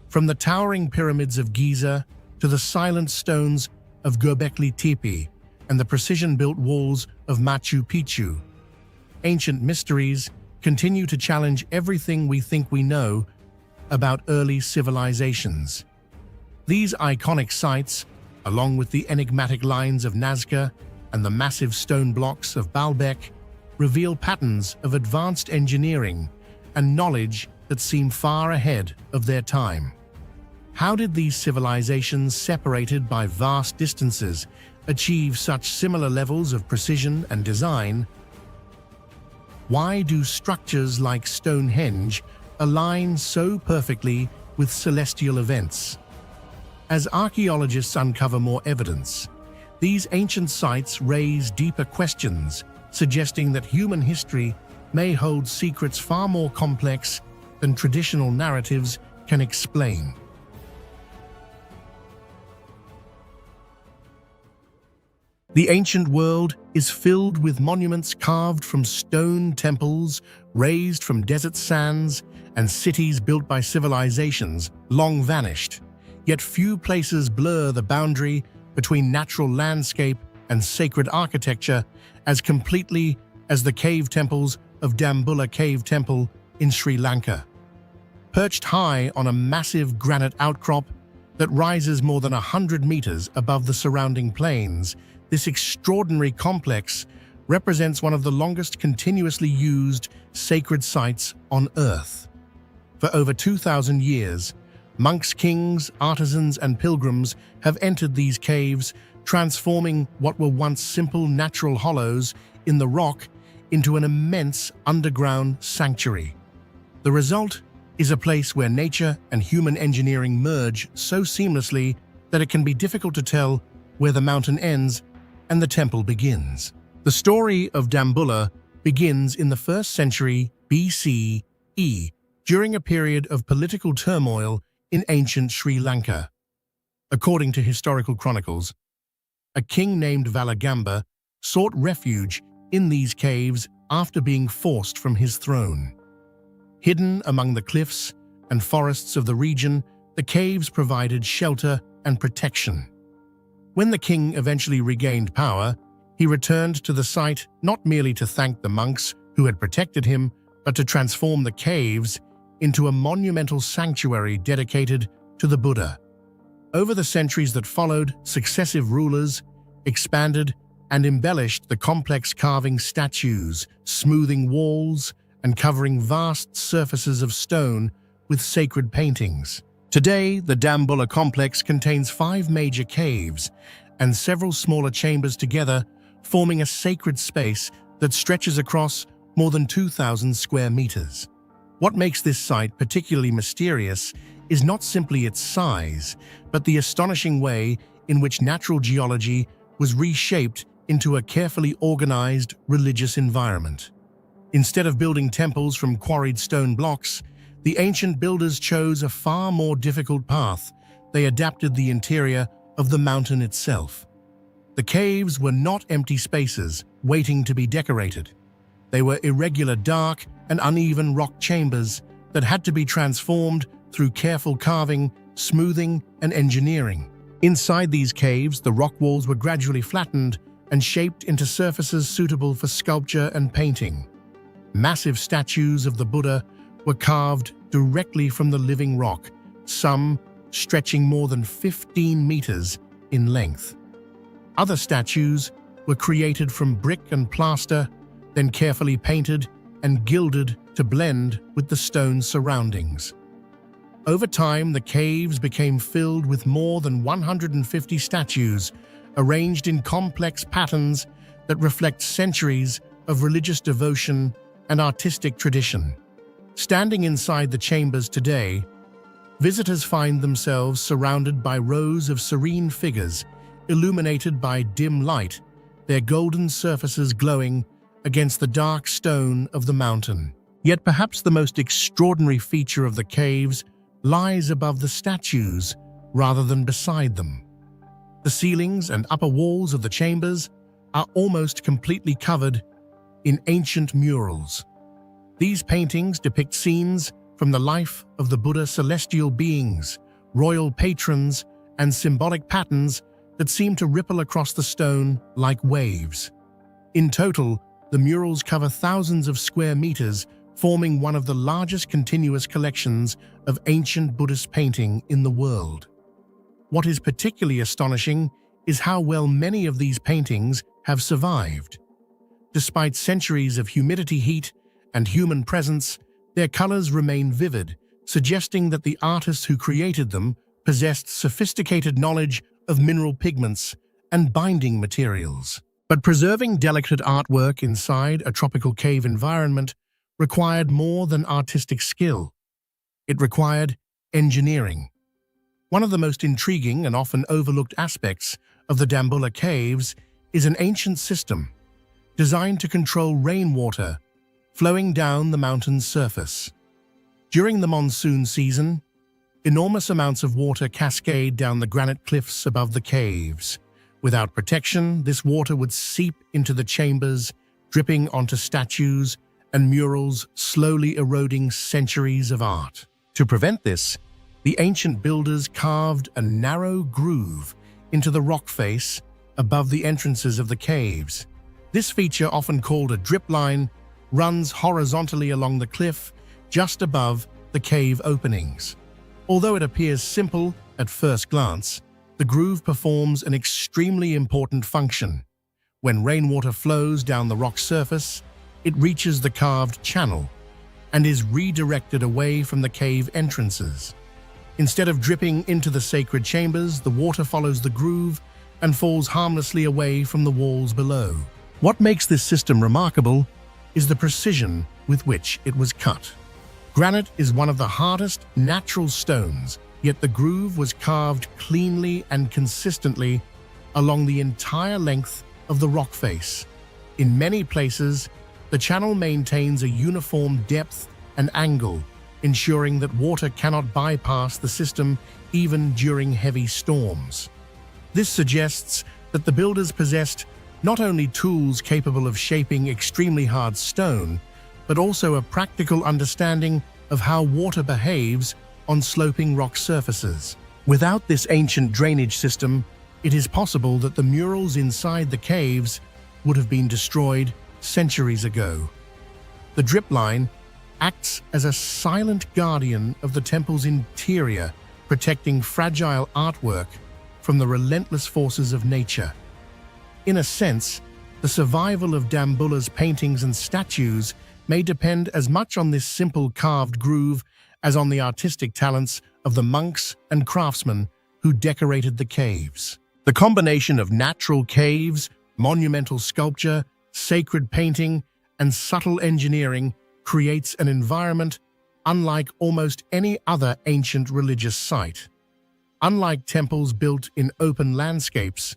From the towering pyramids of Giza to the silent stones of Göbekli Tepe and the precision-built walls of Machu Picchu, ancient mysteries continue to challenge everything we think we know about early civilizations. These iconic sites, along with the enigmatic lines of Nazca and the massive stone blocks of Baalbek, reveal patterns of advanced engineering and knowledge that seem far ahead of their time. How did these civilizations, separated by vast distances, achieve such similar levels of precision and design? Why do structures like Stonehenge align so perfectly with celestial events? As archaeologists uncover more evidence, these ancient sites raise deeper questions, suggesting that human history may hold secrets far more complex than traditional narratives can explain. The ancient world is filled with monuments carved from stone, temples raised from desert sands, and cities built by civilizations long vanished. Yet few places blur the boundary between natural landscape and sacred architecture as completely as the cave temples of Dambulla Cave Temple in Sri Lanka. Perched high on a massive granite outcrop that rises more than 100 meters above the surrounding plains, this extraordinary complex represents one of the longest continuously used sacred sites on Earth. For over 2,000 years, monks, kings, artisans, and pilgrims have entered these caves, transforming what were once simple natural hollows in the rock into an immense underground sanctuary. The result is a place where nature and human engineering merge so seamlessly that it can be difficult to tell where the mountain ends and the temple begins. The story of Dambulla begins in the 1st century BCE, during a period of political turmoil in ancient Sri Lanka. According to historical chronicles, a king named Valagamba sought refuge in these caves after being forced from his throne. Hidden among the cliffs and forests of the region, the caves provided shelter and protection. When the king eventually regained power, he returned to the site not merely to thank the monks who had protected him, but to transform the caves into a monumental sanctuary dedicated to the Buddha. Over the centuries that followed, successive rulers expanded and embellished the complex carving statues, smoothing walls and covering vast surfaces of stone with sacred paintings. Today, the Dambulla complex contains 5 major caves and several smaller chambers together, forming a sacred space that stretches across more than 2,000 square meters. What makes this site particularly mysterious is not simply its size, but the astonishing way in which natural geology was reshaped into a carefully organized religious environment. Instead of building temples from quarried stone blocks, the ancient builders chose a far more difficult path. They adapted the interior of the mountain itself. The caves were not empty spaces waiting to be decorated. They were irregular, dark, and uneven rock chambers that had to be transformed through careful carving, smoothing, and engineering. Inside these caves, the rock walls were gradually flattened and shaped into surfaces suitable for sculpture and painting. Massive statues of the Buddha were carved directly from the living rock, some stretching more than 15 meters in length. Other statues were created from brick and plaster, then carefully painted and gilded to blend with the stone surroundings. Over time, the caves became filled with more than 150 statues, arranged in complex patterns that reflect centuries of religious devotion and artistic tradition. Standing inside the chambers today, visitors find themselves surrounded by rows of serene figures, illuminated by dim light, their golden surfaces glowing against the dark stone of the mountain. Yet perhaps the most extraordinary feature of the caves lies above the statues rather than beside them. The ceilings and upper walls of the chambers are almost completely covered in ancient murals. These paintings depict scenes from the life of the Buddha, celestial beings, royal patrons, and symbolic patterns that seem to ripple across the stone like waves. In total, the murals cover thousands of square meters, forming one of the largest continuous collections of ancient Buddhist painting in the world. What is particularly astonishing is how well many of these paintings have survived. Despite centuries of humidity, heat, and human presence, their colors remain vivid, suggesting that the artists who created them possessed sophisticated knowledge of mineral pigments and binding materials. But preserving delicate artwork inside a tropical cave environment required more than artistic skill. It required engineering. One of the most intriguing and often overlooked aspects of the Dambulla caves is an ancient system designed to control rainwater flowing down the mountain's surface. During the monsoon season, enormous amounts of water cascade down the granite cliffs above the caves. Without protection, this water would seep into the chambers, dripping onto statues and murals, slowly eroding centuries of art. To prevent this, the ancient builders carved a narrow groove into the rock face above the entrances of the caves. This feature, often called a drip line, runs horizontally along the cliff just above the cave openings. Although it appears simple at first glance, the groove performs an extremely important function. When rainwater flows down the rock surface, it reaches the carved channel and is redirected away from the cave entrances. Instead of dripping into the sacred chambers, the water follows the groove and falls harmlessly away from the walls below. What makes this system remarkable is the precision with which it was cut. Granite is one of the hardest natural stones, yet the groove was carved cleanly and consistently along the entire length of the rock face. In many places, the channel maintains a uniform depth and angle, ensuring that water cannot bypass the system even during heavy storms. This suggests that the builders possessed not only tools capable of shaping extremely hard stone, but also a practical understanding of how water behaves on sloping rock surfaces. Without this ancient drainage system, it is possible that the murals inside the caves would have been destroyed centuries ago. The drip line acts as a silent guardian of the temple's interior, protecting fragile artwork from the relentless forces of nature. In a sense, the survival of Dambulla's paintings and statues may depend as much on this simple carved groove as on the artistic talents of the monks and craftsmen who decorated the caves. The combination of natural caves, monumental sculpture, sacred painting, and subtle engineering creates an environment unlike almost any other ancient religious site. Unlike temples built in open landscapes,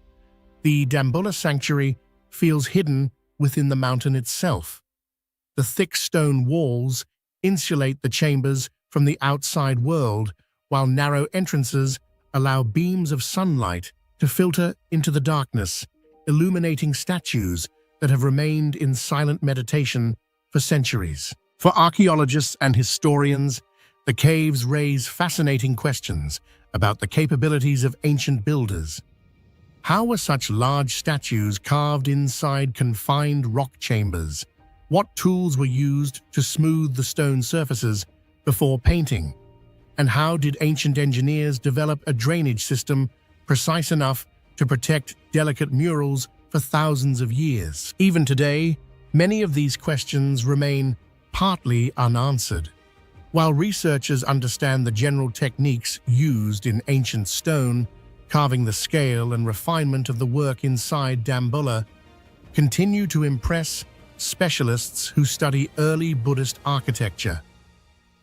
the Dambulla sanctuary feels hidden within the mountain itself. The thick stone walls insulate the chambers from the outside world, while narrow entrances allow beams of sunlight to filter into the darkness, illuminating statues that have remained in silent meditation for centuries. For archaeologists and historians, the caves raise fascinating questions about the capabilities of ancient builders. How were such large statues carved inside confined rock chambers? What tools were used to smooth the stone surfaces before painting? And how did ancient engineers develop a drainage system precise enough to protect delicate murals for thousands of years? Even today, many of these questions remain partly unanswered. While researchers understand the general techniques used in ancient stone, carving, the scale and refinement of the work inside Dambulla continue to impress specialists who study early Buddhist architecture.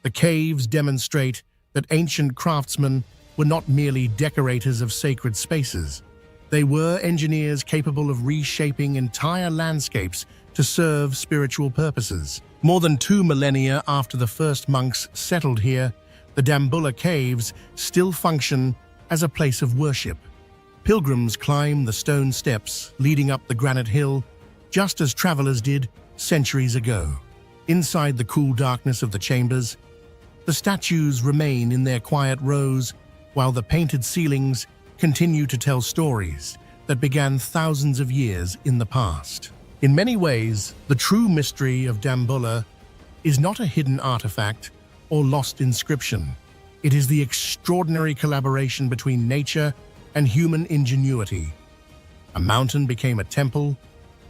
The caves demonstrate that ancient craftsmen were not merely decorators of sacred spaces. They were engineers capable of reshaping entire landscapes to serve spiritual purposes. More than 2 millennia after the first monks settled here, the Dambulla caves still function as a place of worship. Pilgrims climb the stone steps leading up the granite hill, just as travelers did centuries ago. Inside the cool darkness of the chambers, The statues remain in their quiet rows, while the painted ceilings continue to tell stories that began thousands of years in the past. In many ways, the true mystery of Dambulla is not a hidden artifact or lost inscription. It is the extraordinary collaboration between nature and human ingenuity. A mountain became a temple,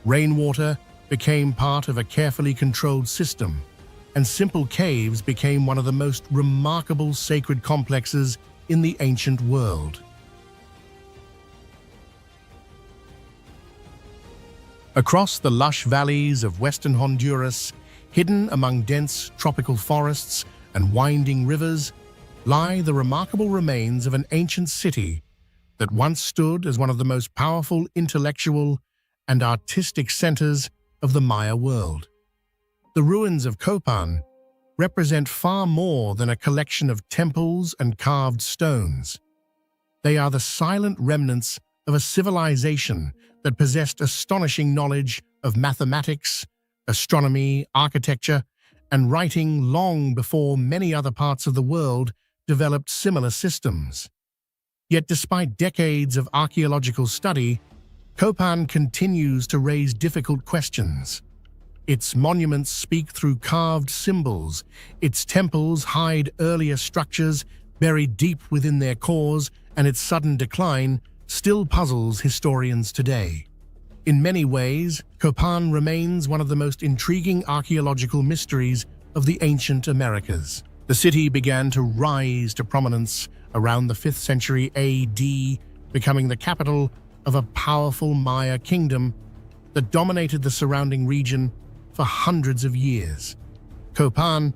rainwater became part of a carefully controlled system, and simple caves became one of the most remarkable sacred complexes in the ancient world. Across the lush valleys of western Honduras, hidden among dense tropical forests and winding rivers, lie the remarkable remains of an ancient city that once stood as one of the most powerful intellectual and artistic centers of the Maya world. The ruins of Copan represent far more than a collection of temples and carved stones. They are the silent remnants of a civilization that possessed astonishing knowledge of mathematics, astronomy, architecture, and writing long before many other parts of the world developed similar systems. Yet despite decades of archaeological study, Copan continues to raise difficult questions. Its monuments speak through carved symbols, its temples hide earlier structures buried deep within their cores, and its sudden decline still puzzles historians today. In many ways, Copan remains one of the most intriguing archaeological mysteries of the ancient Americas. The city began to rise to prominence around the 5th century AD, becoming the capital of a powerful Maya kingdom that dominated the surrounding region for hundreds of years. Copan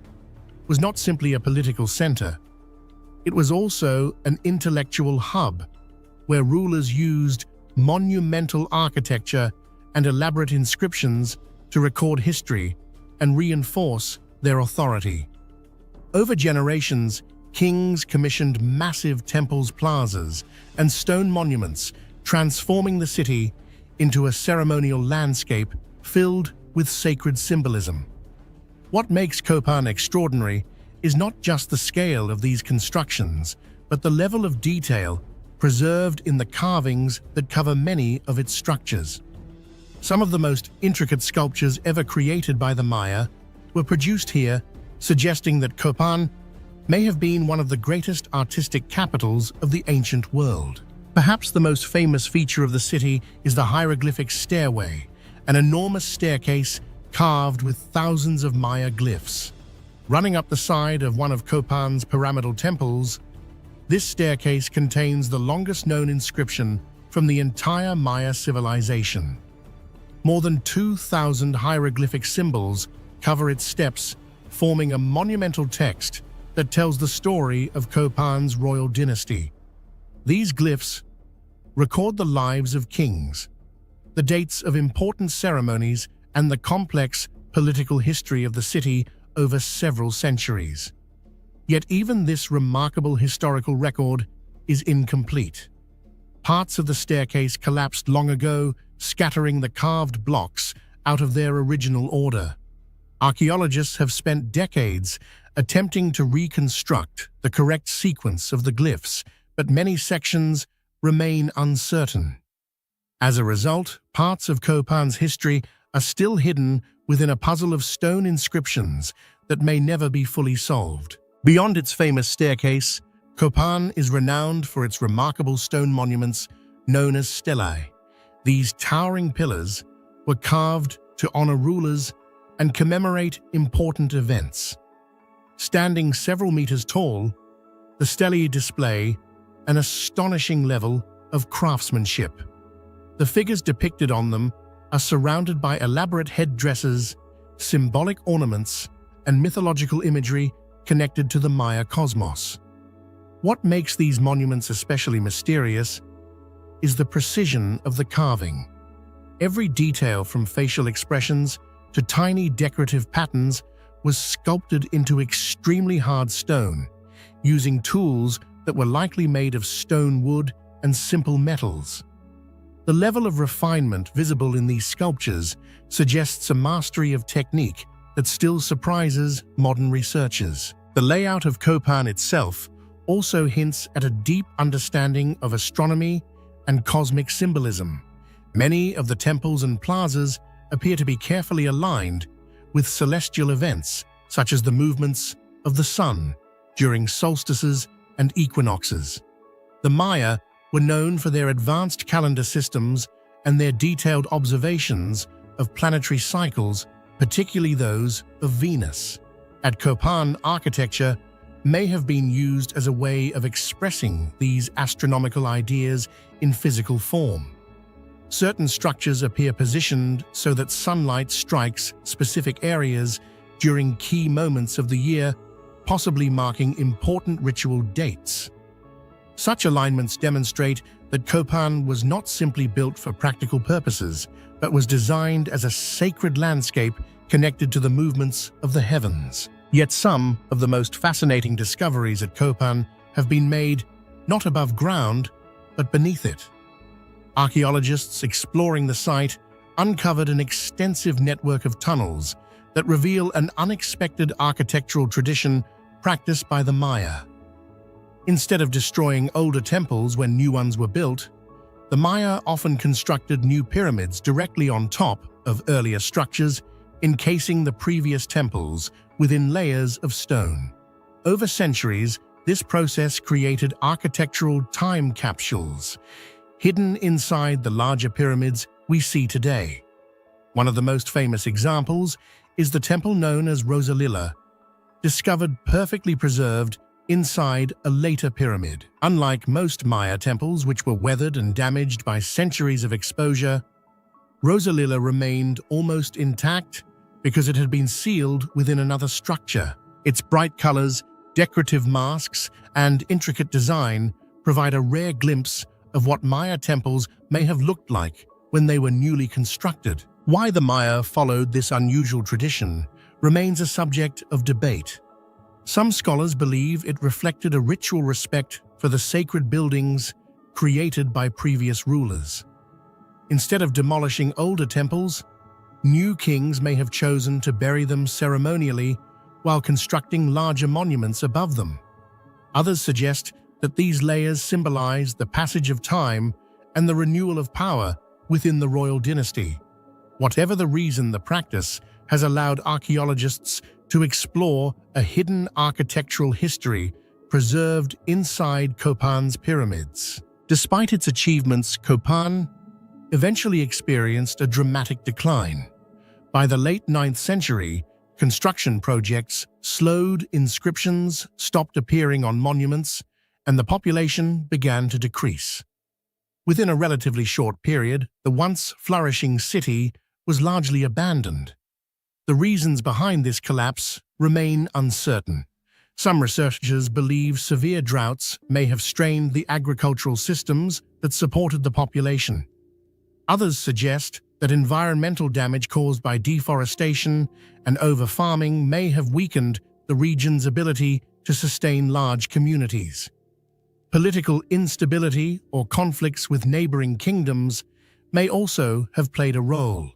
was not simply a political center. It was also an intellectual hub where rulers used monumental architecture and elaborate inscriptions to record history and reinforce their authority. Over generations, kings commissioned massive temples, plazas, and stone monuments, transforming the city into a ceremonial landscape filled with sacred symbolism. What makes Copan extraordinary is not just the scale of these constructions, but the level of detail preserved in the carvings that cover many of its structures. Some of the most intricate sculptures ever created by the Maya were produced here, suggesting that Copan may have been one of the greatest artistic capitals of the ancient world. Perhaps the most famous feature of the city is the hieroglyphic stairway, an enormous staircase carved with thousands of Maya glyphs. Running up the side of one of Copan's pyramidal temples, this staircase contains the longest known inscription from the entire Maya civilization. More than 2,000 hieroglyphic symbols cover its steps, forming a monumental text that tells the story of Copan's royal dynasty. These glyphs record the lives of kings, the dates of important ceremonies, and the complex political history of the city over several centuries. Yet even this remarkable historical record is incomplete. Parts of the staircase collapsed long ago, scattering the carved blocks out of their original order. Archaeologists have spent decades attempting to reconstruct the correct sequence of the glyphs, but many sections remain uncertain. As a result, parts of Copan's history are still hidden within a puzzle of stone inscriptions that may never be fully solved. Beyond its famous staircase, Copan is renowned for its remarkable stone monuments known as stelae. These towering pillars were carved to honor rulers and commemorate important events. Standing several meters tall, the stelae display an astonishing level of craftsmanship. The figures depicted on them are surrounded by elaborate headdresses, symbolic ornaments, and mythological imagery connected to the Maya cosmos. What makes these monuments especially mysterious is the precision of the carving. Every detail, from facial expressions to tiny decorative patterns, was sculpted into extremely hard stone, using tools that were likely made of stone, wood, and simple metals. The level of refinement visible in these sculptures suggests a mastery of technique that still surprises modern researchers. The layout of Copan itself also hints at a deep understanding of astronomy and cosmic symbolism. Many of the temples and plazas appear to be carefully aligned with celestial events, such as the movements of the sun during solstices and equinoxes. The Maya were known for their advanced calendar systems and their detailed observations of planetary cycles, particularly those of Venus. At Copan, architecture may have been used as a way of expressing these astronomical ideas in physical form. Certain structures appear positioned so that sunlight strikes specific areas during key moments of the year, possibly marking important ritual dates. Such alignments demonstrate that Copan was not simply built for practical purposes, but was designed as a sacred landscape connected to the movements of the heavens. Yet some of the most fascinating discoveries at Copan have been made not above ground, but beneath it. Archaeologists exploring the site uncovered an extensive network of tunnels that reveal an unexpected architectural tradition practiced by the Maya. Instead of destroying older temples when new ones were built, the Maya often constructed new pyramids directly on top of earlier structures, encasing the previous temples within layers of stone. Over centuries, this process created architectural time capsules, hidden inside the larger pyramids we see today. One of the most famous examples is the temple known as Rosalila, discovered perfectly preserved inside a later pyramid. Unlike most Maya temples, which were weathered and damaged by centuries of exposure, Rosalila remained almost intact because it had been sealed within another structure. Its bright colors, decorative masks, and intricate design provide a rare glimpse of what Maya temples may have looked like when they were newly constructed. Why the Maya followed this unusual tradition remains a subject of debate. Some scholars believe it reflected a ritual respect for the sacred buildings created by previous rulers. Instead of demolishing older temples, new kings may have chosen to bury them ceremonially while constructing larger monuments above them. Others suggest that these layers symbolize the passage of time and the renewal of power within the royal dynasty. Whatever the reason, the practice has allowed archaeologists to explore a hidden architectural history preserved inside Copan's pyramids. Despite its achievements, Copan eventually experienced a dramatic decline. By the late 9th century, construction projects slowed, inscriptions stopped appearing on monuments, and the population began to decrease. Within a relatively short period, the once flourishing city was largely abandoned. The reasons behind this collapse remain uncertain. Some researchers believe severe droughts may have strained the agricultural systems that supported the population. Others suggest that environmental damage caused by deforestation and over-farming may have weakened the region's ability to sustain large communities. Political instability or conflicts with neighboring kingdoms may also have played a role.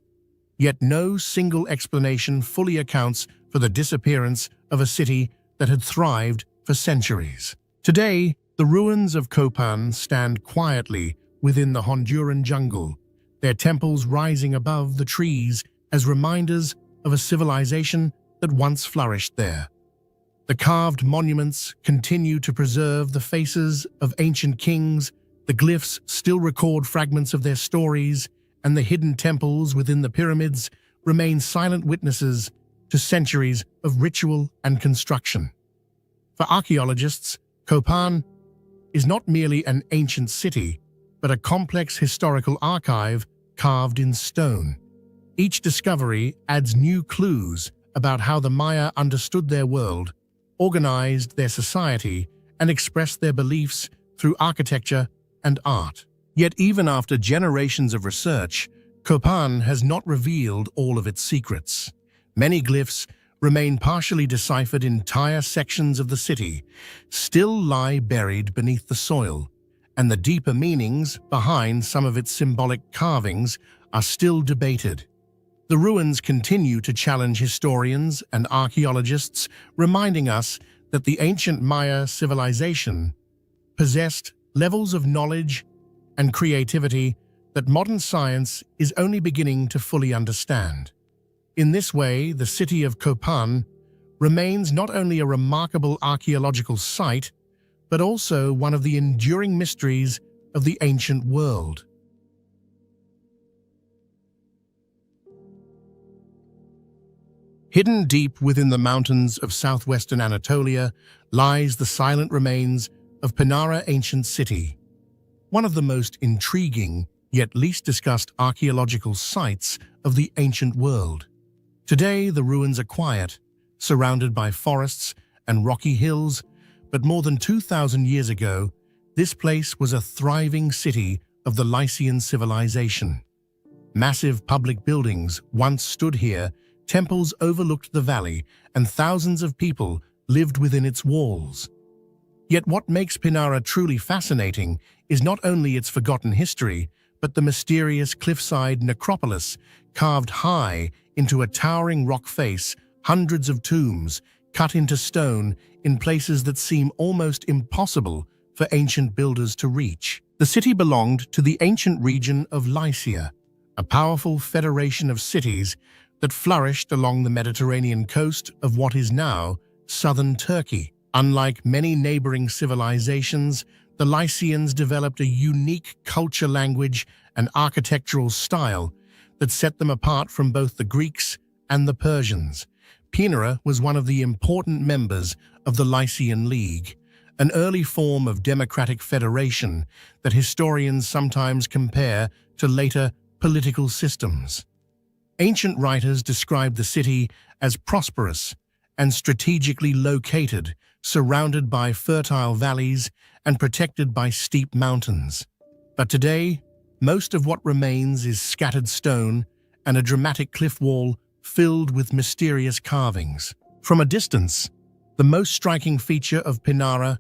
Yet no single explanation fully accounts for the disappearance of a city that had thrived for centuries. Today, the ruins of Copan stand quietly within the Honduran jungle, their temples rising above the trees as reminders of a civilization that once flourished there. The carved monuments continue to preserve the faces of ancient kings, the glyphs still record fragments of their stories, and the hidden temples within the pyramids remain silent witnesses to centuries of ritual and construction. For archaeologists, Copan is not merely an ancient city, but a complex historical archive carved in stone. Each discovery adds new clues about how the Maya understood their world, organized their society, and expressed their beliefs through architecture and art. Yet even after generations of research, Copan has not revealed all of its secrets. Many glyphs remain partially deciphered. Entire sections of the city still lie buried beneath the soil, and the deeper meanings behind some of its symbolic carvings are still debated. The ruins continue to challenge historians and archaeologists, reminding us that the ancient Maya civilization possessed levels of knowledge and creativity that modern science is only beginning to fully understand. In this way, the city of Copan remains not only a remarkable archaeological site, but also one of the enduring mysteries of the ancient world. Hidden deep within the mountains of southwestern Anatolia lies the silent remains of Pinara ancient city, one of the most intriguing yet least discussed archaeological sites of the ancient world. Today, the ruins are quiet, surrounded by forests and rocky hills, but more than 2,000 years ago, this place was a thriving city of the Lycian civilization. Massive public buildings once stood here, temples overlooked the valley, and thousands of people lived within its walls. Yet what makes Pinara truly fascinating is not only its forgotten history, but the mysterious cliffside necropolis carved high into a towering rock face, hundreds of tombs cut into stone in places that seem almost impossible for ancient builders to reach. The city belonged to the ancient region of Lycia, a powerful federation of cities that flourished along the Mediterranean coast of what is now southern Turkey. Unlike many neighboring civilizations, the Lycians developed a unique culture, language, and architectural style that set them apart from both the Greeks and the Persians. Pinara was one of the important members of the Lycian League, an early form of democratic federation that historians sometimes compare to later political systems. Ancient writers describe the city as prosperous and strategically located, surrounded by fertile valleys and protected by steep mountains. But today, most of what remains is scattered stone and a dramatic cliff wall filled with mysterious carvings. From a distance, the most striking feature of Pinara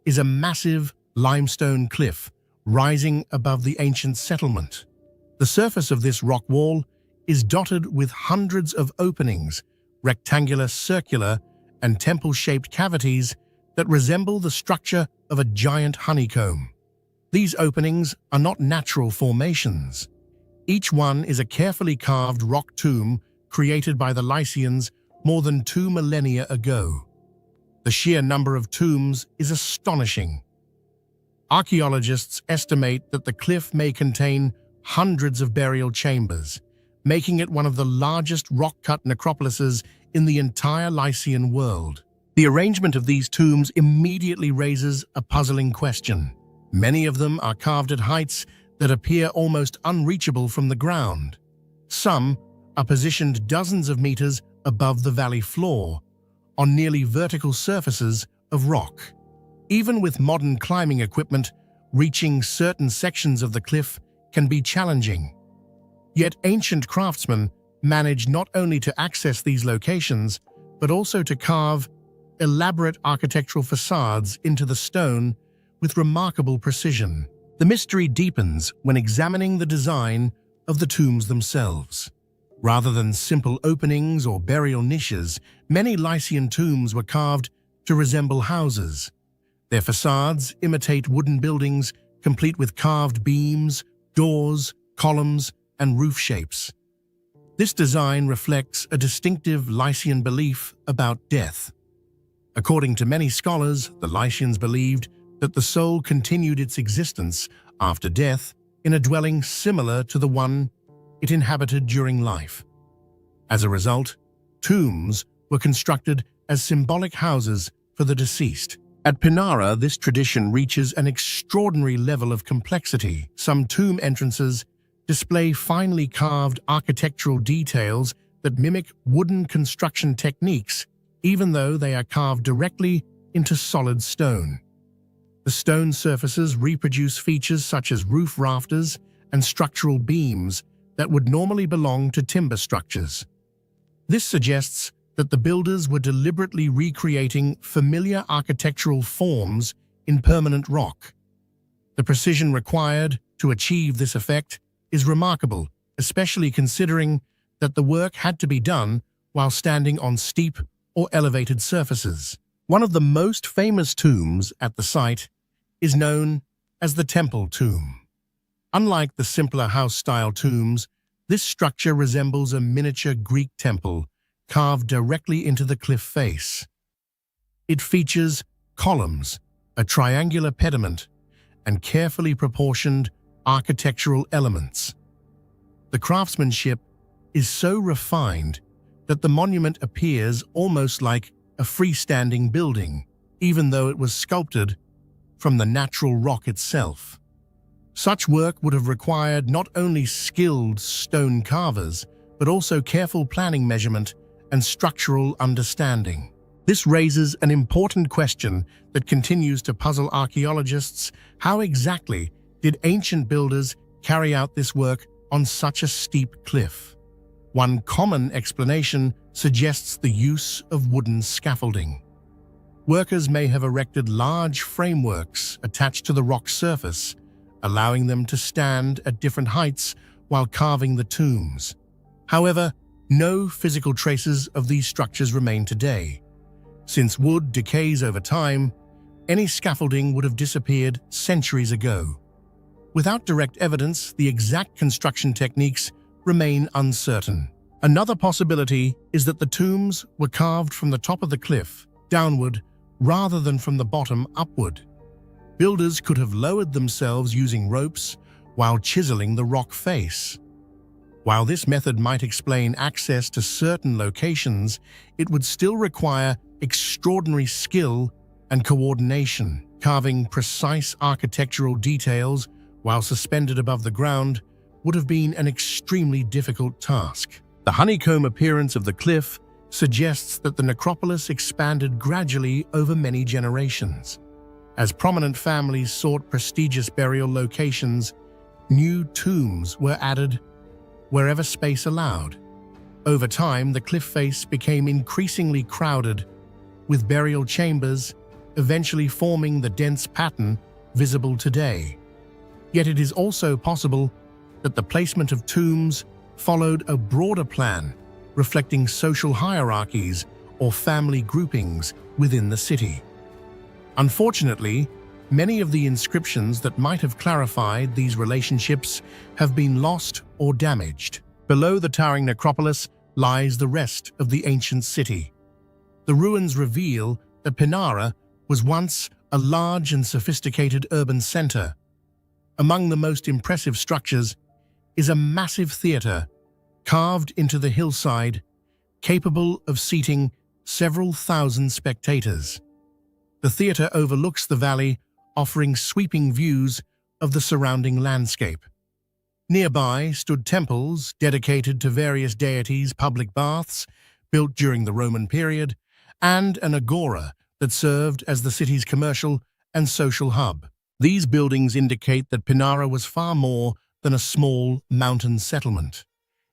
is a massive limestone cliff rising above the ancient settlement. The surface of this rock wall is dotted with hundreds of openings, rectangular, circular, and temple-shaped cavities that resemble the structure of a giant honeycomb. These openings are not natural formations. Each one is a carefully carved rock tomb created by the Lycians more than 2 millennia ago. The sheer number of tombs is astonishing. Archaeologists estimate that the cliff may contain hundreds of burial chambers, making it one of the largest rock-cut necropolises in the entire Lycian world. The arrangement of these tombs immediately raises a puzzling question. Many of them are carved at heights that appear almost unreachable from the ground. Some are positioned dozens of meters above the valley floor, on nearly vertical surfaces of rock. Even with modern climbing equipment, reaching certain sections of the cliff can be challenging. Yet ancient craftsmen managed not only to access these locations, but also to carve elaborate architectural facades into the stone with remarkable precision. The mystery deepens when examining the design of the tombs themselves. Rather than simple openings or burial niches, many Lycian tombs were carved to resemble houses. Their facades imitate wooden buildings, complete with carved beams, doors, columns, and roof shapes. This design reflects a distinctive Lycian belief about death. According to many scholars, the Lycians believed that the soul continued its existence after death in a dwelling similar to the one it inhabited during life. As a result, tombs were constructed as symbolic houses for the deceased. At Pinara, this tradition reaches an extraordinary level of complexity. Some tomb entrances display finely carved architectural details that mimic wooden construction techniques, even though they are carved directly into solid stone. The stone surfaces reproduce features such as roof rafters and structural beams that would normally belong to timber structures. This suggests that the builders were deliberately recreating familiar architectural forms in permanent rock. The precision required to achieve this effect is remarkable, especially considering that the work had to be done while standing on steep or elevated surfaces. One of the most famous tombs at the site is known as the Temple Tomb. Unlike the simpler house-style tombs, this structure resembles a miniature Greek temple carved directly into the cliff face. It features columns, a triangular pediment, and carefully proportioned architectural elements. The craftsmanship is so refined that the monument appears almost like a freestanding building, even though it was sculpted from the natural rock itself. Such work would have required not only skilled stone carvers, but also careful planning, measurement, and structural understanding. This raises an important question that continues to puzzle archaeologists. How exactly did ancient builders carry out this work on such a steep cliff? One common explanation suggests the use of wooden scaffolding. Workers may have erected large frameworks attached to the rock surface, allowing them to stand at different heights while carving the tombs. However, no physical traces of these structures remain today. Since wood decays over time, any scaffolding would have disappeared centuries ago. Without direct evidence, the exact construction techniques remain uncertain. Another possibility is that the tombs were carved from the top of the cliff downward rather than from the bottom upward. Builders could have lowered themselves using ropes while chiseling the rock face. While this method might explain access to certain locations, it would still require extraordinary skill and coordination. Carving precise architectural details while suspended above the ground would have been an extremely difficult task. The honeycomb appearance of the cliff suggests that the necropolis expanded gradually over many generations. As prominent families sought prestigious burial locations, new tombs were added wherever space allowed. Over time, the cliff face became increasingly crowded, with burial chambers eventually forming the dense pattern visible today. Yet it is also possible that the placement of tombs followed a broader plan, reflecting social hierarchies or family groupings within the city. Unfortunately, many of the inscriptions that might have clarified these relationships have been lost or damaged. Below the towering necropolis lies the rest of the ancient city. The ruins reveal that Pinara was once a large and sophisticated urban center. Among the most impressive structures is a massive theater carved into the hillside, capable of seating several thousand spectators. The theater overlooks the valley, offering sweeping views of the surrounding landscape. Nearby stood temples dedicated to various deities, public baths built during the Roman period, and an agora that served as the city's commercial and social hub. These buildings indicate that Pinara was far more than a small mountain settlement.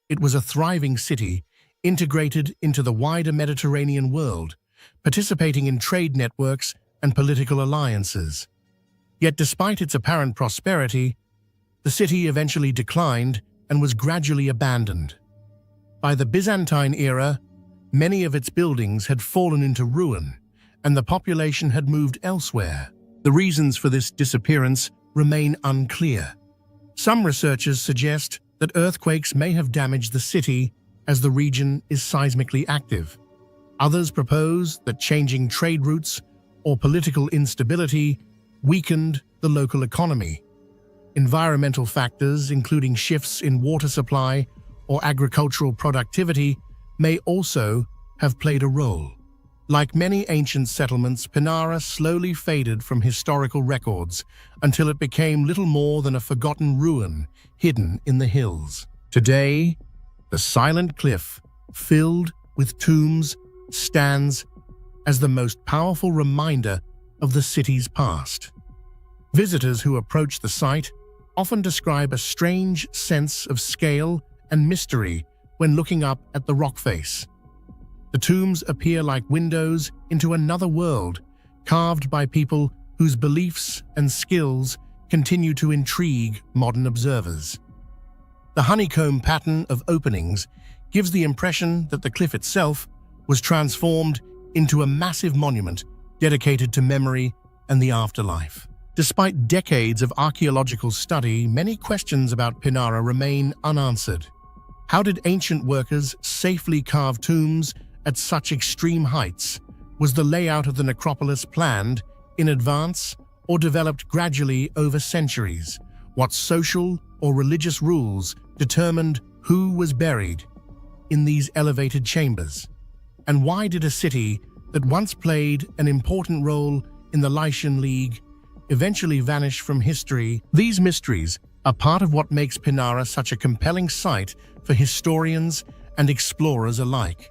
It was a thriving city integrated into the wider Mediterranean world, participating in trade networks and political alliances. Yet despite its apparent prosperity, the city eventually declined and was gradually abandoned. By the Byzantine era, many of its buildings had fallen into ruin, and the population had moved elsewhere. The reasons for this disappearance remain unclear. Some researchers suggest that earthquakes may have damaged the city as the region is seismically active. Others propose that changing trade routes or political instability weakened the local economy. Environmental factors, including shifts in water supply or agricultural productivity, may also have played a role. Like many ancient settlements, Pinara slowly faded from historical records until it became little more than a forgotten ruin hidden in the hills. Today, the silent cliff, filled with tombs, stands as the most powerful reminder of the city's past. Visitors who approach the site often describe a strange sense of scale and mystery when looking up at the rock face. The tombs appear like windows into another world, carved by people whose beliefs and skills continue to intrigue modern observers. The honeycomb pattern of openings gives the impression that the cliff itself was transformed into a massive monument dedicated to memory and the afterlife. Despite decades of archaeological study, many questions about Pinara remain unanswered. How did ancient workers safely carve tombs at such extreme heights? Was the layout of the necropolis planned in advance or developed gradually over centuries? What social or religious rules determined who was buried in these elevated chambers? And why did a city that once played an important role in the Lycian League eventually vanish from history? These mysteries are part of what makes Pinara such a compelling site for historians and explorers alike.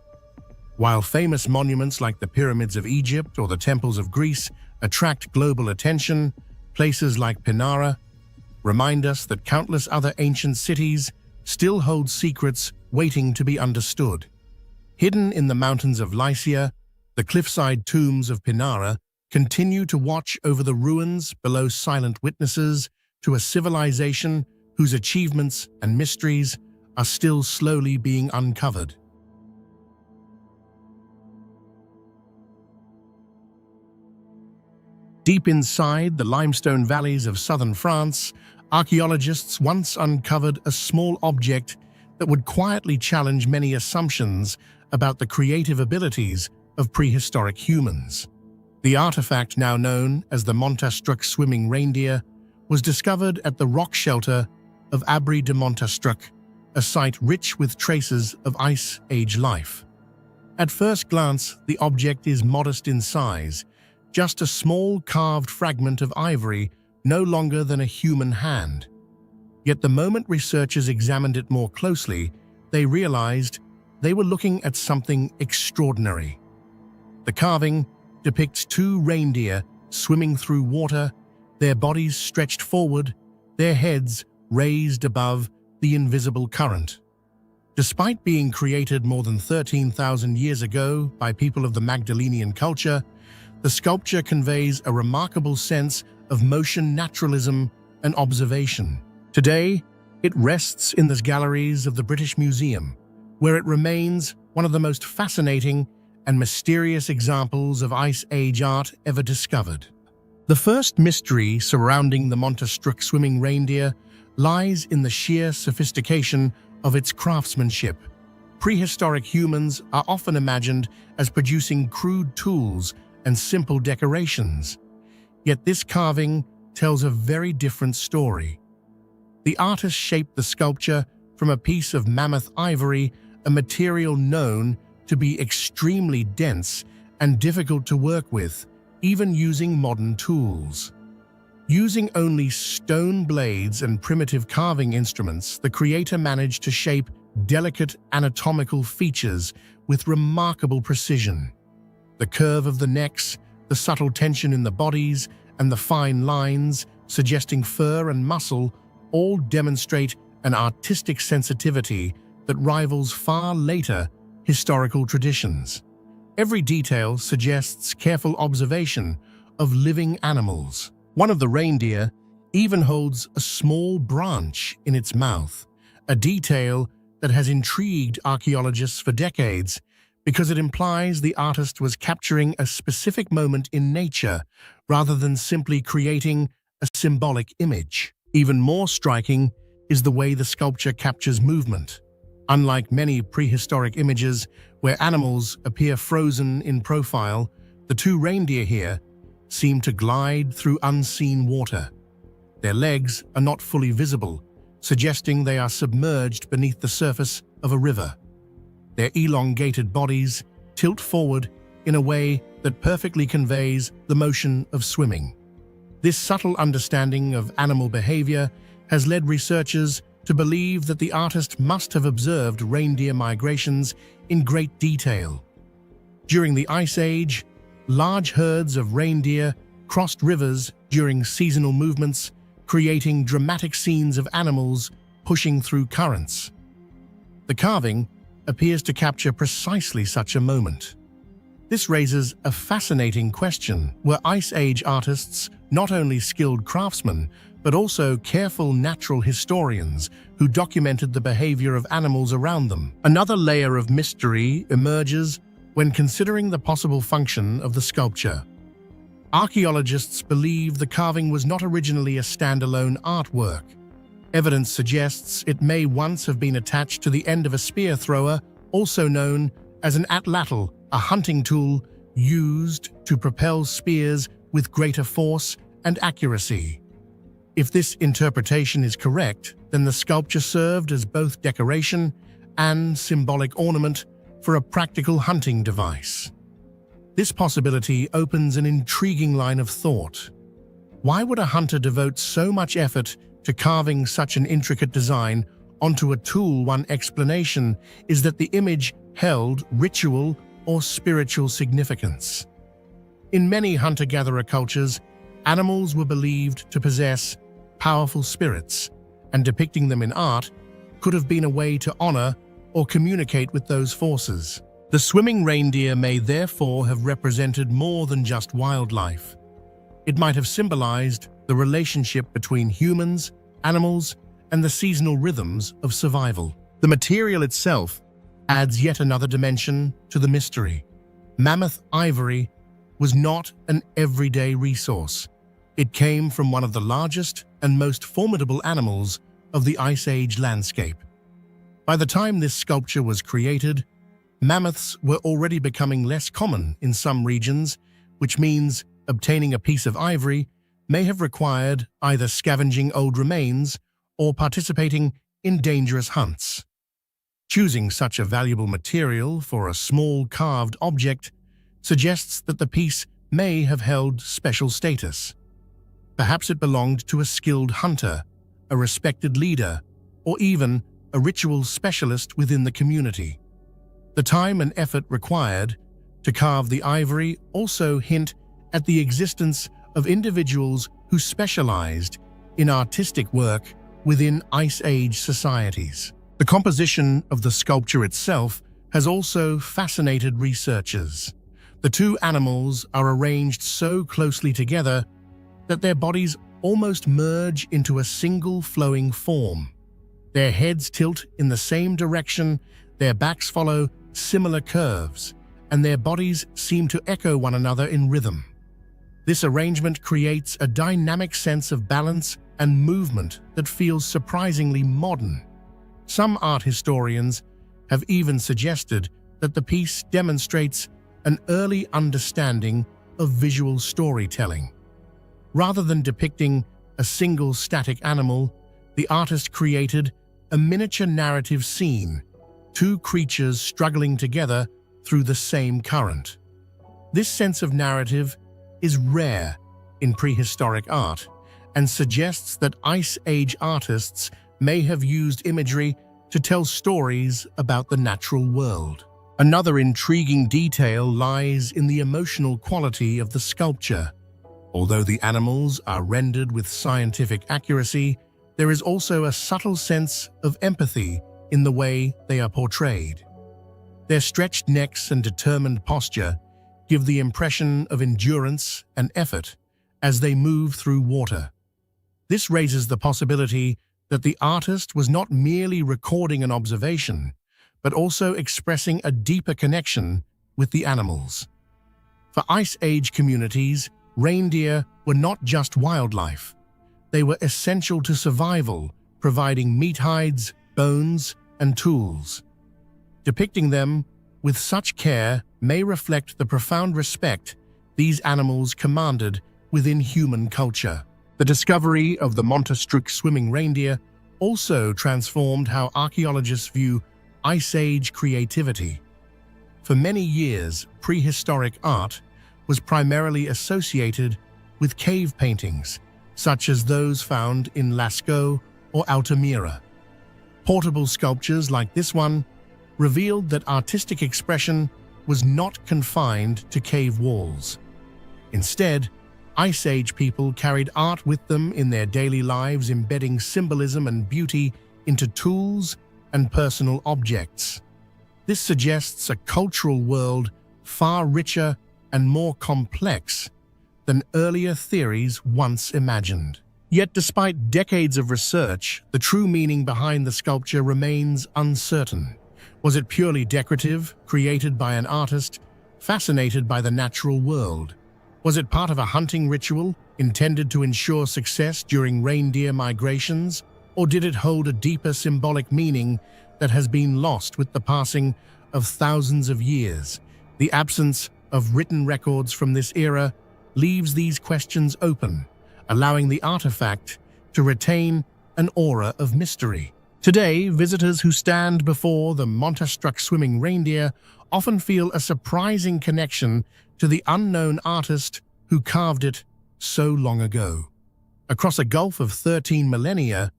While famous monuments like the pyramids of Egypt or the temples of Greece attract global attention, places like Pinara remind us that countless other ancient cities still hold secrets waiting to be understood. Hidden in the mountains of Lycia, the cliffside tombs of Pinara continue to watch over the ruins below, silent witnesses to a civilization whose achievements and mysteries are still slowly being uncovered. Deep inside the limestone valleys of southern France, archaeologists once uncovered a small object that would quietly challenge many assumptions about the creative abilities of prehistoric humans. The artifact, now known as the Montastruc swimming reindeer, was discovered at the rock shelter of Abri de Montastruc, a site rich with traces of Ice Age life. At first glance, the object is modest in size, just a small carved fragment of ivory no longer than a human hand. Yet the moment researchers examined it more closely, they realized they were looking at something extraordinary. The carving depicts two reindeer swimming through water, their bodies stretched forward, their heads raised above the invisible current. Despite being created more than 13,000 years ago by people of the Magdalenian culture, the sculpture conveys a remarkable sense of motion, naturalism, and observation. Today, it rests in the galleries of the British Museum, where it remains one of the most fascinating and mysterious examples of Ice Age art ever discovered. The first mystery surrounding the Montastruc swimming reindeer lies in the sheer sophistication of its craftsmanship. Prehistoric humans are often imagined as producing crude tools and simple decorations. Yet this carving tells a very different story. The artist shaped the sculpture from a piece of mammoth ivory, a material known to be extremely dense and difficult to work with, even using modern tools. Using only stone blades and primitive carving instruments, the creator managed to shape delicate anatomical features with remarkable precision. The curve of the necks, the subtle tension in the bodies, and the fine lines suggesting fur and muscle all demonstrate an artistic sensitivity that rivals far later historical traditions. Every detail suggests careful observation of living animals. One of the reindeer even holds a small branch in its mouth, a detail that has intrigued archaeologists for decades because it implies the artist was capturing a specific moment in nature rather than simply creating a symbolic image. Even more striking is the way the sculpture captures movement. Unlike many prehistoric images where animals appear frozen in profile, the two reindeer here seem to glide through unseen water. Their legs are not fully visible, suggesting they are submerged beneath the surface of a river. Their elongated bodies tilt forward in a way that perfectly conveys the motion of swimming. This subtle understanding of animal behavior has led researchers to believe that the artist must have observed reindeer migrations in great detail. During the Ice Age, large herds of reindeer crossed rivers during seasonal movements, creating dramatic scenes of animals pushing through currents. The carving appears to capture precisely such a moment. This raises a fascinating question. Were Ice Age artists not only skilled craftsmen, but also careful natural historians who documented the behavior of animals around them? Another layer of mystery emerges when considering the possible function of the sculpture. Archaeologists believe the carving was not originally a standalone artwork. Evidence suggests it may once have been attached to the end of a spear thrower, also known as an atlatl, a hunting tool used to propel spears with greater force and accuracy. If this interpretation is correct, then the sculpture served as both decoration and symbolic ornament for a practical hunting device. This possibility opens an intriguing line of thought. Why would a hunter devote so much effort to carving such an intricate design onto a tool? One explanation is that the image held ritual or spiritual significance. In many hunter-gatherer cultures, animals were believed to possess powerful spirits, and depicting them in art could have been a way to honor or communicate with those forces. The swimming reindeer may therefore have represented more than just wildlife. It might have symbolized the relationship between humans, animals, and the seasonal rhythms of survival. The material itself adds yet another dimension to the mystery. Mammoth ivory was not an everyday resource. It came from one of the largest and most formidable animals of the Ice Age landscape. By the time this sculpture was created, mammoths were already becoming less common in some regions, which means obtaining a piece of ivory may have required either scavenging old remains or participating in dangerous hunts. Choosing such a valuable material for a small carved object suggests that the piece may have held special status. Perhaps it belonged to a skilled hunter, a respected leader, or even a ritual specialist within the community. The time and effort required to carve the ivory also hint at the existence of individuals who specialized in artistic work within Ice Age societies. The composition of the sculpture itself has also fascinated researchers. The two animals are arranged so closely together that their bodies almost merge into a single flowing form. Their heads tilt in the same direction, their backs follow similar curves, and their bodies seem to echo one another in rhythm. This arrangement creates a dynamic sense of balance and movement that feels surprisingly modern. Some art historians have even suggested that the piece demonstrates an early understanding of visual storytelling. Rather than depicting a single static animal, the artist created a miniature narrative scene, two creatures struggling together through the same current. This sense of narrative is rare in prehistoric art and suggests that Ice Age artists may have used imagery to tell stories about the natural world. Another intriguing detail lies in the emotional quality of the sculpture. Although the animals are rendered with scientific accuracy, there is also a subtle sense of empathy in the way they are portrayed. Their stretched necks and determined posture give the impression of endurance and effort as they move through water. This raises the possibility that the artist was not merely recording an observation, but also expressing a deeper connection with the animals. For Ice Age communities, reindeer were not just wildlife. They were essential to survival, providing meat hides, bones, and tools. Depicting them with such care may reflect the profound respect these animals commanded within human culture. The discovery of the Montastruc swimming reindeer also transformed how archaeologists view Ice Age creativity. For many years, prehistoric art was primarily associated with cave paintings, such as those found in Lascaux or Altamira. Portable sculptures like this one revealed that artistic expression was not confined to cave walls. Instead, Ice Age people carried art with them in their daily lives, embedding symbolism and beauty into tools and personal objects. This suggests a cultural world far richer and more complex than earlier theories once imagined. Yet despite decades of research, the true meaning behind the sculpture remains uncertain. Was it purely decorative, created by an artist fascinated by the natural world? Was it part of a hunting ritual intended to ensure success during reindeer migrations, or did it hold a deeper symbolic meaning that has been lost with the passing of thousands of years? The absence of written records from this era leaves these questions open, allowing the artifact to retain an aura of mystery. Today, visitors who stand before the Montastruc swimming reindeer often feel a surprising connection to the unknown artist who carved it so long ago. Across a gulf of 13 millennia,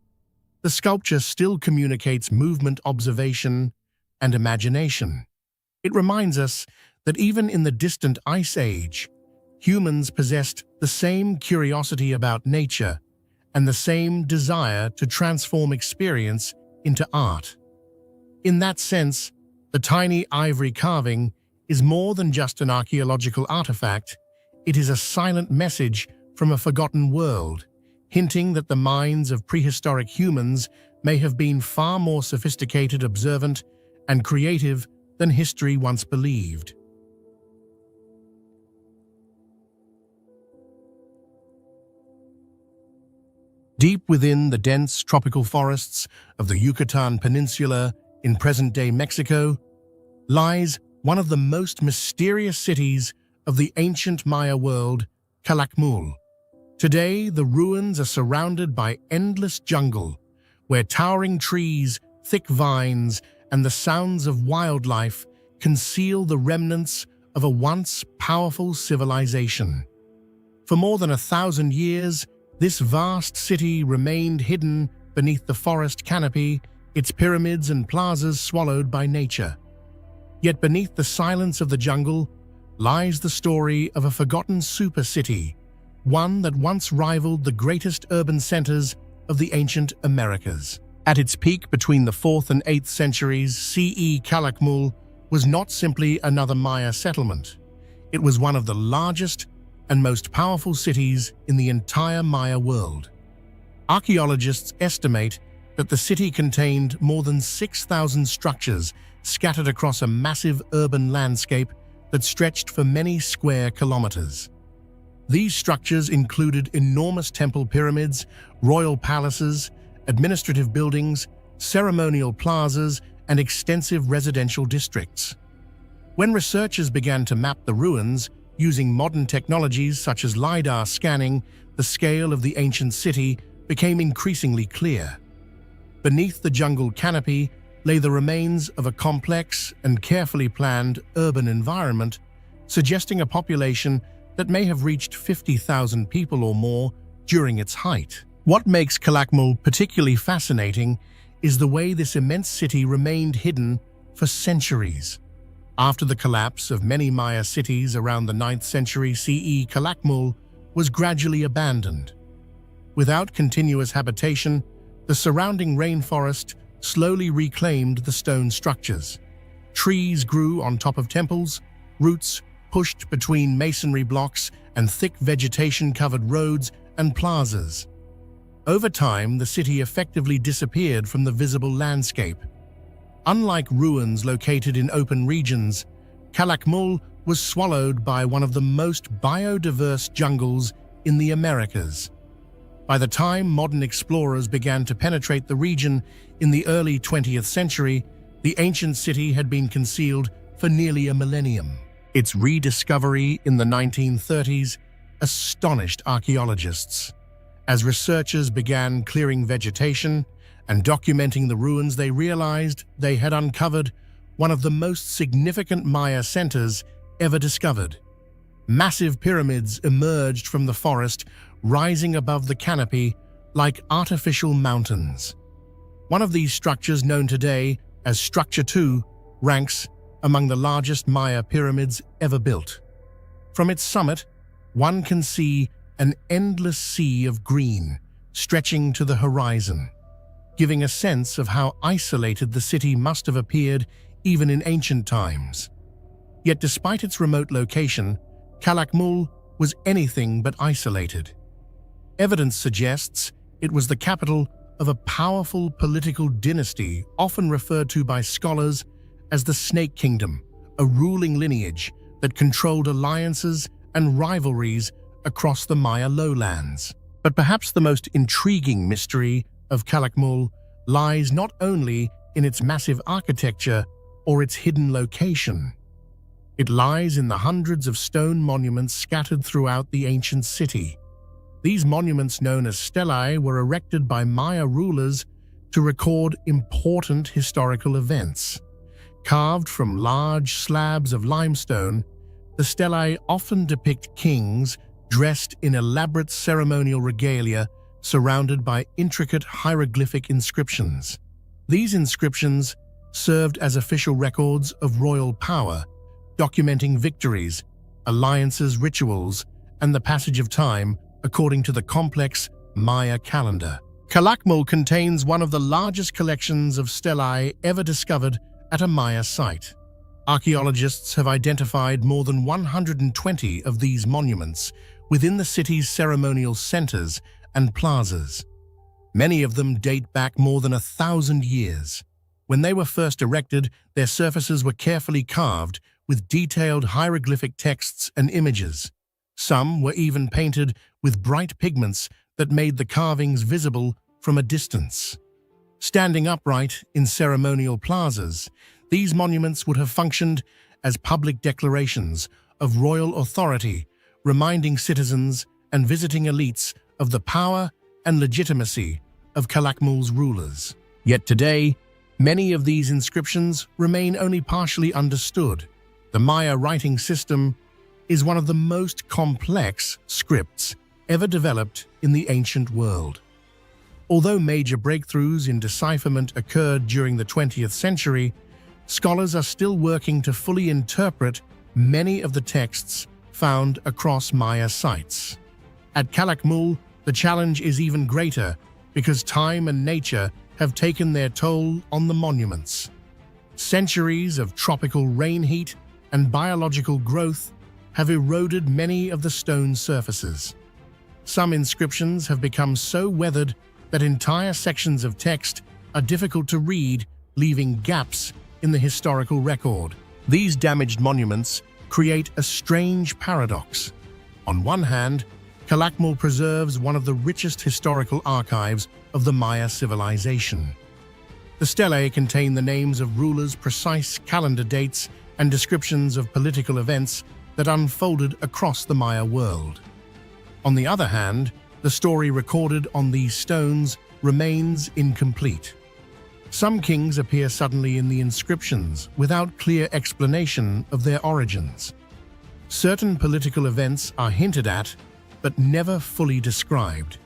the sculpture still communicates movement, observation, and imagination. It reminds us that even in the distant Ice Age, humans possessed the same curiosity about nature and the same desire to transform experience into art. In that sense, the tiny ivory carving is more than just an archaeological artifact. It is a silent message from a forgotten world, hinting that the minds of prehistoric humans may have been far more sophisticated, observant, and creative than history once believed. Deep within the dense tropical forests of the Yucatan Peninsula in present-day Mexico lies one of the most mysterious cities of the ancient Maya world, Kalakmul. Today, the ruins are surrounded by endless jungle, where towering trees, thick vines, and the sounds of wildlife conceal the remnants of a once powerful civilization. For more than 1,000 years, this vast city remained hidden beneath the forest canopy, its pyramids and plazas swallowed by nature. Yet beneath the silence of the jungle lies the story of a forgotten super city, one that once rivaled the greatest urban centers of the ancient Americas. At its peak between the 4th and 8th centuries CE, Kalakmul was not simply another Maya settlement. It was one of the largest and most powerful cities in the entire Maya world. Archaeologists estimate that the city contained more than 6,000 structures scattered across a massive urban landscape that stretched for many square kilometers. These structures included enormous temple pyramids, royal palaces, administrative buildings, ceremonial plazas, and extensive residential districts. When researchers began to map the ruins using modern technologies such as LiDAR scanning, the scale of the ancient city became increasingly clear. Beneath the jungle canopy lay the remains of a complex and carefully planned urban environment, suggesting a population that may have reached 50,000 people or more during its height. What makes Kalakmul particularly fascinating is the way this immense city remained hidden for centuries. After the collapse of many Maya cities around the 9th century CE, Kalakmul was gradually abandoned. Without continuous habitation, the surrounding rainforest slowly reclaimed the stone structures. Trees grew on top of temples, roots pushed between masonry blocks, and thick vegetation covered roads and plazas. Over time, the city effectively disappeared from the visible landscape. Unlike ruins located in open regions, Kalakmul was swallowed by one of the most biodiverse jungles in the Americas. By the time modern explorers began to penetrate the region in the early 20th century, the ancient city had been concealed for nearly a millennium. Its rediscovery in the 1930s astonished archaeologists. As researchers began clearing vegetation and documenting the ruins, they realized they had uncovered one of the most significant Maya centers ever discovered. Massive pyramids emerged from the forest, rising above the canopy like artificial mountains. One of these structures, known today as Structure 2, ranks among the largest Maya pyramids ever built. From its summit, one can see an endless sea of green stretching to the horizon, giving a sense of how isolated the city must have appeared even in ancient times. Yet despite its remote location, Kalakmul was anything but isolated. Evidence suggests it was the capital of a powerful political dynasty often referred to by scholars as the Snake Kingdom, a ruling lineage that controlled alliances and rivalries across the Maya lowlands. But perhaps the most intriguing mystery of Kalakmul lies not only in its massive architecture or its hidden location. It lies in the hundreds of stone monuments scattered throughout the ancient city. These monuments, known as stelae, were erected by Maya rulers to record important historical events. Carved from large slabs of limestone, the stelae often depict kings dressed in elaborate ceremonial regalia surrounded by intricate hieroglyphic inscriptions. These inscriptions served as official records of royal power, documenting victories, alliances, rituals, and the passage of time according to the complex Maya calendar. Kalakmul contains one of the largest collections of stelae ever discovered at a Maya site. Archaeologists have identified more than 120 of these monuments within the city's ceremonial centers and plazas. Many of them date back more than 1,000 years. When they were first erected, their surfaces were carefully carved with detailed hieroglyphic texts and images. Some were even painted with bright pigments that made the carvings visible from a distance. Standing upright in ceremonial plazas, these monuments would have functioned as public declarations of royal authority, reminding citizens and visiting elites of the power and legitimacy of Kalakmul's rulers. Yet today, many of these inscriptions remain only partially understood. The Maya writing system is one of the most complex scripts ever developed in the ancient world. Although major breakthroughs in decipherment occurred during the 20th century, scholars are still working to fully interpret many of the texts found across Maya sites. At Kalakmul, the challenge is even greater because time and nature have taken their toll on the monuments. Centuries of tropical rain heat and biological growth have eroded many of the stone surfaces. Some inscriptions have become so weathered that entire sections of text are difficult to read, leaving gaps in the historical record. These damaged monuments create a strange paradox. On one hand, Kalakmul preserves one of the richest historical archives of the Maya civilization. The stelae contain the names of rulers, precise calendar dates, and descriptions of political events that unfolded across the Maya world. On the other hand, the story recorded on these stones remains incomplete. Some kings appear suddenly in the inscriptions without clear explanation of their origins. Certain political events are hinted at, but never fully described.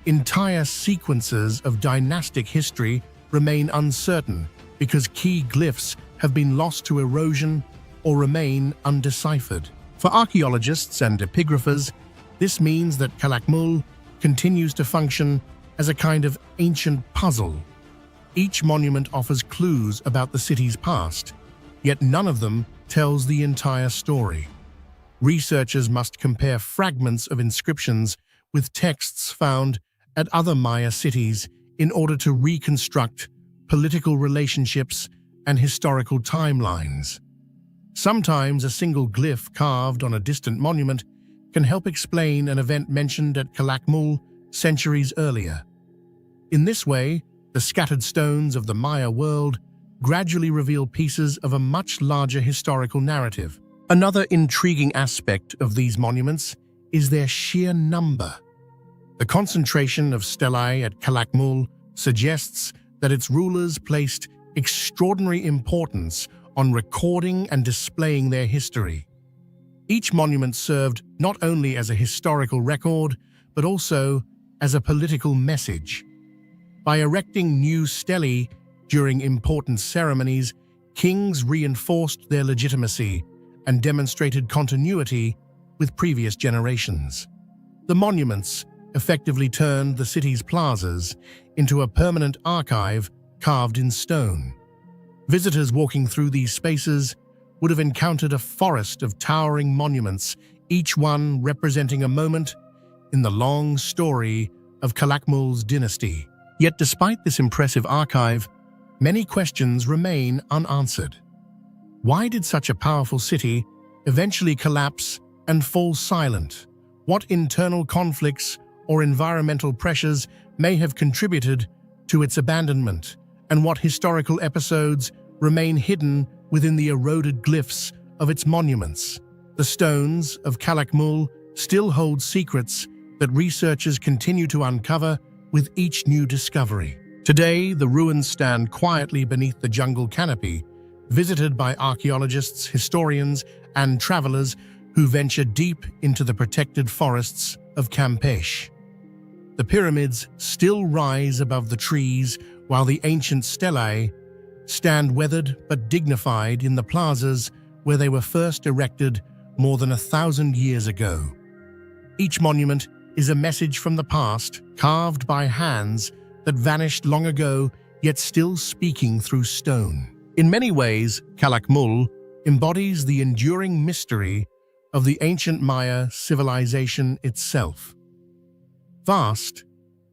Entire sequences of dynastic history remain uncertain because key glyphs have been lost to erosion or remain undeciphered. For archaeologists and epigraphers, this means that Kalakmul continues to function as a kind of ancient puzzle. Each monument offers clues about the city's past, yet none of them tells the entire story. Researchers must compare fragments of inscriptions with texts found at other Maya cities in order to reconstruct political relationships and historical timelines. Sometimes a single glyph carved on a distant monument can help explain an event mentioned at Kalakmul centuries earlier. In this way, the scattered stones of the Maya world gradually reveal pieces of a much larger historical narrative. Another intriguing aspect of these monuments is their sheer number. The concentration of stelae at Kalakmul suggests that its rulers placed extraordinary importance on recording and displaying their history. Each monument served not only as a historical record, but also as a political message. By erecting new stelae during important ceremonies, kings reinforced their legitimacy and demonstrated continuity with previous generations. The monuments effectively turned the city's plazas into a permanent archive carved in stone. Visitors walking through these spaces would have encountered a forest of towering monuments, each one representing a moment in the long story of Kalakmul's dynasty. Yet despite this impressive archive, many questions remain unanswered. Why did such a powerful city eventually collapse and fall silent? What internal conflicts or environmental pressures may have contributed to its abandonment, and what historical episodes remain hidden within the eroded glyphs of its monuments? The stones of Kalakmul still hold secrets that researchers continue to uncover with each new discovery. Today, the ruins stand quietly beneath the jungle canopy, visited by archaeologists, historians, and travelers who venture deep into the protected forests of Campeche. The pyramids still rise above the trees, while the ancient stelae stand weathered but dignified in the plazas where they were first erected more than 1,000 years ago. Each monument is a message from the past, carved by hands that vanished long ago, yet still speaking through stone. In many ways, Kalakmul embodies the enduring mystery of the ancient Maya civilization itself. Vast,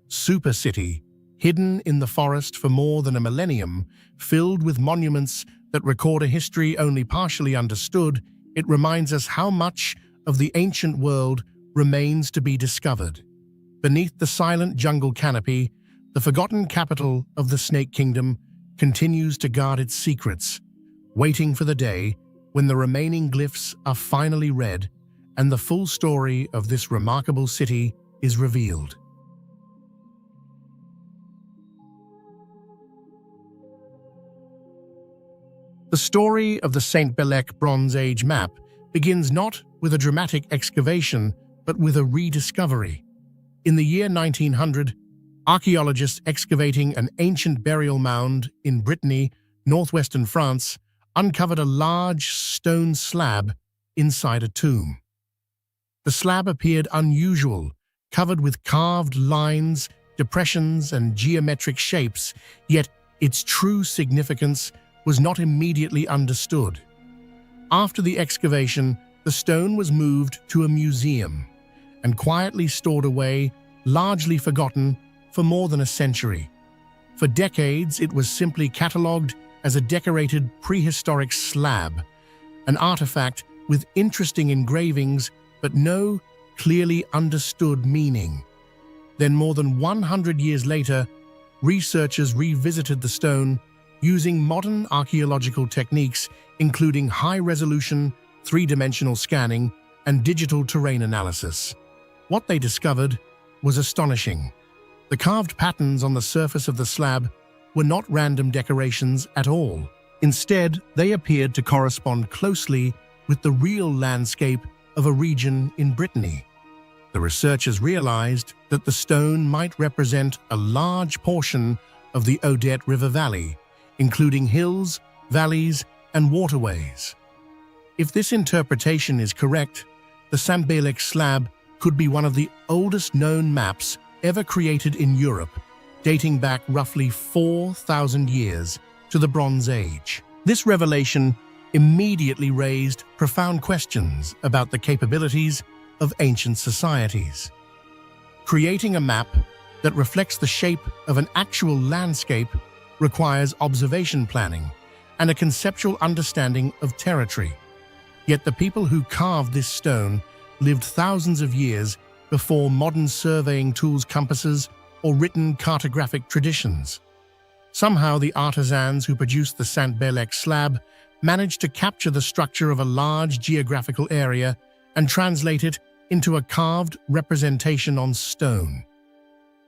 super city, hidden in the forest for more than a millennium, filled with monuments that record a history only partially understood, it reminds us how much of the ancient world remains to be discovered. Beneath the silent jungle canopy, the forgotten capital of the Snake Kingdom continues to guard its secrets, waiting for the day when the remaining glyphs are finally read and the full story of this remarkable city is revealed. The story of the Saint-Belec Bronze Age Map begins not with a dramatic excavation, but with a rediscovery. In the year 1900, archaeologists excavating an ancient burial mound in Brittany, northwestern France, uncovered a large stone slab inside a tomb. The slab appeared unusual, covered with carved lines, depressions, and geometric shapes, yet its true significance was not immediately understood. After the excavation, the stone was moved to a museum and quietly stored away, largely forgotten, for more than a century. For decades, it was simply catalogued as a decorated prehistoric slab, an artifact with interesting engravings but no clearly understood meaning. Then, more than 100 years later, researchers revisited the stone using modern archaeological techniques, including high-resolution, three-dimensional scanning and digital terrain analysis. What they discovered was astonishing. The carved patterns on the surface of the slab were not random decorations at all. Instead, they appeared to correspond closely with the real landscape of a region in Brittany. The researchers realized that the stone might represent a large portion of the Odette River Valley, including hills, valleys, and waterways. If this interpretation is correct, the Saint-Belec slab could be one of the oldest known maps ever created in Europe, dating back roughly 4,000 years to the Bronze Age. This revelation immediately raised profound questions about the capabilities of ancient societies. Creating a map that reflects the shape of an actual landscape requires observation planning and a conceptual understanding of territory. Yet the people who carved this stone lived thousands of years before modern surveying tools, compasses, or written cartographic traditions. Somehow the artisans who produced the Saint-Belec slab managed to capture the structure of a large geographical area and translate it into a carved representation on stone.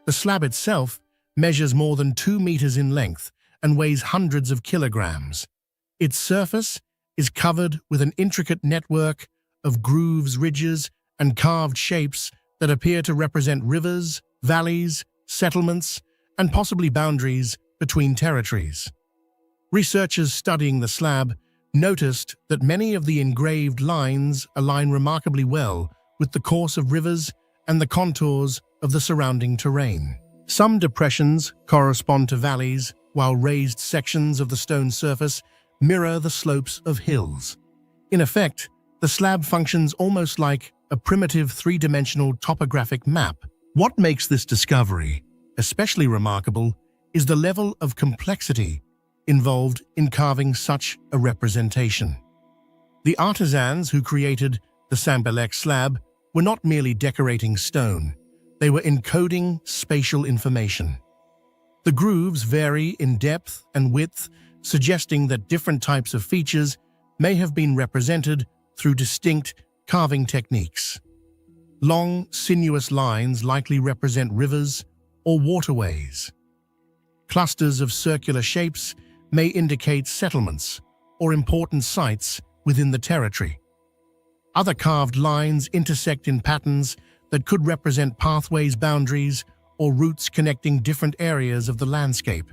The slab itself measures more than 2 meters in length and weighs hundreds of kilograms. Its surface is covered with an intricate network of grooves, ridges, and carved shapes that appear to represent rivers, valleys, settlements, and possibly boundaries between territories. Researchers studying the slab noticed that many of the engraved lines align remarkably well with the course of rivers and the contours of the surrounding terrain. Some depressions correspond to valleys, while raised sections of the stone surface mirror the slopes of hills. In effect, the slab functions almost like a primitive three-dimensional topographic map. What makes this discovery especially remarkable is the level of complexity involved in carving such a representation. The artisans who created the Saint-Belec slab were not merely decorating stone, they were encoding spatial information. The grooves vary in depth and width, suggesting that different types of features may have been represented through distinct carving techniques. Long, sinuous lines likely represent rivers or waterways. Clusters of circular shapes may indicate settlements or important sites within the territory. Other carved lines intersect in patterns that could represent pathways, boundaries, or routes connecting different areas of the landscape.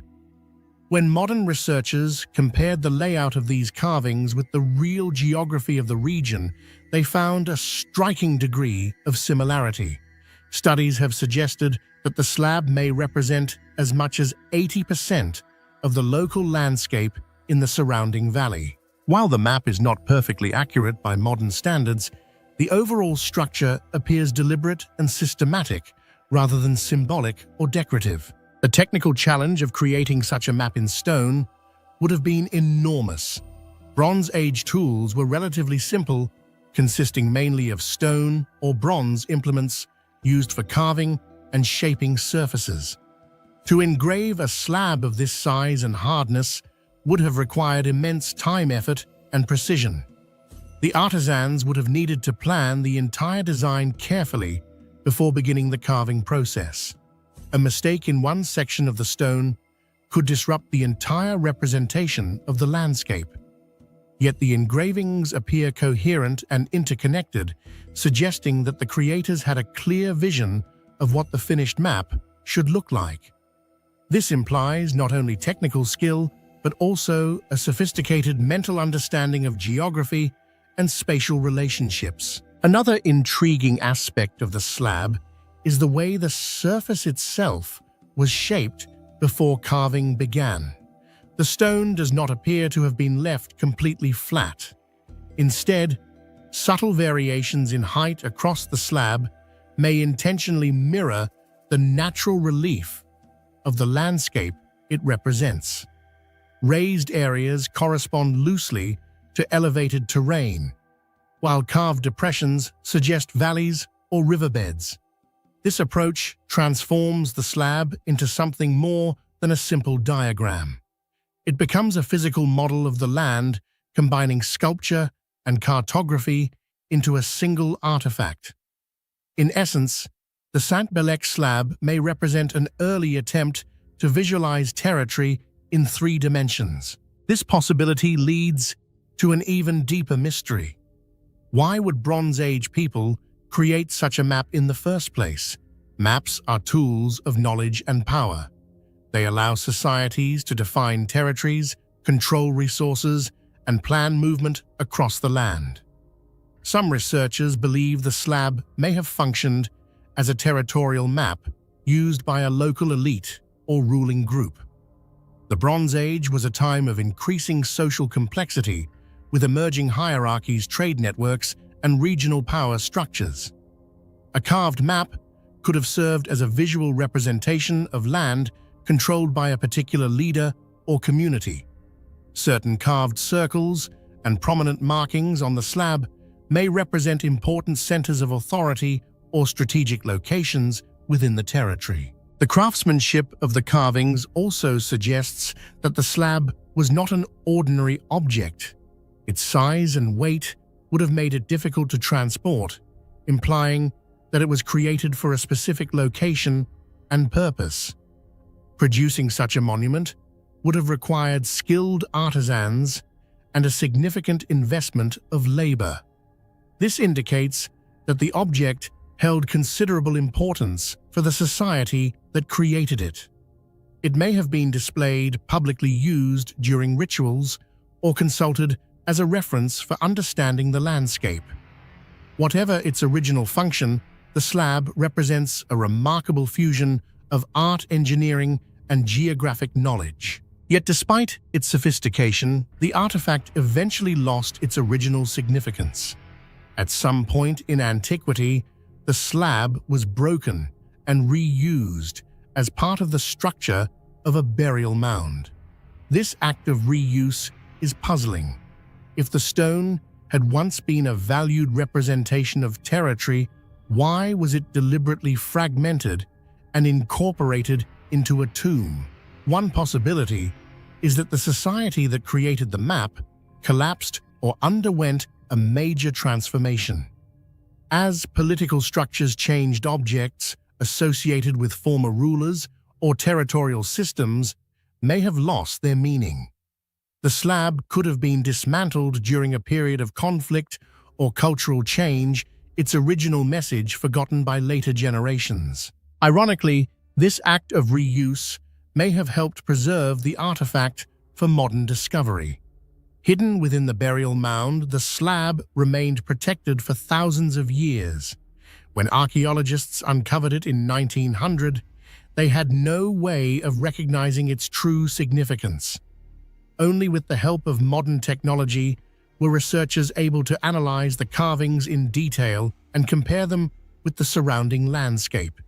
When modern researchers compared the layout of these carvings with the real geography of the region, they found a striking degree of similarity. Studies have suggested that the slab may represent as much as 80% of the local landscape in the surrounding valley. While the map is not perfectly accurate by modern standards, the overall structure appears deliberate and systematic rather than symbolic or decorative. The technical challenge of creating such a map in stone would have been enormous. Bronze Age tools were relatively simple, consisting mainly of stone or bronze implements used for carving and shaping surfaces. To engrave a slab of this size and hardness would have required immense time, effort, and precision. The artisans would have needed to plan the entire design carefully before beginning the carving process. A mistake in one section of the stone could disrupt the entire representation of the landscape. Yet the engravings appear coherent and interconnected, suggesting that the creators had a clear vision of what the finished map should look like. This implies not only technical skill, but also a sophisticated mental understanding of geography and spatial relationships. Another intriguing aspect of the slab is the way the surface itself was shaped before carving began. The stone does not appear to have been left completely flat. Instead, subtle variations in height across the slab may intentionally mirror the natural relief of the landscape it represents. Raised areas correspond loosely to elevated terrain, while carved depressions suggest valleys or riverbeds. This approach transforms the slab into something more than a simple diagram. It becomes a physical model of the land, combining sculpture and cartography into a single artifact. In essence, the Saint-Belec slab may represent an early attempt to visualize territory in 3 dimensions. This possibility leads to an even deeper mystery. Why would Bronze Age people create such a map in the first place? Maps are tools of knowledge and power. They allow societies to define territories, control resources, and plan movement across the land. Some researchers believe the slab may have functioned as a territorial map used by a local elite or ruling group. The Bronze Age was a time of increasing social complexity, with emerging hierarchies, trade networks, and regional power structures. A carved map could have served as a visual representation of land controlled by a particular leader or community. Certain carved circles and prominent markings on the slab may represent important centers of authority or strategic locations within the territory. The craftsmanship of the carvings also suggests that the slab was not an ordinary object. Its size and weight would have made it difficult to transport, implying that it was created for a specific location and purpose. Producing such a monument would have required skilled artisans and a significant investment of labor. This indicates that the object held considerable importance for the society that created it. It may have been displayed, publicly used during rituals, or consulted as a reference for understanding the landscape. Whatever its original function, the slab represents a remarkable fusion of art, engineering, and geographic knowledge. Yet despite its sophistication, the artifact eventually lost its original significance. At some point in antiquity, the slab was broken and reused as part of the structure of a burial mound. This act of reuse is puzzling. If the stone had once been a valued representation of territory, why was it deliberately fragmented and incorporated into a tomb? One possibility is that the society that created the map collapsed or underwent a major transformation. As political structures changed, objects associated with former rulers or territorial systems may have lost their meaning. The slab could have been dismantled during a period of conflict or cultural change, its original message forgotten by later generations. Ironically, this act of reuse may have helped preserve the artifact for modern discovery. Hidden within the burial mound, the slab remained protected for thousands of years. When archaeologists uncovered it in 1900, they had no way of recognizing its true significance. Only with the help of modern technology were researchers able to analyze the carvings in detail and compare them with the surrounding landscape.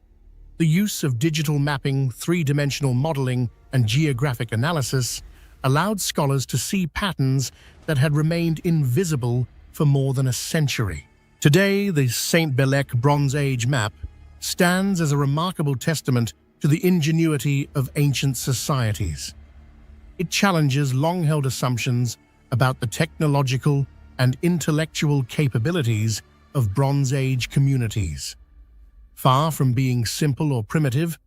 The use of digital mapping, three-dimensional modeling, and geographic analysis allowed scholars to see patterns that had remained invisible for more than a century. Today, the Saint-Belec Bronze Age Map stands as a remarkable testament to the ingenuity of ancient societies. It challenges long-held assumptions about the technological and intellectual capabilities of Bronze Age communities. Far from being simple or primitive,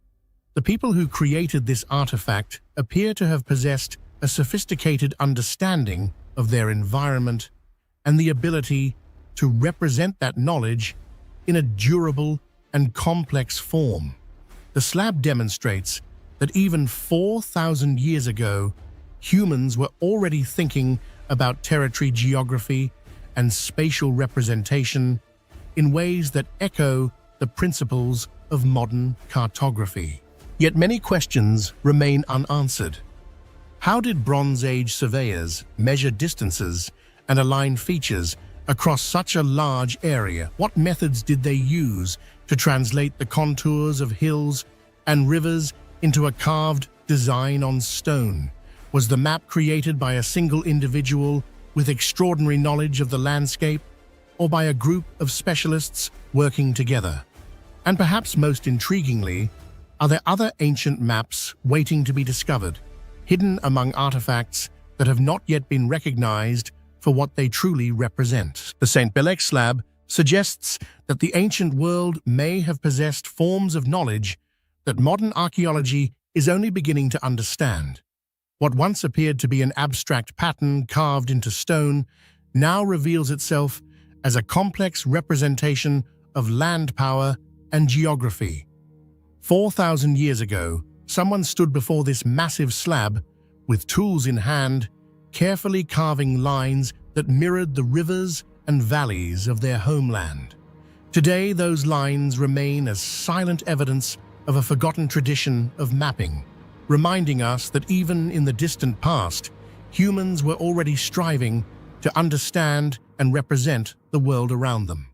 the people who created this artifact appear to have possessed a sophisticated understanding of their environment and the ability to represent that knowledge in a durable and complex form. The slab demonstrates that even 4,000 years ago, humans were already thinking about territory geography and spatial representation in ways that echo the principles of modern cartography. Yet many questions remain unanswered. How did Bronze Age surveyors measure distances and align features across such a large area? What methods did they use to translate the contours of hills and rivers into a carved design on stone? Was the map created by a single individual with extraordinary knowledge of the landscape, or by a group of specialists working together? And perhaps most intriguingly, are there other ancient maps waiting to be discovered, hidden among artifacts that have not yet been recognized for what they truly represent? The Saint-Belec slab suggests that the ancient world may have possessed forms of knowledge that modern archaeology is only beginning to understand. What once appeared to be an abstract pattern carved into stone now reveals itself as a complex representation of land power and geography. 4,000 years ago, someone stood before this massive slab with tools in hand, carefully carving lines that mirrored the rivers and valleys of their homeland. Today, those lines remain as silent evidence of a forgotten tradition of mapping, reminding us that even in the distant past, humans were already striving to understand and represent the world around them.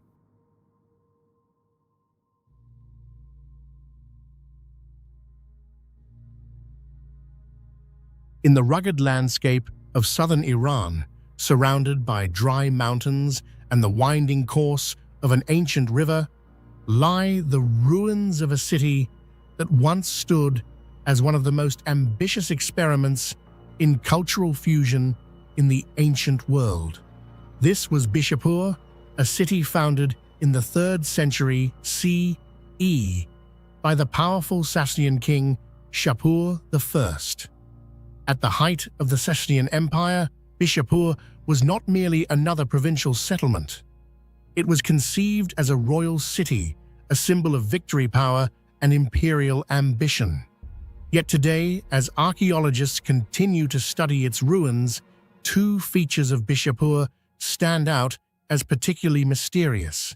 In the rugged landscape of southern Iran, surrounded by dry mountains and the winding course of an ancient river, lie the ruins of a city that once stood as one of the most ambitious experiments in cultural fusion in the ancient world. This was Bishapur, a city founded in the 3rd century CE by the powerful Sasanian king Shapur I. At the height of the Sasanian Empire, Bishapur was not merely another provincial settlement. It was conceived as a royal city, a symbol of victory power and imperial ambition. Yet today, as archaeologists continue to study its ruins, two features of Bishapur stand out as particularly mysterious.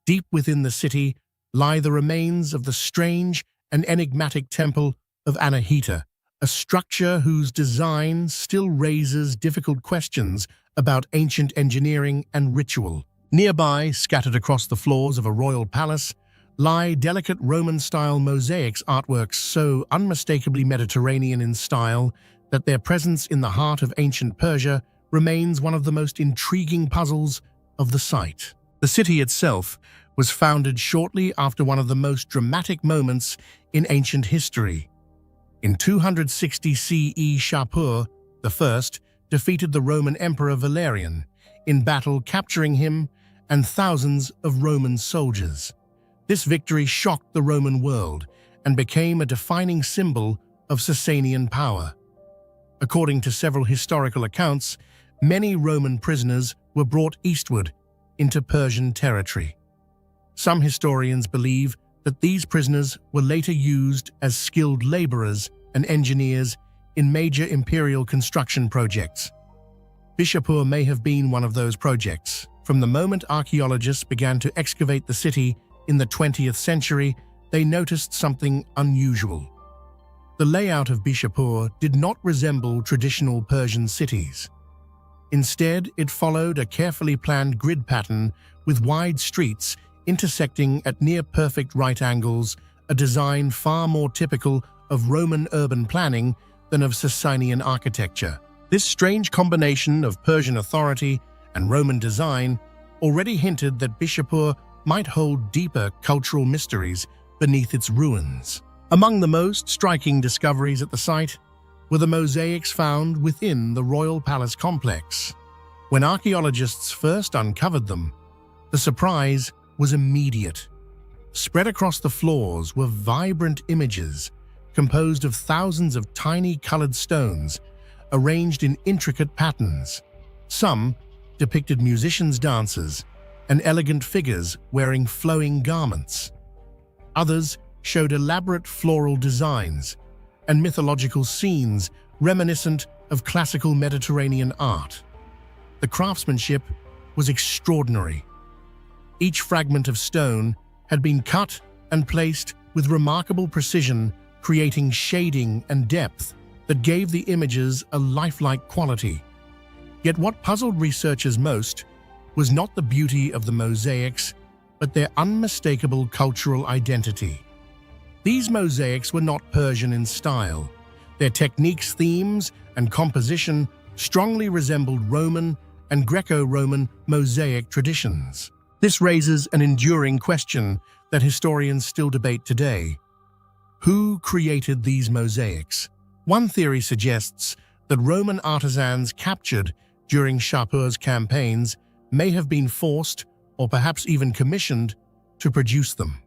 Deep within the city lie the remains of the strange and enigmatic temple of Anahita, a structure whose design still raises difficult questions about ancient engineering and ritual. Nearby, scattered across the floors of a royal palace, lie delicate Roman-style mosaics artworks so unmistakably Mediterranean in style that their presence in the heart of ancient Persia remains one of the most intriguing puzzles of the site. The city itself was founded shortly after one of the most dramatic moments in ancient history. In 260 CE, Shapur I defeated the Roman Emperor Valerian in battle, capturing him and thousands of Roman soldiers. This victory shocked the Roman world and became a defining symbol of Sasanian power. According to several historical accounts, many Roman prisoners were brought eastward into Persian territory. Some historians believe that these prisoners were later used as skilled laborers and engineers in major imperial construction projects. Bishapur may have been one of those projects. From the moment archaeologists began to excavate the city in the 20th century, they noticed something unusual. The layout of Bishapur did not resemble traditional Persian cities. Instead, it followed a carefully planned grid pattern with wide streets intersecting at near-perfect right angles, a design far more typical of Roman urban planning than of Sasanian architecture. This strange combination of Persian authority and Roman design already hinted that Bishapur might hold deeper cultural mysteries beneath its ruins. Among the most striking discoveries at the site were the mosaics found within the royal palace complex. When archaeologists first uncovered them, the surprise was immediate. Spread across the floors were vibrant images composed of thousands of tiny colored stones arranged in intricate patterns. Some depicted musicians' dances and elegant figures wearing flowing garments. Others showed elaborate floral designs and mythological scenes reminiscent of classical Mediterranean art. The craftsmanship was extraordinary. Each fragment of stone had been cut and placed with remarkable precision, creating shading and depth that gave the images a lifelike quality. Yet what puzzled researchers most was not the beauty of the mosaics, but their unmistakable cultural identity. These mosaics were not Persian in style. Their techniques, themes, and composition strongly resembled Roman and Greco-Roman mosaic traditions. This raises an enduring question that historians still debate today. Who created these mosaics? One theory suggests that Roman artisans captured during Shapur's campaigns may have been forced, or perhaps even commissioned, to produce them.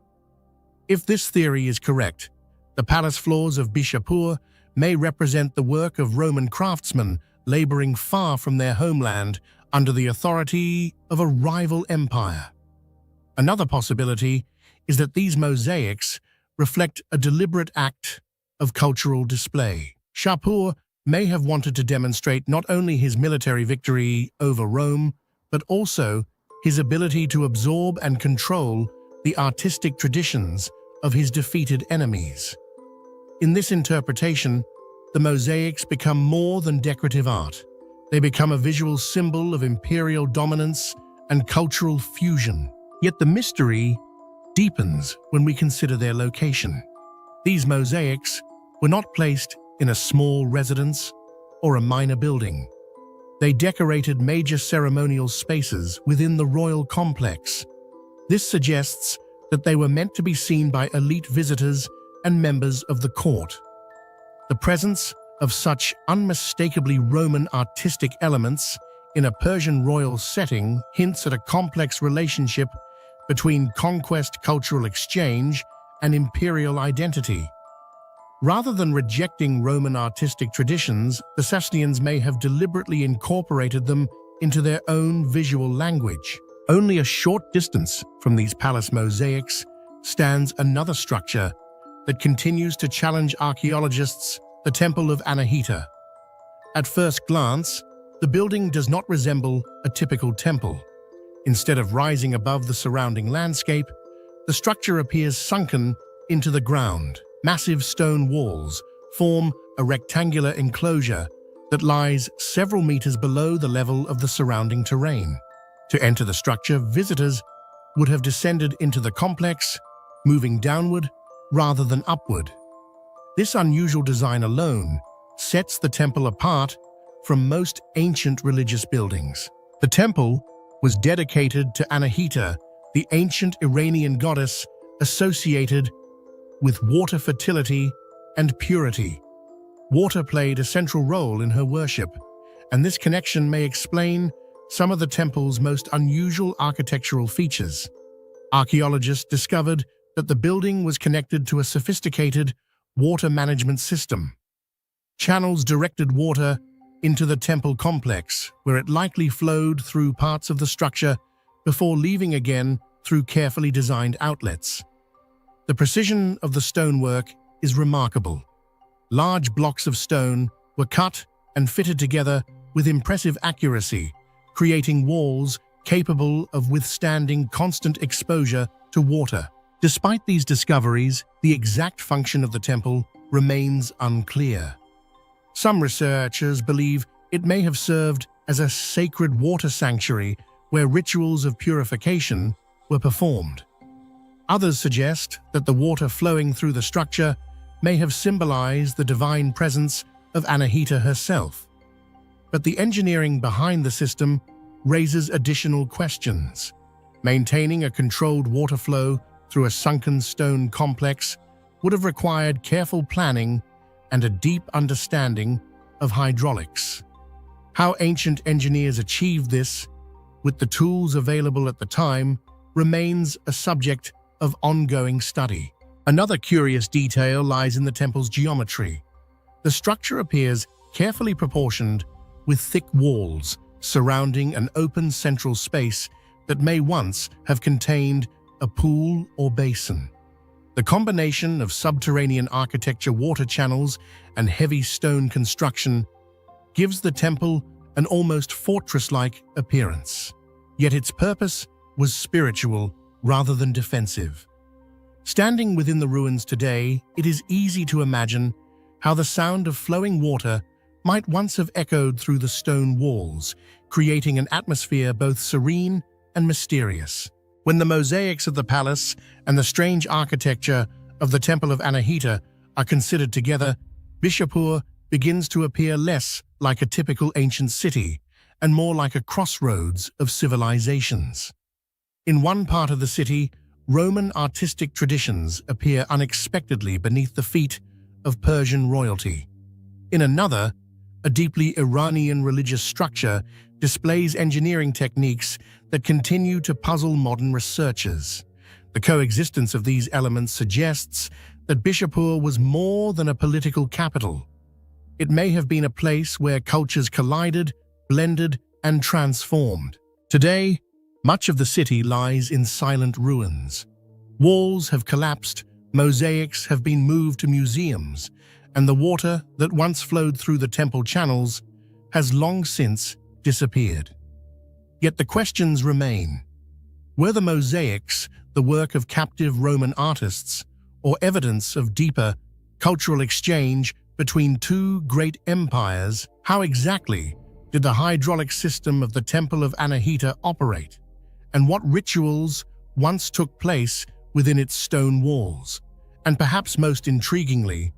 If this theory is correct, the palace floors of Bishapur may represent the work of Roman craftsmen laboring far from their homeland under the authority of a rival empire. Another possibility is that these mosaics reflect a deliberate act of cultural display. Shapur may have wanted to demonstrate not only his military victory over Rome, but also his ability to absorb and control the artistic traditions of his defeated enemies. In this interpretation, the mosaics become more than decorative art. They become a visual symbol of imperial dominance and cultural fusion. Yet the mystery deepens when we consider their location. These mosaics were not placed in a small residence or a minor building. They decorated major ceremonial spaces within the royal complex. This suggests that they were meant to be seen by elite visitors and members of the court. The presence of such unmistakably Roman artistic elements in a Persian royal setting hints at a complex relationship between conquest, cultural exchange, and imperial identity. Rather than rejecting Roman artistic traditions, the Sasanians may have deliberately incorporated them into their own visual language. Only a short distance from these palace mosaics stands another structure that continues to challenge archaeologists, the Temple of Anahita. At first glance, the building does not resemble a typical temple. Instead of rising above the surrounding landscape, the structure appears sunken into the ground. Massive stone walls form a rectangular enclosure that lies several meters below the level of the surrounding terrain. To enter the structure, visitors would have descended into the complex, moving downward rather than upward. This unusual design alone sets the temple apart from most ancient religious buildings. The temple was dedicated to Anahita, the ancient Iranian goddess associated with water fertility and purity. Water played a central role in her worship, and this connection may explain some of the temple's most unusual architectural features. Archaeologists discovered that the building was connected to a sophisticated water management system. Channels directed water into the temple complex, where it likely flowed through parts of the structure before leaving again through carefully designed outlets. The precision of the stonework is remarkable. Large blocks of stone were cut and fitted together with impressive accuracy, creating walls capable of withstanding constant exposure to water. Despite these discoveries, the exact function of the temple remains unclear. Some researchers believe it may have served as a sacred water sanctuary where rituals of purification were performed. Others suggest that the water flowing through the structure may have symbolized the divine presence of Anahita herself. But the engineering behind the system raises additional questions. Maintaining a controlled water flow through a sunken stone complex would have required careful planning and a deep understanding of hydraulics. How ancient engineers achieved this, with the tools available at the time, remains a subject of ongoing study. Another curious detail lies in the temple's geometry. The structure appears carefully proportioned, with thick walls surrounding an open central space that may once have contained a pool or basin. The combination of subterranean architecture, water channels, and heavy stone construction gives the temple an almost fortress-like appearance. Yet its purpose was spiritual rather than defensive. Standing within the ruins today, it is easy to imagine how the sound of flowing water might once have echoed through the stone walls, creating an atmosphere both serene and mysterious. When the mosaics of the palace and the strange architecture of the Temple of Anahita are considered together, Bishapur begins to appear less like a typical ancient city and more like a crossroads of civilizations. In one part of the city, Roman artistic traditions appear unexpectedly beneath the feet of Persian royalty. In another, a deeply Iranian religious structure displays engineering techniques that continue to puzzle modern researchers. The coexistence of these elements suggests that Bishapur was more than a political capital. It may have been a place where cultures collided, blended, and transformed. Today, much of the city lies in silent ruins. Walls have collapsed, mosaics have been moved to museums, and the water that once flowed through the temple channels has long since disappeared. Yet the questions remain. Were the mosaics the work of captive Roman artists, or evidence of deeper cultural exchange between two great empires? How exactly did the hydraulic system of the Temple of Anahita operate, and what rituals once took place within its stone walls? And perhaps most intriguingly,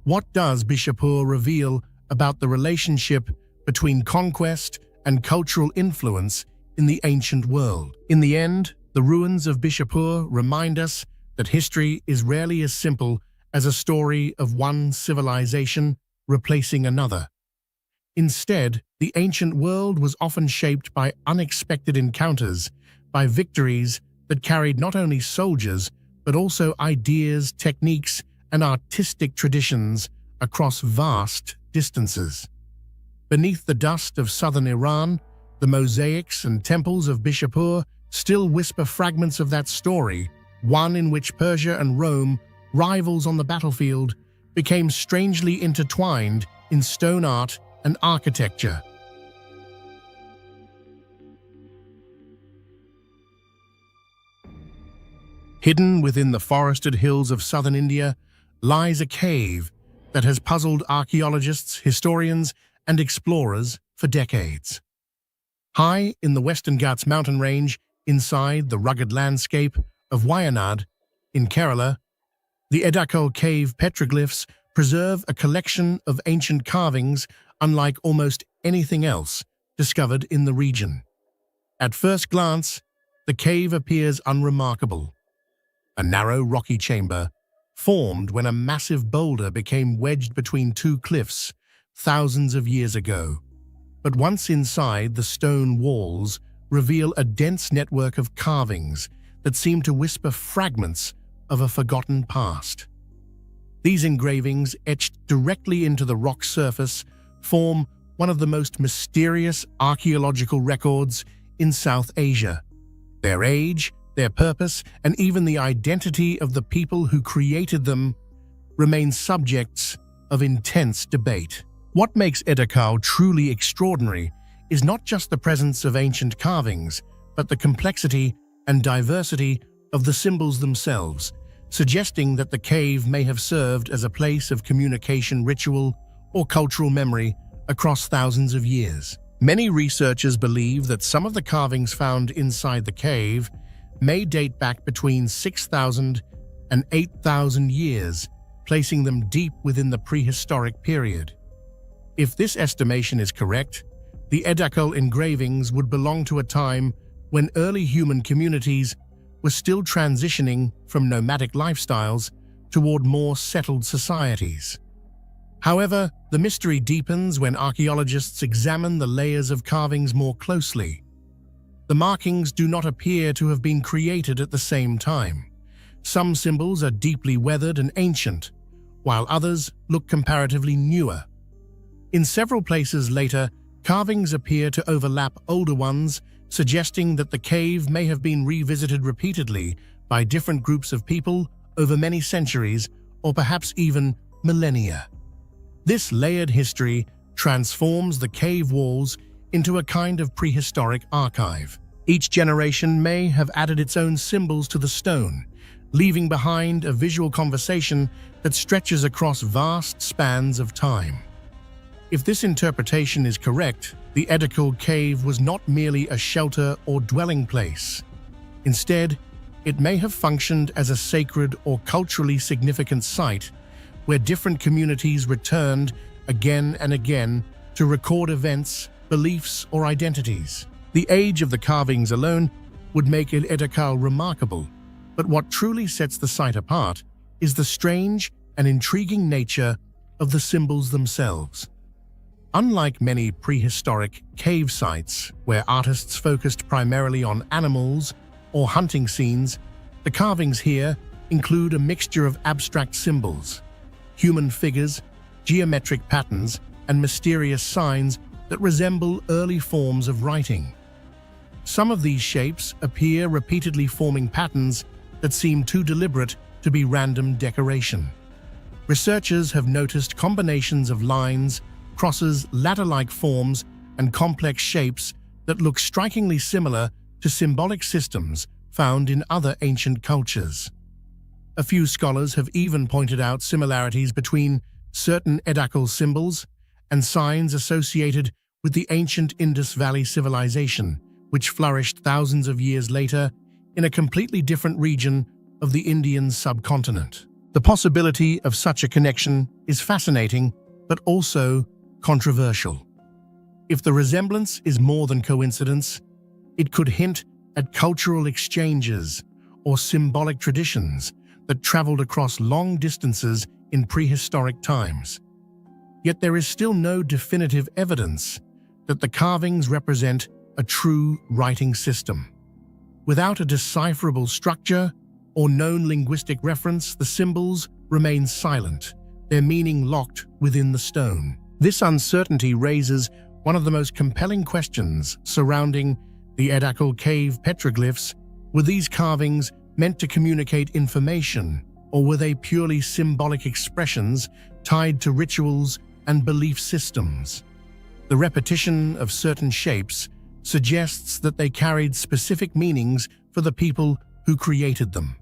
what does Bishapur reveal about the relationship between conquest and cultural influence in the ancient world? In the end, the ruins of Bishapur remind us that history is rarely as simple as a story of one civilization replacing another. Instead, the ancient world was often shaped by unexpected encounters, by victories that carried not only soldiers, but also ideas, techniques, and artistic traditions across vast distances. Beneath the dust of southern Iran, the mosaics and temples of Bishapur still whisper fragments of that story, one in which Persia and Rome, rivals on the battlefield, became strangely intertwined in stone art and architecture. Hidden within the forested hills of southern India lies a cave that has puzzled archaeologists, historians, and explorers for decades. High in the Western Ghats mountain range, inside the rugged landscape of Wayanad in Kerala, the Edakkal cave petroglyphs preserve a collection of ancient carvings unlike almost anything else discovered in the region. At first glance, the cave appears unremarkable. A narrow rocky chamber formed when a massive boulder became wedged between two cliffs thousands of years ago. But once inside, the stone walls reveal a dense network of carvings that seem to whisper fragments of a forgotten past. These engravings, etched directly into the rock surface, form one of the most mysterious archaeological records in South Asia. Their age, their purpose, and even the identity of the people who created them remain subjects of intense debate. What makes Edakkal truly extraordinary is not just the presence of ancient carvings, but the complexity and diversity of the symbols themselves, suggesting that the cave may have served as a place of communication, ritual, or cultural memory across thousands of years. Many researchers believe that some of the carvings found inside the cave may date back between 6,000 and 8,000 years, placing them deep within the prehistoric period. If this estimation is correct, the Edakkal engravings would belong to a time when early human communities were still transitioning from nomadic lifestyles toward more settled societies. However, the mystery deepens when archaeologists examine the layers of carvings more closely. The markings do not appear to have been created at the same time. Some symbols are deeply weathered and ancient, while others look comparatively newer. In several places later, carvings appear to overlap older ones, suggesting that the cave may have been revisited repeatedly by different groups of people over many centuries or perhaps even millennia. This layered history transforms the cave walls into a kind of prehistoric archive. Each generation may have added its own symbols to the stone, leaving behind a visual conversation that stretches across vast spans of time. If this interpretation is correct, the Edakkal cave was not merely a shelter or dwelling place. Instead, it may have functioned as a sacred or culturally significant site where different communities returned again and again to record events, beliefs, or identities. The age of the carvings alone would make Edakkal remarkable, but what truly sets the site apart is the strange and intriguing nature of the symbols themselves. Unlike many prehistoric cave sites where artists focused primarily on animals or hunting scenes, the carvings here include a mixture of abstract symbols, human figures, geometric patterns, and mysterious signs that resemble early forms of writing. Some of these shapes appear repeatedly forming patterns that seem too deliberate to be random decoration. Researchers have noticed combinations of lines, crosses, ladder-like forms, and complex shapes that look strikingly similar to symbolic systems found in other ancient cultures. A few scholars have even pointed out similarities between certain Edakkal symbols and signs associated with the ancient Indus Valley civilization, which flourished thousands of years later in a completely different region of the Indian subcontinent. The possibility of such a connection is fascinating, but also controversial. If the resemblance is more than coincidence, it could hint at cultural exchanges or symbolic traditions that traveled across long distances in prehistoric times. Yet there is still no definitive evidence that the carvings represent a true writing system. Without a decipherable structure or known linguistic reference, the symbols remain silent, their meaning locked within the stone. This uncertainty raises one of the most compelling questions surrounding the Edakkal cave petroglyphs. Were these carvings meant to communicate information, or were they purely symbolic expressions tied to rituals and belief systems? The repetition of certain shapes suggests that they carried specific meanings for the people who created them.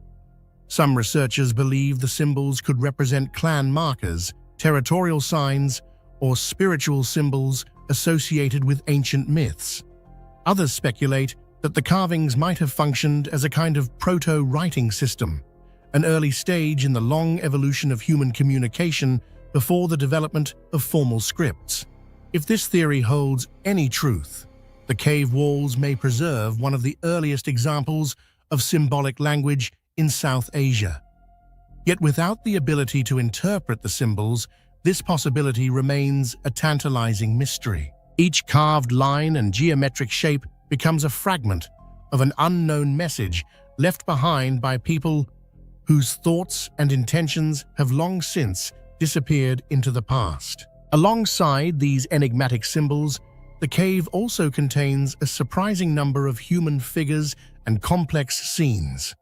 Some researchers believe the symbols could represent clan markers, territorial signs, or spiritual symbols associated with ancient myths. Others speculate that the carvings might have functioned as a kind of proto-writing system, an early stage in the long evolution of human communication before the development of formal scripts. If this theory holds any truth, the cave walls may preserve one of the earliest examples of symbolic language in South Asia. Yet without the ability to interpret the symbols, this possibility remains a tantalizing mystery. Each carved line and geometric shape becomes a fragment of an unknown message left behind by people whose thoughts and intentions have long since disappeared into the past. Alongside these enigmatic symbols, the cave also contains a surprising number of human figures and complex scenes.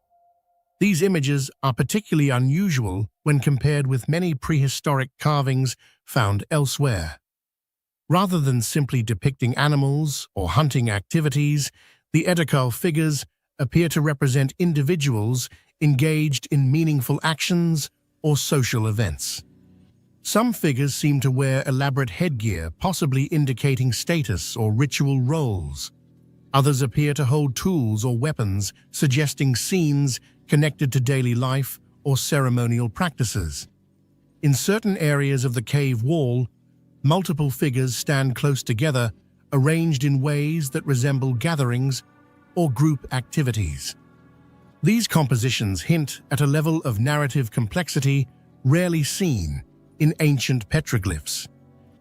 These images are particularly unusual when compared with many prehistoric carvings found elsewhere. Rather than simply depicting animals or hunting activities, the Edakkal figures appear to represent individuals engaged in meaningful actions or social events. Some figures seem to wear elaborate headgear, possibly indicating status or ritual roles. Others appear to hold tools or weapons, suggesting scenes connected to daily life or ceremonial practices. In certain areas of the cave wall, multiple figures stand close together, arranged in ways that resemble gatherings or group activities. These compositions hint at a level of narrative complexity rarely seen in ancient petroglyphs.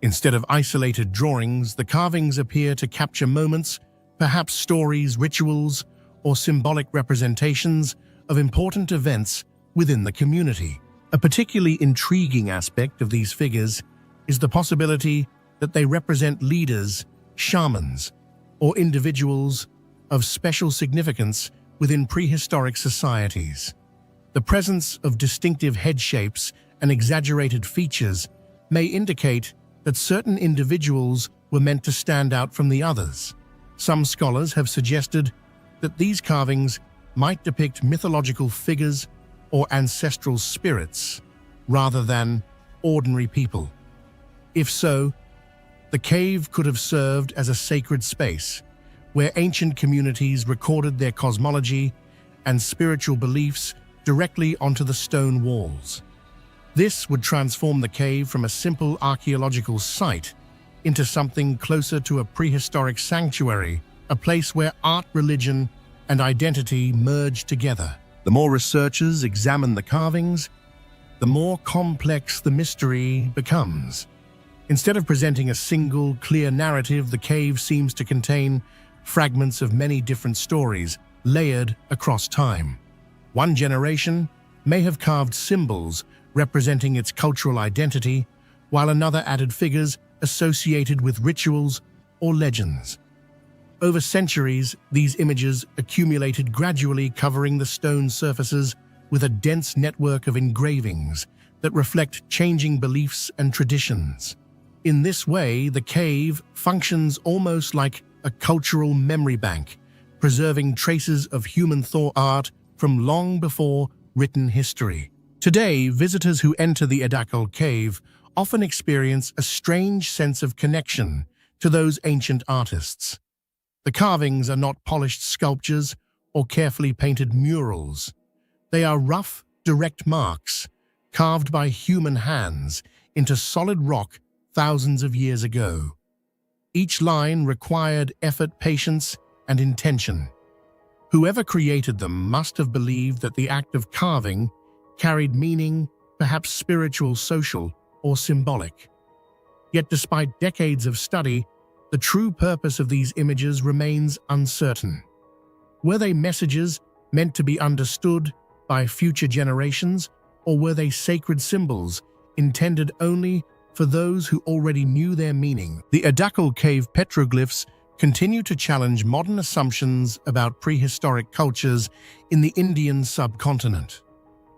Instead of isolated drawings, the carvings appear to capture moments, perhaps stories, rituals, or symbolic representations of important events within the community. A particularly intriguing aspect of these figures is the possibility that they represent leaders, shamans, or individuals of special significance within prehistoric societies. The presence of distinctive head shapes and exaggerated features may indicate that certain individuals were meant to stand out from the others. Some scholars have suggested that these carvings might depict mythological figures or ancestral spirits rather than ordinary people. If so, the cave could have served as a sacred space where ancient communities recorded their cosmology and spiritual beliefs directly onto the stone walls. This would transform the cave from a simple archaeological site into something closer to a prehistoric sanctuary, a place where art, religion, and identity merge together. The more researchers examine the carvings, the more complex the mystery becomes. Instead of presenting a single, clear narrative, the cave seems to contain fragments of many different stories layered across time. One generation may have carved symbols representing its cultural identity, while another added figures associated with rituals or legends. Over centuries, these images accumulated, gradually covering the stone surfaces with a dense network of engravings that reflect changing beliefs and traditions. In this way, the cave functions almost like a cultural memory bank, preserving traces of human thought art from long before written history. Today, visitors who enter the Edakkal cave often experience a strange sense of connection to those ancient artists. The carvings are not polished sculptures or carefully painted murals. They are rough, direct marks, carved by human hands into solid rock thousands of years ago. Each line required effort, patience, and intention. Whoever created them must have believed that the act of carving carried meaning, perhaps spiritual, social, or symbolic. Yet despite decades of study, the true purpose of these images remains uncertain. Were they messages meant to be understood by future generations, or were they sacred symbols intended only for those who already knew their meaning? The Edakkal cave petroglyphs continue to challenge modern assumptions about prehistoric cultures in the Indian subcontinent.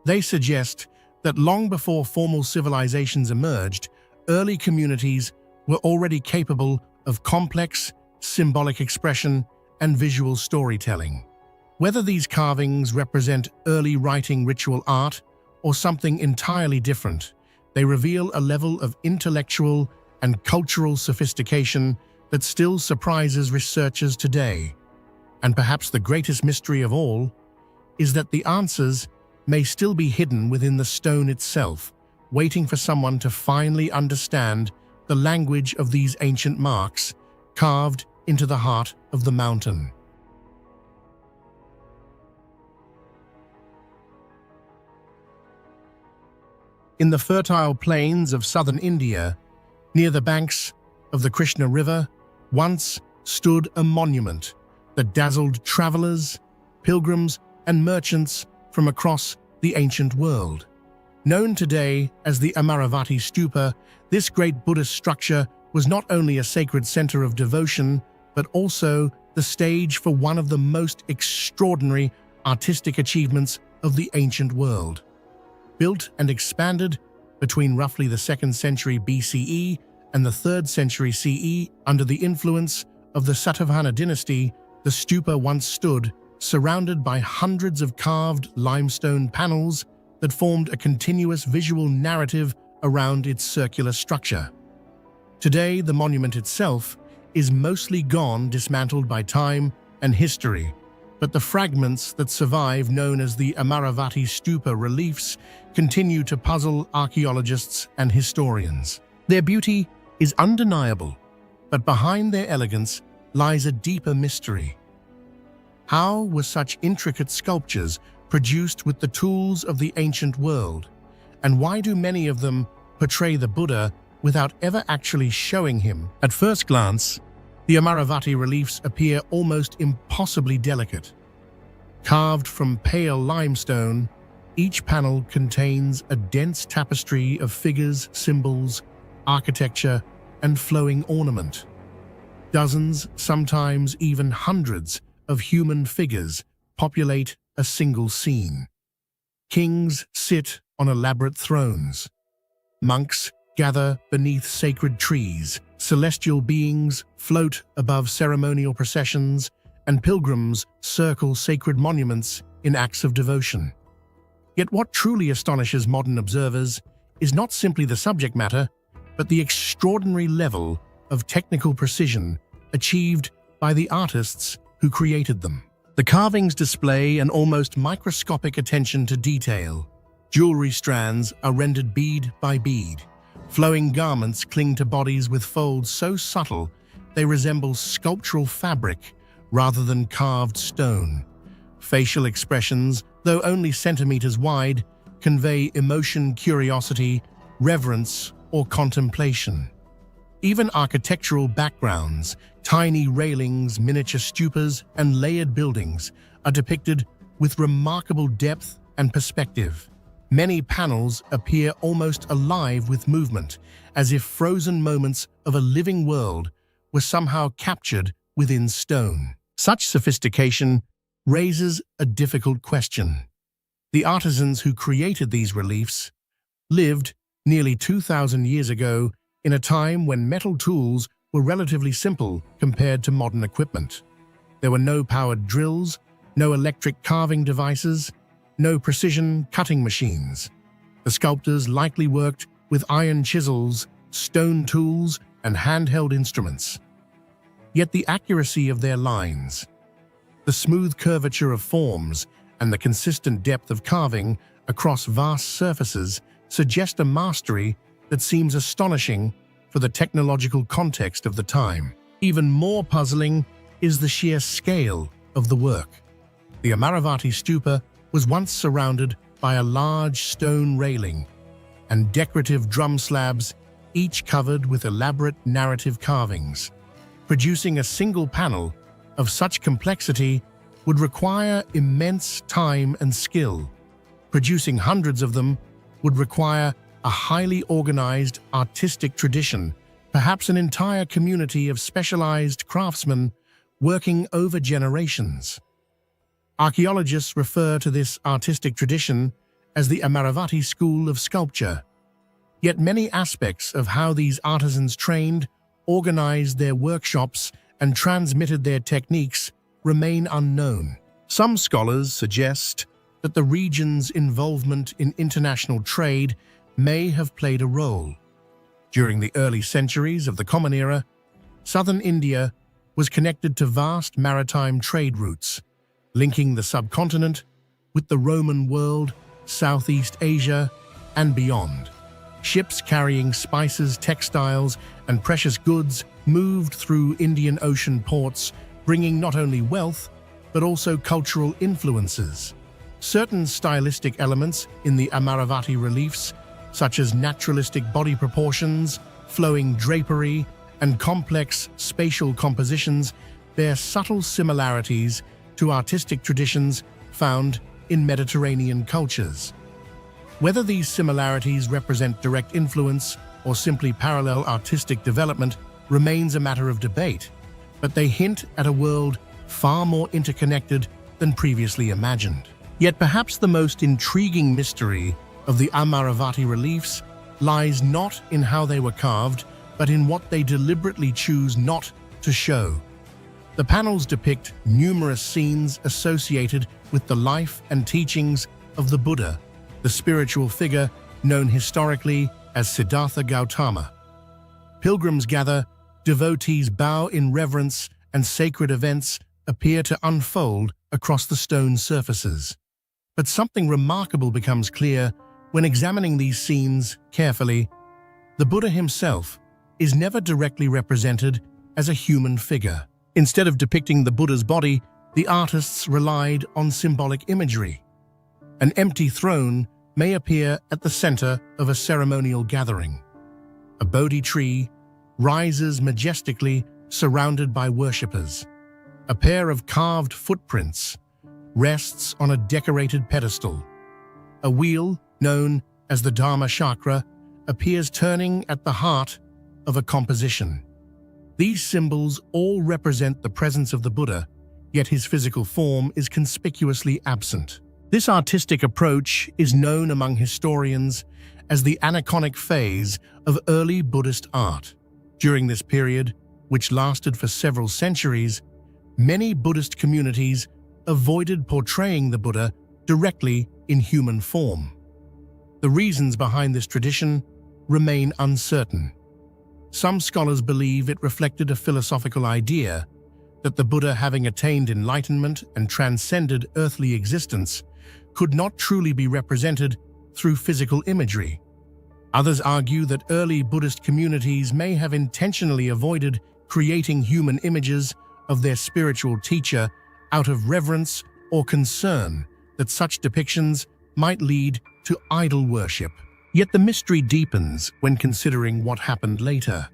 They suggest that long before formal civilizations emerged, early communities were already capable of complex, symbolic expression and visual storytelling. Whether these carvings represent early writing, ritual art, or something entirely different, they reveal a level of intellectual and cultural sophistication that still surprises researchers today. And perhaps the greatest mystery of all is that the answers may still be hidden within the stone itself, waiting for someone to finally understand the language of these ancient marks carved into the heart of the mountain. In the fertile plains of southern India, near the banks of the Krishna River, once stood a monument that dazzled travelers, pilgrims, and merchants from across the ancient world. Known today as the Amaravati Stupa, this great Buddhist structure was not only a sacred center of devotion, but also the stage for one of the most extraordinary artistic achievements of the ancient world. Built and expanded between roughly the 2nd century BCE and the 3rd century CE under the influence of the Satavahana dynasty, the stupa once stood surrounded by hundreds of carved limestone panels that formed a continuous visual narrative around its circular structure. Today, the monument itself is mostly gone, dismantled by time and history, but the fragments that survive, known as the Amaravati Stupa reliefs, continue to puzzle archaeologists and historians. Their beauty is undeniable, but behind their elegance lies a deeper mystery. How were such intricate sculptures produced with the tools of the ancient world? And why do many of them portray the Buddha without ever actually showing him? At first glance, the Amaravati reliefs appear almost impossibly delicate. Carved from pale limestone, each panel contains a dense tapestry of figures, symbols, architecture, and flowing ornament. Dozens, sometimes even hundreds, of human figures populate a single scene. Kings sit on elaborate thrones. Monks gather beneath sacred trees. Celestial beings float above ceremonial processions, and pilgrims circle sacred monuments in acts of devotion. Yet what truly astonishes modern observers is not simply the subject matter, but the extraordinary level of technical precision achieved by the artists who created them. The carvings display an almost microscopic attention to detail. Jewelry strands are rendered bead by bead. Flowing garments cling to bodies with folds so subtle they resemble sculptural fabric rather than carved stone. Facial expressions, though only centimeters wide, convey emotion, curiosity, reverence, or contemplation. Even architectural backgrounds, tiny railings, miniature stupas, and layered buildings are depicted with remarkable depth and perspective. Many panels appear almost alive with movement, as if frozen moments of a living world were somehow captured within stone. Such sophistication raises a difficult question. The artisans who created these reliefs lived nearly 2,000 years ago in a time when metal tools were relatively simple compared to modern equipment. There were no powered drills, no electric carving devices, no precision cutting machines. The sculptors likely worked with iron chisels, stone tools, and handheld instruments. Yet the accuracy of their lines, the smooth curvature of forms, and the consistent depth of carving across vast surfaces suggest a mastery that seems astonishing for the technological context of the time. Even more puzzling is the sheer scale of the work. The Amaravati Stupa was once surrounded by a large stone railing and decorative drum slabs, each covered with elaborate narrative carvings. Producing a single panel of such complexity would require immense time and skill. Producing hundreds of them would require a highly organized artistic tradition, perhaps an entire community of specialized craftsmen working over generations. Archaeologists refer to this artistic tradition as the Amaravati school of sculpture. Yet many aspects of how these artisans trained, organized their workshops, and transmitted their techniques remain unknown. Some scholars suggest that the region's involvement in international trade may have played a role. During the early centuries of the Common Era, southern India was connected to vast maritime trade routes, linking the subcontinent with the Roman world, Southeast Asia, and beyond. Ships carrying spices, textiles, and precious goods moved through Indian Ocean ports, bringing not only wealth, but also cultural influences. Certain stylistic elements in the Amaravati reliefs, such as naturalistic body proportions, flowing drapery, and complex spatial compositions, bear subtle similarities to artistic traditions found in Mediterranean cultures. Whether these similarities represent direct influence or simply parallel artistic development remains a matter of debate, but they hint at a world far more interconnected than previously imagined. Yet perhaps the most intriguing mystery of the Amaravati reliefs lies not in how they were carved, but in what they deliberately choose not to show. The panels depict numerous scenes associated with the life and teachings of the Buddha, the spiritual figure known historically as Siddhartha Gautama. Pilgrims gather, devotees bow in reverence, and sacred events appear to unfold across the stone surfaces. But something remarkable becomes clear when examining these scenes carefully. The Buddha himself is never directly represented as a human figure. Instead of depicting the Buddha's body, the artists relied on symbolic imagery. An empty throne may appear at the center of a ceremonial gathering. A Bodhi tree rises majestically surrounded by worshippers. A pair of carved footprints rests on a decorated pedestal. A wheel, known as the Dharma chakra, appears turning at the heart of a composition. These symbols all represent the presence of the Buddha, yet his physical form is conspicuously absent. This artistic approach is known among historians as the aniconic phase of early Buddhist art. During this period, which lasted for several centuries, many Buddhist communities avoided portraying the Buddha directly in human form. The reasons behind this tradition remain uncertain. Some scholars believe it reflected a philosophical idea that the Buddha, having attained enlightenment and transcended earthly existence, could not truly be represented through physical imagery. Others argue that early Buddhist communities may have intentionally avoided creating human images of their spiritual teacher out of reverence or concern that such depictions might lead to idol worship. Yet the mystery deepens when considering what happened later.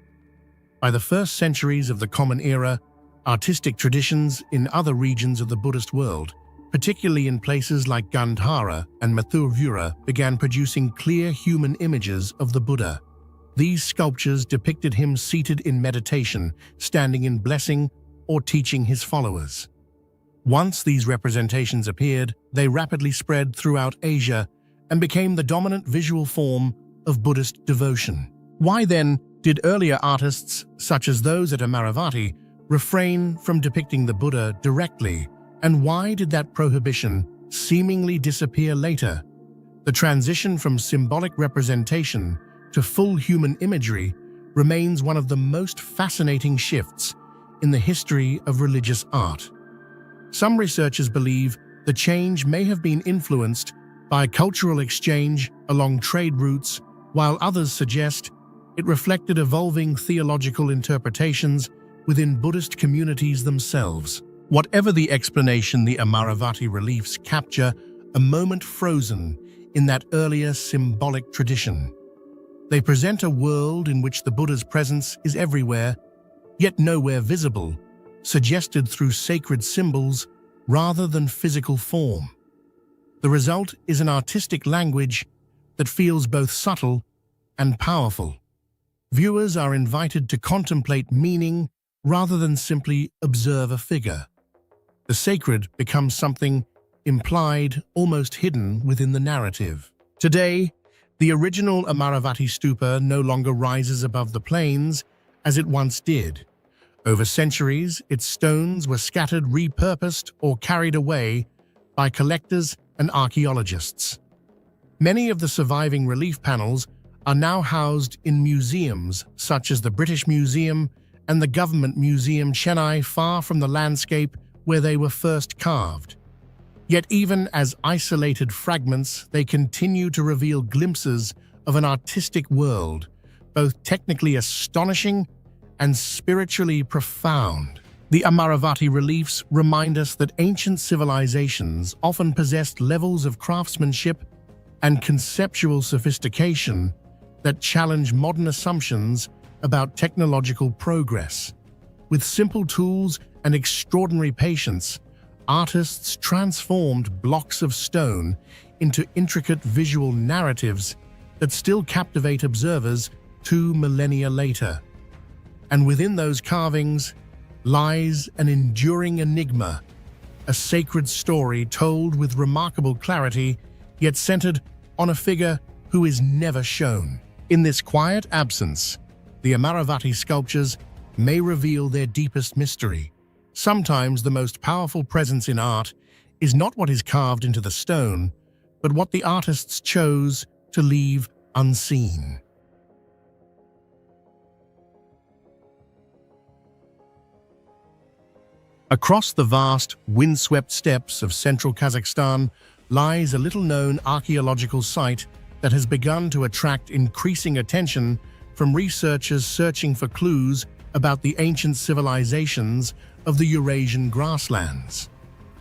By the first centuries of the Common Era, artistic traditions in other regions of the Buddhist world, particularly in places like Gandhara and Mathura, began producing clear human images of the Buddha. These sculptures depicted him seated in meditation, standing in blessing, or teaching his followers. Once these representations appeared, they rapidly spread throughout Asia and became the dominant visual form of Buddhist devotion. Why then did earlier artists, such as those at Amaravati, refrain from depicting the Buddha directly, and why did that prohibition seemingly disappear later? The transition from symbolic representation to full human imagery remains one of the most fascinating shifts in the history of religious art. Some researchers believe the change may have been influenced by cultural exchange along trade routes, while others suggest it reflected evolving theological interpretations within Buddhist communities themselves. Whatever the explanation, the Amaravati reliefs capture a moment frozen in that earlier symbolic tradition. They present a world in which the Buddha's presence is everywhere, yet nowhere visible, suggested through sacred symbols rather than physical form. The result is an artistic language that feels both subtle and powerful. Viewers are invited to contemplate meaning rather than simply observe a figure. The sacred becomes something implied, almost hidden within the narrative. Today, the original Amaravati Stupa no longer rises above the plains as it once did. Over centuries, its stones were scattered, repurposed, or carried away by collectors and archaeologists. Many of the surviving relief panels are now housed in museums such as the British Museum and the Government Museum Chennai, far from the landscape where they were first carved. Yet even as isolated fragments, they continue to reveal glimpses of an artistic world, both technically astonishing and spiritually profound. The Amaravati reliefs remind us that ancient civilizations often possessed levels of craftsmanship and conceptual sophistication that challenge modern assumptions about technological progress. With simple tools and extraordinary patience, artists transformed blocks of stone into intricate visual narratives that still captivate observers 2 millennia later. And within those carvings lies an enduring enigma, a sacred story told with remarkable clarity, yet centered on a figure who is never shown. In this quiet absence, the Amaravati sculptures may reveal their deepest mystery. Sometimes the most powerful presence in art is not what is carved into the stone, but what the artists chose to leave unseen. Across the vast, windswept steppes of central Kazakhstan lies a little-known archaeological site that has begun to attract increasing attention from researchers searching for clues about the ancient civilizations of the Eurasian grasslands.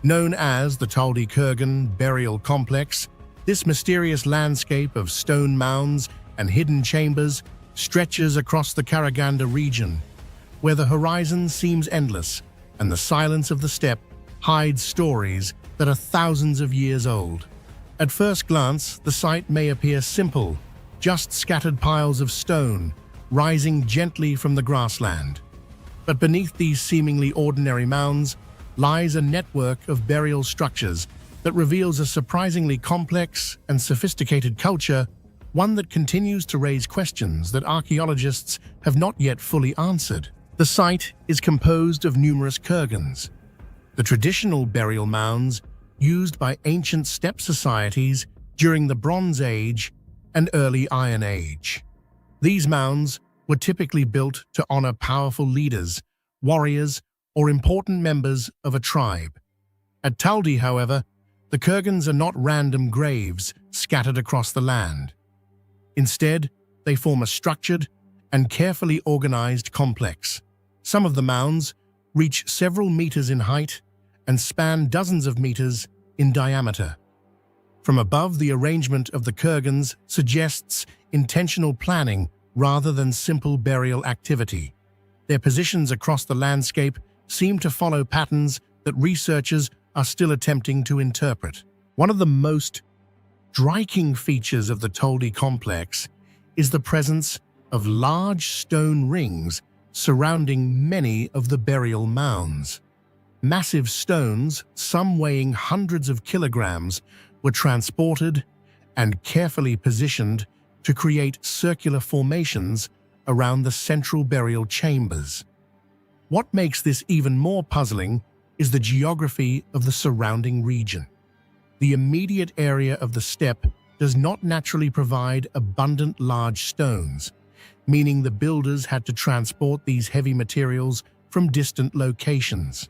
Known as the Taldi Kurgan Burial Complex, this mysterious landscape of stone mounds and hidden chambers stretches across the Karaganda region, where the horizon seems endless and the silence of the steppe hides stories that are thousands of years old. At first glance, the site may appear simple, just scattered piles of stone rising gently from the grassland. But beneath these seemingly ordinary mounds lies a network of burial structures that reveals a surprisingly complex and sophisticated culture, one that continues to raise questions that archaeologists have not yet fully answered. The site is composed of numerous kurgans, the traditional burial mounds used by ancient steppe societies during the Bronze Age and early Iron Age. These mounds were typically built to honor powerful leaders, warriors, or important members of a tribe. At Taldi, however, the kurgans are not random graves scattered across the land. Instead, they form a structured and carefully organized complex. Some of the mounds reach several meters in height and span dozens of meters in diameter. From above, the arrangement of the kurgans suggests intentional planning rather than simple burial activity. Their positions across the landscape seem to follow patterns that researchers are still attempting to interpret. One of the most striking features of the Taldi complex is the presence of large stone rings surrounding many of the burial mounds. Massive stones, some weighing hundreds of kilograms, were transported and carefully positioned to create circular formations around the central burial chambers. What makes this even more puzzling is the geography of the surrounding region. The immediate area of the steppe does not naturally provide abundant large stones, meaning the builders had to transport these heavy materials from distant locations.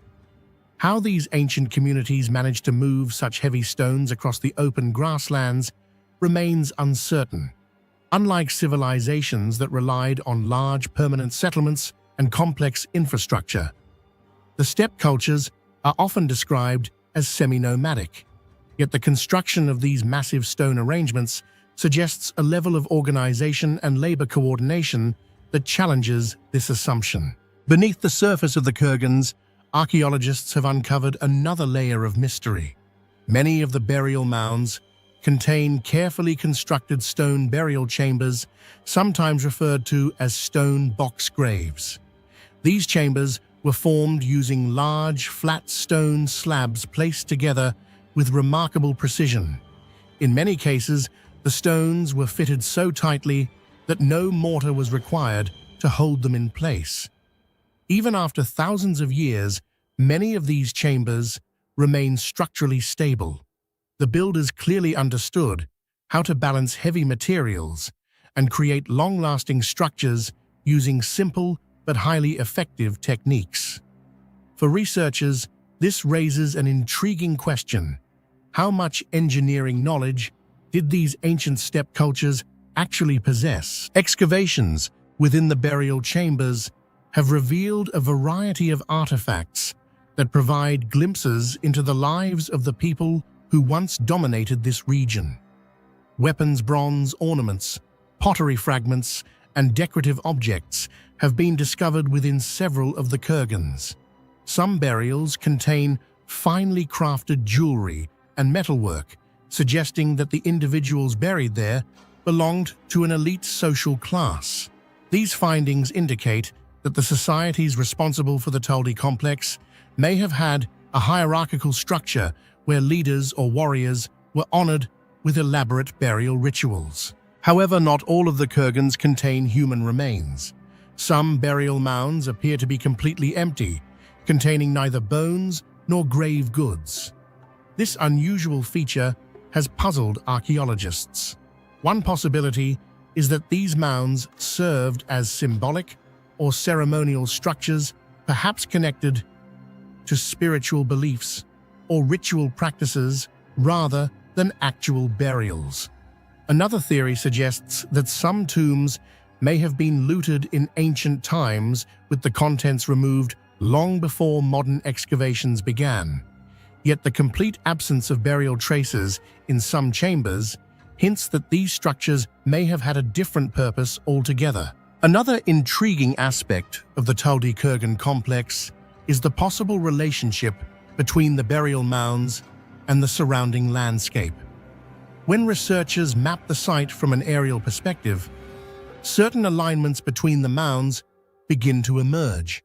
How these ancient communities managed to move such heavy stones across the open grasslands remains uncertain. Unlike civilizations that relied on large permanent settlements and complex infrastructure, the steppe cultures are often described as semi-nomadic. Yet the construction of these massive stone arrangements suggests a level of organization and labor coordination that challenges this assumption. Beneath the surface of the kurgans, archaeologists have uncovered another layer of mystery. Many of the burial mounds contain carefully constructed stone burial chambers, sometimes referred to as stone box graves. These chambers were formed using large, flat stone slabs placed together with remarkable precision. In many cases, the stones were fitted so tightly that no mortar was required to hold them in place. Even after thousands of years, many of these chambers remain structurally stable. The builders clearly understood how to balance heavy materials and create long-lasting structures using simple but highly effective techniques. For researchers, this raises an intriguing question. How much engineering knowledge did these ancient steppe cultures actually possess. Excavations within the burial chambers have revealed a variety of artifacts that provide glimpses into the lives of the people who once dominated this region. Weapons, bronze ornaments, pottery fragments, and decorative objects have been discovered within several of the kurgans. Some burials contain finely crafted jewelry and metalwork, suggesting that the individuals buried there belonged to an elite social class. These findings indicate that the societies responsible for the Taldi complex may have had a hierarchical structure where leaders or warriors were honored with elaborate burial rituals. However, not all of the kurgans contain human remains. Some burial mounds appear to be completely empty, containing neither bones nor grave goods. This unusual feature has puzzled archaeologists. One possibility is that these mounds served as symbolic or ceremonial structures, perhaps connected to spiritual beliefs or ritual practices rather than actual burials. Another theory suggests that some tombs may have been looted in ancient times with the contents removed long before modern excavations began. Yet the complete absence of burial traces in some chambers hints that these structures may have had a different purpose altogether. Another intriguing aspect of the Taldi kurgan complex is the possible relationship between the burial mounds and the surrounding landscape. When researchers map the site from an aerial perspective, certain alignments between the mounds begin to emerge.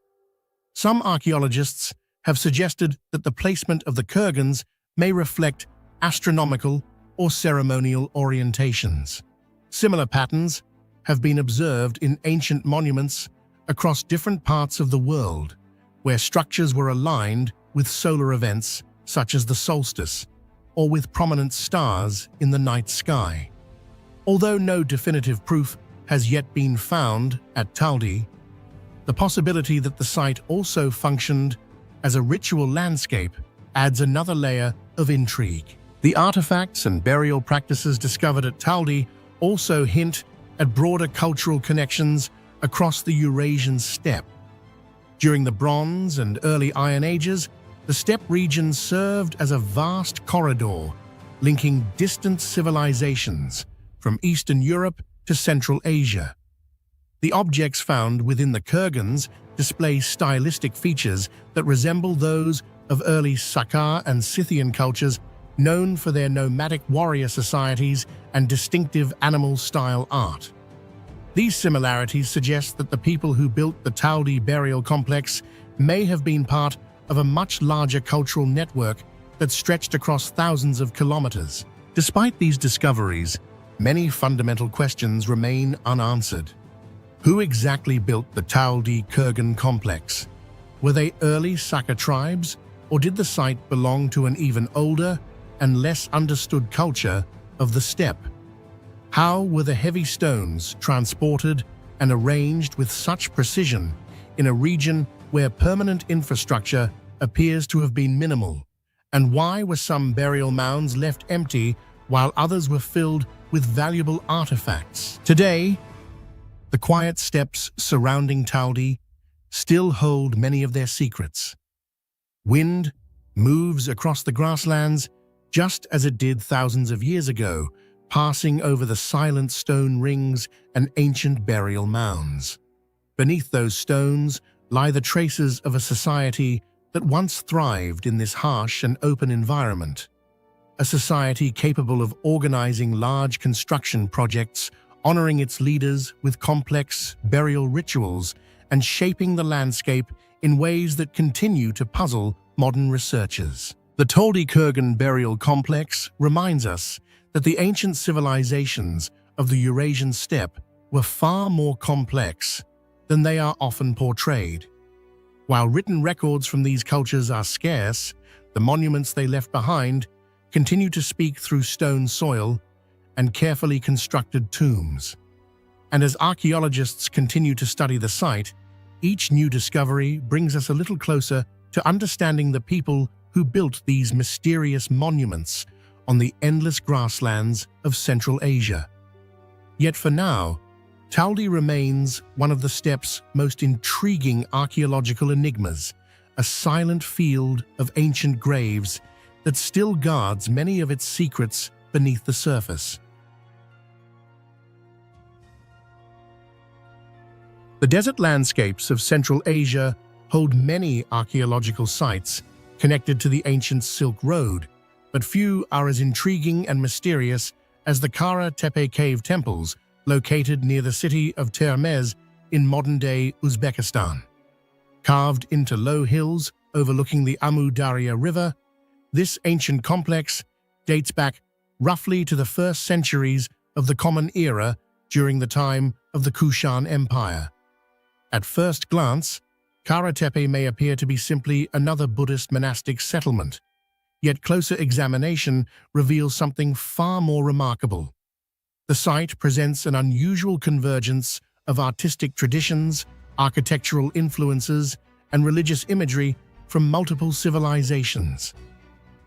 Some archaeologists have suggested that the placement of the kurgans may reflect astronomical or ceremonial orientations. Similar patterns have been observed in ancient monuments across different parts of the world, where structures were aligned with solar events such as the solstice, or with prominent stars in the night sky. Although no definitive proof has yet been found at Taldi, the possibility that the site also functioned as a ritual landscape adds another layer of intrigue. The artifacts and burial practices discovered at Taldi also hint at broader cultural connections across the Eurasian steppe. During the Bronze and early Iron Ages, the steppe region served as a vast corridor linking distant civilizations from Eastern Europe to Central Asia. The objects found within the kurgans display stylistic features that resemble those of early Sakar and Scythian cultures known for their nomadic warrior societies and distinctive animal-style art. These similarities suggest that the people who built the Taldi burial complex may have been part of a much larger cultural network that stretched across thousands of kilometers. Despite these discoveries, many fundamental questions remain unanswered. Who exactly built the Taldi kurgan complex? Were they early Saka tribes, or did the site belong to an even older and less understood culture of the steppe? How were the heavy stones transported and arranged with such precision in a region where permanent infrastructure appears to have been minimal? And why were some burial mounds left empty while others were filled with valuable artifacts? Today, the quiet steppes surrounding Taldi still hold many of their secrets. Wind moves across the grasslands just as it did thousands of years ago, passing over the silent stone rings and ancient burial mounds. Beneath those stones lie the traces of a society that once thrived in this harsh and open environment. A society capable of organizing large construction projects, honoring its leaders with complex burial rituals, and shaping the landscape in ways that continue to puzzle modern researchers. The Taldi kurgan burial complex reminds us that the ancient civilizations of the Eurasian steppe were far more complex than they are often portrayed. While written records from these cultures are scarce, the monuments they left behind continue to speak through stone soil and carefully constructed tombs. And as archaeologists continue to study the site, each new discovery brings us a little closer to understanding the people who built these mysterious monuments on the endless grasslands of Central Asia. Yet for now, Taldi remains one of the steppes most intriguing archaeological enigmas, a silent field of ancient graves that still guards many of its secrets beneath the surface. The desert landscapes of Central Asia hold many archaeological sites connected to the ancient Silk Road, but few are as intriguing and mysterious as the Karatepe cave temples located near the city of Terrace in modern-day Uzbekistan. Carved into low hills overlooking the Amu Darya River, this ancient complex dates back roughly to the first centuries of the Common Era during the time of the Kushan Empire. At first glance, Karatepe may appear to be simply another Buddhist monastic settlement, yet closer examination reveals something far more remarkable. The site presents an unusual convergence of artistic traditions, architectural influences, and religious imagery from multiple civilizations.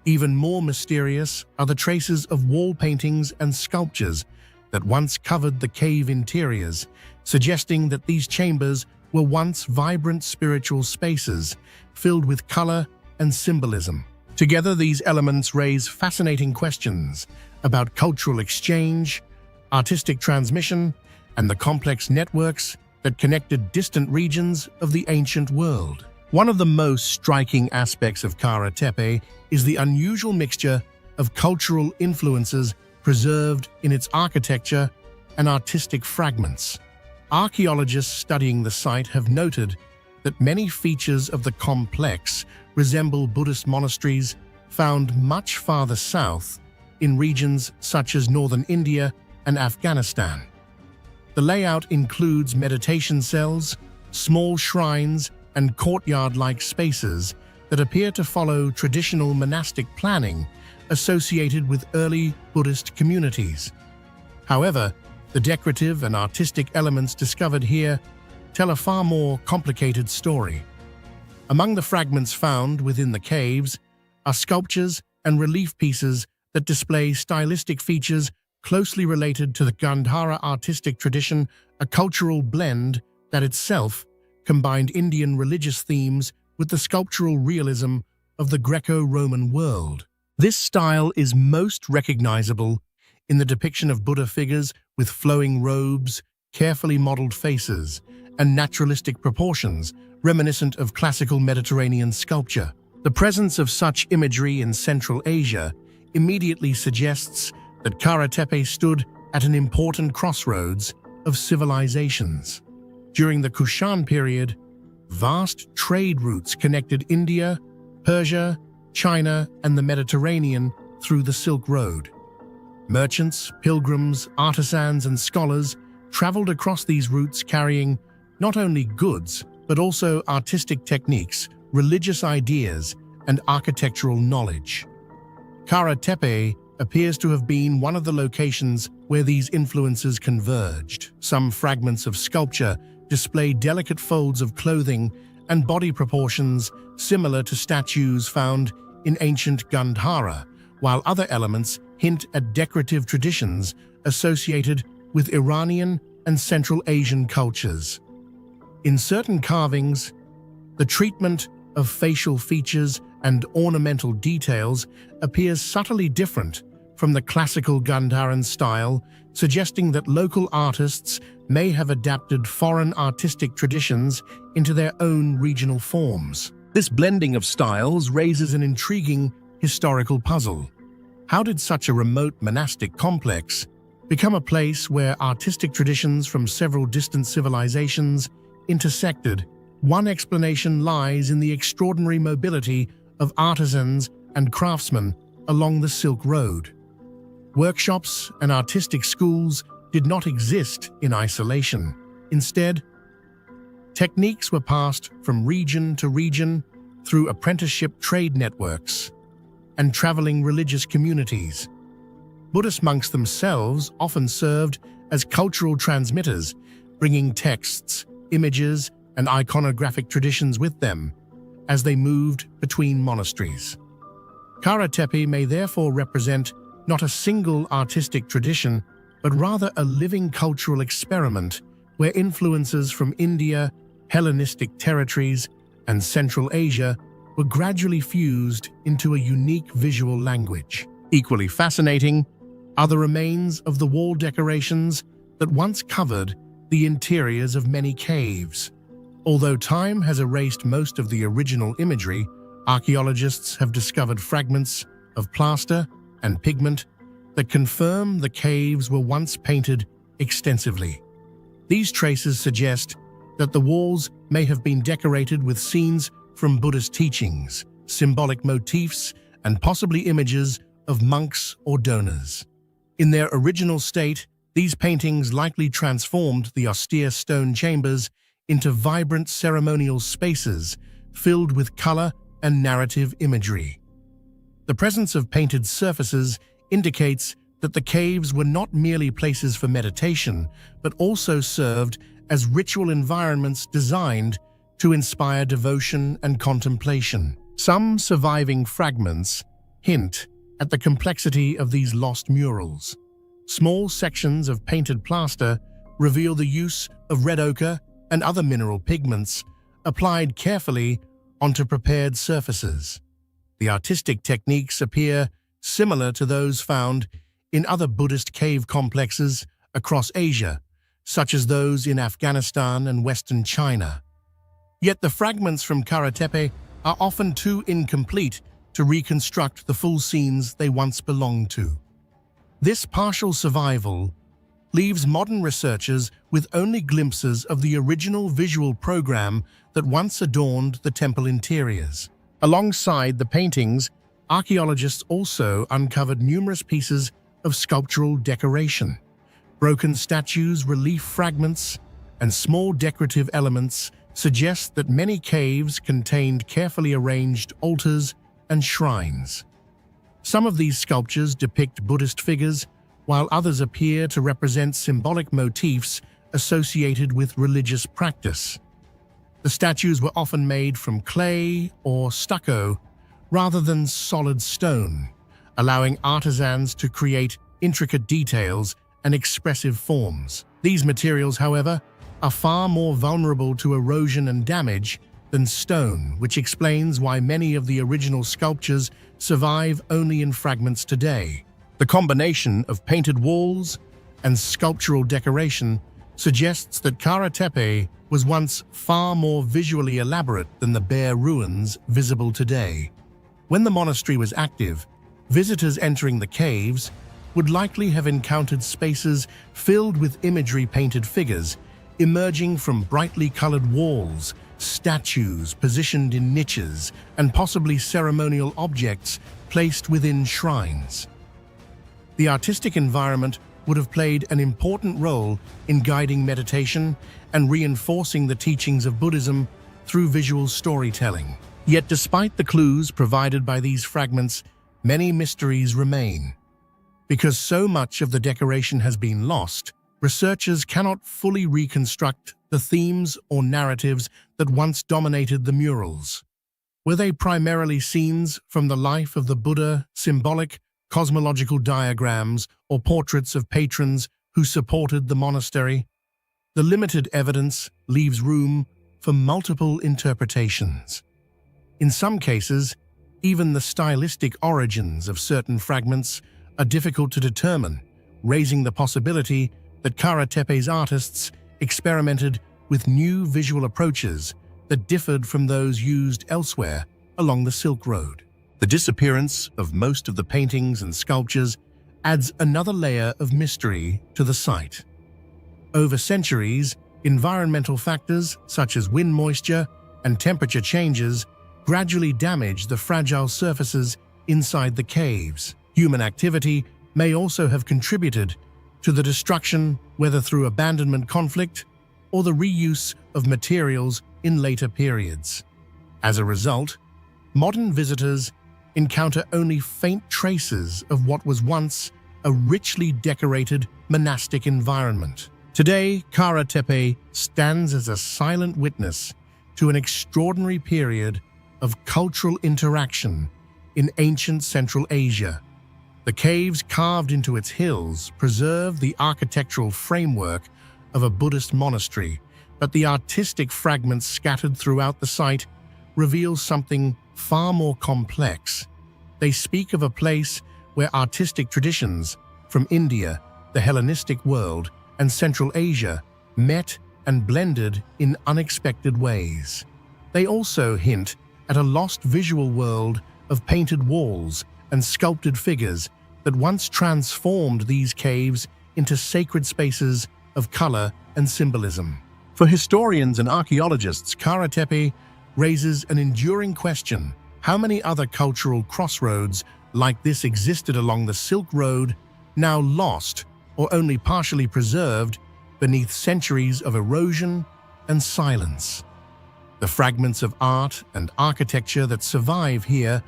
Even more mysterious are the traces of wall paintings and sculptures that once covered the cave interiors, suggesting that these chambers were once vibrant spiritual spaces filled with color and symbolism. Together, these elements raise fascinating questions about cultural exchange, artistic transmission, and the complex networks that connected distant regions of the ancient world. One of the most striking aspects of Karatepe is the unusual mixture of cultural influences preserved in its architecture and artistic fragments. Archaeologists studying the site have noted that many features of the complex resemble Buddhist monasteries found much farther south in regions such as northern India and Afghanistan. The layout includes meditation cells, small shrines, and courtyard-like spaces that appear to follow traditional monastic planning associated with early Buddhist communities. However, the decorative and artistic elements discovered here tell a far more complicated story. Among the fragments found within the caves are sculptures and relief pieces that display stylistic features closely related to the Gandhara artistic tradition, a cultural blend that itself combined Indian religious themes with the sculptural realism of the Greco-Roman world. This style is most recognizable in the depiction of Buddha figures with flowing robes, carefully modeled faces, and naturalistic proportions reminiscent of classical Mediterranean sculpture. The presence of such imagery in Central Asia immediately suggests that Karatepe stood at an important crossroads of civilizations. During the Kushan period, vast trade routes connected India, Persia, China, and the Mediterranean through the Silk Road. Merchants, pilgrims, artisans, and scholars traveled across these routes carrying not only goods, but also artistic techniques, religious ideas, and architectural knowledge. Karatepe appears to have been one of the locations where these influences converged. Some fragments of sculpture display delicate folds of clothing and body proportions similar to statues found in ancient Gandhara, while other elements hint at decorative traditions associated with Iranian and Central Asian cultures. In certain carvings, the treatment of facial features and ornamental details appears subtly different from the classical Gandharan style, suggesting that local artists may have adapted foreign artistic traditions into their own regional forms. This blending of styles raises an intriguing historical puzzle. How did such a remote monastic complex become a place where artistic traditions from several distant civilizations intersected? One explanation lies in the extraordinary mobility of artisans and craftsmen along the Silk Road. Workshops and artistic schools did not exist in isolation. Instead, techniques were passed from region to region through apprenticeship trade networks and traveling religious communities. Buddhist monks themselves often served as cultural transmitters, bringing texts, images, and iconographic traditions with them as they moved between monasteries. Karatepe may therefore represent not a single artistic tradition, but rather a living cultural experiment where influences from India, Hellenistic territories, and Central Asia were gradually fused into a unique visual language. Equally fascinating are the remains of the wall decorations that once covered the interiors of many caves. Although time has erased most of the original imagery, archaeologists have discovered fragments of plaster and pigment that confirm the caves were once painted extensively. These traces suggest that the walls may have been decorated with scenes from Buddhist teachings, symbolic motifs, and possibly images of monks or donors. In their original state, these paintings likely transformed the austere stone chambers into vibrant ceremonial spaces filled with color and narrative imagery. The presence of painted surfaces indicates that the caves were not merely places for meditation, but also served as ritual environments designed to inspire devotion and contemplation. Some surviving fragments hint at the complexity of these lost murals. Small sections of painted plaster reveal the use of red ochre and other mineral pigments applied carefully onto prepared surfaces. The artistic techniques appear similar to those found in other Buddhist cave complexes across Asia, such as those in Afghanistan and Western China. Yet the fragments from Karatepe are often too incomplete to reconstruct the full scenes they once belonged to. This partial survival leaves modern researchers with only glimpses of the original visual program that once adorned the temple interiors. Alongside the paintings, archaeologists also uncovered numerous pieces of sculptural decoration. Broken statues, relief fragments, and small decorative elements suggest that many caves contained carefully arranged altars and shrines. Some of these sculptures depict Buddhist figures, while others appear to represent symbolic motifs associated with religious practice. The statues were often made from clay or stucco rather than solid stone, allowing artisans to create intricate details and expressive forms. These materials, however, are far more vulnerable to erosion and damage than stone, which explains why many of the original sculptures survive only in fragments today. The combination of painted walls and sculptural decoration suggests that Karatepe was once far more visually elaborate than the bare ruins visible today. When the monastery was active, visitors entering the caves would likely have encountered spaces filled with imagery-painted figures emerging from brightly colored walls, statues positioned in niches, and possibly ceremonial objects placed within shrines. The artistic environment would have played an important role in guiding meditation and reinforcing the teachings of Buddhism through visual storytelling. Yet despite the clues provided by these fragments, many mysteries remain. Because so much of the decoration has been lost, researchers cannot fully reconstruct the themes or narratives that once dominated the murals. Were they primarily scenes from the life of the Buddha, symbolic, cosmological diagrams, or portraits of patrons who supported the monastery? The limited evidence leaves room for multiple interpretations. In some cases, even the stylistic origins of certain fragments are difficult to determine, raising the possibility that Karatepe's artists experimented with new visual approaches that differed from those used elsewhere along the Silk Road. The disappearance of most of the paintings and sculptures adds another layer of mystery to the site. Over centuries, environmental factors such as wind moisture and temperature changes gradually damage the fragile surfaces inside the caves. Human activity may also have contributed to the destruction, whether through abandonment conflict or the reuse of materials in later periods. As a result, modern visitors encounter only faint traces of what was once a richly decorated monastic environment. Today, Karatepe stands as a silent witness to an extraordinary period of cultural interaction in ancient Central Asia. The caves carved into its hills preserve the architectural framework of a Buddhist monastery, but the artistic fragments scattered throughout the site reveal something far more complex. They speak of a place where artistic traditions from India, the Hellenistic world, and Central Asia met and blended in unexpected ways. They also hint at a lost visual world of painted walls and sculpted figures that once transformed these caves into sacred spaces of color and symbolism. For historians and archaeologists, Karatepe raises an enduring question: how many other cultural crossroads like this existed along the Silk Road, now lost or only partially preserved beneath centuries of erosion and silence? The fragments of art and architecture that survive here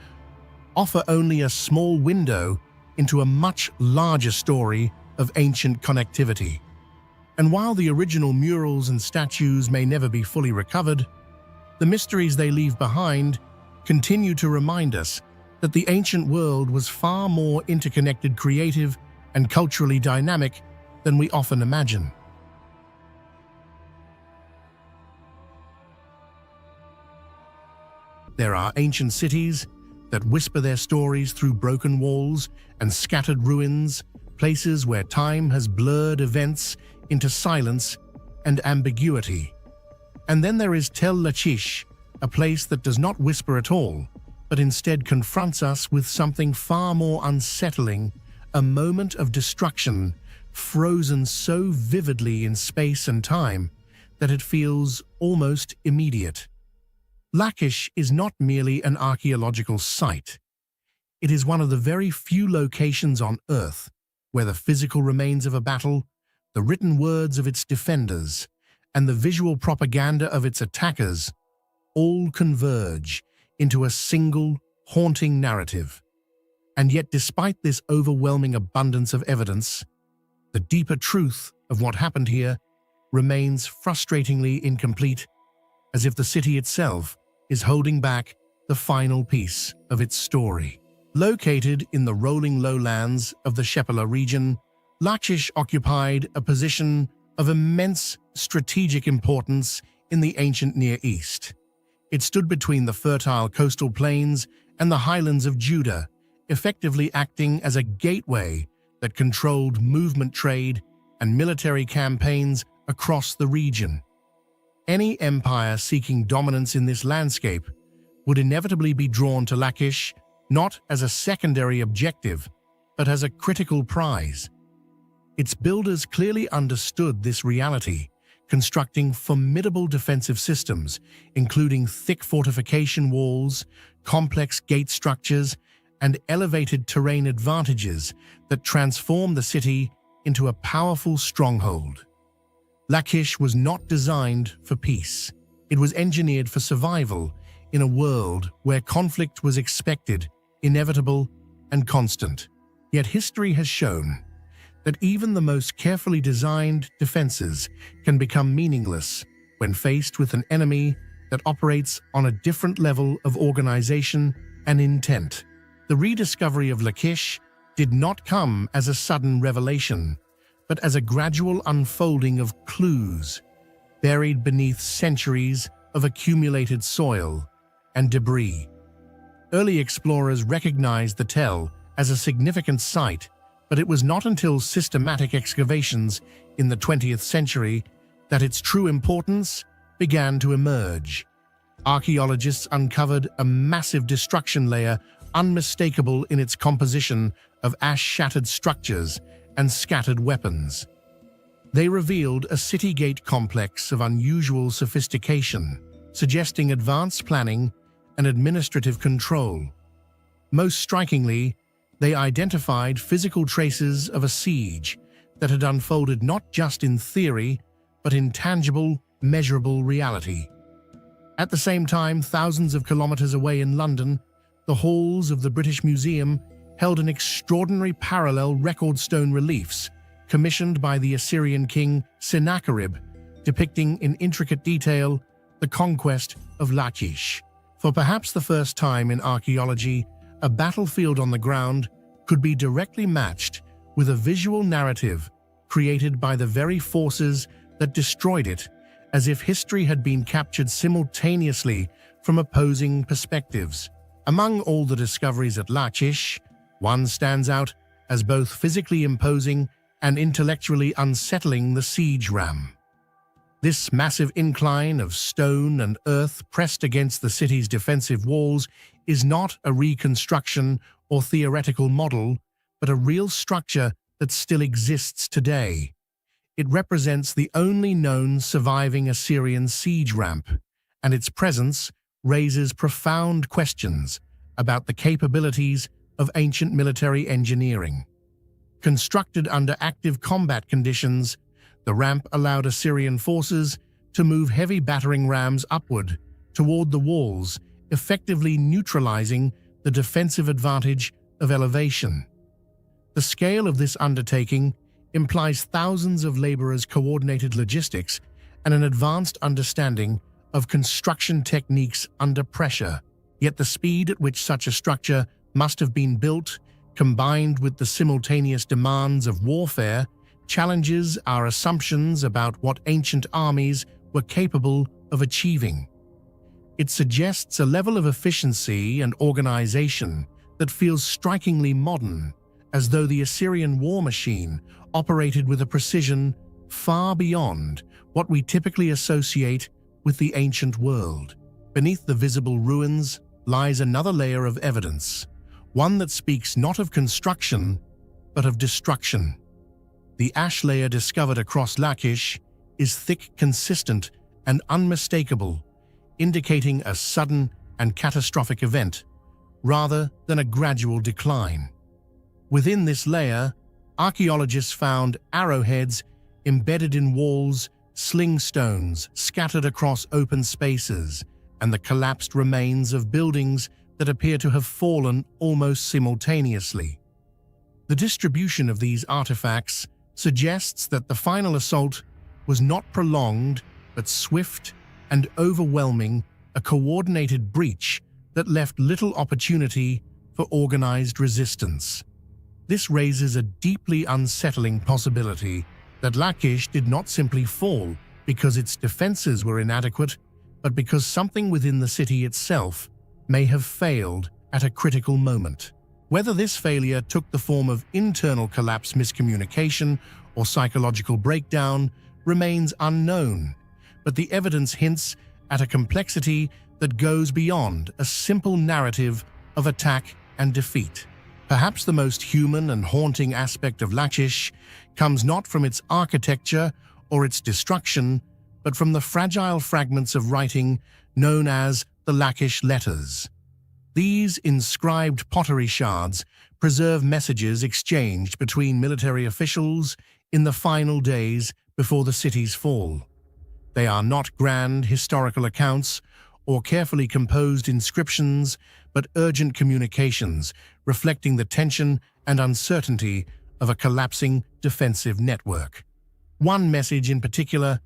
offer only a small window into a much larger story of ancient connectivity. And while the original murals and statues may never be fully recovered, the mysteries they leave behind continue to remind us that the ancient world was far more interconnected, creative, and culturally dynamic than we often imagine. There are ancient cities that whisper their stories through broken walls and scattered ruins, places where time has blurred events into silence and ambiguity. And then there is Tel Lachish, a place that does not whisper at all, but instead confronts us with something far more unsettling, a moment of destruction frozen so vividly in space and time that it feels almost immediate. Lachish is not merely an archaeological site. It is one of the very few locations on Earth where the physical remains of a battle, the written words of its defenders, and the visual propaganda of its attackers all converge into a single, haunting narrative. And yet, despite this overwhelming abundance of evidence, the deeper truth of what happened here remains frustratingly incomplete, as if the city itself is holding back the final piece of its story. Located in the rolling lowlands of the Shepela region, Lachish occupied a position of immense strategic importance in the ancient Near East. It stood between the fertile coastal plains and the highlands of Judah, effectively acting as a gateway that controlled movement, trade, and military campaigns across the region. Any empire seeking dominance in this landscape would inevitably be drawn to Lachish, not as a secondary objective, but as a critical prize. Its builders clearly understood this reality, constructing formidable defensive systems, including thick fortification walls, complex gate structures, and elevated terrain advantages that transform the city into a powerful stronghold. Lachish was not designed for peace. It was engineered for survival in a world where conflict was expected, inevitable, and constant. Yet history has shown that even the most carefully designed defenses can become meaningless when faced with an enemy that operates on a different level of organization and intent. The rediscovery of Lachish did not come as a sudden revelation, but as a gradual unfolding of clues buried beneath centuries of accumulated soil and debris. Early explorers recognized the Tel as a significant site, but it was not until systematic excavations in the 20th century that its true importance began to emerge. Archaeologists uncovered a massive destruction layer unmistakable in its composition of ash-shattered structures and scattered weapons. They revealed a city gate complex of unusual sophistication, suggesting advanced planning and administrative control. Most strikingly, they identified physical traces of a siege that had unfolded not just in theory, but in tangible, measurable reality. At the same time, thousands of kilometers away in London, the halls of the British Museum held an extraordinary parallel record stone reliefs commissioned by the Assyrian king Sennacherib, depicting in intricate detail the conquest of Lachish. For perhaps the first time in archaeology, a battlefield on the ground could be directly matched with a visual narrative created by the very forces that destroyed it, as if history had been captured simultaneously from opposing perspectives. Among all the discoveries at Lachish, one stands out as both physically imposing and intellectually unsettling: the siege ram. This massive incline of stone and earth pressed against the city's defensive walls is not a reconstruction or theoretical model, but a real structure that still exists today. It represents the only known surviving Assyrian siege ramp, and its presence raises profound questions about the capabilities of ancient military engineering. Constructed under active combat conditions, the ramp allowed Assyrian forces to move heavy battering rams upward toward the walls, effectively neutralizing the defensive advantage of elevation. The scale of this undertaking implies thousands of laborers' coordinated logistics and an advanced understanding of construction techniques under pressure. Yet the speed at which such a structure must have been built, combined with the simultaneous demands of warfare, challenges our assumptions about what ancient armies were capable of achieving. It suggests a level of efficiency and organization that feels strikingly modern, as though the Assyrian war machine operated with a precision far beyond what we typically associate with the ancient world. Beneath the visible ruins lies another layer of evidence, one that speaks not of construction, but of destruction. The ash layer discovered across Lachish is thick, consistent, and unmistakable, indicating a sudden and catastrophic event, rather than a gradual decline. Within this layer, archaeologists found arrowheads embedded in walls, sling stones scattered across open spaces, and the collapsed remains of buildings that appear to have fallen almost simultaneously. The distribution of these artifacts suggests that the final assault was not prolonged, but swift and overwhelming, a coordinated breach that left little opportunity for organized resistance. This raises a deeply unsettling possibility that Lachish did not simply fall because its defenses were inadequate, but because something within the city itself may have failed at a critical moment. Whether this failure took the form of internal collapse, miscommunication, or psychological breakdown remains unknown, but the evidence hints at a complexity that goes beyond a simple narrative of attack and defeat. Perhaps the most human and haunting aspect of Lachish comes not from its architecture or its destruction, but from the fragile fragments of writing known as the Lachish letters. These inscribed pottery shards preserve messages exchanged between military officials in the final days before the city's fall. They are not grand historical accounts or carefully composed inscriptions, but urgent communications reflecting the tension and uncertainty of a collapsing defensive network. One message in particular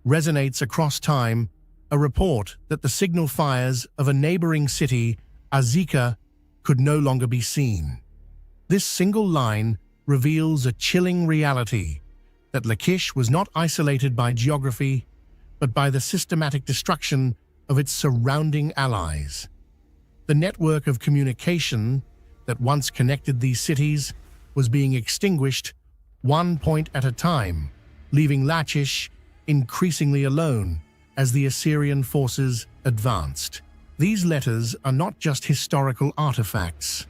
resonates across time, a report that the signal fires of a neighboring city, Azeka, could no longer be seen. This single line reveals a chilling reality, that Lachish was not isolated by geography, but by the systematic destruction of its surrounding allies. The network of communication that once connected these cities was being extinguished one point at a time, leaving Lachish increasingly alone as the Assyrian forces advanced. These letters are not just historical artifacts.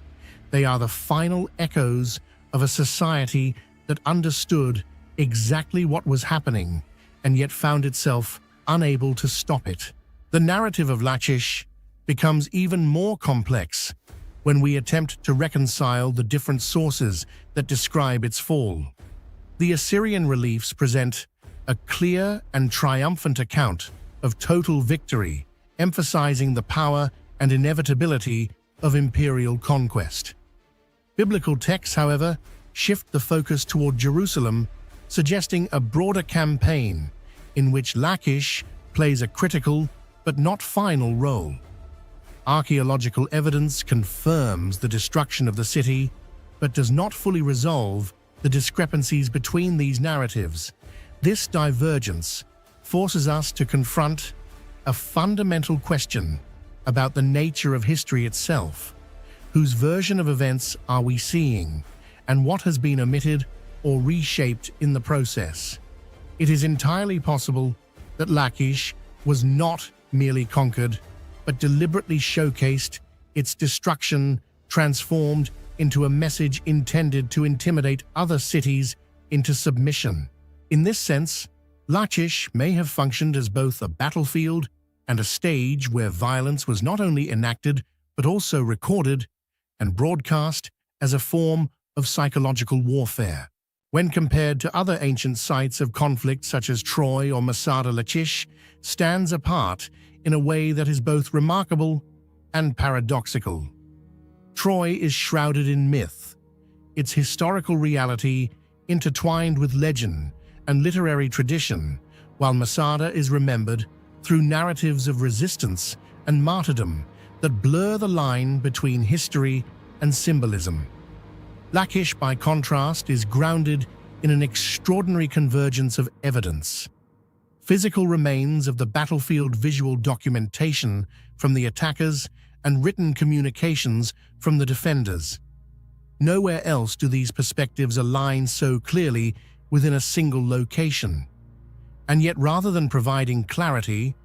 They are the final echoes of a society that understood exactly what was happening and yet found itself unable to stop it. The narrative of Lachish becomes even more complex when we attempt to reconcile the different sources that describe its fall. The Assyrian reliefs present a clear and triumphant account of total victory, emphasizing the power and inevitability of imperial conquest. Biblical texts, however, shift the focus toward Jerusalem, suggesting a broader campaign in which Lachish plays a critical but not final role. Archaeological evidence confirms the destruction of the city, but does not fully resolve the discrepancies between these narratives. This divergence forces us to confront a fundamental question about the nature of history itself. Whose version of events are we seeing, and what has been omitted or reshaped in the process? It is entirely possible that Lachish was not merely conquered, but deliberately showcased its destruction, transformed into a message intended to intimidate other cities into submission. In this sense, Lachish may have functioned as both a battlefield and a stage where violence was not only enacted but also recorded and broadcast as a form of psychological warfare. When compared to other ancient sites of conflict such as Troy or Masada, Lachish stands apart in a way that is both remarkable and paradoxical. Troy is shrouded in myth, its historical reality intertwined with legend and literary tradition, while Masada is remembered through narratives of resistance and martyrdom that blur the line between history and symbolism. Lachish, by contrast, is grounded in an extraordinary convergence of evidence. Physical remains of the battlefield, visual documentation from the attackers, and written communications from the defenders. Nowhere else do these perspectives align so clearly within a single location. And yet, rather than providing clarity,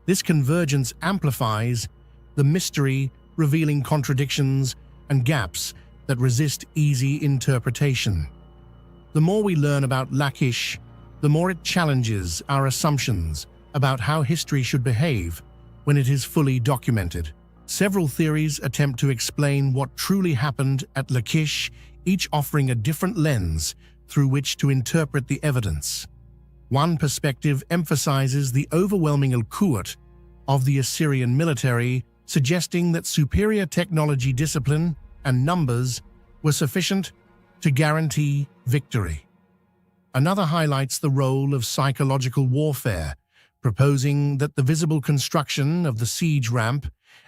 this convergence amplifies the mystery, revealing contradictions and gaps that resist easy interpretation. The more we learn about Lachish, the more it challenges our assumptions about how history should behave when it is fully documented. Several theories attempt to explain what truly happened at Lachish, each offering a different lens through which to interpret the evidence. One perspective emphasizes the overwhelming quvvat of the Assyrian military, suggesting that superior technology, discipline, and numbers were sufficient to guarantee victory. Another highlights the role of psychological warfare, proposing that the visible construction of the siege ramp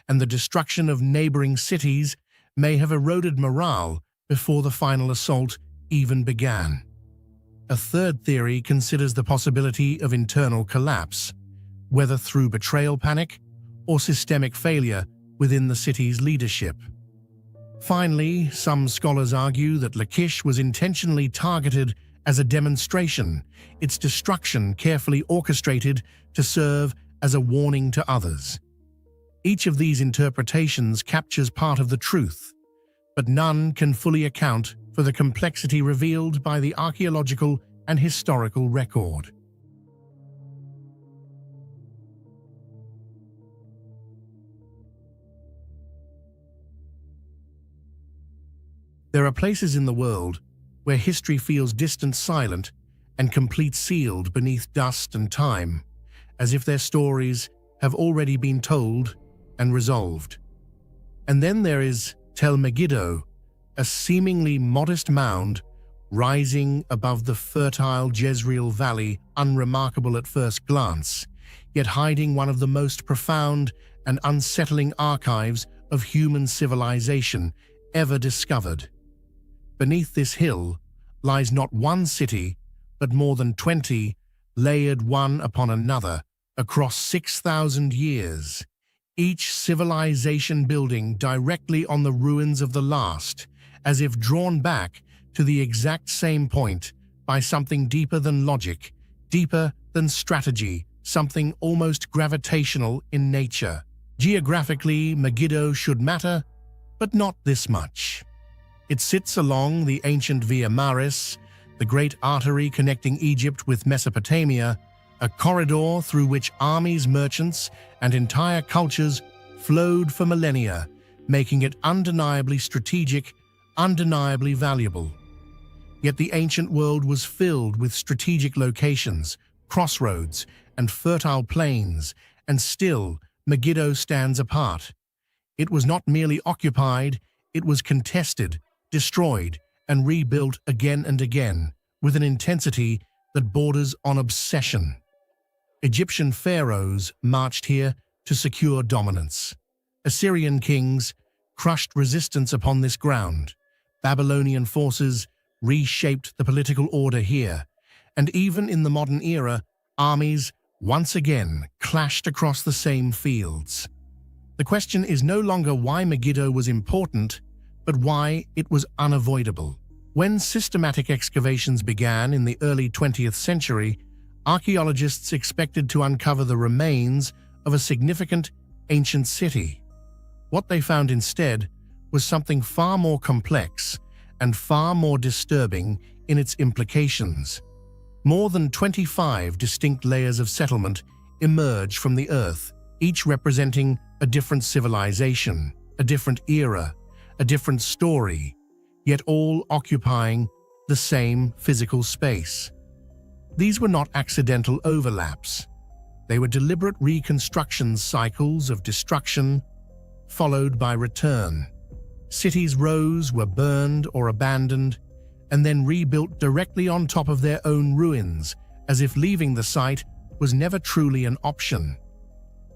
and the destruction of neighboring cities may have eroded morale before the final assault even began. A third theory considers the possibility of internal collapse, whether through betrayal panic or systemic failure within the city's leadership. Finally, some scholars argue that Lachish was intentionally targeted as a demonstration, its destruction carefully orchestrated to serve as a warning to others. Each of these interpretations captures part of the truth, but none can fully account for the complexity revealed by the archaeological and historical record. There are places in the world where history feels distant, silent, and complete, sealed beneath dust and time, as if their stories have already been told and resolved. And then there is Tel Megiddo, a seemingly modest mound rising above the fertile Jezreel Valley, unremarkable at first glance, yet hiding one of the most profound and unsettling archives of human civilization ever discovered. Beneath this hill lies not one city, but more than 20, layered one upon another across 6,000 years, each civilization building directly on the ruins of the last, as if drawn back to the exact same point by something deeper than logic, deeper than strategy, something almost gravitational in nature. Geographically, Megiddo should matter, but not this much. It sits along the ancient Via Maris, the great artery connecting Egypt with Mesopotamia, a corridor through which armies, merchants, and entire cultures flowed for millennia, making it undeniably strategic, undeniably valuable. Yet the ancient world was filled with strategic locations, crossroads, and fertile plains, and still Megiddo stands apart. It was not merely occupied, it was contested, destroyed, and rebuilt again and again, with an intensity that borders on obsession. Egyptian pharaohs marched here to secure dominance. Assyrian kings crushed resistance upon this ground, Babylonian forces reshaped the political order here, and even in the modern era, armies once again clashed across the same fields. The question is no longer why Megiddo was important, but why it was unavoidable. When systematic excavations began in the early 20th century, archaeologists expected to uncover the remains of a significant ancient city. What they found instead was something far more complex and far more disturbing in its implications. More than 25 distinct layers of settlement emerged from the earth, each representing a different civilization, a different era, a different story, yet all occupying the same physical space. These were not accidental overlaps. They were deliberate reconstruction cycles of destruction followed by return. Cities rose, were burned or abandoned, and then rebuilt directly on top of their own ruins, as if leaving the site was never truly an option.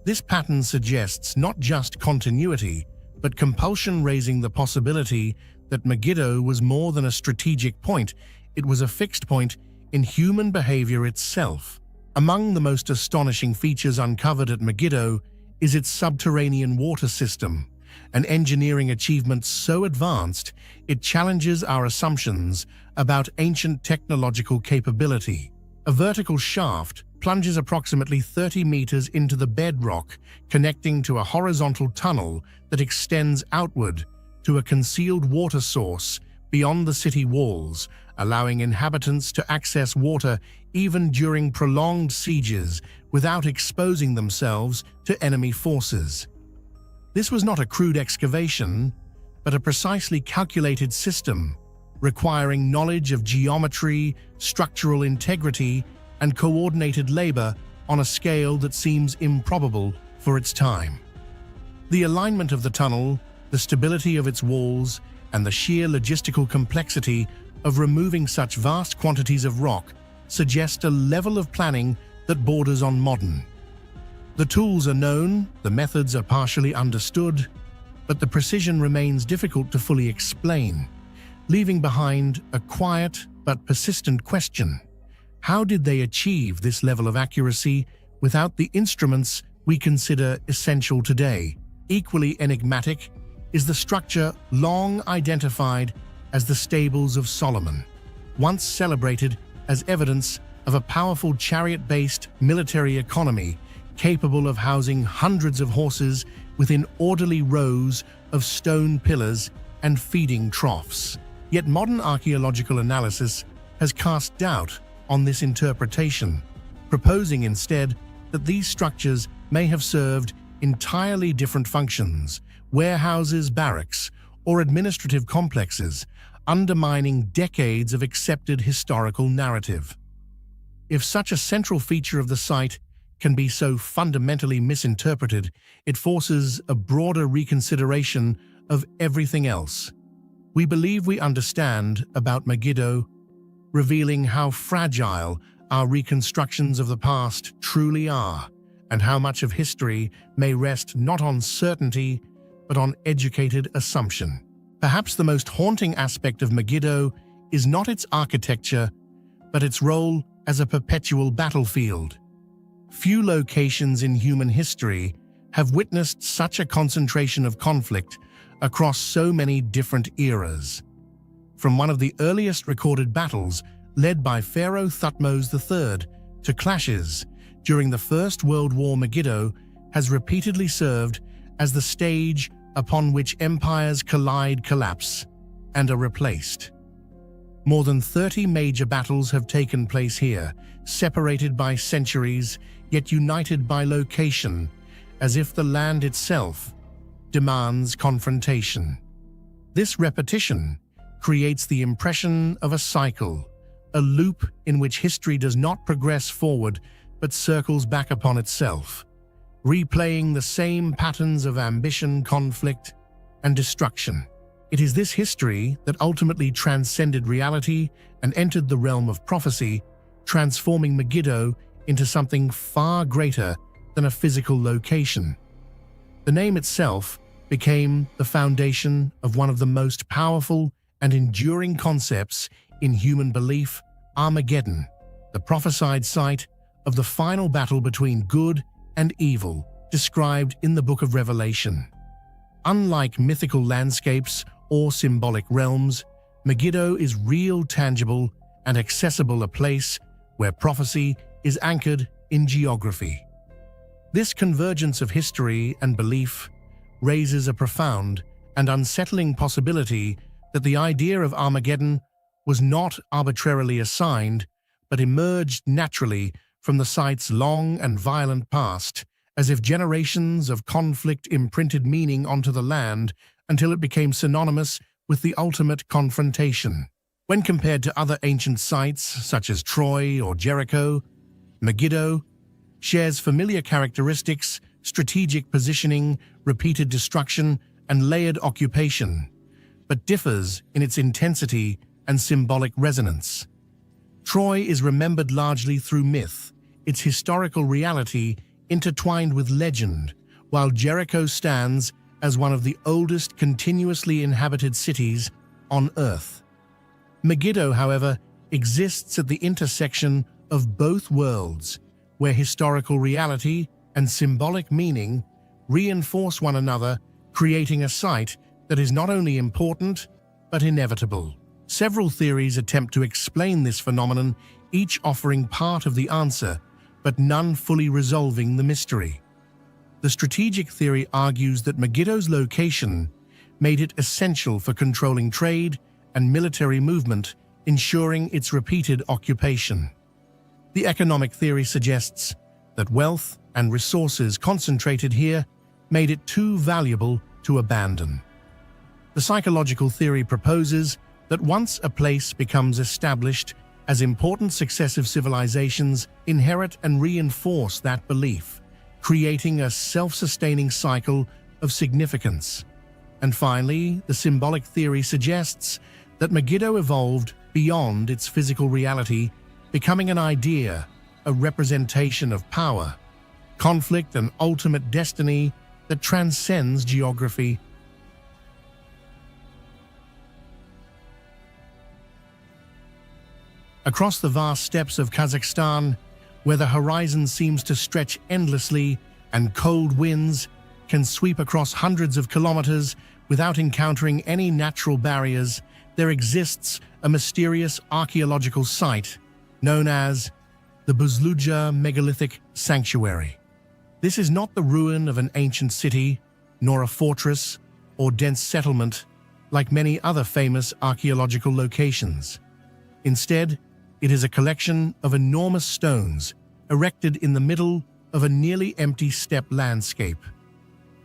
This pattern suggests not just continuity, but compulsion, raising the possibility that Megiddo was more than a strategic point. It was a fixed point in human behavior itself. Among the most astonishing features uncovered at Megiddo is its subterranean water system, an engineering achievement so advanced it challenges our assumptions about ancient technological capability. A vertical shaft plunges approximately 30 meters into the bedrock, connecting to a horizontal tunnel that extends outward to a concealed water source beyond the city walls, allowing inhabitants to access water even during prolonged sieges without exposing themselves to enemy forces. This was not a crude excavation, but a precisely calculated system, requiring knowledge of geometry, structural integrity, and coordinated labor on a scale that seems improbable for its time. The alignment of the tunnel, the stability of its walls, and the sheer logistical complexity of removing such vast quantities of rock suggest a level of planning that borders on modern. The tools are known, the methods are partially understood, but the precision remains difficult to fully explain, leaving behind a quiet but persistent question. How did they achieve this level of accuracy without the instruments we consider essential today? Equally enigmatic is the structure long identified as the Stables of Solomon, once celebrated as evidence of a powerful chariot-based military economy capable of housing hundreds of horses within orderly rows of stone pillars and feeding troughs. Yet modern archaeological analysis has cast doubt on this interpretation, proposing instead that these structures may have served entirely different functions, warehouses, barracks, or administrative complexes, undermining decades of accepted historical narrative. If such a central feature of the site can be so fundamentally misinterpreted, it forces a broader reconsideration of everything else we believe we understand about Megiddo, revealing how fragile our reconstructions of the past truly are, and how much of history may rest not on certainty, but on educated assumption. Perhaps the most haunting aspect of Megiddo is not its architecture, but its role as a perpetual battlefield. Few locations in human history have witnessed such a concentration of conflict across so many different eras. From one of the earliest recorded battles led by Pharaoh Thutmose III to clashes during the First World War, Megiddo has repeatedly served as the stage upon which empires collide, collapse, and are replaced. More than 30 major battles have taken place here, separated by centuries, yet united by location, as if the land itself demands confrontation. This repetition creates the impression of a cycle, a loop in which history does not progress forward but circles back upon itself, replaying the same patterns of ambition, conflict, and destruction. It is this history that ultimately transcended reality and entered the realm of prophecy, transforming Megiddo into something far greater than a physical location. The name itself became the foundation of one of the most powerful and enduring concepts in human belief, Armageddon, the prophesied site of the final battle between good and evil, described in the Book of Revelation. Unlike mythical landscapes or symbolic realms, Megiddo is real, tangible, and accessible, a place where prophecy is anchored in geography. This convergence of history and belief raises a profound and unsettling possibility that the idea of Armageddon was not arbitrarily assigned, but emerged naturally from the site's long and violent past, as if generations of conflict imprinted meaning onto the land until it became synonymous with the ultimate confrontation. When compared to other ancient sites such as Troy or Jericho, Megiddo shares familiar characteristics: strategic positioning, repeated destruction, and layered occupation, but differs in its intensity and symbolic resonance. Troy is remembered largely through myth, its historical reality intertwined with legend, while Jericho stands as one of the oldest continuously inhabited cities on Earth. Megiddo, however, exists at the intersection of both worlds, where historical reality and symbolic meaning reinforce one another, creating a site that is not only important, but inevitable. Several theories attempt to explain this phenomenon, each offering part of the answer, but none fully resolving the mystery. The strategic theory argues that Megiddo's location made it essential for controlling trade and military movement, ensuring its repeated occupation. The economic theory suggests that wealth and resources concentrated here made it too valuable to abandon. The psychological theory proposes that once a place becomes established, as important successive civilizations inherit and reinforce that belief, creating a self-sustaining cycle of significance. And finally, the symbolic theory suggests that Megiddo evolved beyond its physical reality, becoming an idea, a representation of power, conflict, and ultimate destiny that transcends geography. Across the vast steppes of Kazakhstan, where the horizon seems to stretch endlessly and cold winds can sweep across hundreds of kilometers without encountering any natural barriers, there exists a mysterious archaeological site known as the Buluja Megalithic Sanctuary. This is not the ruin of an ancient city, nor a fortress or dense settlement like many other famous archaeological locations. Instead, it is a collection of enormous stones erected in the middle of a nearly empty steppe landscape.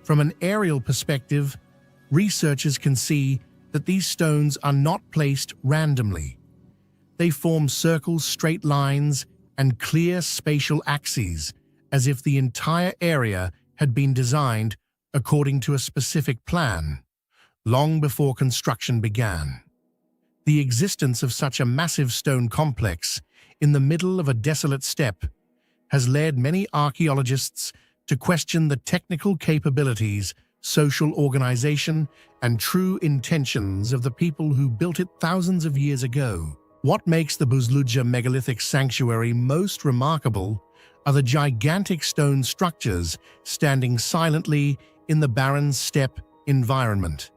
From an aerial perspective, researchers can see that these stones are not placed randomly. They form circles, straight lines, and clear spatial axes, as if the entire area had been designed according to a specific plan, long before construction began. The existence of such a massive stone complex in the middle of a desolate steppe has led many archaeologists to question the technical capabilities, social organization, and true intentions of the people who built it thousands of years ago. What makes the Buluja megalithic sanctuary most remarkable are the gigantic stone structures standing silently in the barren steppe environment.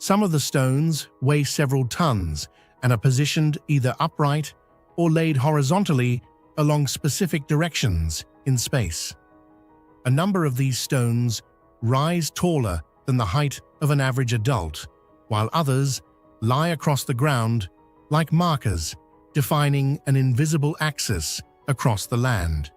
Some of the stones weigh several tons and are positioned either upright or laid horizontally along specific directions in space. A number of these stones rise taller than the height of an average adult, while others lie across the ground like markers, defining an invisible axis across the land.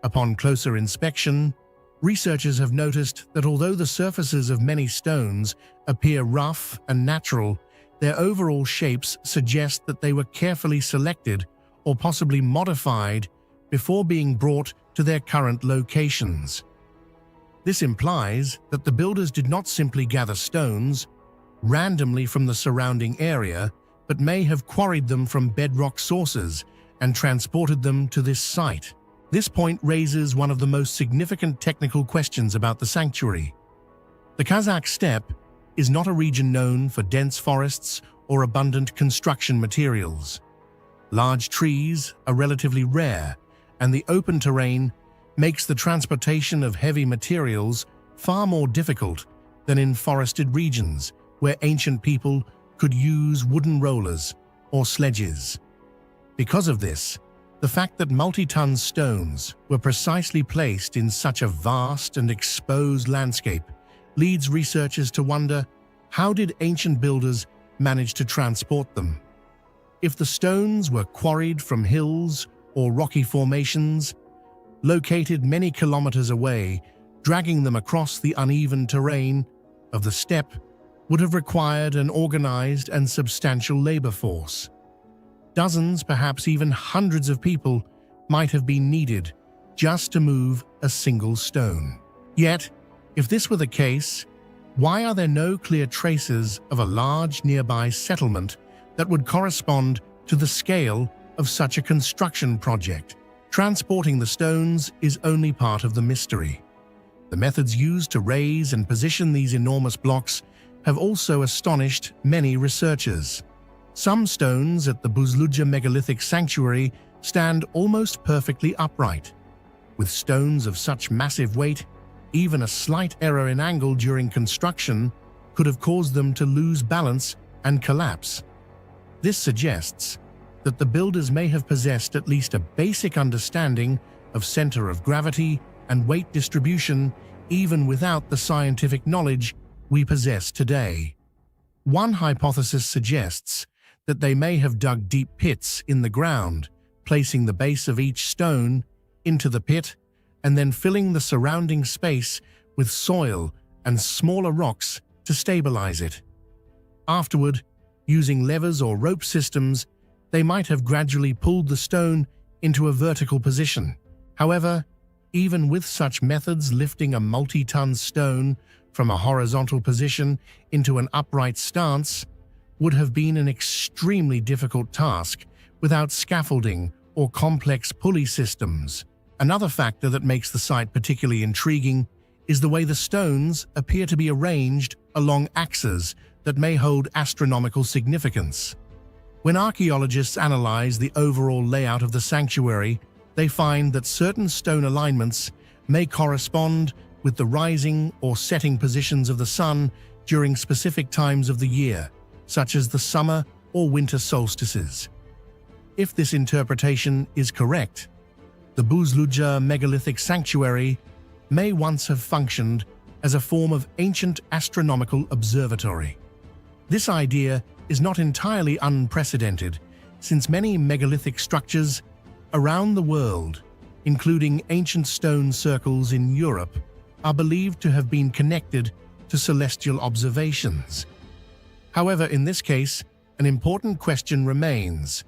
Upon closer inspection, researchers have noticed that although the surfaces of many stones appear rough and natural, their overall shapes suggest that they were carefully selected or possibly modified before being brought to their current locations. This implies that the builders did not simply gather stones randomly from the surrounding area, but may have quarried them from bedrock sources and transported them to this site. This point raises one of the most significant technical questions about the sanctuary. The Kazakh steppe is not a region known for dense forests or abundant construction materials. Large trees are relatively rare, and the open terrain makes the transportation of heavy materials far more difficult than in forested regions where ancient people could use wooden rollers or sledges. Because of this, the fact that multi-ton stones were precisely placed in such a vast and exposed landscape leads researchers to wonder, how did ancient builders manage to transport them? If the stones were quarried from hills or rocky formations, located many kilometers away, dragging them across the uneven terrain of the steppe would have required an organized and substantial labor force. Dozens, perhaps even hundreds of people might have been needed just to move a single stone. Yet, if this were the case, why are there no clear traces of a large nearby settlement that would correspond to the scale of such a construction project? Transporting the stones is only part of the mystery. The methods used to raise and position these enormous blocks have also astonished many researchers. Some stones at the Buluja megalithic sanctuary stand almost perfectly upright. With stones of such massive weight, even a slight error in angle during construction could have caused them to lose balance and collapse. This suggests that the builders may have possessed at least a basic understanding of center of gravity and weight distribution, even without the scientific knowledge we possess today. One hypothesis suggests that they may have dug deep pits in the ground, placing the base of each stone into the pit and then filling the surrounding space with soil and smaller rocks to stabilize it. Afterward, using levers or rope systems, they might have gradually pulled the stone into a vertical position. However, even with such methods, lifting a multi-ton stone from a horizontal position into an upright stance would have been an extremely difficult task without scaffolding or complex pulley systems. Another factor that makes the site particularly intriguing is the way the stones appear to be arranged along axes that may hold astronomical significance. When archaeologists analyze the overall layout of the sanctuary, they find that certain stone alignments may correspond with the rising or setting positions of the sun during specific times of the year, such as the summer or winter solstices. If this interpretation is correct, the Buluja megalithic sanctuary may once have functioned as a form of ancient astronomical observatory. This idea is not entirely unprecedented, since many megalithic structures around the world, including ancient stone circles in Europe, are believed to have been connected to celestial observations. However, in this case, an important question remains: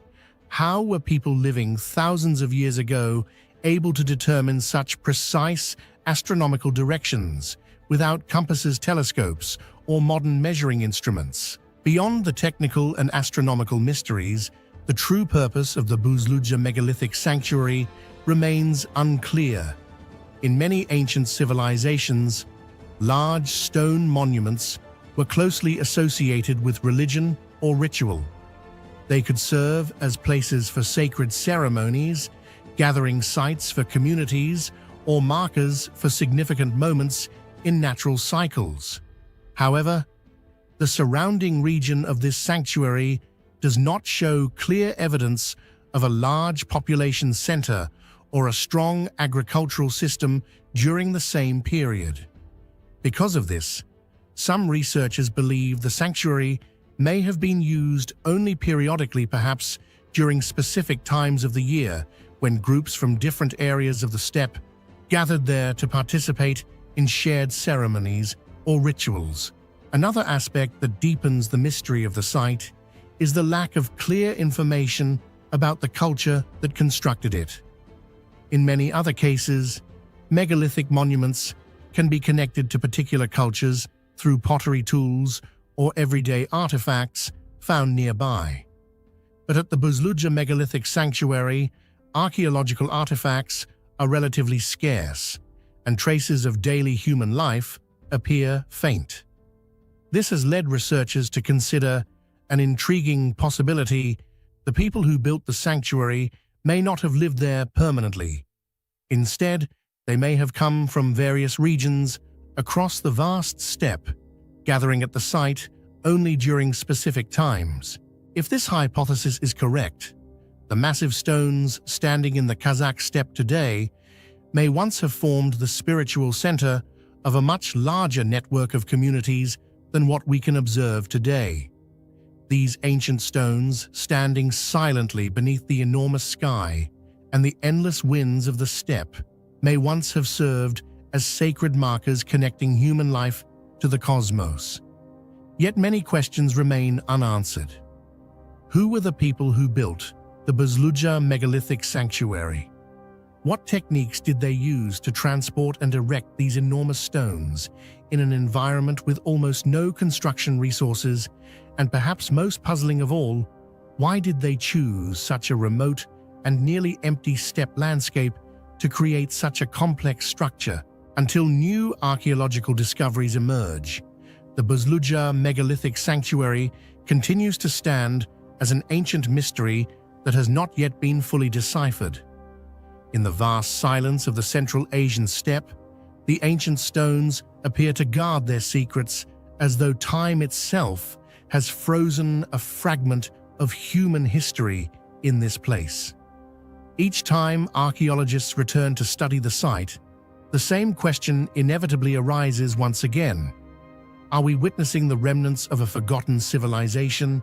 how were people living thousands of years ago able to determine such precise astronomical directions without compasses, telescopes, or modern measuring instruments? Beyond the technical and astronomical mysteries, the true purpose of the Buluja megalithic sanctuary remains unclear. In many ancient civilizations, large stone monuments were closely associated with religion or ritual. They could serve as places for sacred ceremonies, gathering sites for communities, or markers for significant moments in natural cycles. However, the surrounding region of this sanctuary does not show clear evidence of a large population center or a strong agricultural system during the same period. Because of this, some researchers believe the sanctuary may have been used only periodically, perhaps during specific times of the year when groups from different areas of the steppe gathered there to participate in shared ceremonies or rituals. Another aspect that deepens the mystery of the site is the lack of clear information about the culture that constructed it. In many other cases, megalithic monuments can be connected to particular cultures through pottery tools or everyday artifacts found nearby. But at the Buluja megalithic sanctuary, archaeological artifacts are relatively scarce, and traces of daily human life appear faint. This has led researchers to consider an intriguing possibility, the people who built the sanctuary may not have lived there permanently. Instead, they may have come from various regions across the vast steppe, gathering at the site only during specific times. If this hypothesis is correct, the massive stones standing in the Kazakh steppe today may once have formed the spiritual center of a much larger network of communities than what we can observe today. These ancient stones, standing silently beneath the enormous sky and the endless winds of the steppe, may once have served as sacred markers connecting human life to the cosmos. Yet many questions remain unanswered. Who were the people who built the Buluja megalithic sanctuary? What techniques did they use to transport and erect these enormous stones in an environment with almost no construction resources? And perhaps most puzzling of all, why did they choose such a remote and nearly empty steppe landscape to create such a complex structure? Until new archaeological discoveries emerge, the Buluja megalithic sanctuary continues to stand as an ancient mystery that has not yet been fully deciphered. In the vast silence of the Central Asian steppe, the ancient stones appear to guard their secrets as though time itself has frozen a fragment of human history in this place. Each time archaeologists return to study the site, the same question inevitably arises once again. Are we witnessing the remnants of a forgotten civilization,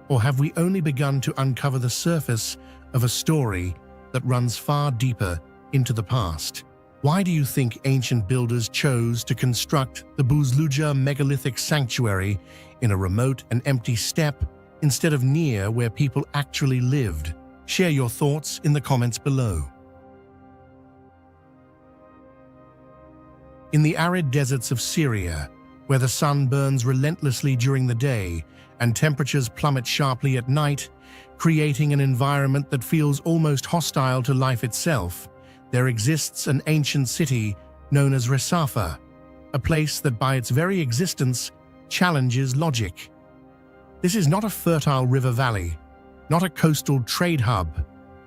or have we only begun to uncover the surface of a story that runs far deeper into the past? Why do you think ancient builders chose to construct the Buluja megalithic sanctuary in a remote and empty steppe instead of near where people actually lived? Share your thoughts in the comments below. In the arid deserts of Syria, where the sun burns relentlessly during the day and temperatures plummet sharply at night, creating an environment that feels almost hostile to life itself, there exists an ancient city known as Resafa, a place that by its very existence challenges logic. This is not a fertile river valley, not a coastal trade hub,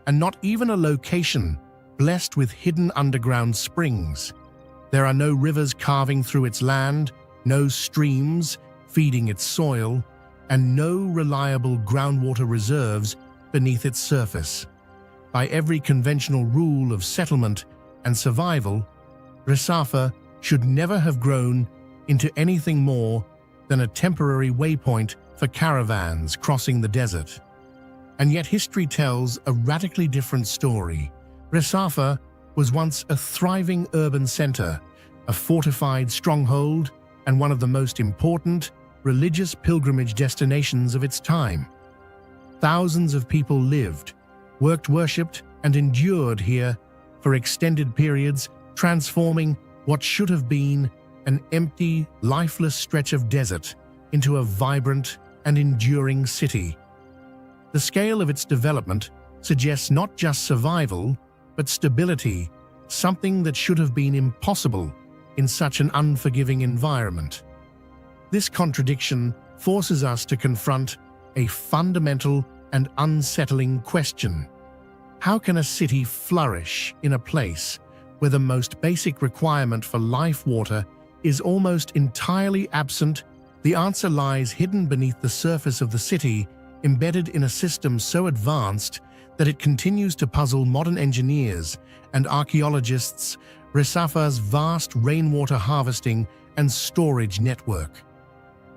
and not even a location blessed with hidden underground springs. There are no rivers carving through its land, no streams feeding its soil, and no reliable groundwater reserves beneath its surface. By every conventional rule of settlement and survival, Resafa should never have grown into anything more than a temporary waypoint for caravans crossing the desert. And yet history tells a radically different story. Resafa was once a thriving urban center, a fortified stronghold, and one of the most important religious pilgrimage destinations of its time. Thousands of people lived, worked, worshipped, and endured here for extended periods, transforming what should have been an empty, lifeless stretch of desert into a vibrant and enduring city. The scale of its development suggests not just survival, but stability, something that should have been impossible in such an unforgiving environment. This contradiction forces us to confront a fundamental and unsettling question. How can a city flourish in a place where the most basic requirement for life, water, is almost entirely absent? The answer lies hidden beneath the surface of the city, embedded in a system so advanced that it continues to puzzle modern engineers and archaeologists. Resafa's vast rainwater harvesting and storage network.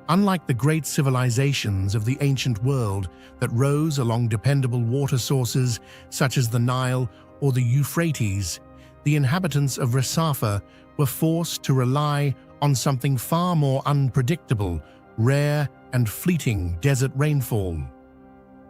Unlike the great civilizations of the ancient world that rose along dependable water sources such as the Nile or the Euphrates, the inhabitants of Resafa were forced to rely on something far more unpredictable, rare and fleeting: desert rainfall.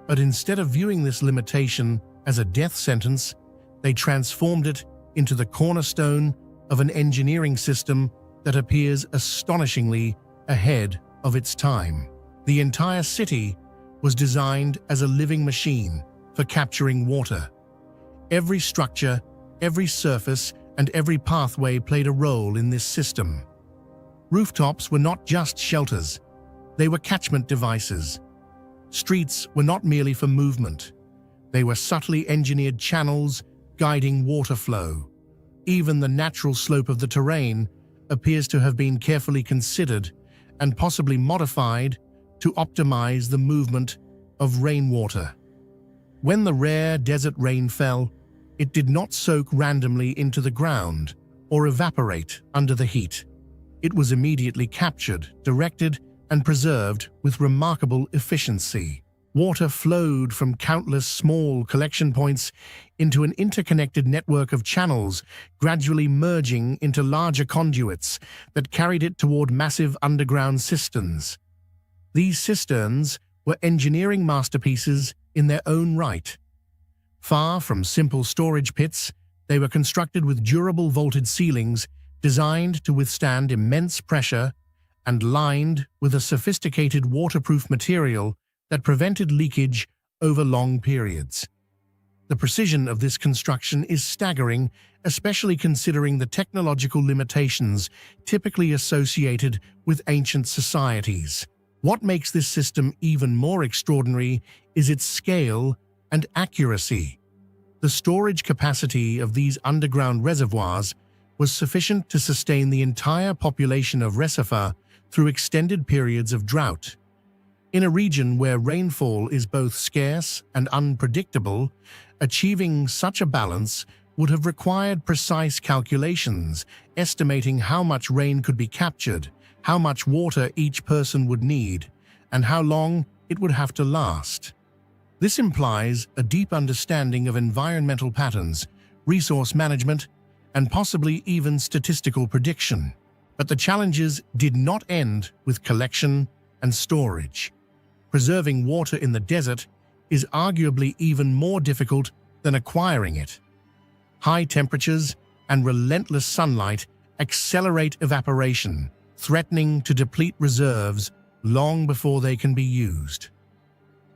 But instead of viewing this limitation as a death sentence, they transformed it into the cornerstone of an engineering system that appears astonishingly ahead of its time. The entire city was designed as a living machine for capturing water. Every structure, every surface, and every pathway played a role in this system. Rooftops were not just shelters, they were catchment devices. Streets were not merely for movement. They were subtly engineered channels guiding water flow. Even the natural slope of the terrain appears to have been carefully considered and possibly modified to optimize the movement of rainwater. When the rare desert rain fell, it did not soak randomly into the ground or evaporate under the heat. It was immediately captured, directed, and preserved with remarkable efficiency. Water flowed from countless small collection points into an interconnected network of channels, gradually merging into larger conduits that carried it toward massive underground cisterns. These cisterns were engineering masterpieces in their own right. Far from simple storage pits, they were constructed with durable vaulted ceilings designed to withstand immense pressure and lined with a sophisticated waterproof material that prevented leakage over long periods. The precision of this construction is staggering, especially considering the technological limitations typically associated with ancient societies. What makes this system even more extraordinary is its scale and accuracy. The storage capacity of these underground reservoirs was sufficient to sustain the entire population of Resafa through extended periods of drought. In a region where rainfall is both scarce and unpredictable, achieving such a balance would have required precise calculations, estimating how much rain could be captured, how much water each person would need, and how long it would have to last. This implies a deep understanding of environmental patterns, resource management, and possibly even statistical prediction. But the challenges did not end with collection and storage. Preserving water in the desert is arguably even more difficult than acquiring it. High temperatures and relentless sunlight accelerate evaporation, threatening to deplete reserves long before they can be used.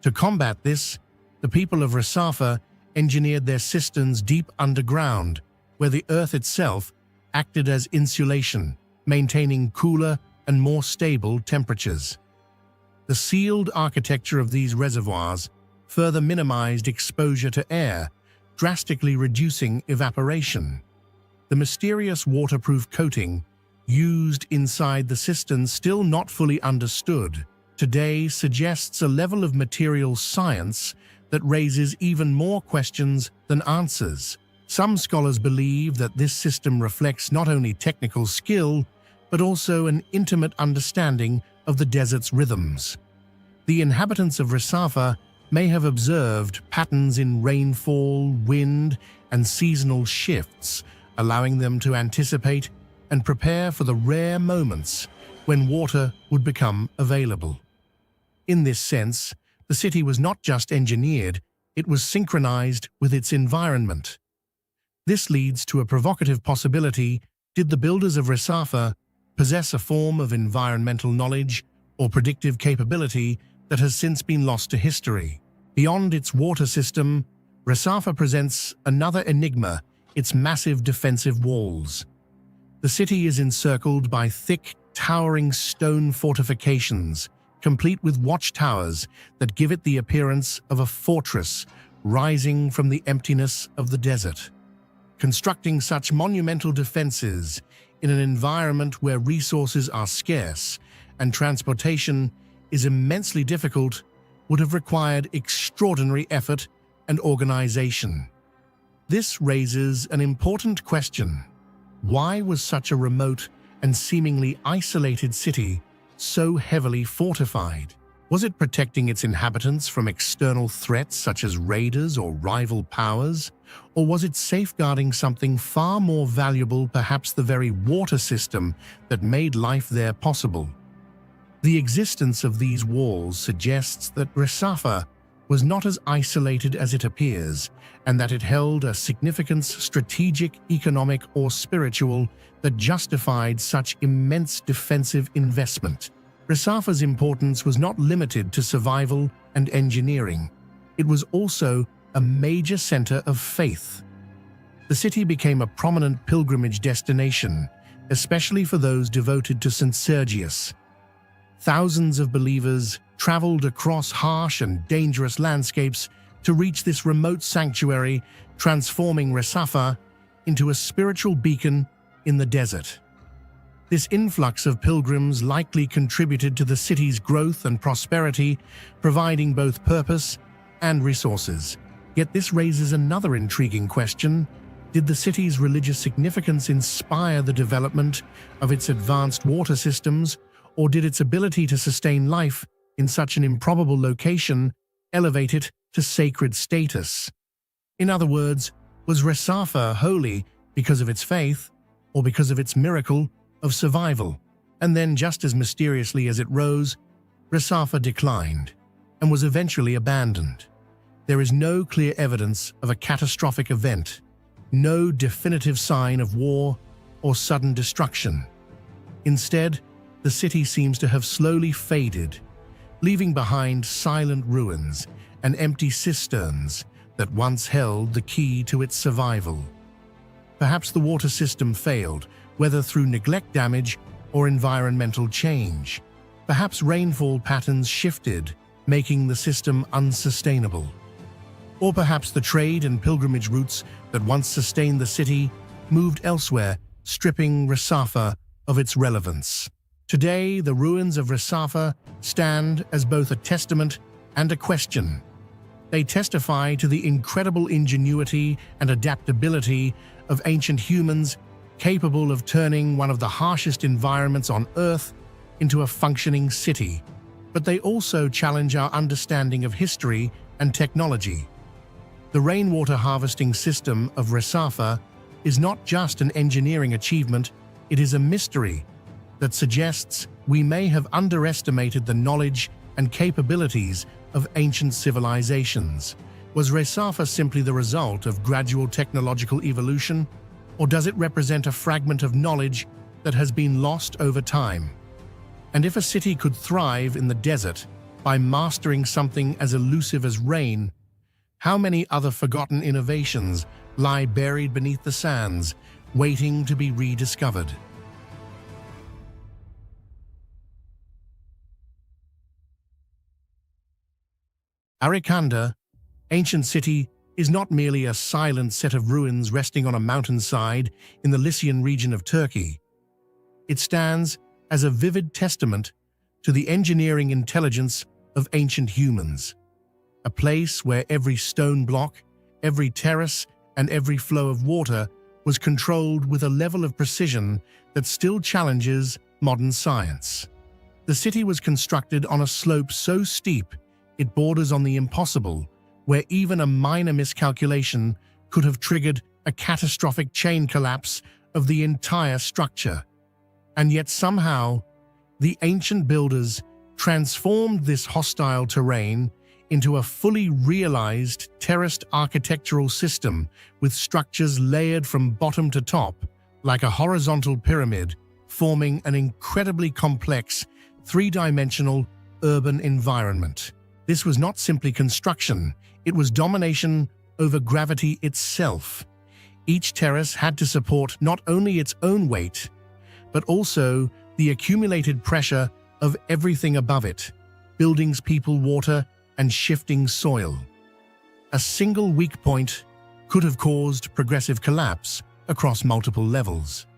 To combat this, the people of Resafa engineered their cisterns deep underground, where the earth itself acted as insulation, maintaining cooler and more stable temperatures. The sealed architecture of these reservoirs further minimized exposure to air, drastically reducing evaporation. The mysterious waterproof coating used inside the cisterns, still not fully understood, today suggests a level of material science that raises even more questions than answers. Some scholars believe that this system reflects not only technical skill, but also an intimate understanding of the desert's rhythms. The inhabitants of Resafa may have observed patterns in rainfall, wind, and seasonal shifts, allowing them to anticipate and prepare for the rare moments when water would become available. In this sense, the city was not just engineered, it was synchronized with its environment. This leads to a provocative possibility: did the builders of Resafa possess a form of environmental knowledge or predictive capability that has since been lost to history? Beyond its water system, Resafa presents another enigma: its massive defensive walls. The city is encircled by thick, towering stone fortifications, complete with watchtowers that give it the appearance of a fortress rising from the emptiness of the desert. Constructing such monumental defenses in an environment where resources are scarce and transportation is immensely difficult would have required extraordinary effort and organization. This raises an important question: why was such a remote and seemingly isolated city so heavily fortified? Was it protecting its inhabitants from external threats such as raiders or rival powers? Or was it safeguarding something far more valuable, perhaps the very water system that made life there possible? The existence of these walls suggests that Resafa was not as isolated as it appears, and that it held a significance, strategic, economic, or spiritual, that justified such immense defensive investment. Resafa's importance was not limited to survival and engineering. It was also a major center of faith. The city became a prominent pilgrimage destination, especially for those devoted to St. Sergius. Thousands of believers traveled across harsh and dangerous landscapes to reach this remote sanctuary, transforming Resafa into a spiritual beacon in the desert. This influx of pilgrims likely contributed to the city's growth and prosperity, providing both purpose and resources. Yet this raises another intriguing question. Did the city's religious significance inspire the development of its advanced water systems, or did its ability to sustain life in such an improbable location elevate it to sacred status? In other words, was Resafa holy because of its faith, or because of its miracle of survival? And then, just as mysteriously as it rose, Resafa declined and was eventually abandoned. There is no clear evidence of a catastrophic event, no definitive sign of war or sudden destruction. Instead, the city seems to have slowly faded, leaving behind silent ruins and empty cisterns that once held the key to its survival. Perhaps the water system failed, whether through neglect damage or environmental change. Perhaps rainfall patterns shifted, making the system unsustainable. Or perhaps the trade and pilgrimage routes that once sustained the city moved elsewhere, stripping Resafa of its relevance. Today, the ruins of Resafa stand as both a testament and a question. They testify to the incredible ingenuity and adaptability of ancient humans, capable of turning one of the harshest environments on Earth into a functioning city. But they also challenge our understanding of history and technology. The rainwater harvesting system of Resafa is not just an engineering achievement, it is a mystery that suggests we may have underestimated the knowledge and capabilities of ancient civilizations. Was Resafa simply the result of gradual technological evolution, or does it represent a fragment of knowledge that has been lost over time? And if a city could thrive in the desert by mastering something as elusive as rain, how many other forgotten innovations lie buried beneath the sands, waiting to be rediscovered? Arianda, ancient city, is not merely a silent set of ruins resting on a mountainside in the Lycian region of Turkey. It stands as a vivid testament to the engineering intelligence of ancient humans, a place where every stone block, every terrace, and every flow of water was controlled with a level of precision that still challenges modern science. The city was constructed on a slope so steep it borders on the impossible, where even a minor miscalculation could have triggered a catastrophic chain collapse of the entire structure. And yet somehow, the ancient builders transformed this hostile terrain into a fully realized terraced architectural system with structures layered from bottom to top, like a horizontal pyramid, forming an incredibly complex, three-dimensional urban environment. This was not simply construction, it was domination over gravity itself. Each terrace had to support not only its own weight, but also the accumulated pressure of everything above it: buildings, people, water, and shifting soil. A single weak point could have caused progressive collapse across multiple levels.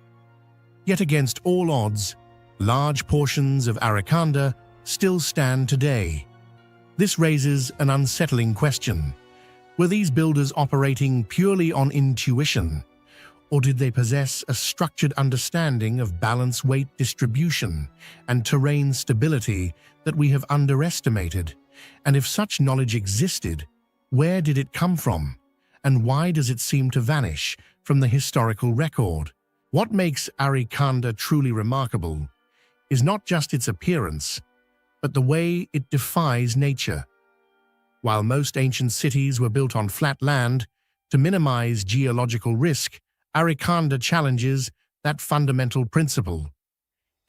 Yet against all odds, large portions of Arianda still stand today. This raises an unsettling question. Were these builders operating purely on intuition, or did they possess a structured understanding of balance, weight distribution, and terrain stability that we have underestimated? And if such knowledge existed, where did it come from? And why does it seem to vanish from the historical record? What makes Arianda truly remarkable is not just its appearance, but the way it defies nature. While most ancient cities were built on flat land to minimize geological risk, Arianda challenges that fundamental principle.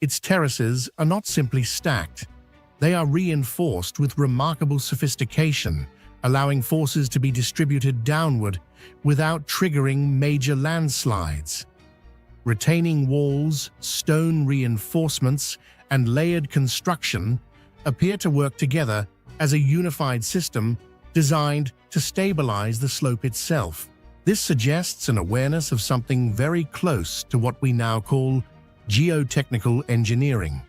Its terraces are not simply stacked, they are reinforced with remarkable sophistication, allowing forces to be distributed downward without triggering major landslides. Retaining walls, stone reinforcements, and layered construction, appear to work together as a unified system designed to stabilize the slope itself. This suggests an awareness of something very close to what we now call geotechnical engineering.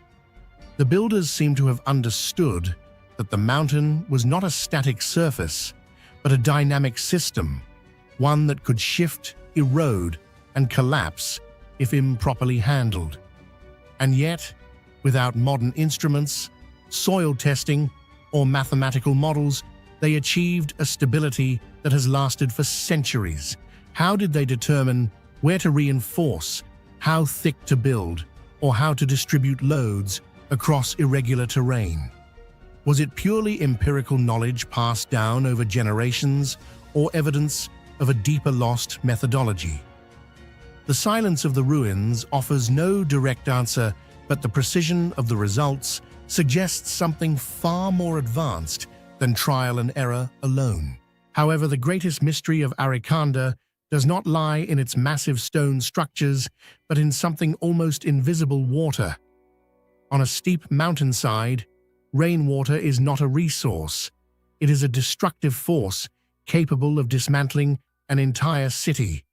The builders seem to have understood that the mountain was not a static surface, but a dynamic system, one that could shift, erode, and collapse if improperly handled. And yet, without modern instruments, soil testing, or mathematical models, they achieved a stability that has lasted for centuries. How did they determine where to reinforce, how thick to build, or how to distribute loads across irregular terrain? Was it purely empirical knowledge passed down over generations, or evidence of a deeper lost methodology? The silence of the ruins offers no direct answer, but the precision of the results suggests something far more advanced than trial and error alone. However, the greatest mystery of Arianda does not lie in its massive stone structures, but in something almost invisible: water. On a steep mountainside, rainwater is not a resource. It is a destructive force capable of dismantling an entire city.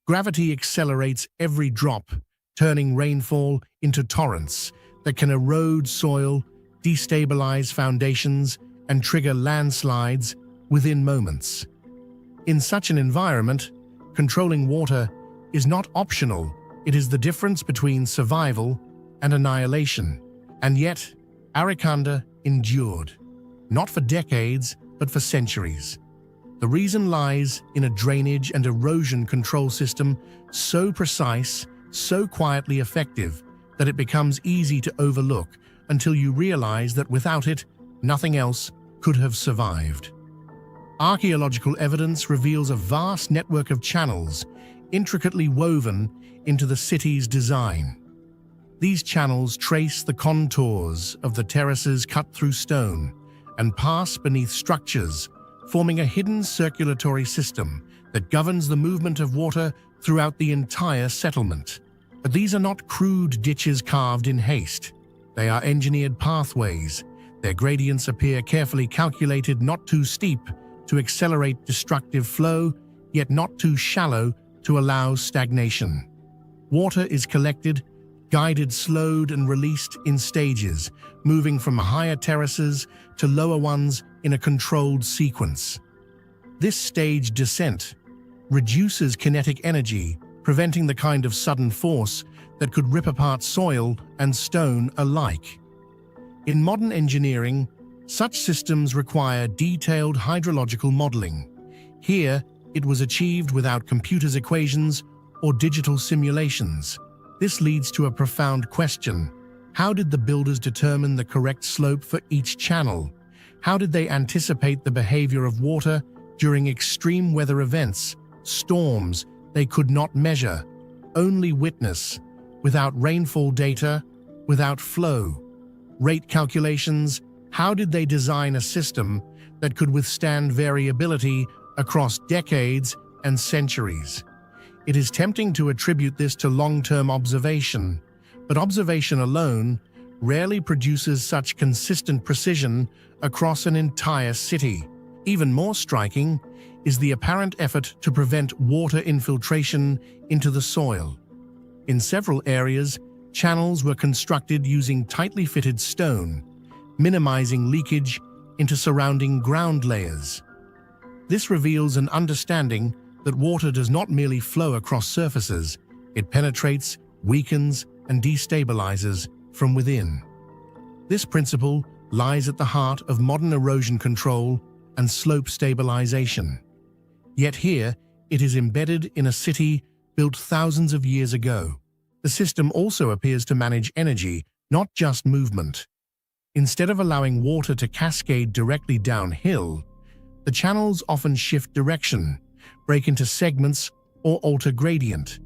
Gravity accelerates every drop, turning rainfall into torrents that can erode soil, destabilize foundations, and trigger landslides within moments. In such an environment, controlling water is not optional. It is the difference between survival and annihilation. And yet, Arianda endured, not for decades, but for centuries. The reason lies in a drainage and erosion control system so precise, so quietly effective, that it becomes easy to overlook until you realize that without it, nothing else could have survived. Archaeological evidence reveals a vast network of channels intricately woven into the city's design. These channels trace the contours of the terraces cut through stone and pass beneath structures, forming a hidden circulatory system that governs the movement of water throughout the entire settlement. But these are not crude ditches carved in haste. They are engineered pathways. Their gradients appear carefully calculated, not too steep to accelerate destructive flow, yet not too shallow to allow stagnation. Water is collected, guided, slowed, and released in stages, moving from higher terraces to lower ones in a controlled sequence. This staged descent reduces kinetic energy, preventing the kind of sudden force that could rip apart soil and stone alike. In modern engineering, such systems require detailed hydrological modeling. Here, it was achieved without computers' equations or digital simulations. This leads to a profound question. How did the builders determine the correct slope for each channel? How did they anticipate the behavior of water during extreme weather events, storms they could not measure, only witness, without rainfall data, without flow, rate calculations? How did they design a system that could withstand variability across decades and centuries? It is tempting to attribute this to long-term observation, but observation alone rarely produces such consistent precision across an entire city. Even more striking is the apparent effort to prevent water infiltration into the soil. In several areas, channels were constructed using tightly fitted stone, minimizing leakage into surrounding ground layers. This reveals an understanding that water does not merely flow across surfaces, it penetrates, weakens, and destabilizes from within. This principle lies at the heart of modern erosion control and slope stabilization. Yet here, it is embedded in a city built thousands of years ago. The system also appears to manage energy, not just movement. Instead of allowing water to cascade directly downhill, the channels often shift direction, break into segments, or alter gradient.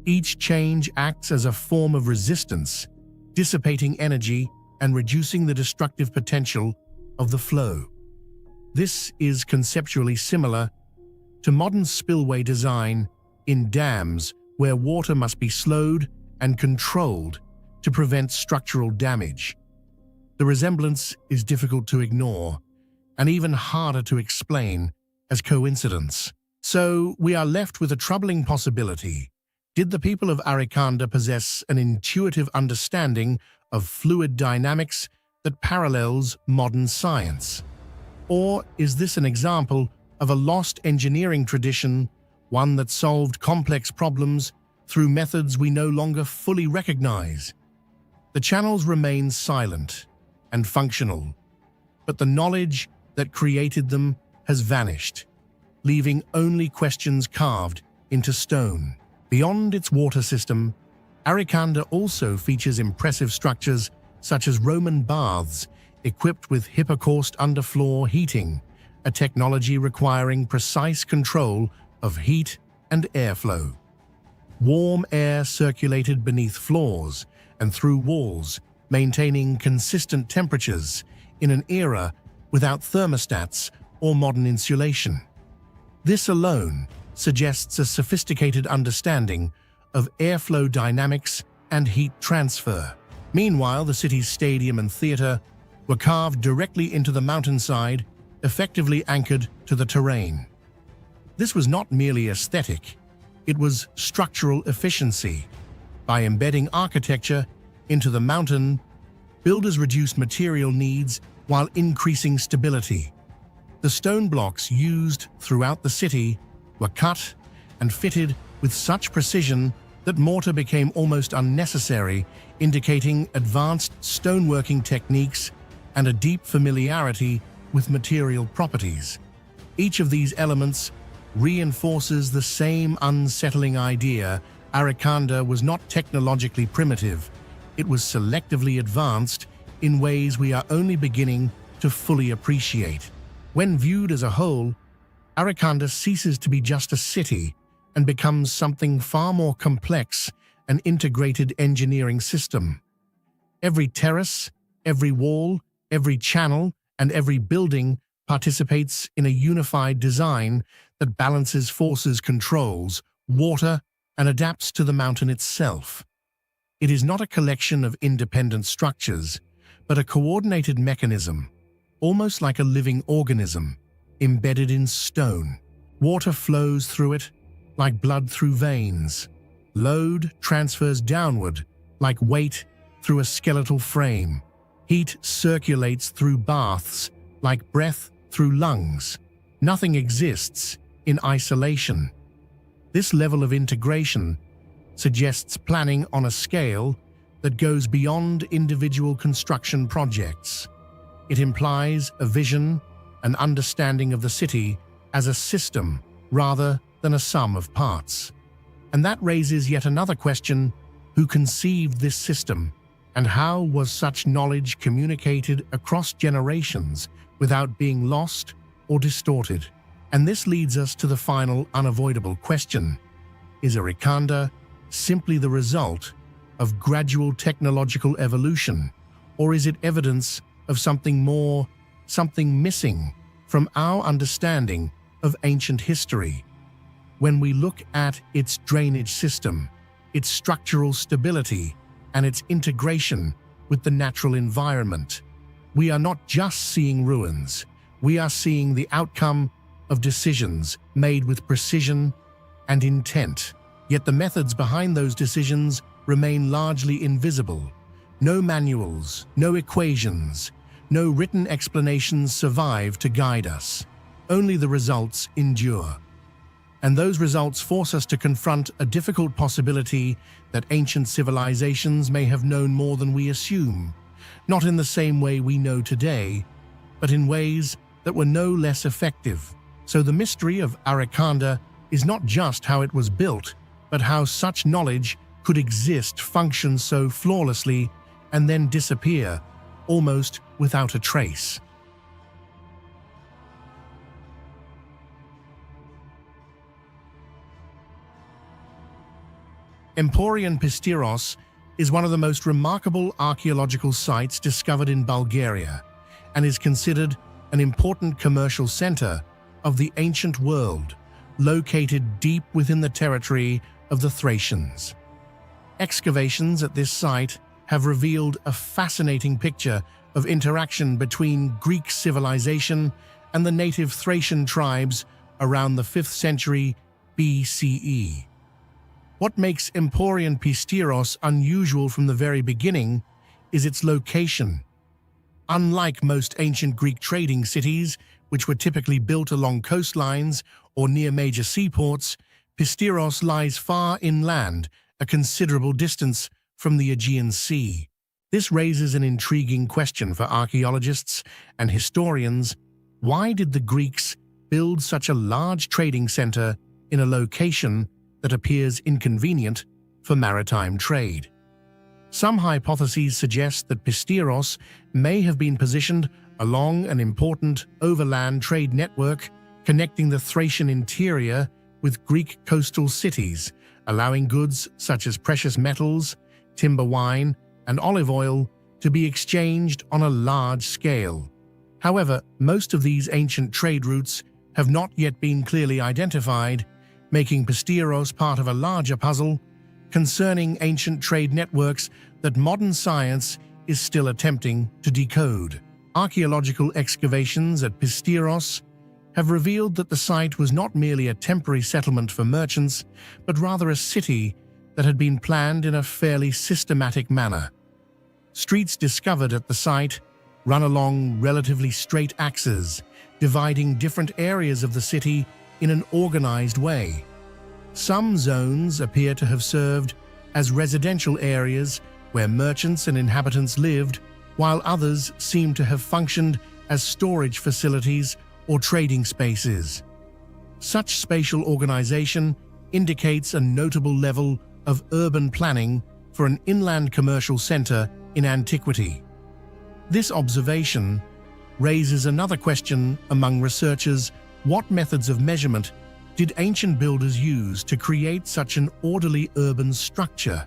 Each change acts as a form of resistance, dissipating energy and reducing the destructive potential of the flow. This is conceptually similar to modern spillway design in dams, where water must be slowed and controlled to prevent structural damage. The resemblance is difficult to ignore, and even harder to explain as coincidence. So we are left with a troubling possibility. Did the people of Arianda possess an intuitive understanding of fluid dynamics that parallels modern science? Or is this an example of a lost engineering tradition, one that solved complex problems through methods we no longer fully recognize? The channels remain silent and functional, but the knowledge that created them has vanished, leaving only questions carved into stone. Beyond its water system, Arianda also features impressive structures such as Roman baths equipped with hypocaust underfloor heating, a technology requiring precise control of heat and airflow. Warm air circulated beneath floors and through walls, maintaining consistent temperatures in an era without thermostats or modern insulation. This alone suggests a sophisticated understanding of airflow dynamics and heat transfer. Meanwhile, the city's stadium and theatre were carved directly into the mountainside, effectively anchored to the terrain. This was not merely aesthetic, it was structural efficiency. By embedding architecture into the mountain, builders reduced material needs while increasing stability. The stone blocks used throughout the city were cut and fitted with such precision that mortar became almost unnecessary, indicating advanced stoneworking techniques and a deep familiarity with material properties. Each of these elements reinforces the same unsettling idea: Arianda was not technologically primitive, it was selectively advanced in ways we are only beginning to fully appreciate. When viewed as a whole, Arianda ceases to be just a city and becomes something far more complex, an integrated engineering system. Every terrace, every wall, every channel, and every building participates in a unified design that balances forces, controls water, and adapts to the mountain itself. It is not a collection of independent structures, but a coordinated mechanism, almost like a living organism, embedded in stone. Water flows through it like blood through veins. Load transfers downward like weight through a skeletal frame. Heat circulates through baths like breath through lungs. Nothing exists in isolation. This level of integration suggests planning on a scale that goes beyond individual construction projects. It implies a vision, an understanding of the city as a system rather than a sum of parts. And that raises yet another question: who conceived this system, and how was such knowledge communicated across generations without being lost or distorted? And this leads us to the final unavoidable question: is Arianda simply the result of gradual technological evolution, or is it evidence of something more, something missing from our understanding of ancient history? When we look at its drainage system, its structural stability, and its integration with the natural environment, we are not just seeing ruins, we are seeing the outcome of decisions made with precision and intent. Yet the methods behind those decisions remain largely invisible. No manuals, no equations, no written explanations survive to guide us. Only the results endure. And those results force us to confront a difficult possibility that ancient civilizations may have known more than we assume, not in the same way we know today, but in ways that were no less effective. So the mystery of Arianda is not just how it was built, but how such knowledge could exist, function so flawlessly, and then disappear, almost without a trace. Emporion Pistiros is one of the most remarkable archaeological sites discovered in Bulgaria and is considered an important commercial center of the ancient world, located deep within the territory of the Thracians. Excavations at this site have revealed a fascinating picture of interaction between Greek civilization and the native Thracian tribes around the 5th century BCE. What makes Emporion Pistiros unusual from the very beginning is its location. Unlike most ancient Greek trading cities, which were typically built along coastlines or near major seaports, Pistiros lies far inland, a considerable distance from the Aegean Sea. This raises an intriguing question for archaeologists and historians. Why did the Greeks build such a large trading center in a location that appears inconvenient for maritime trade? Some hypotheses suggest that Pistiros may have been positioned along an important overland trade network connecting the Thracian interior with Greek coastal cities, allowing goods such as precious metals, timber wine, and olive oil to be exchanged on a large scale. However, most of these ancient trade routes have not yet been clearly identified, making Pistiros part of a larger puzzle concerning ancient trade networks that modern science is still attempting to decode. Archaeological excavations at Pistiros have revealed that the site was not merely a temporary settlement for merchants, but rather a city that had been planned in a fairly systematic manner. Streets discovered at the site run along relatively straight axes, dividing different areas of the city in an organized way. Some zones appear to have served as residential areas where merchants and inhabitants lived, while others seem to have functioned as storage facilities or trading spaces. Such spatial organization indicates a notable level of urban planning for an inland commercial center in antiquity. This observation raises another question among researchers: what methods of measurement did ancient builders use to create such an orderly urban structure?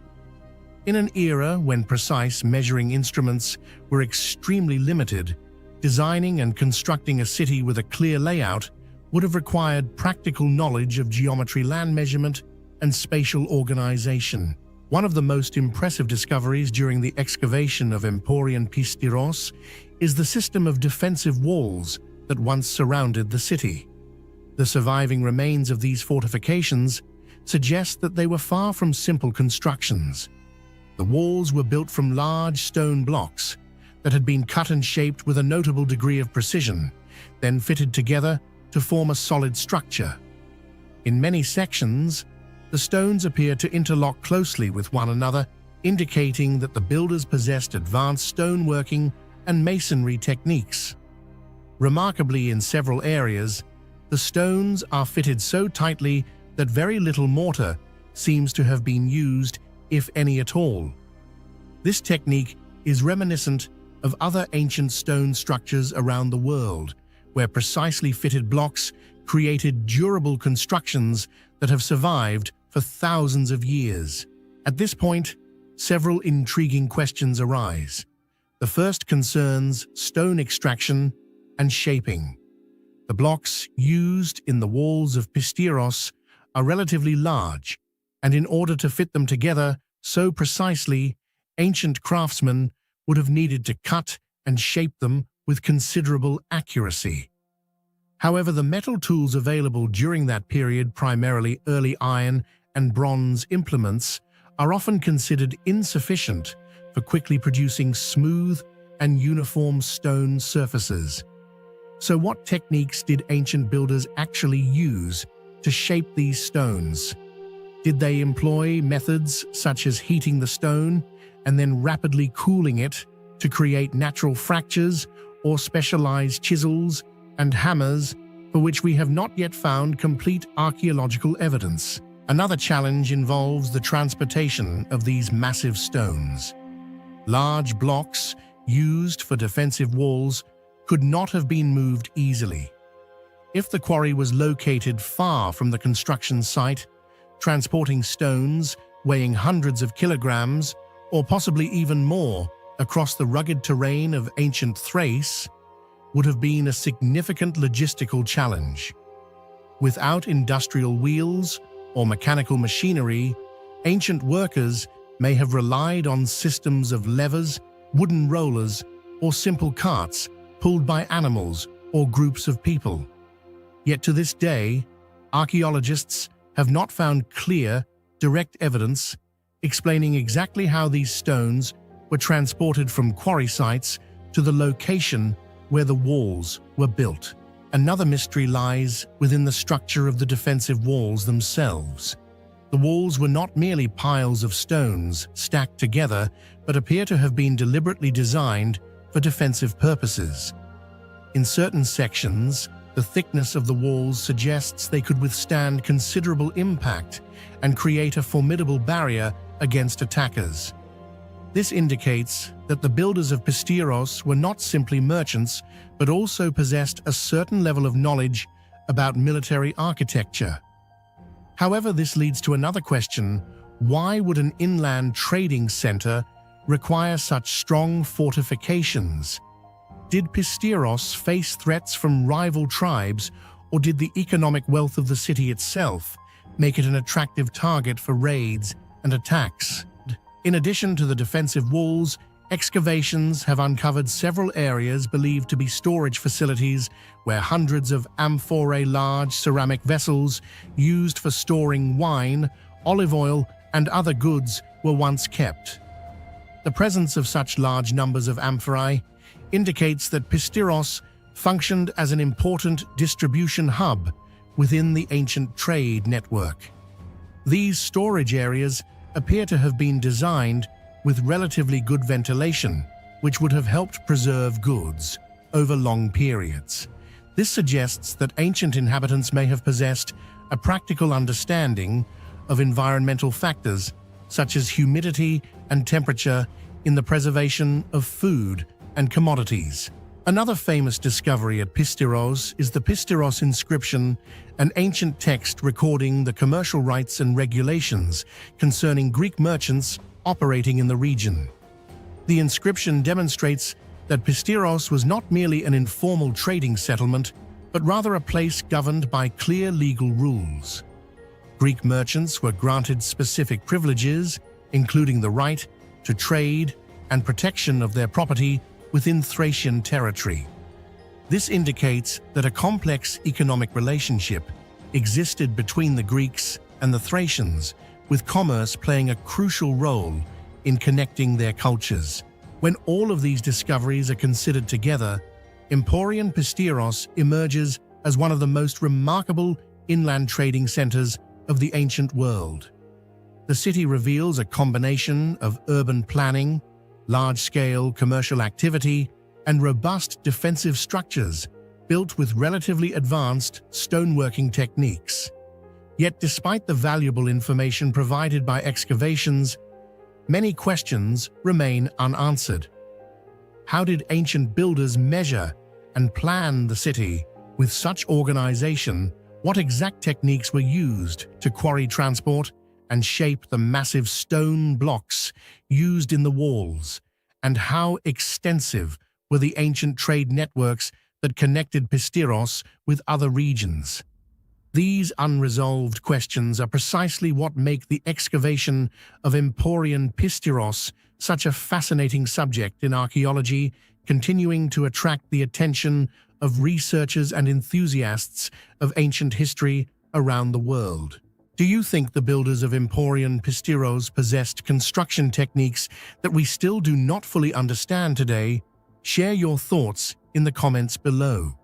In an era when precise measuring instruments were extremely limited, designing and constructing a city with a clear layout would have required practical knowledge of geometry, land measurement, and spatial organization. One of the most impressive discoveries during the excavation of Emporion Pistiros is the system of defensive walls that once surrounded the city. The surviving remains of these fortifications suggest that they were far from simple constructions. The walls were built from large stone blocks that had been cut and shaped with a notable degree of precision, then fitted together to form a solid structure. In many sections, the stones appear to interlock closely with one another, indicating that the builders possessed advanced stoneworking and masonry techniques. Remarkably, in several areas, the stones are fitted so tightly that very little mortar seems to have been used, if any at all. This technique is reminiscent of other ancient stone structures around the world, where precisely fitted blocks created durable constructions that have survived for thousands of years. At this point, several intriguing questions arise. The first concerns stone extraction and shaping. The blocks used in the walls of Pistiros are relatively large, and in order to fit them together so precisely, ancient craftsmen would have needed to cut and shape them with considerable accuracy. However, the metal tools available during that period, primarily early iron and bronze implements, are often considered insufficient for quickly producing smooth and uniform stone surfaces. So what techniques did ancient builders actually use to shape these stones? Did they employ methods such as heating the stone and then rapidly cooling it to create natural fractures, or specialized chisels and hammers for which we have not yet found complete archaeological evidence? Another challenge involves the transportation of these massive stones. Large blocks used for defensive walls could not have been moved easily. If the quarry was located far from the construction site, transporting stones weighing hundreds of kilograms, or possibly even more, across the rugged terrain of ancient Thrace would have been a significant logistical challenge. Without industrial wheels or mechanical machinery, ancient workers may have relied on systems of levers, wooden rollers, or simple carts pulled by animals or groups of people. Yet to this day, archaeologists have not found clear, direct evidence explaining exactly how these stones were transported from quarry sites to the location where the walls were built. Another mystery lies within the structure of the defensive walls themselves. The walls were not merely piles of stones stacked together, but appear to have been deliberately designed for defensive purposes. In certain sections, the thickness of the walls suggests they could withstand considerable impact and create a formidable barrier against attackers. This indicates that the builders of Pistiros were not simply merchants, but also possessed a certain level of knowledge about military architecture. However, this leads to another question: why would an inland trading center require such strong fortifications? Did Pistiros face threats from rival tribes, or did the economic wealth of the city itself make it an attractive target for raids and attacks? In addition to the defensive walls, excavations have uncovered several areas believed to be storage facilities where hundreds of amphorae, large ceramic vessels used for storing wine, olive oil, and other goods, were once kept. The presence of such large numbers of amphorae indicates that Pistiros functioned as an important distribution hub within the ancient trade network. These storage areas appear to have been designed with relatively good ventilation, which would have helped preserve goods over long periods. This suggests that ancient inhabitants may have possessed a practical understanding of environmental factors such as humidity and temperature in the preservation of food and commodities. Another famous discovery at Pistiros is the Pistiros inscription, an ancient text recording the commercial rights and regulations concerning Greek merchants operating in the region. The inscription demonstrates that Pistiros was not merely an informal trading settlement, but rather a place governed by clear legal rules. Greek merchants were granted specific privileges, including the right to trade and protection of their property within Thracian territory. This indicates that a complex economic relationship existed between the Greeks and the Thracians, with commerce playing a crucial role in connecting their cultures. When all of these discoveries are considered together, Emporion Pistiros emerges as one of the most remarkable inland trading centers of the ancient world. The city reveals a combination of urban planning, large-scale commercial activity, and robust defensive structures built with relatively advanced stoneworking techniques. Yet despite the valuable information provided by excavations, many questions remain unanswered. How did ancient builders measure and plan the city with such organization? What exact techniques were used to quarry transport and shape the massive stone blocks used in the walls? And how extensive were the ancient trade networks that connected Pistiros with other regions? These unresolved questions are precisely what make the excavation of Emporion Pistiros such a fascinating subject in archaeology, continuing to attract the attention of researchers and enthusiasts of ancient history around the world. Do you think the builders of Emporion Pistiros possessed construction techniques that we still do not fully understand today? Share your thoughts in the comments below.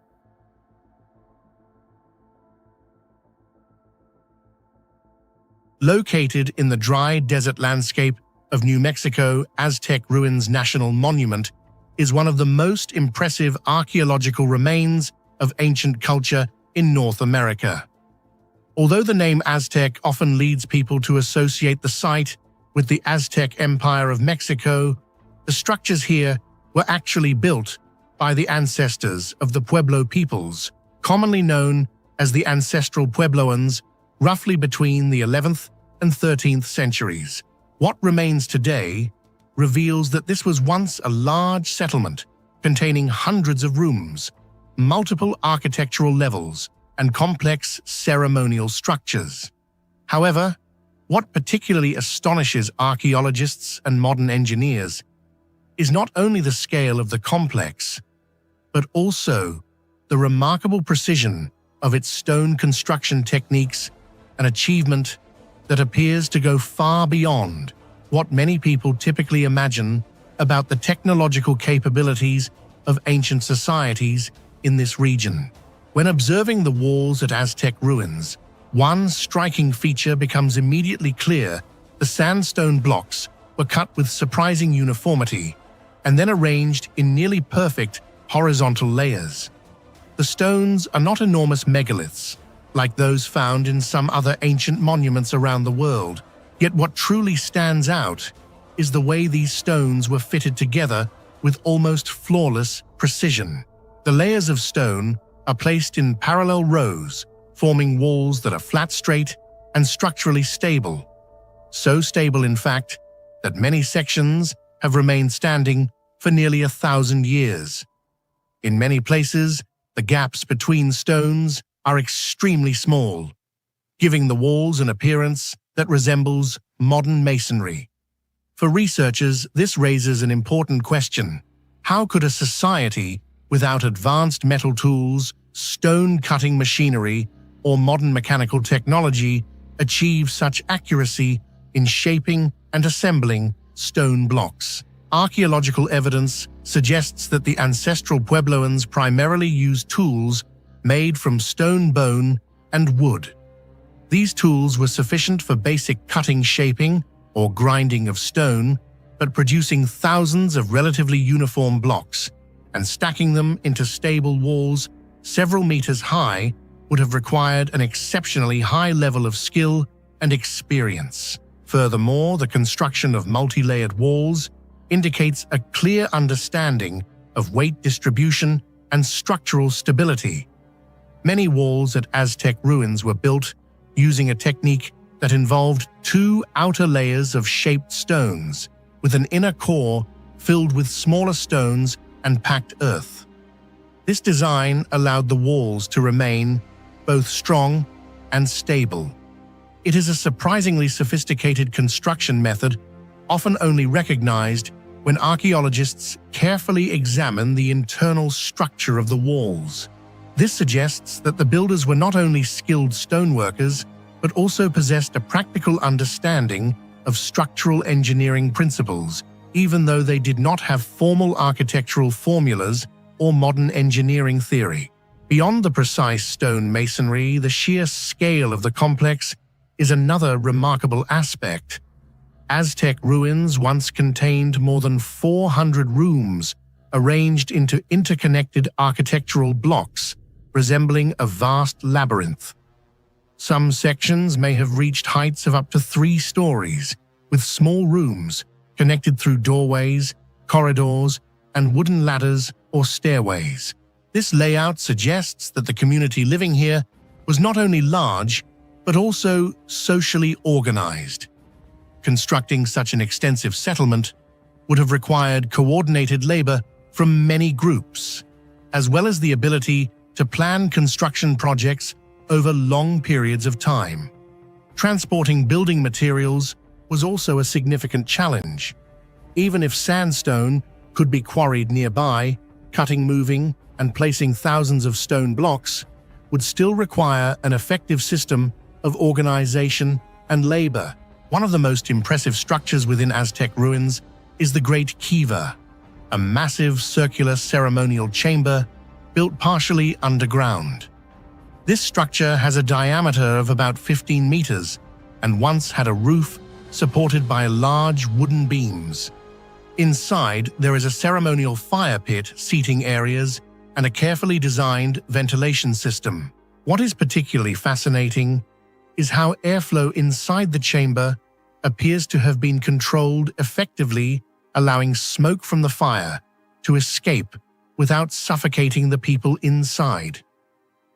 Located in the dry desert landscape of New Mexico, Aztec Ruins National Monument is one of the most impressive archaeological remains of ancient culture in North America. Although the name Aztec often leads people to associate the site with the Aztec Empire of Mexico, the structures here were actually built by the ancestors of the Pueblo peoples, commonly known as the ancestral Puebloans, roughly between the 11th and 13th centuries. What remains today reveals that this was once a large settlement containing hundreds of rooms, multiple architectural levels, and complex ceremonial structures. However, What particularly astonishes archaeologists and modern engineers is not only the scale of the complex, but also the remarkable precision of its stone construction techniques, an achievement that appears to go far beyond what many people typically imagine about the technological capabilities of ancient societies in this region. When observing the walls at Aztec ruins, one striking feature becomes immediately clear. The sandstone blocks were cut with surprising uniformity and then arranged in nearly perfect horizontal layers. The stones are not enormous megaliths, like those found in some other ancient monuments around the world. Yet what truly stands out is the way these stones were fitted together with almost flawless precision. The layers of stone are placed in parallel rows, forming walls that are flat, straight, and structurally stable. So stable, in fact, that many sections have remained standing for nearly 1,000 years. In many places, the gaps between stones are extremely small, giving the walls an appearance that resembles modern masonry. For researchers, this raises an important question. How could a society without advanced metal tools, stone-cutting machinery, or modern mechanical technology achieve such accuracy in shaping and assembling stone blocks? Archaeological evidence suggests that the ancestral Puebloans primarily used tools made from stone, bone, and wood. These tools were sufficient for basic cutting, shaping, or grinding of stone, but producing thousands of relatively uniform blocks and stacking them into stable walls several meters high would have required an exceptionally high level of skill and experience. Furthermore, the construction of multi-layered walls indicates a clear understanding of weight distribution and structural stability. Many walls at Aztec ruins were built using a technique that involved two outer layers of shaped stones, with an inner core filled with smaller stones and packed earth. This design allowed the walls to remain both strong and stable. It is a surprisingly sophisticated construction method, often only recognized when archaeologists carefully examine the internal structure of the walls. This suggests that the builders were not only skilled stoneworkers, but also possessed a practical understanding of structural engineering principles, even though they did not have formal architectural formulas or modern engineering theory. Beyond the precise stone masonry, the sheer scale of the complex is another remarkable aspect. Aztec ruins once contained more than 400 rooms arranged into interconnected architectural blocks, resembling a vast labyrinth. Some sections may have reached heights of up to 3 stories, with small rooms connected through doorways, corridors, and wooden ladders or stairways. This layout suggests that the community living here was not only large, but also socially organized. Constructing such an extensive settlement would have required coordinated labor from many groups, as well as the ability to plan construction projects over long periods of time. Transporting building materials was also a significant challenge. Even if sandstone could be quarried nearby, cutting, moving, and placing thousands of stone blocks would still require an effective system of organization and labor. One of the most impressive structures within Aztec ruins is the Great Kiva, a massive circular ceremonial chamber built partially underground. This structure has a diameter of about 15 meters and once had a roof supported by large wooden beams. Inside, there is a ceremonial fire pit, seating areas, and a carefully designed ventilation system. What is particularly fascinating is how airflow inside the chamber appears to have been controlled effectively, allowing smoke from the fire to escape without suffocating the people inside.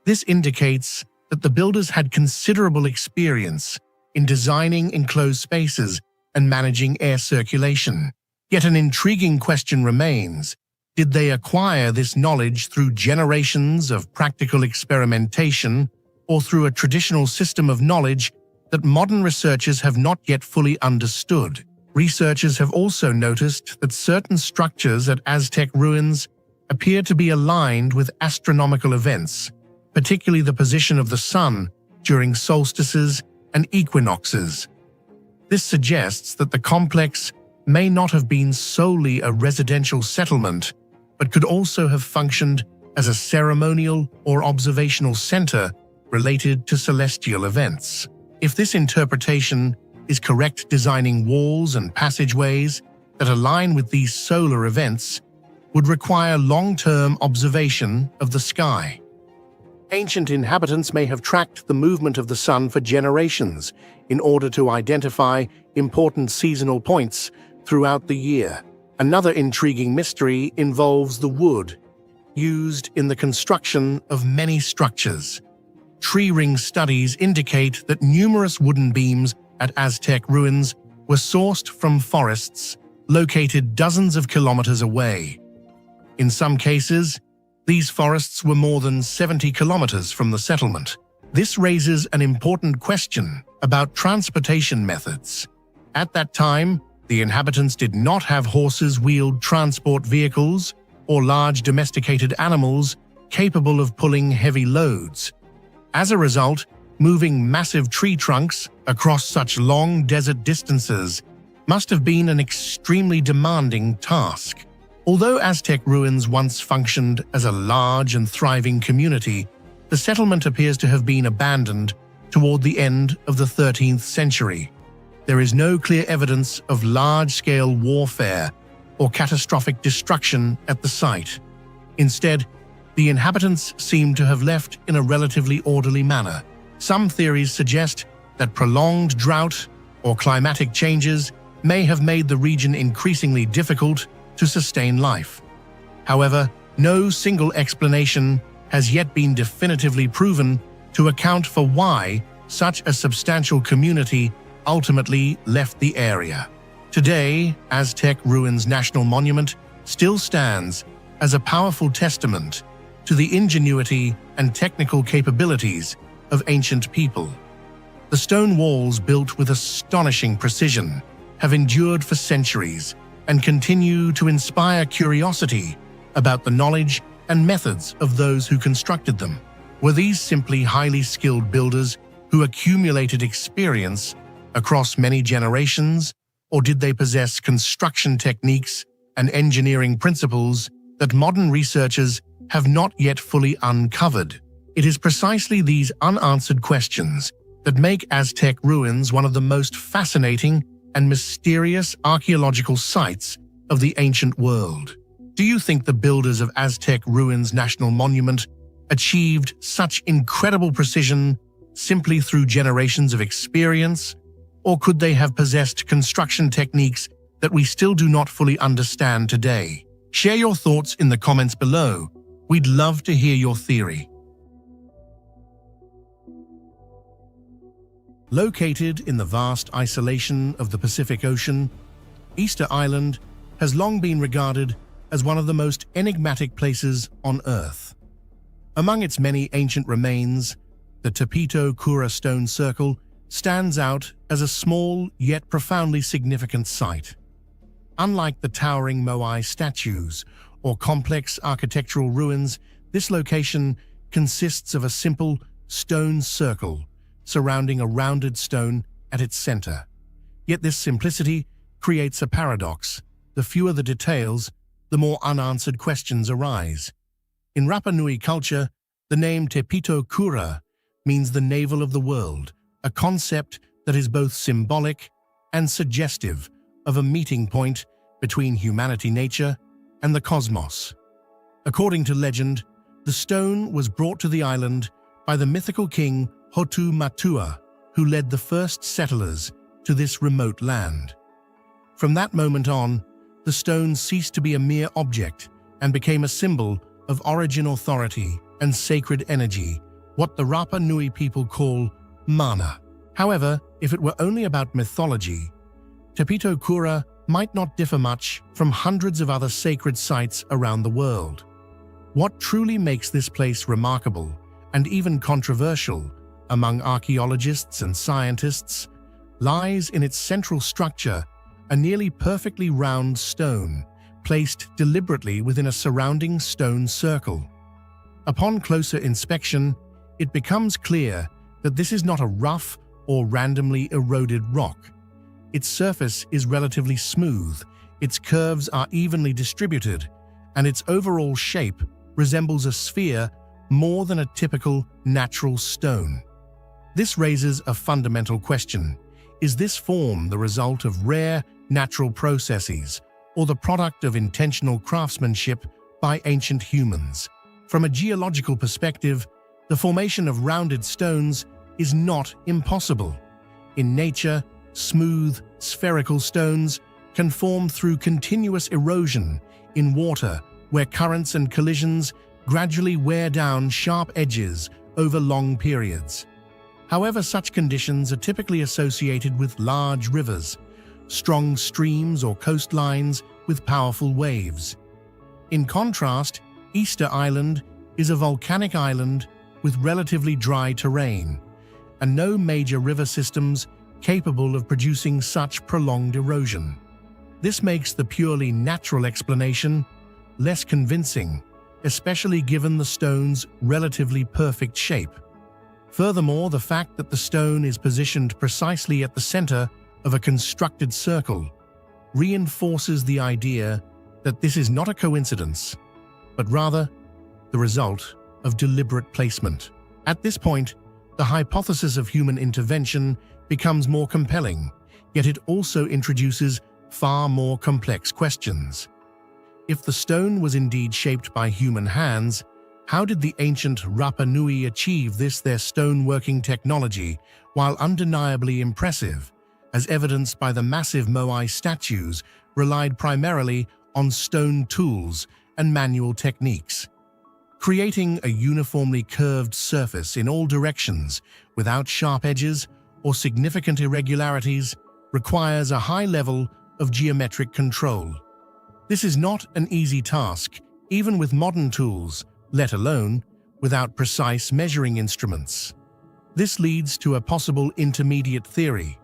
This indicates that the builders had considerable experience in designing enclosed spaces and managing air circulation. Yet an intriguing question remains: did they acquire this knowledge through generations of practical experimentation or through a traditional system of knowledge that modern researchers have not yet fully understood. Researchers have also noticed that certain structures at Aztec ruins appear to be aligned with astronomical events, particularly the position of the sun during solstices and equinoxes. This suggests that the complex may not have been solely a residential settlement, but could also have functioned as a ceremonial or observational center related to celestial events. If this interpretation is correct, designing walls and passageways that align with these solar events would require long-term observation of the sky. Ancient inhabitants may have tracked the movement of the sun for generations in order to identify important seasonal points throughout the year. Another intriguing mystery involves the wood used in the construction of many structures. Tree ring studies indicate that numerous wooden beams at Aztec ruins were sourced from forests located dozens of kilometers away. In some cases, these forests were more than 70 kilometers from the settlement. This raises an important question about transportation methods. At that time, the inhabitants did not have horses-wheeled transport vehicles or large domesticated animals capable of pulling heavy loads. As a result, moving massive tree trunks across such long desert distances must have been an extremely demanding task. Although Aztec ruins once functioned as a large and thriving community, the settlement appears to have been abandoned toward the end of the 13th century. There is no clear evidence of large-scale warfare or catastrophic destruction at the site. Instead, the inhabitants seem to have left in a relatively orderly manner. Some theories suggest that prolonged drought or climatic changes may have made the region increasingly difficult to sustain life. However, no single explanation has yet been definitively proven to account for why such a substantial community ultimately left the area. Today, Aztec Ruins National Monument still stands as a powerful testament to the ingenuity and technical capabilities of ancient people. The stone walls, built with astonishing precision, have endured for centuries and continue to inspire curiosity about the knowledge and methods of those who constructed them. Were these simply highly skilled builders who accumulated experience across many generations, or did they possess construction techniques and engineering principles that modern researchers have not yet fully uncovered? It is precisely these unanswered questions that make Aztec ruins one of the most fascinating and mysterious archaeological sites of the ancient world. Do you think the builders of Aztec Ruins National Monument achieved such incredible precision simply through generations of experience? Or could they have possessed construction techniques that we still do not fully understand today? Share your thoughts in the comments below. We'd love to hear your theory. Located in the vast isolation of the Pacific Ocean, Easter Island has long been regarded as one of the most enigmatic places on Earth. Among its many ancient remains, the Tepito Cura stone circle stands out as a small yet profoundly significant site. Unlike the towering Moai statues or complex architectural ruins, this location consists of a simple stone circle surrounding a rounded stone at its center. Yet this simplicity creates a paradox. The fewer the details, the more unanswered questions arise. In Rapa Nui culture, the name Tepito Cura means the navel of the world, a concept that is both symbolic and suggestive of a meeting point between humanity, nature, and the cosmos. According to legend, the stone was brought to the island by the mythical king Hotu Matua, who led the first settlers to this remote land. From that moment on, the stone ceased to be a mere object and became a symbol of origin, authority, and sacred energy, what the Rapa Nui people call mana. However, if it were only about mythology, Tepito Cura might not differ much from hundreds of other sacred sites around the world. What truly makes this place remarkable and even controversial among archaeologists and scientists lies in its central structure, a nearly perfectly round stone, placed deliberately within a surrounding stone circle. Upon closer inspection, it becomes clear that this is not a rough or randomly eroded rock. Its surface is relatively smooth, its curves are evenly distributed, and its overall shape resembles a sphere more than a typical natural stone. This raises a fundamental question. Is this form the result of rare, natural processes, or the product of intentional craftsmanship by ancient humans? From a geological perspective, the formation of rounded stones is not impossible. In nature, smooth, spherical stones can form through continuous erosion in water, where currents and collisions gradually wear down sharp edges over long periods. However, such conditions are typically associated with large rivers, strong streams, or coastlines with powerful waves. In contrast, Easter Island is a volcanic island with relatively dry terrain, and no major river systems capable of producing such prolonged erosion. This makes the purely natural explanation less convincing, especially given the stone's relatively perfect shape. Furthermore, the fact that the stone is positioned precisely at the center of a constructed circle reinforces the idea that this is not a coincidence, but rather the result of deliberate placement. At this point, the hypothesis of human intervention becomes more compelling, yet it also introduces far more complex questions. If the stone was indeed shaped by human hands, how did the ancient Rapa Nui achieve this? Their stoneworking technology, while undeniably impressive, as evidenced by the massive Moai statues, relied primarily on stone tools and manual techniques. Creating a uniformly curved surface in all directions without sharp edges or significant irregularities requires a high level of geometric control. This is not an easy task, even with modern tools, let alone without precise measuring instruments. This leads to a possible intermediate theory.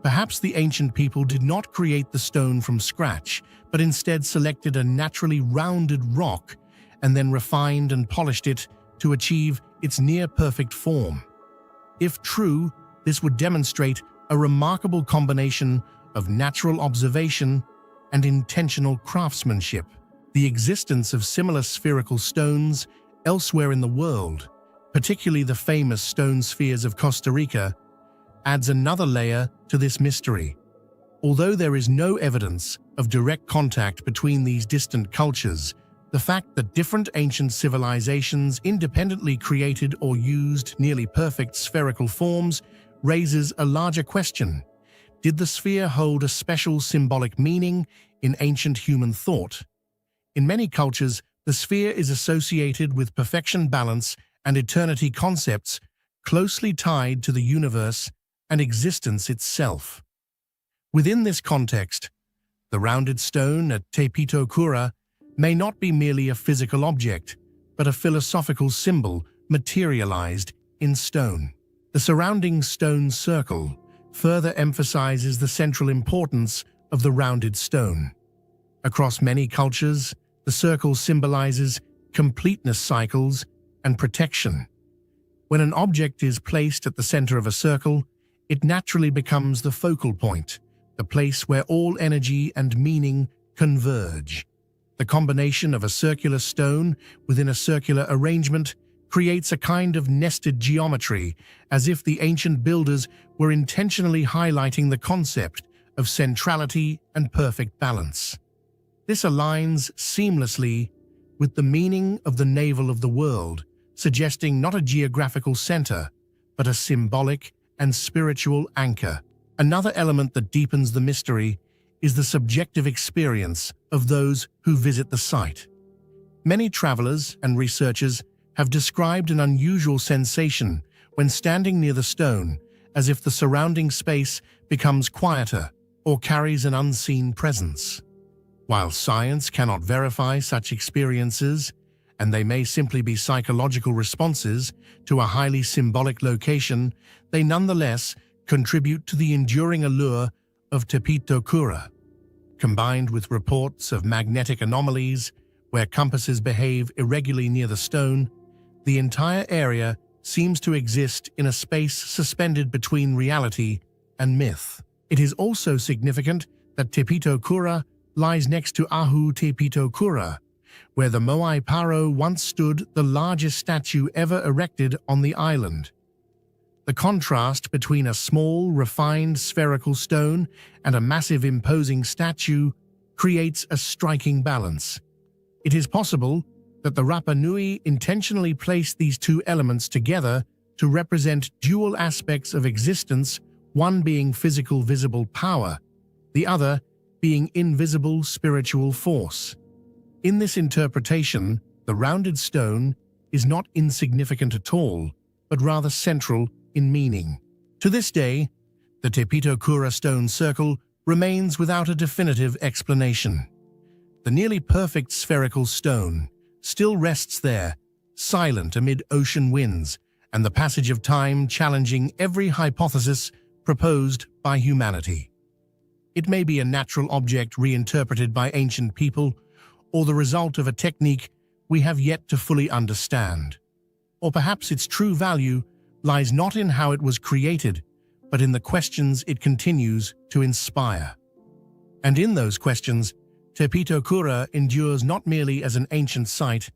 Perhaps the ancient people did not create the stone from scratch, but instead selected a naturally rounded rock and then refined and polished it to achieve its near-perfect form. If true, this would demonstrate a remarkable combination of natural observation and intentional craftsmanship. The existence of similar spherical stones elsewhere in the world, particularly the famous stone spheres of Costa Rica, adds another layer to this mystery. Although there is no evidence of direct contact between these distant cultures, the fact that different ancient civilizations independently created or used nearly perfect spherical forms raises a larger question. Did the sphere hold a special symbolic meaning in ancient human thought? In many cultures, the sphere is associated with perfection, balance, and eternity, concepts closely tied to the universe and existence itself. Within this context, the rounded stone at Tepito Kura may not be merely a physical object, but a philosophical symbol materialized in stone. The surrounding stone circle further emphasizes the central importance of the rounded stone. Across many cultures, the circle symbolizes completeness, cycles, and protection. When an object is placed at the center of a circle, it naturally becomes the focal point, the place where all energy and meaning converge. The combination of a circular stone within a circular arrangement creates a kind of nested geometry, as if the ancient builders were intentionally highlighting the concept of centrality and perfect balance. This aligns seamlessly with the meaning of the navel of the world, suggesting not a geographical center, but a symbolic and spiritual anchor. Another element that deepens the mystery is the subjective experience of those who visit the site. Many travelers and researchers have described an unusual sensation when standing near the stone, as if the surrounding space becomes quieter or carries an unseen presence. While science cannot verify such experiences, and they may simply be psychological responses to a highly symbolic location, they nonetheless contribute to the enduring allure of Tepito Kura. Combined with reports of magnetic anomalies where compasses behave irregularly near the stone, the entire area seems to exist in a space suspended between reality and myth. It is also significant that Tepito Kura lies next to Ahu Tepito Kura, where the Moai Paro once stood the largest statue ever erected on the island. The contrast between a small, refined spherical stone and a massive, imposing statue creates a striking balance. It is possible that the Rapa Nui intentionally placed these two elements together to represent dual aspects of existence, one being physical visible power, the other being invisible spiritual force. In this interpretation, the rounded stone is not insignificant at all, but rather central in meaning. To this day, the Tepito Kura stone circle remains without a definitive explanation. The nearly perfect spherical stone still rests there, silent amid ocean winds and the passage of time challenging every hypothesis proposed by humanity. It may be a natural object reinterpreted by ancient people, or the result of a technique we have yet to fully understand. Or perhaps its true value lies not in how it was created, but in the questions it continues to inspire. And in those questions, Tepito Kura endures not merely as an ancient site,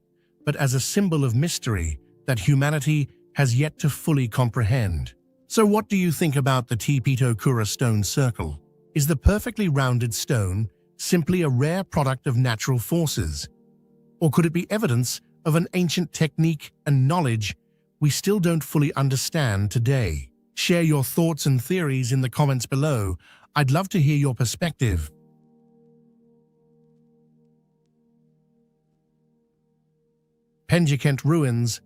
but as a symbol of mystery that humanity has yet to fully comprehend. So what do you think about the Tepito Kura stone circle? Is the perfectly rounded stone simply a rare product of natural forces? Or could it be evidence of an ancient technique and knowledge we still don't fully understand today? Share your thoughts and theories in the comments below. I'd love to hear your perspective. Penjikent ruins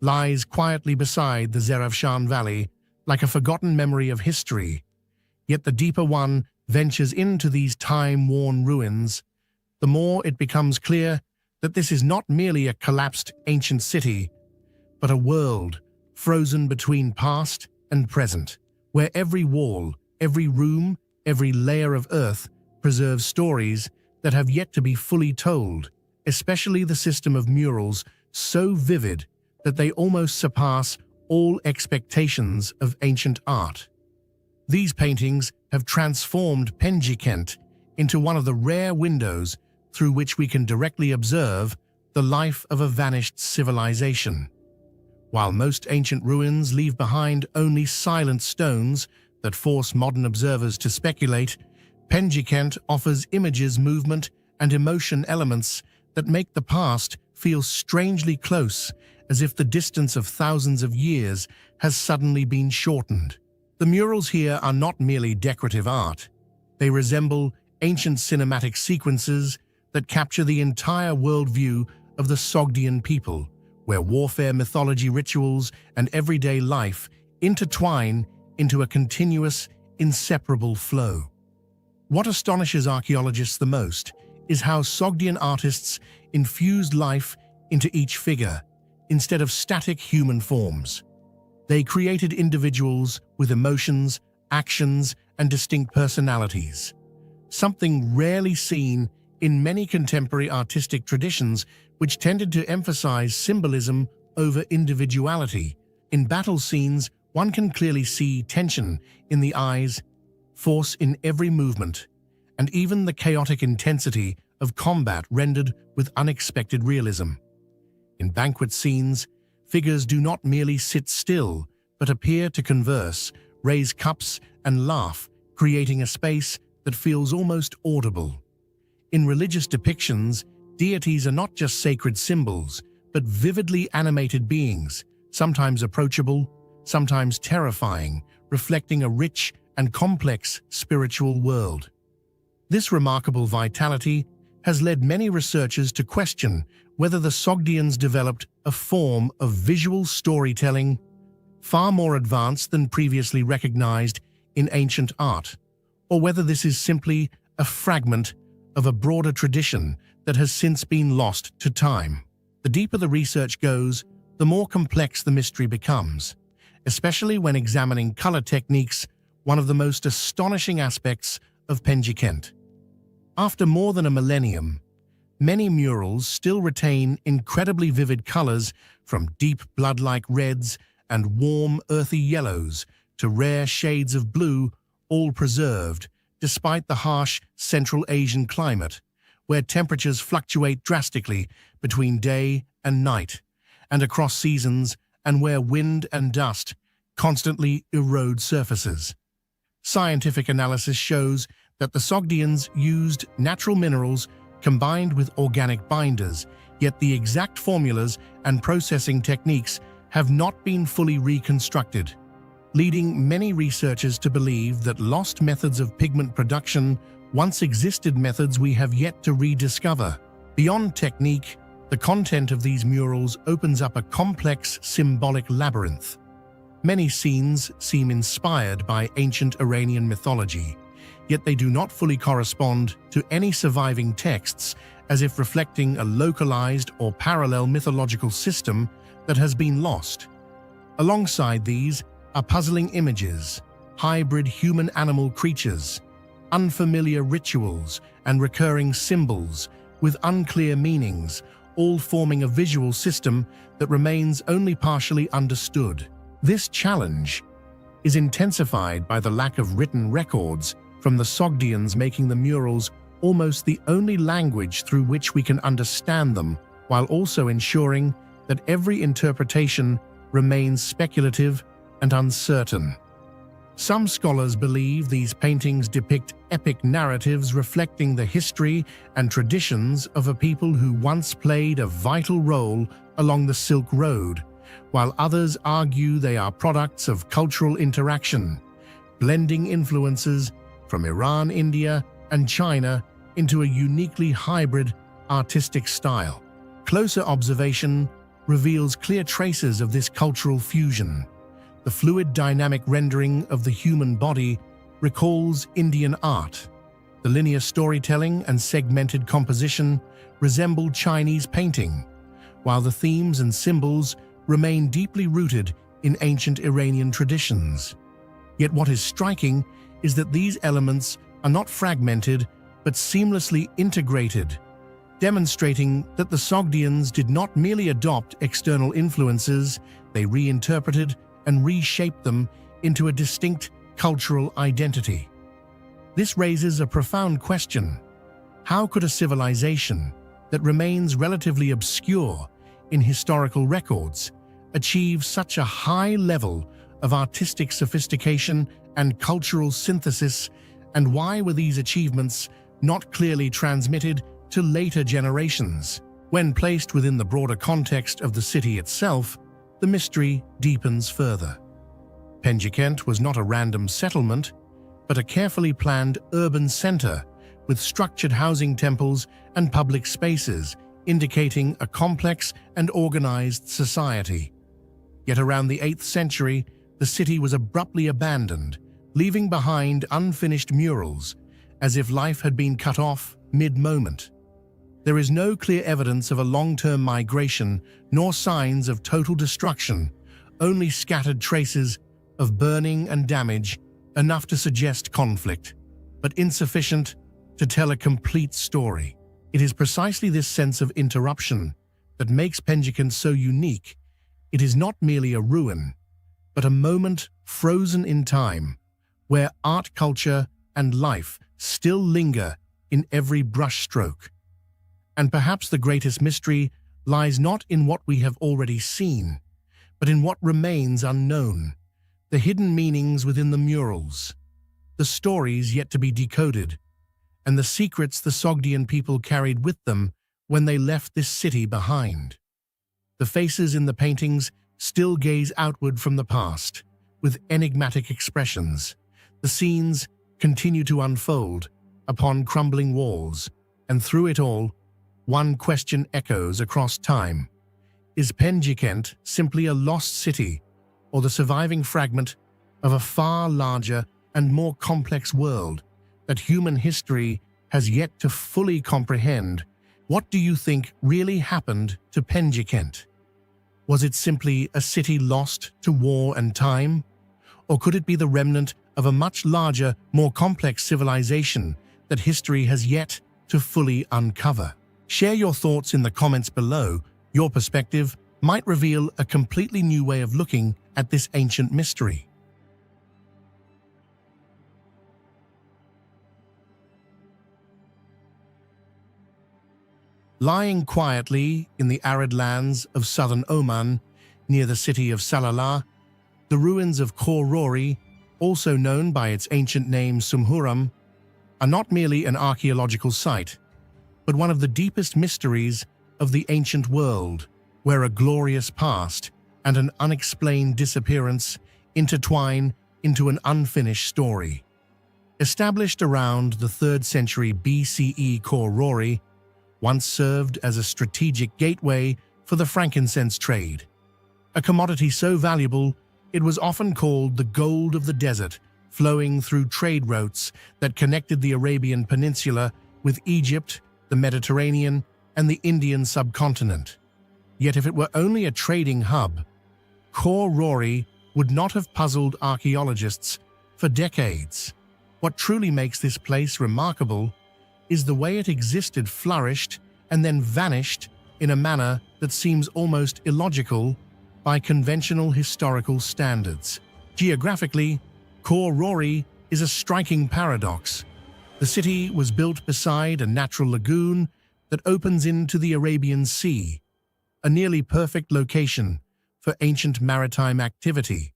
lies quietly beside the Zarafshan Valley, like a forgotten memory of history. Yet the deeper one ventures into these time-worn ruins, the more it becomes clear that this is not merely a collapsed ancient city, but a world frozen between past and present, where every wall, every room, every layer of earth preserves stories that have yet to be fully told, especially the system of murals so vivid that they almost surpass all expectations of ancient art. These paintings have transformed Penjikent into one of the rare windows through which we can directly observe the life of a vanished civilization. While most ancient ruins leave behind only silent stones that force modern observers to speculate, Penjikent offers images, movement, and emotion elements that make the past feel strangely close, as if the distance of thousands of years has suddenly been shortened. The murals here are not merely decorative art. They resemble ancient cinematic sequences that capture the entire worldview of the Sogdian people, where warfare, mythology, rituals, and everyday life intertwine into a continuous, inseparable flow. What astonishes archaeologists the most is how Sogdian artists infused life into each figure, instead of static human forms. They created individuals with emotions, actions, and distinct personalities, something rarely seen in many contemporary artistic traditions which tended to emphasize symbolism over individuality. In battle scenes, one can clearly see tension in the eyes, force in every movement, and even the chaotic intensity of combat rendered with unexpected realism. In banquet scenes, figures do not merely sit still, but appear to converse, raise cups, and laugh, creating a space that feels almost audible. In religious depictions, deities are not just sacred symbols, but vividly animated beings, sometimes approachable, sometimes terrifying, reflecting a rich and complex spiritual world. This remarkable vitality has led many researchers to question whether the Sogdians developed a form of visual storytelling far more advanced than previously recognized in ancient art, or whether this is simply a fragment of a broader tradition that has since been lost to time. The deeper the research goes, the more complex the mystery becomes, especially when examining color techniques, one of the most astonishing aspects of Penjikent. After more than a millennium, many murals still retain incredibly vivid colors, from deep blood-like reds and warm, earthy yellows to rare shades of blue, all preserved despite the harsh Central Asian climate, where temperatures fluctuate drastically between day and night, and across seasons, and where wind and dust constantly erode surfaces. Scientific analysis shows that the Sogdians used natural minerals combined with organic binders, yet the exact formulas and processing techniques have not been fully reconstructed, leading many researchers to believe that lost methods of pigment production once existed, methods we have yet to rediscover. Beyond technique, the content of these murals opens up a complex symbolic labyrinth. Many scenes seem inspired by ancient Iranian mythology, yet they do not fully correspond to any surviving texts, as if reflecting a localized or parallel mythological system that has been lost. Alongside these are puzzling images, hybrid human-animal creatures, unfamiliar rituals, and recurring symbols with unclear meanings, all forming a visual system that remains only partially understood. This challenge is intensified by the lack of written records from the Sogdians, making the murals almost the only language through which we can understand them, while also ensuring that every interpretation remains speculative and uncertain. Some scholars believe these paintings depict epic narratives reflecting the history and traditions of a people who once played a vital role along the Silk Road, while others argue they are products of cultural interaction, blending influences from Iran, India, and China into a uniquely hybrid artistic style. Closer observation reveals clear traces of this cultural fusion. The fluid dynamic rendering of the human body recalls Indian art. The linear storytelling and segmented composition resemble Chinese painting, while the themes and symbols remain deeply rooted in ancient Iranian traditions. Yet what is striking is that these elements are not fragmented but seamlessly integrated, demonstrating that the Sogdians did not merely adopt external influences, they reinterpreted and reshaped them into a distinct cultural identity. This raises a profound question. How could a civilization that remains relatively obscure in historical records achieve such a high level of artistic sophistication and cultural synthesis, and why were these achievements not clearly transmitted to later generations? When placed within the broader context of the city itself, the mystery deepens further. Penjikent was not a random settlement, but a carefully planned urban center with structured housing, temples, and public spaces, indicating a complex and organized society. Yet around the 8th century, the city was abruptly abandoned, leaving behind unfinished murals, as if life had been cut off mid-moment. There is no clear evidence of a long-term migration, nor signs of total destruction, only scattered traces of burning and damage, enough to suggest conflict, but insufficient to tell a complete story. It is precisely this sense of interruption that makes Penjikent so unique. It is not merely a ruin, but a moment frozen in time, where art, culture, and life still linger in every brushstroke. And perhaps the greatest mystery lies not in what we have already seen, but in what remains unknown, the hidden meanings within the murals, the stories yet to be decoded, and the secrets the Sogdian people carried with them when they left this city behind. The faces in the paintings still gaze outward from the past, with enigmatic expressions. The scenes continue to unfold upon crumbling walls, and through it all, one question echoes across time. Is Penjikent simply a lost city, or the surviving fragment of a far larger and more complex world that human history has yet to fully comprehend? What do you think really happened to Penjikent? Was it simply a city lost to war and time? Or could it be the remnant of a much larger, more complex civilization that history has yet to fully uncover? Share your thoughts in the comments below. Your perspective might reveal a completely new way of looking at this ancient mystery. Lying quietly in the arid lands of southern Oman, near the city of Salalah, the ruins of Khor Rori, also known by its ancient name Sumhuram, are not merely an archaeological site, but one of the deepest mysteries of the ancient world, where a glorious past and an unexplained disappearance intertwine into an unfinished story. Established around the 3rd century BCE, Khor Rori once served as a strategic gateway for the frankincense trade, a commodity so valuable it was often called the gold of the desert, flowing through trade routes that connected the Arabian Peninsula with Egypt, the Mediterranean, and the Indian subcontinent. Yet if it were only a trading hub, Khor Rori would not have puzzled archaeologists for decades. What truly makes this place remarkable is the way it existed, flourished, and then vanished in a manner that seems almost illogical by conventional historical standards. Geographically, Khor Rori is a striking paradox. The city was built beside a natural lagoon that opens into the Arabian Sea, a nearly perfect location for ancient maritime activity.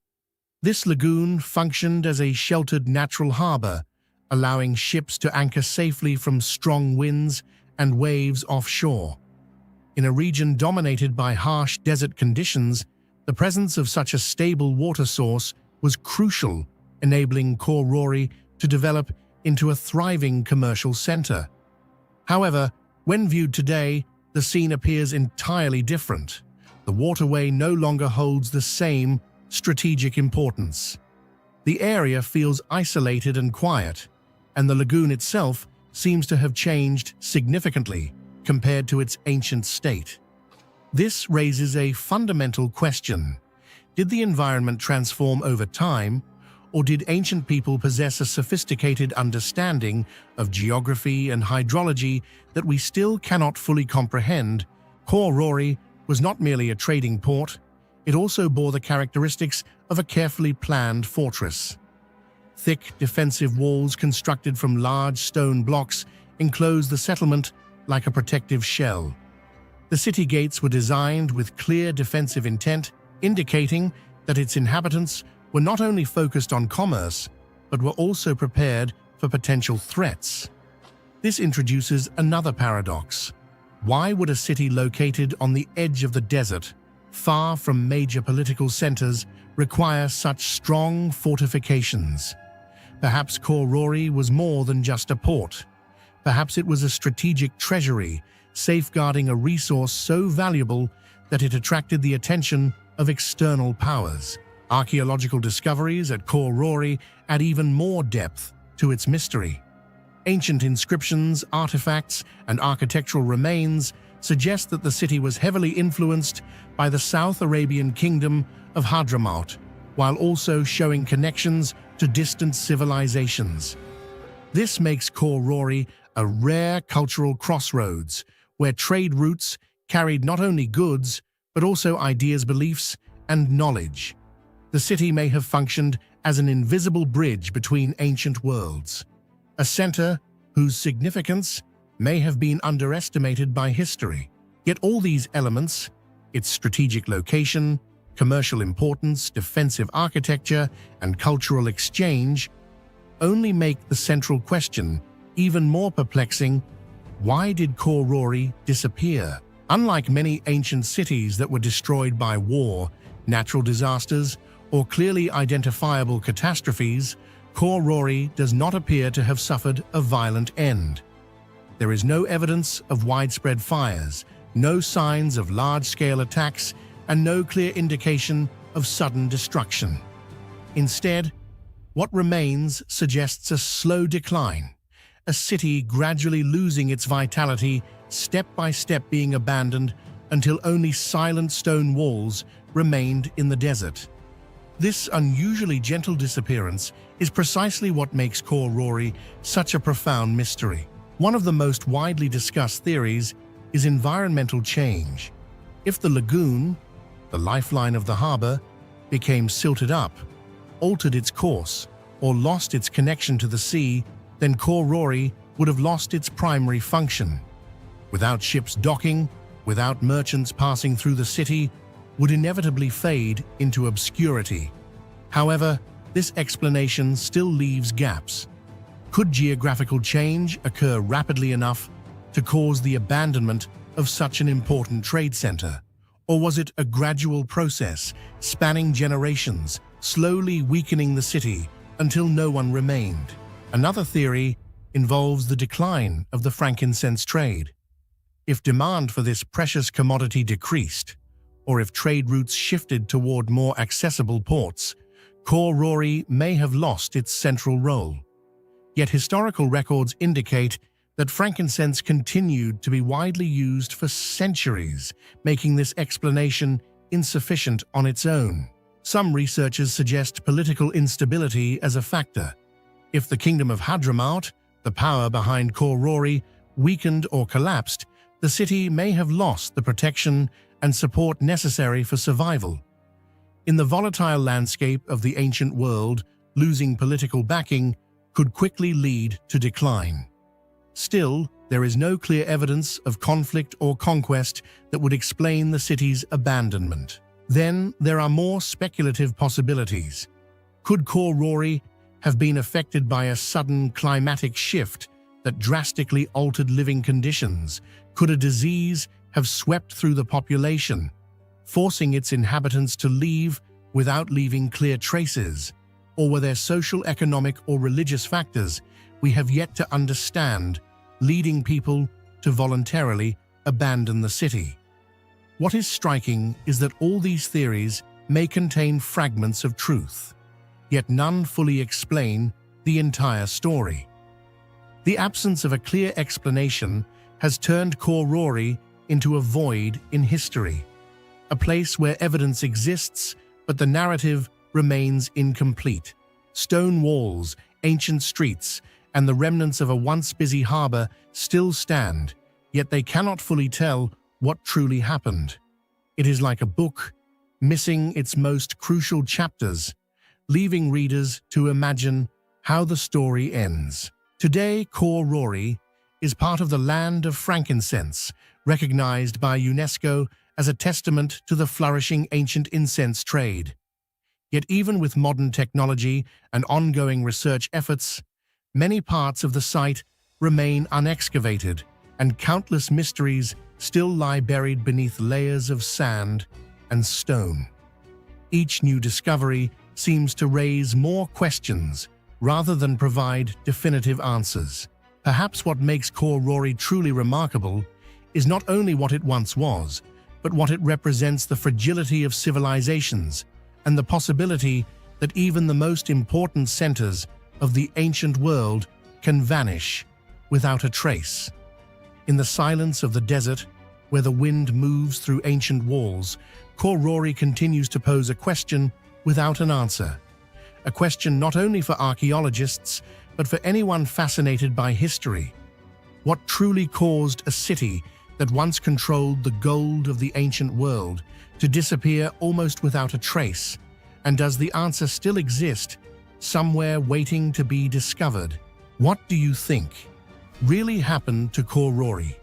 This lagoon functioned as a sheltered natural harbor, allowing ships to anchor safely from strong winds and waves offshore. In a region dominated by harsh desert conditions, the presence of such a stable water source was crucial, enabling Khor Rori to develop into a thriving commercial center. However, when viewed today, the scene appears entirely different. The waterway no longer holds the same strategic importance. The area feels isolated and quiet, and the lagoon itself seems to have changed significantly compared to its ancient state. This raises a fundamental question. Did the environment transform over time, or did ancient people possess a sophisticated understanding of geography and hydrology that we still cannot fully comprehend? Khor Rori was not merely a trading port, it also bore the characteristics of a carefully planned fortress. Thick defensive walls constructed from large stone blocks enclosed the settlement like a protective shell. The city gates were designed with clear defensive intent, indicating that its inhabitants were not only focused on commerce, but were also prepared for potential threats. This introduces another paradox. Why would a city located on the edge of the desert, far from major political centers, require such strong fortifications? Perhaps Khor Rori was more than just a port. Perhaps it was a strategic treasury, safeguarding a resource so valuable that it attracted the attention of external powers. Archaeological discoveries at Khor Rori add even more depth to its mystery. Ancient inscriptions, artifacts, and architectural remains suggest that the city was heavily influenced by the South Arabian kingdom of Hadramaut, while also showing connections to distant civilizations. This makes Khor Rori a rare cultural crossroads, where trade routes carried not only goods, but also ideas, beliefs, and knowledge. The city may have functioned as an invisible bridge between ancient worlds, a center whose significance may have been underestimated by history. Yet all these elements, its strategic location, commercial importance, defensive architecture, and cultural exchange, only make the central question even more perplexing. Why did Khor Rori disappear? Unlike many ancient cities that were destroyed by war, natural disasters, or clearly identifiable catastrophes, Khor Rori does not appear to have suffered a violent end. There is no evidence of widespread fires, no signs of large-scale attacks, and no clear indication of sudden destruction. Instead, what remains suggests a slow decline, a city gradually losing its vitality step by step being abandoned until only silent stone walls remained in the desert. This unusually gentle disappearance is precisely what makes Khor Rori such a profound mystery. One of the most widely discussed theories is environmental change. If the lagoon, the lifeline of the harbor, became silted up, altered its course, or lost its connection to the sea, then Khor Rori would have lost its primary function. Without ships docking, without merchants passing through the city, would inevitably fade into obscurity. However, this explanation still leaves gaps. Could geographical change occur rapidly enough to cause the abandonment of such an important trade center? Or was it a gradual process, spanning generations, slowly weakening the city until no one remained? Another theory involves the decline of the frankincense trade. If demand for this precious commodity decreased, or if trade routes shifted toward more accessible ports, Khor Rori may have lost its central role. Yet historical records indicate that frankincense continued to be widely used for centuries, making this explanation insufficient on its own. Some researchers suggest political instability as a factor. If the Kingdom of Hadramaut, the power behind Khor Rori, weakened or collapsed, the city may have lost the protection and support necessary for survival. In the volatile landscape of the ancient world, losing political backing could quickly lead to decline. Still, there is no clear evidence of conflict or conquest that would explain the city's abandonment. Then, there are more speculative possibilities. Could Khor Rori have been affected by a sudden climatic shift that drastically altered living conditions? Could a disease have swept through the population, forcing its inhabitants to leave without leaving clear traces? Or were there social, economic, or religious factors we have yet to understand, leading people to voluntarily abandon the city? What is striking is that all these theories may contain fragments of truth, yet none fully explain the entire story. The absence of a clear explanation has turned Khor Rori into a void in history, a place where evidence exists, but the narrative remains incomplete. Stone walls, ancient streets, and the remnants of a once busy harbor still stand, yet they cannot fully tell what truly happened. It is like a book, missing its most crucial chapters, leaving readers to imagine how the story ends. Today, Khor Rori is part of the land of frankincense, recognized by UNESCO as a testament to the flourishing ancient incense trade. Yet even with modern technology and ongoing research efforts, many parts of the site remain unexcavated, and countless mysteries still lie buried beneath layers of sand and stone. Each new discovery seems to raise more questions rather than provide definitive answers. Perhaps what makes Khor Rori truly remarkable is not only what it once was, but what it represents: the fragility of civilizations and the possibility that even the most important centers of the ancient world can vanish without a trace. In the silence of the desert, where the wind moves through ancient walls, Khor Rori continues to pose a question without an answer. A question not only for archaeologists, but for anyone fascinated by history. What truly caused a city that once controlled the gold of the ancient world to disappear almost without a trace? And does the answer still exist, somewhere waiting to be discovered? What do you think really happened to Khor Rori?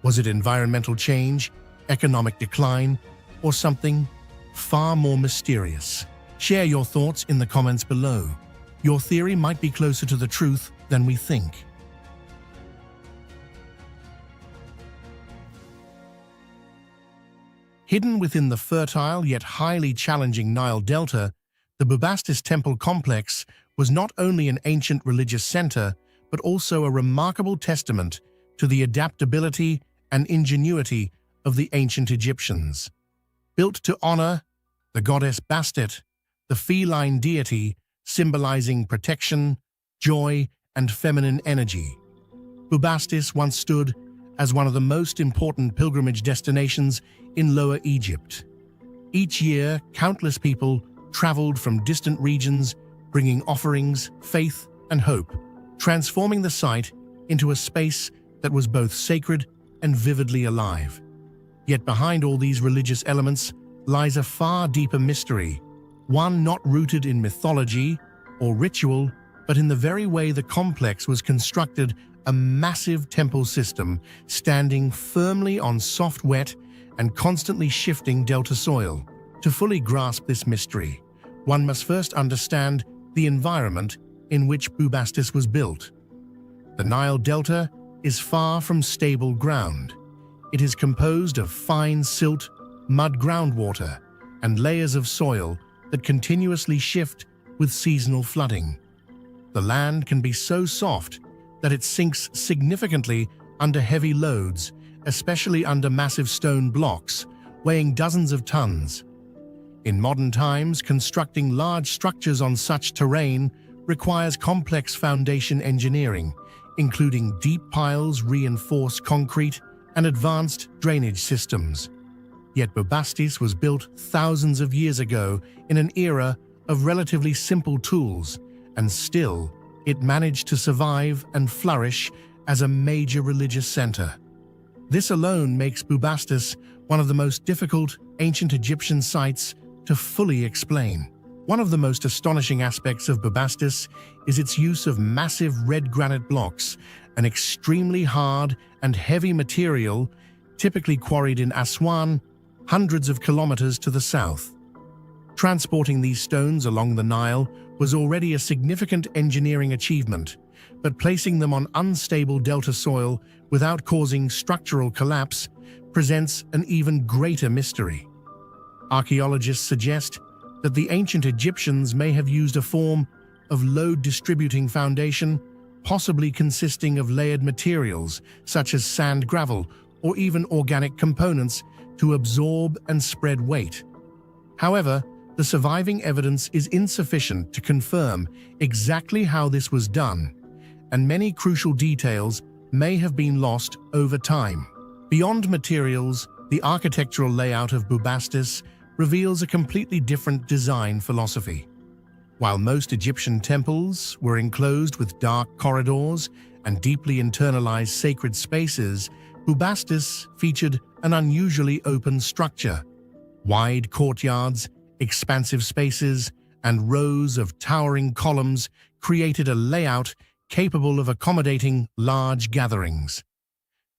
Was it environmental change, economic decline, or something far more mysterious? Share your thoughts in the comments below. Your theory might be closer to the truth than we think. Hidden within the fertile yet highly challenging Nile Delta, the Bubastis Temple complex was not only an ancient religious center, but also a remarkable testament to the adaptability and ingenuity of the ancient Egyptians. Built to honor the goddess Bastet, the feline deity symbolizing protection, joy, and feminine energy, Bubastis once stood as one of the most important pilgrimage destinations in Lower Egypt. Each year, countless people traveled from distant regions, bringing offerings, faith, and hope, transforming the site into a space that was both sacred and vividly alive. Yet behind all these religious elements lies a far deeper mystery, one not rooted in mythology or ritual, but in the very way the complex was constructed, a massive temple system standing firmly on soft, wet, and constantly shifting delta soil. To fully grasp this mystery, one must first understand the environment in which Bubastis was built. The Nile Delta is far from stable ground. It is composed of fine silt, mud groundwater, and layers of soil that continuously shift with seasonal flooding. The land can be so soft that it sinks significantly under heavy loads, especially under massive stone blocks, weighing dozens of tons. In modern times, constructing large structures on such terrain requires complex foundation engineering, including deep piles, reinforced concrete, and advanced drainage systems. Yet Bubastis was built thousands of years ago in an era of relatively simple tools, and still, it managed to survive and flourish as a major religious center. This alone makes Bubastis one of the most difficult ancient Egyptian sites to fully explain. One of the most astonishing aspects of Bubastis is its use of massive red granite blocks, an extremely hard and heavy material typically quarried in Aswan, hundreds of kilometers to the south. Transporting these stones along the Nile was already a significant engineering achievement, but placing them on unstable delta soil without causing structural collapse presents an even greater mystery. Archaeologists suggest that the ancient Egyptians may have used a form of load-distributing foundation, possibly consisting of layered materials such as sand, gravel, or even organic components to absorb and spread weight. However, the surviving evidence is insufficient to confirm exactly how this was done, and many crucial details may have been lost over time. Beyond materials, the architectural layout of Bubastis reveals a completely different design philosophy. While most Egyptian temples were enclosed with dark corridors and deeply internalized sacred spaces, Bubastis featured an unusually open structure. Wide courtyards, expansive spaces, and rows of towering columns created a layout capable of accommodating large gatherings.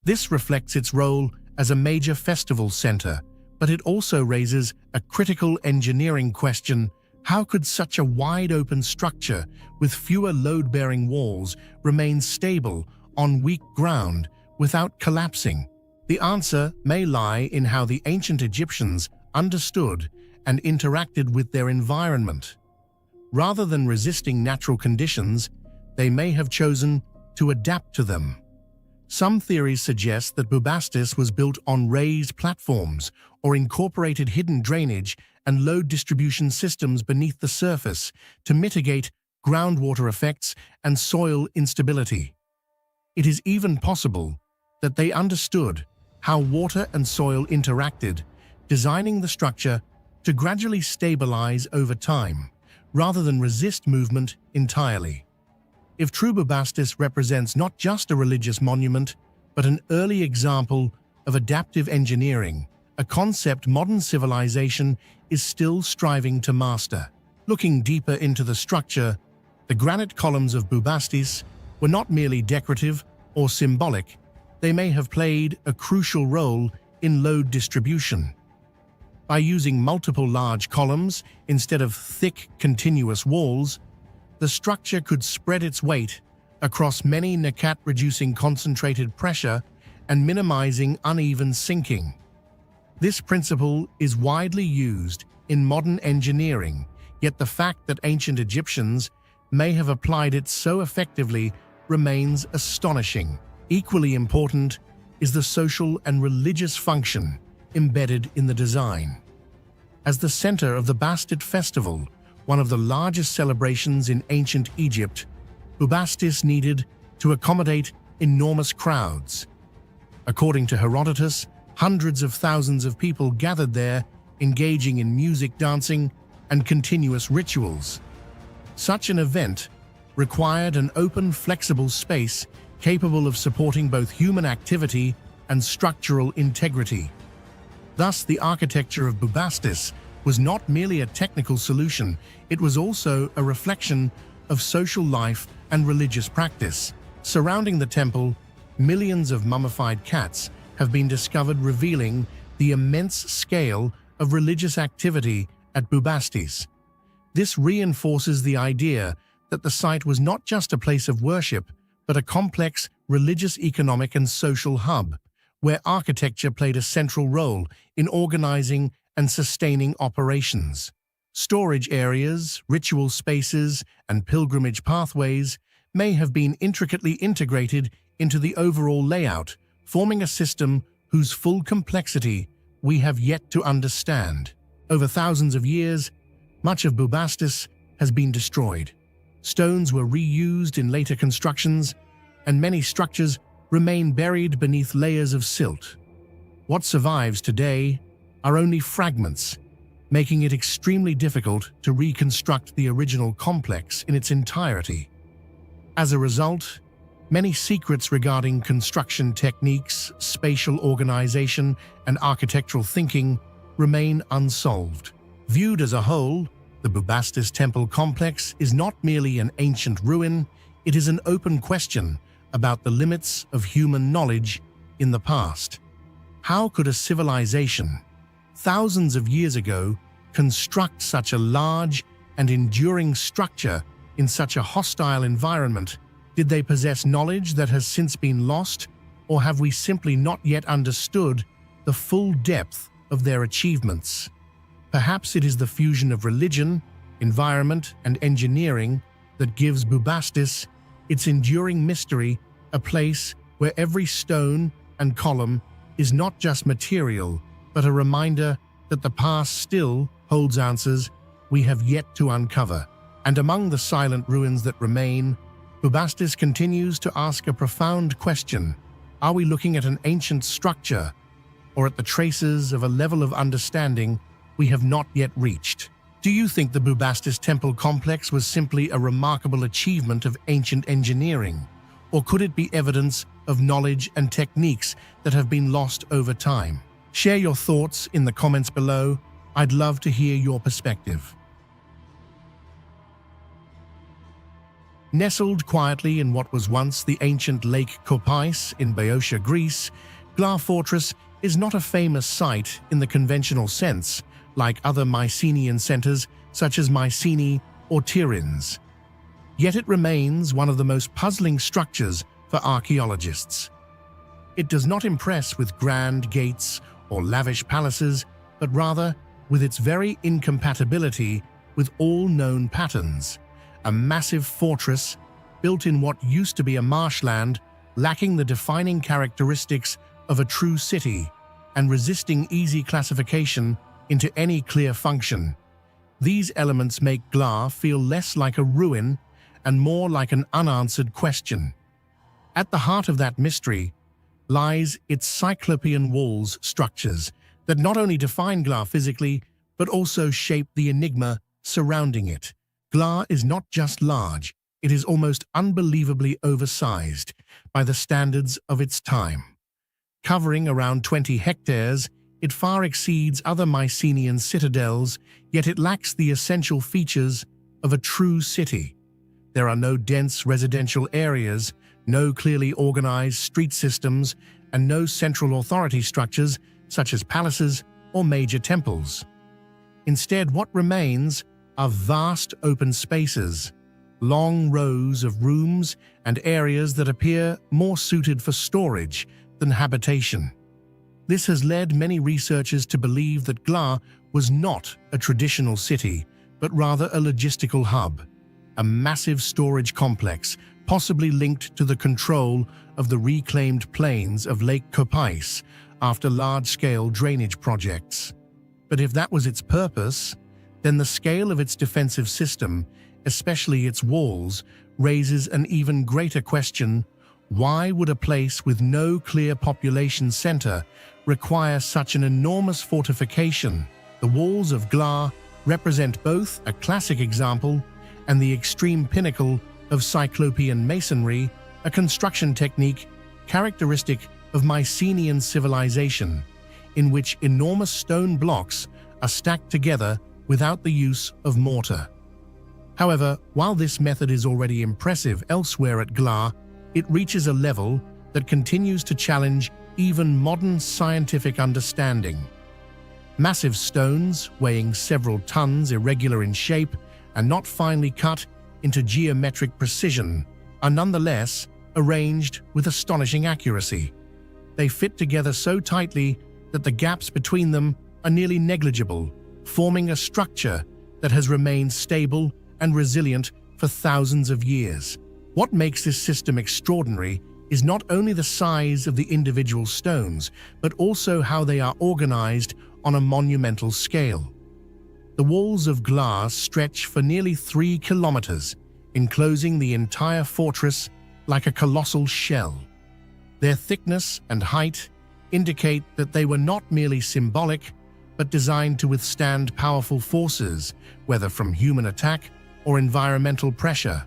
This reflects its role as a major festival center, but it also raises a critical engineering question: how could such a wide-open structure with fewer load-bearing walls remain stable on weak ground without collapsing? The answer may lie in how the ancient Egyptians understood and interacted with their environment. Rather than resisting natural conditions, they may have chosen to adapt to them. Some theories suggest that Bubastis was built on raised platforms or incorporated hidden drainage and load distribution systems beneath the surface to mitigate groundwater effects and soil instability. It is even possible that they understood how water and soil interacted, designing the structure to gradually stabilize over time, rather than resist movement entirely. If true, Bubastis represents not just a religious monument, but an early example of adaptive engineering, a concept modern civilization is still striving to master. Looking deeper into the structure, the granite columns of Bubastis were not merely decorative or symbolic, they may have played a crucial role in load distribution. By using multiple large columns instead of thick, continuous walls, the structure could spread its weight across many nakat, reducing concentrated pressure and minimizing uneven sinking. This principle is widely used in modern engineering, yet the fact that ancient Egyptians may have applied it so effectively remains astonishing. Equally important is the social and religious function embedded in the design. As the center of the Bubastis festival, one of the largest celebrations in ancient Egypt, Bubastis needed to accommodate enormous crowds. According to Herodotus, hundreds of thousands of people gathered there, engaging in music, dancing, and continuous rituals. Such an event required an open, flexible space capable of supporting both human activity and structural integrity. Thus, the architecture of Bubastis was not merely a technical solution, it was also a reflection of social life and religious practice. Surrounding the temple, millions of mummified cats have been discovered, revealing the immense scale of religious activity at Bubastis. This reinforces the idea that the site was not just a place of worship, but a complex religious, economic, and social hub, where architecture played a central role in organizing and sustaining operations. Storage areas, ritual spaces, and pilgrimage pathways may have been intricately integrated into the overall layout, forming a system whose full complexity we have yet to understand. Over thousands of years, much of Bubastis has been destroyed. Stones were reused in later constructions, and many structures remain buried beneath layers of silt. What survives today are only fragments, making it extremely difficult to reconstruct the original complex in its entirety. As a result, many secrets regarding construction techniques, spatial organization, and architectural thinking remain unsolved. Viewed as a whole, the Bubastis Temple complex is not merely an ancient ruin, it is an open question about the limits of human knowledge in the past. How could a civilization, thousands of years ago, construct such a large and enduring structure in such a hostile environment? Did they possess knowledge that has since been lost, or have we simply not yet understood the full depth of their achievements? Perhaps it is the fusion of religion, environment, and engineering that gives Bubastis its enduring mystery, a place where every stone and column is not just material, but a reminder that the past still holds answers we have yet to uncover. And among the silent ruins that remain, Bubastis continues to ask a profound question. Are we looking at an ancient structure, or at the traces of a level of understanding we have not yet reached? Do you think the Bubastis Temple complex was simply a remarkable achievement of ancient engineering, or could it be evidence of knowledge and techniques that have been lost over time? Share your thoughts in the comments below. I'd love to hear your perspective. Nestled quietly in what was once the ancient Lake Kopais in Boeotia, Greece, Gla Fortress is not a famous site in the conventional sense, like other Mycenaean centers such as Mycenae or Tiryns. Yet it remains one of the most puzzling structures for archaeologists. It does not impress with grand gates or lavish palaces, but rather with its very incompatibility with all known patterns. A massive fortress built in what used to be a marshland, lacking the defining characteristics of a true city and resisting easy classification into any clear function. These elements make Gla feel less like a ruin and more like an unanswered question. At the heart of that mystery lies its cyclopean walls structures that not only define Gla physically, but also shape the enigma surrounding it. Gla is not just large, it is almost unbelievably oversized by the standards of its time. Covering around 20 hectares, it far exceeds other Mycenaean citadels, yet it lacks the essential features of a true city. There are no dense residential areas, no clearly organized street systems, and no central authority structures such as palaces or major temples. Instead, what remains are vast open spaces, long rows of rooms and areas that appear more suited for storage than habitation. This has led many researchers to believe that Gla was not a traditional city, but rather a logistical hub, a massive storage complex possibly linked to the control of the reclaimed plains of Lake Kopais after large-scale drainage projects. But if that was its purpose, then the scale of its defensive system, especially its walls, raises an even greater question: Why would a place with no clear population center require such an enormous fortification? The walls of Gla represent both a classic example and the extreme pinnacle of Cyclopean masonry, a construction technique characteristic of Mycenaean civilization, in which enormous stone blocks are stacked together without the use of mortar. However, while this method is already impressive elsewhere at Gla, it reaches a level that continues to challenge even modern scientific understanding. Massive stones, weighing several tons, irregular in shape, and not finely cut into geometric precision, are nonetheless arranged with astonishing accuracy. They fit together so tightly that the gaps between them are nearly negligible, forming a structure that has remained stable and resilient for thousands of years. What makes this system extraordinary is not only the size of the individual stones, but also how they are organized on a monumental scale. The walls of Gla stretch for nearly 3 kilometers, enclosing the entire fortress like a colossal shell. Their thickness and height indicate that they were not merely symbolic, but designed to withstand powerful forces, whether from human attack or environmental pressure.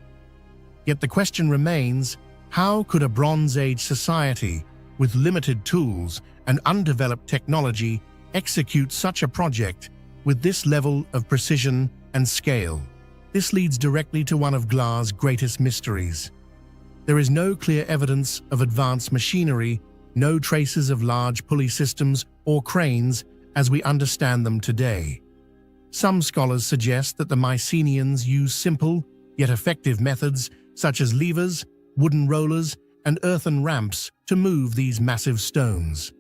Yet the question remains, how could a Bronze Age society with limited tools and undeveloped technology execute such a project with this level of precision and scale? This leads directly to one of Gla's greatest mysteries. There is no clear evidence of advanced machinery, no traces of large pulley systems or cranes as we understand them today. Some scholars suggest that the Mycenaeans used simple yet effective methods such as levers, wooden rollers, and earthen ramps to move these massive stones.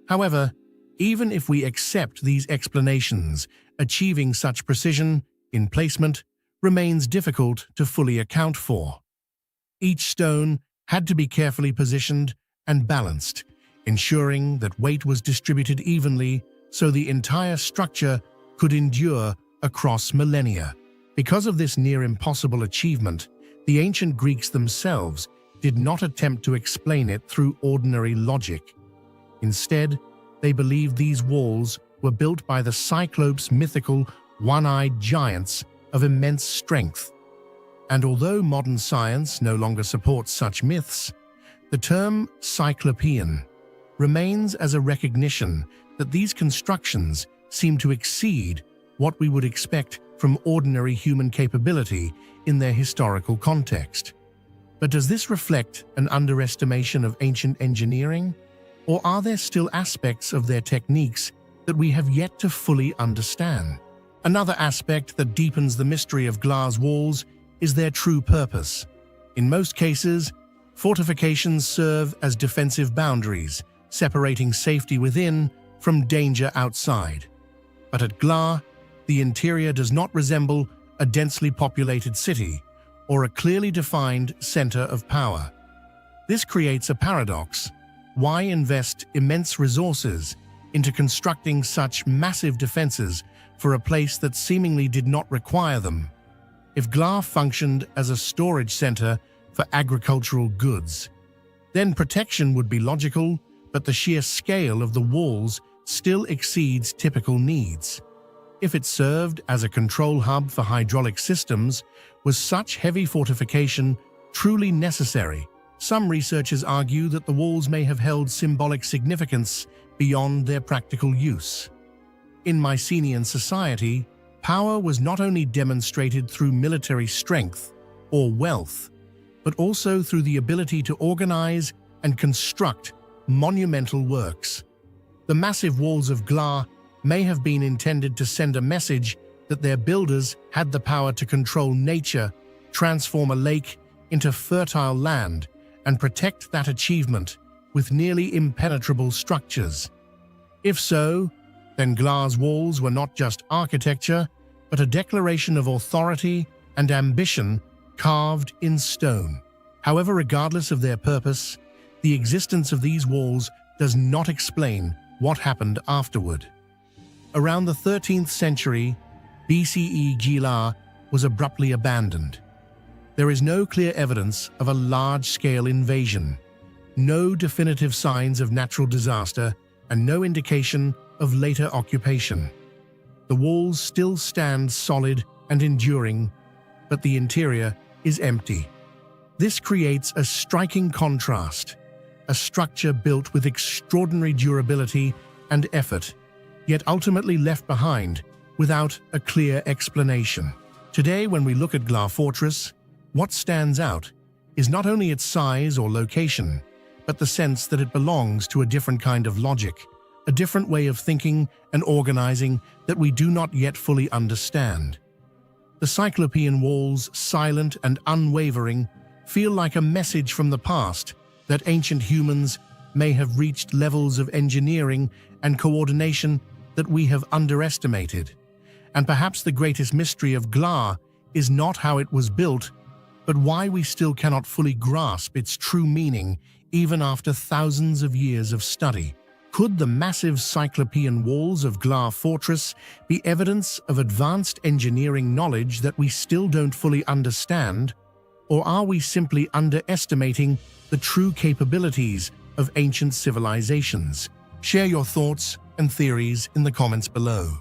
However, even if we accept these explanations, achieving such precision in placement remains difficult to fully account for. Each stone had to be carefully positioned and balanced, ensuring that weight was distributed evenly so the entire structure could endure across millennia. Because of this near-impossible achievement, the ancient Greeks themselves did not attempt to explain it through ordinary logic. Instead, they believed these walls were built by the Cyclops' mythical one-eyed giants of immense strength. And although modern science no longer supports such myths, the term Cyclopean remains as a recognition that these constructions seem to exceed what we would expect from ordinary human capability in their historical context. But does this reflect an underestimation of ancient engineering? Or are there still aspects of their techniques that we have yet to fully understand? Another aspect that deepens the mystery of Gla's walls is their true purpose. In most cases, fortifications serve as defensive boundaries, separating safety within from danger outside. But at Gla, the interior does not resemble a densely populated city or a clearly defined center of power. This creates a paradox. Why invest immense resources into constructing such massive defenses for a place that seemingly did not require them? If Gla functioned as a storage center for agricultural goods, then protection would be logical, but the sheer scale of the walls still exceeds typical needs. If it served as a control hub for hydraulic systems, was such heavy fortification truly necessary? Some researchers argue that the walls may have held symbolic significance beyond their practical use. In Mycenaean society, power was not only demonstrated through military strength or wealth, but also through the ability to organize and construct monumental works. The massive walls of Gla may have been intended to send a message that their builders had the power to control nature, transform a lake into fertile land, and protect that achievement with nearly impenetrable structures. If so, then Gla's walls were not just architecture, but a declaration of authority and ambition carved in stone. However, regardless of their purpose, the existence of these walls does not explain what happened afterward. Around the 13th century BCE, Gla was abruptly abandoned. There is no clear evidence of a large-scale invasion, no definitive signs of natural disaster, and no indication of later occupation. The walls still stand solid and enduring, but the interior is empty. This creates a striking contrast, a structure built with extraordinary durability and effort, yet ultimately left behind without a clear explanation. Today, when we look at Gla Fortress, what stands out is not only its size or location, but the sense that it belongs to a different kind of logic, a different way of thinking and organizing that we do not yet fully understand. The Cyclopean walls, silent and unwavering, feel like a message from the past that ancient humans may have reached levels of engineering and coordination that we have underestimated. And perhaps the greatest mystery of Gla is not how it was built, but why we still cannot fully grasp its true meaning even after thousands of years of study. Could the massive Cyclopean walls of Gla Fortress be evidence of advanced engineering knowledge that we still don't fully understand? Or are we simply underestimating the true capabilities of ancient civilizations? Share your thoughts and theories in the comments below.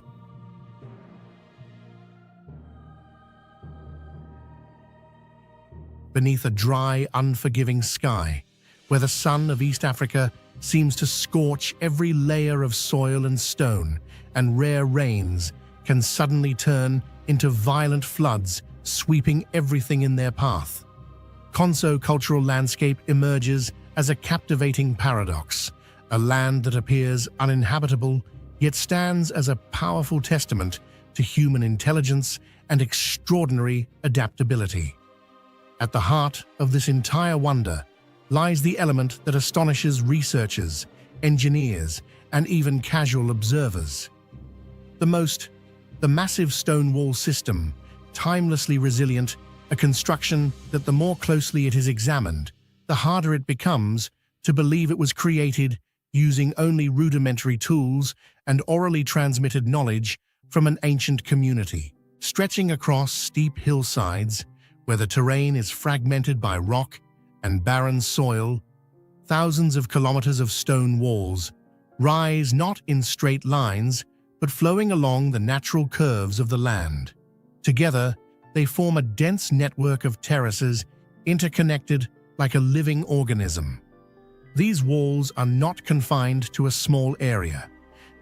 Beneath a dry, unforgiving sky, where the sun of East Africa seems to scorch every layer of soil and stone, and rare rains can suddenly turn into violent floods, sweeping everything in their path. Konso cultural landscape emerges as a captivating paradox, a land that appears uninhabitable, yet stands as a powerful testament to human intelligence and extraordinary adaptability. At the heart of this entire wonder lies the element that astonishes researchers, engineers, and even casual observers. The massive stone wall system, timelessly resilient, a construction that the more closely it is examined, the harder it becomes to believe it was created using only rudimentary tools and orally transmitted knowledge from an ancient community. Stretching across steep hillsides, where the terrain is fragmented by rock and barren soil, thousands of kilometers of stone walls rise not in straight lines, but flowing along the natural curves of the land. Together, they form a dense network of terraces interconnected like a living organism. These walls are not confined to a small area.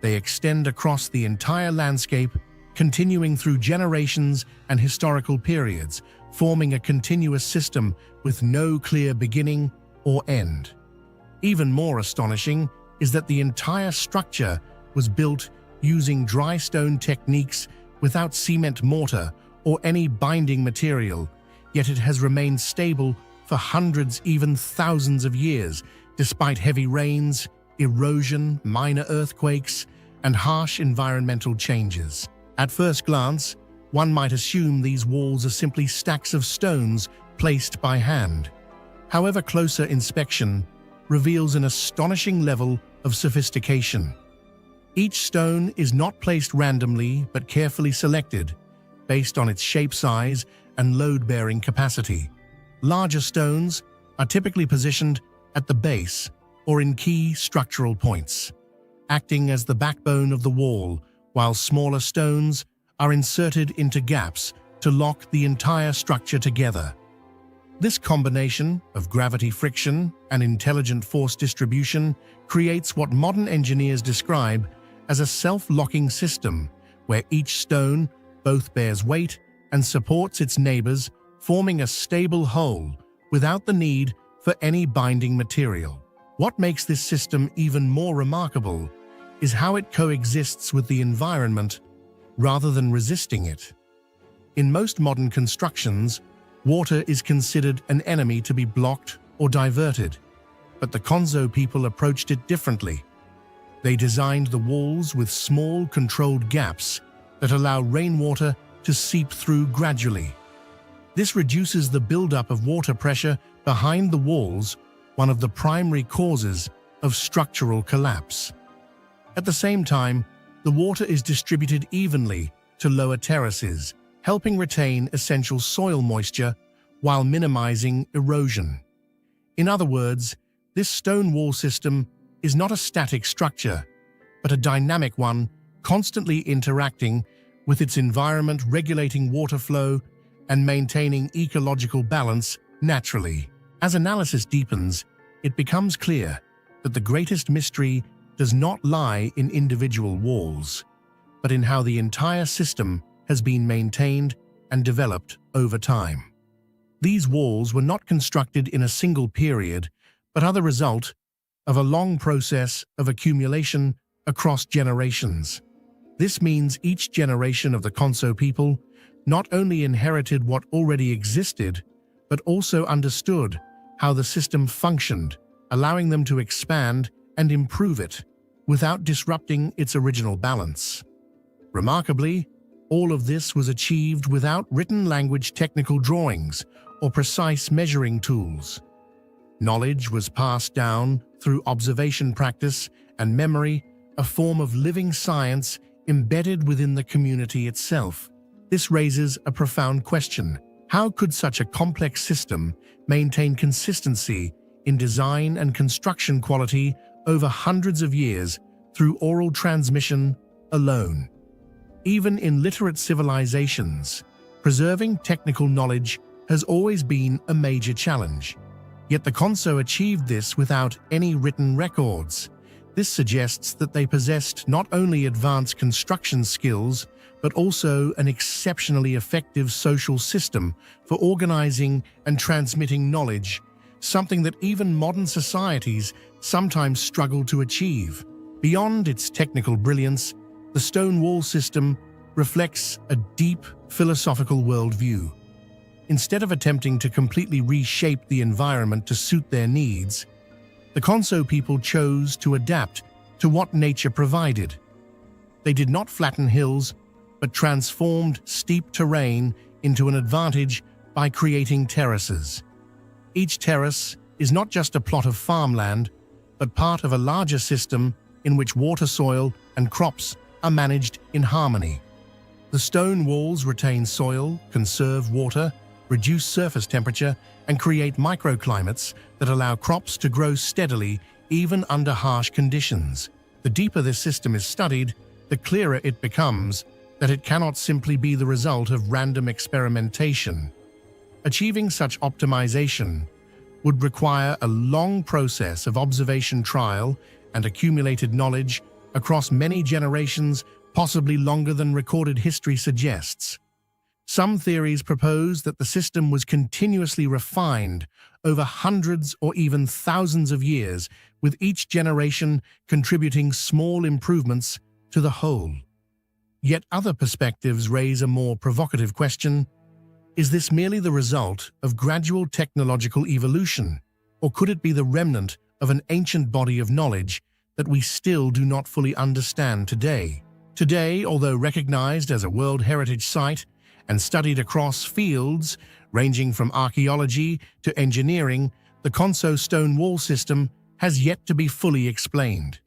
They extend across the entire landscape, continuing through generations and historical periods, forming a continuous system with no clear beginning or end. Even more astonishing is that the entire structure was built using dry stone techniques without cement mortar or any binding material, yet it has remained stable for hundreds, even thousands of years, despite heavy rains, erosion, minor earthquakes, and harsh environmental changes. At first glance, one might assume these walls are simply stacks of stones placed by hand. However, closer inspection reveals an astonishing level of sophistication. Each stone is not placed randomly but carefully selected, based on its shape, size, and load-bearing capacity. Larger stones are typically positioned at the base or in key structural points, acting as the backbone of the wall, while smaller stones are inserted into gaps to lock the entire structure together. This combination of gravity friction and intelligent force distribution creates what modern engineers describe as a self-locking system, where each stone both bears weight and supports its neighbors, forming a stable whole without the need for any binding material. What makes this system even more remarkable is how it coexists with the environment rather than resisting it. In most modern constructions, water is considered an enemy to be blocked or diverted, but the Konso people approached it differently. They designed the walls with small, controlled gaps that allow rainwater to seep through gradually. This reduces the buildup of water pressure behind the walls, one of the primary causes of structural collapse. At the same time, the water is distributed evenly to lower terraces, helping retain essential soil moisture while minimizing erosion. In other words, this stone wall system is not a static structure, but a dynamic one, constantly interacting with its environment, regulating water flow and maintaining ecological balance naturally. As analysis deepens, it becomes clear that the greatest mystery does not lie in individual walls, but in how the entire system has been maintained and developed over time. These walls were not constructed in a single period, but are the result of a long process of accumulation across generations. This means each generation of the Konso people not only inherited what already existed, but also understood how the system functioned, allowing them to expand and improve it without disrupting its original balance. Remarkably, all of this was achieved without written language, technical drawings, or precise measuring tools. Knowledge was passed down through observation, practice, and memory, a form of living science embedded within the community itself. This raises a profound question. How could such a complex system maintain consistency in design and construction quality over hundreds of years through oral transmission alone? Even in literate civilizations, preserving technical knowledge has always been a major challenge. Yet the Konso achieved this without any written records. This suggests that they possessed not only advanced construction skills, but also an exceptionally effective social system for organizing and transmitting knowledge, something that even modern societies sometimes struggle to achieve. Beyond its technical brilliance, the stone wall system reflects a deep philosophical worldview. Instead of attempting to completely reshape the environment to suit their needs, the Konso people chose to adapt to what nature provided. They did not flatten hills, but transformed steep terrain into an advantage by creating terraces. Each terrace is not just a plot of farmland, but part of a larger system in which water, soil, and crops are managed in harmony. The stone walls retain soil, conserve water, reduce surface temperature, and create microclimates that allow crops to grow steadily even under harsh conditions. The deeper this system is studied, the clearer it becomes that it cannot simply be the result of random experimentation. Achieving such optimization would require a long process of observation, trial, and accumulated knowledge across many generations, possibly longer than recorded history suggests. Some theories propose that the system was continuously refined over hundreds or even thousands of years, with each generation contributing small improvements to the whole. Yet other perspectives raise a more provocative question. Is this merely the result of gradual technological evolution, or could it be the remnant of an ancient body of knowledge that we still do not fully understand today? Today, although recognized as a World Heritage Site and studied across fields ranging from archaeology to engineering, the Konso stone wall system has yet to be fully explained.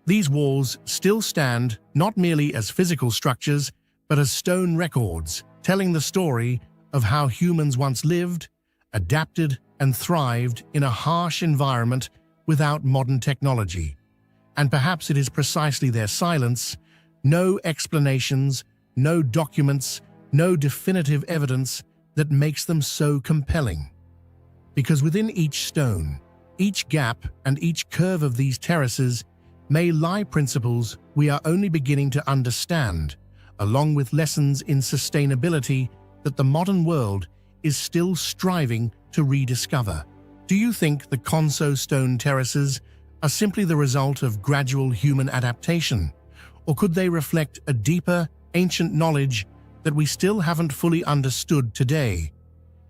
These walls still stand not merely as physical structures, but as stone records, telling the story of how humans once lived, adapted, and thrived in a harsh environment without modern technology. And perhaps it is precisely their silence, no explanations, no documents, no definitive evidence, that makes them so compelling. Because within each stone, each gap, and each curve of these terraces may lie principles we are only beginning to understand, along with lessons in sustainability that the modern world is still striving to rediscover. Do you think the Konso stone terraces are simply the result of gradual human adaptation, or could they reflect a deeper, ancient knowledge that we still haven't fully understood today?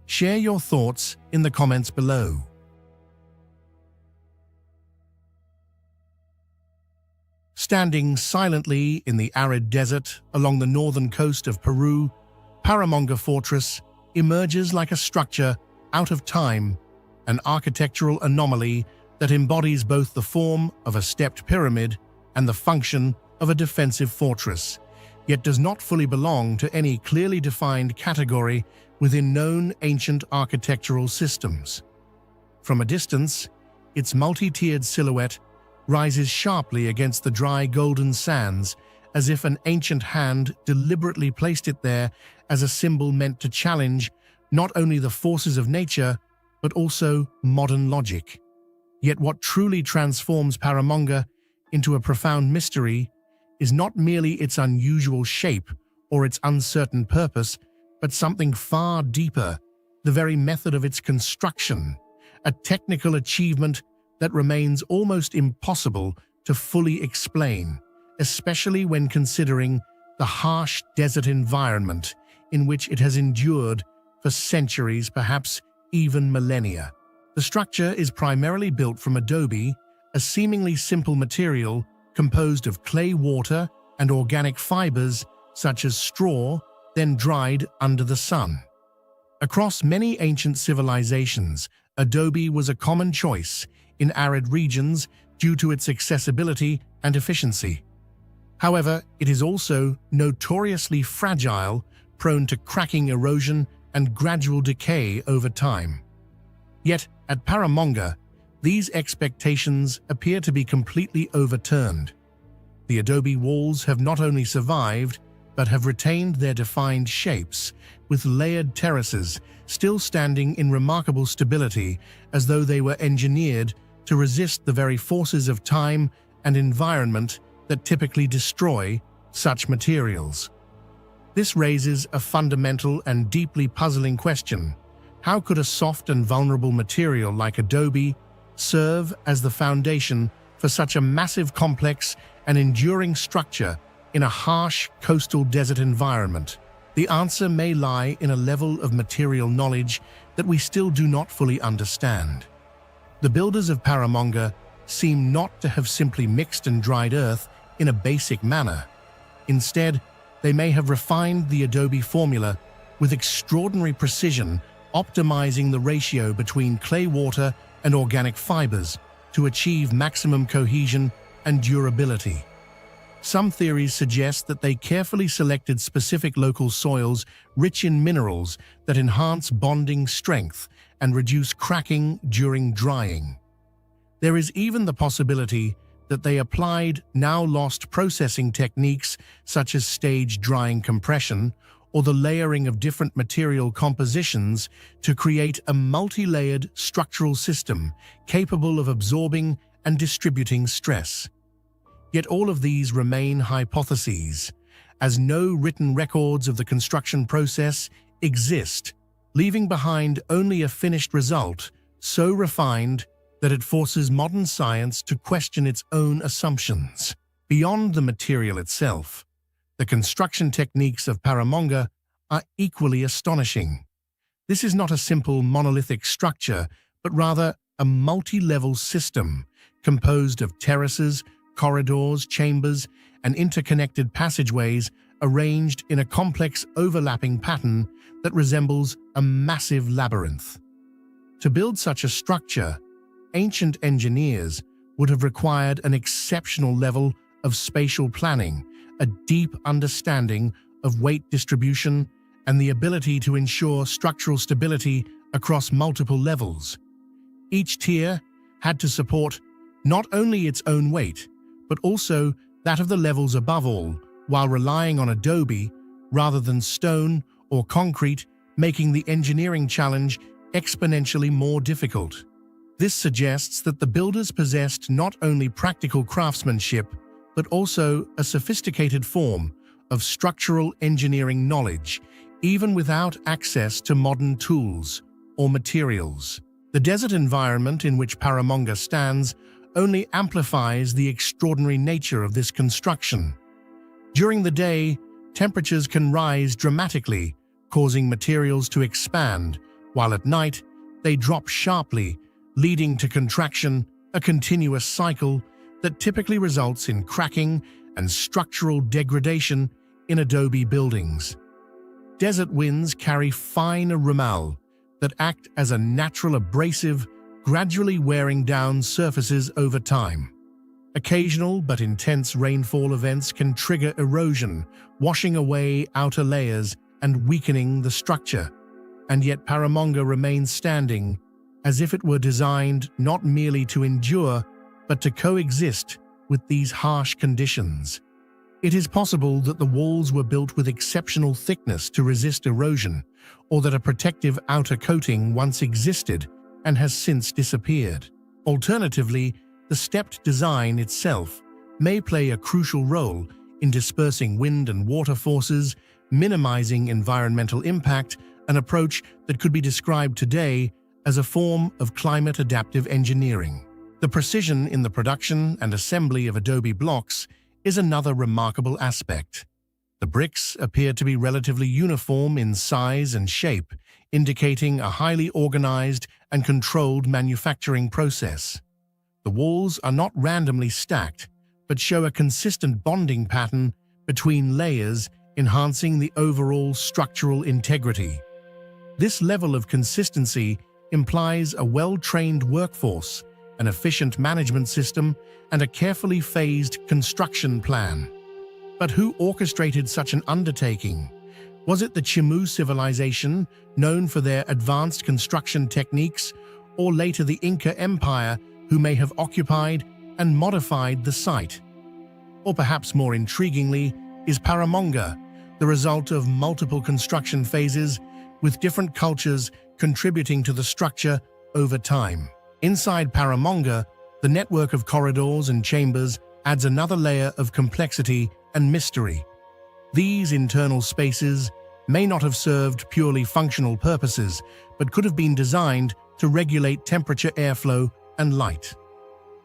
Share your thoughts in the comments below. Standing silently in the arid desert along the northern coast of Peru, Paramonga Fortress emerges like a structure out of time, an architectural anomaly that embodies both the form of a stepped pyramid and the function of a defensive fortress, yet does not fully belong to any clearly defined category within known ancient architectural systems. From a distance, its multi-tiered silhouette rises sharply against the dry golden sands, as if an ancient hand deliberately placed it there as a symbol meant to challenge not only the forces of nature, but also modern logic. Yet what truly transforms Paramonga into a profound mystery is not merely its unusual shape or its uncertain purpose, but something far deeper, the very method of its construction, a technical achievement that remains almost impossible to fully explain, especially when considering the harsh desert environment in which it has endured for centuries, perhaps even millennia. The structure is primarily built from adobe, a seemingly simple material composed of clay water and organic fibers such as straw, then dried under the sun. Across many ancient civilizations, adobe was a common choice in arid regions due to its accessibility and efficiency. However, it is also notoriously fragile, prone to cracking, erosion, and gradual decay over time. Yet, at Paramonga, these expectations appear to be completely overturned. The adobe walls have not only survived, but have retained their defined shapes, with layered terraces still standing in remarkable stability, as though they were engineered to resist the very forces of time and environment that typically destroy such materials. This raises a fundamental and deeply puzzling question. How could a soft and vulnerable material like adobe serve as the foundation for such a massive, complex, and enduring structure in a harsh coastal desert environment? The answer may lie in a level of material knowledge that we still do not fully understand. The builders of Paramonga seem not to have simply mixed and dried earth in a basic manner. Instead, they may have refined the adobe formula with extraordinary precision, optimizing the ratio between clay water and organic fibers to achieve maximum cohesion and durability. Some theories suggest that they carefully selected specific local soils rich in minerals that enhance bonding strength and reduce cracking during drying. There is even the possibility that they applied now-lost processing techniques such as stage drying compression or the layering of different material compositions to create a multi-layered structural system capable of absorbing and distributing stress. Yet all of these remain hypotheses, as no written records of the construction process exist, leaving behind only a finished result so refined that it forces modern science to question its own assumptions. Beyond the material itself, the construction techniques of Paramonga are equally astonishing. This is not a simple monolithic structure, but rather a multi-level system composed of terraces, corridors, chambers, and interconnected passageways arranged in a complex overlapping pattern that resembles a massive labyrinth. To build such a structure, ancient engineers would have required an exceptional level of spatial planning, a deep understanding of weight distribution, and the ability to ensure structural stability across multiple levels. Each tier had to support not only its own weight, but also that of the levels above all, while relying on adobe rather than stone or concrete, making the engineering challenge exponentially more difficult. This suggests that the builders possessed not only practical craftsmanship, but also a sophisticated form of structural engineering knowledge, even without access to modern tools or materials. The desert environment in which Paramonga stands only amplifies the extraordinary nature of this construction. During the day, temperatures can rise dramatically, causing materials to expand, while at night, they drop sharply, leading to contraction, a continuous cycle that typically results in cracking and structural degradation in adobe buildings. Desert winds carry fine rumal that act as a natural abrasive, gradually wearing down surfaces over time. Occasional but intense rainfall events can trigger erosion, washing away outer layers and weakening the structure. and yet Paramonga remains standing, as if it were designed not merely to endure, but to coexist with these harsh conditions. It is possible that the walls were built with exceptional thickness to resist erosion, or that a protective outer coating once existed and has since disappeared. Alternatively, the stepped design itself may play a crucial role in dispersing wind and water forces, minimizing environmental impact, an approach that could be described today as a form of climate-adaptive engineering. The precision in the production and assembly of adobe blocks is another remarkable aspect. The bricks appear to be relatively uniform in size and shape, indicating a highly organized and controlled manufacturing process. The walls are not randomly stacked, but show a consistent bonding pattern between layers, enhancing the overall structural integrity. This level of consistency implies a well-trained workforce, an efficient management system, and a carefully phased construction plan. But who orchestrated such an undertaking? Was it the Chimu civilization, known for their advanced construction techniques, or later the Inca Empire, who may have occupied and modified the site? Or perhaps more intriguingly, is Paramonga the result of multiple construction phases, with different cultures contributing to the structure over time? Inside Paramonga, the network of corridors and chambers adds another layer of complexity and mystery. These internal spaces may not have served purely functional purposes, but could have been designed to regulate temperature, airflow, and light.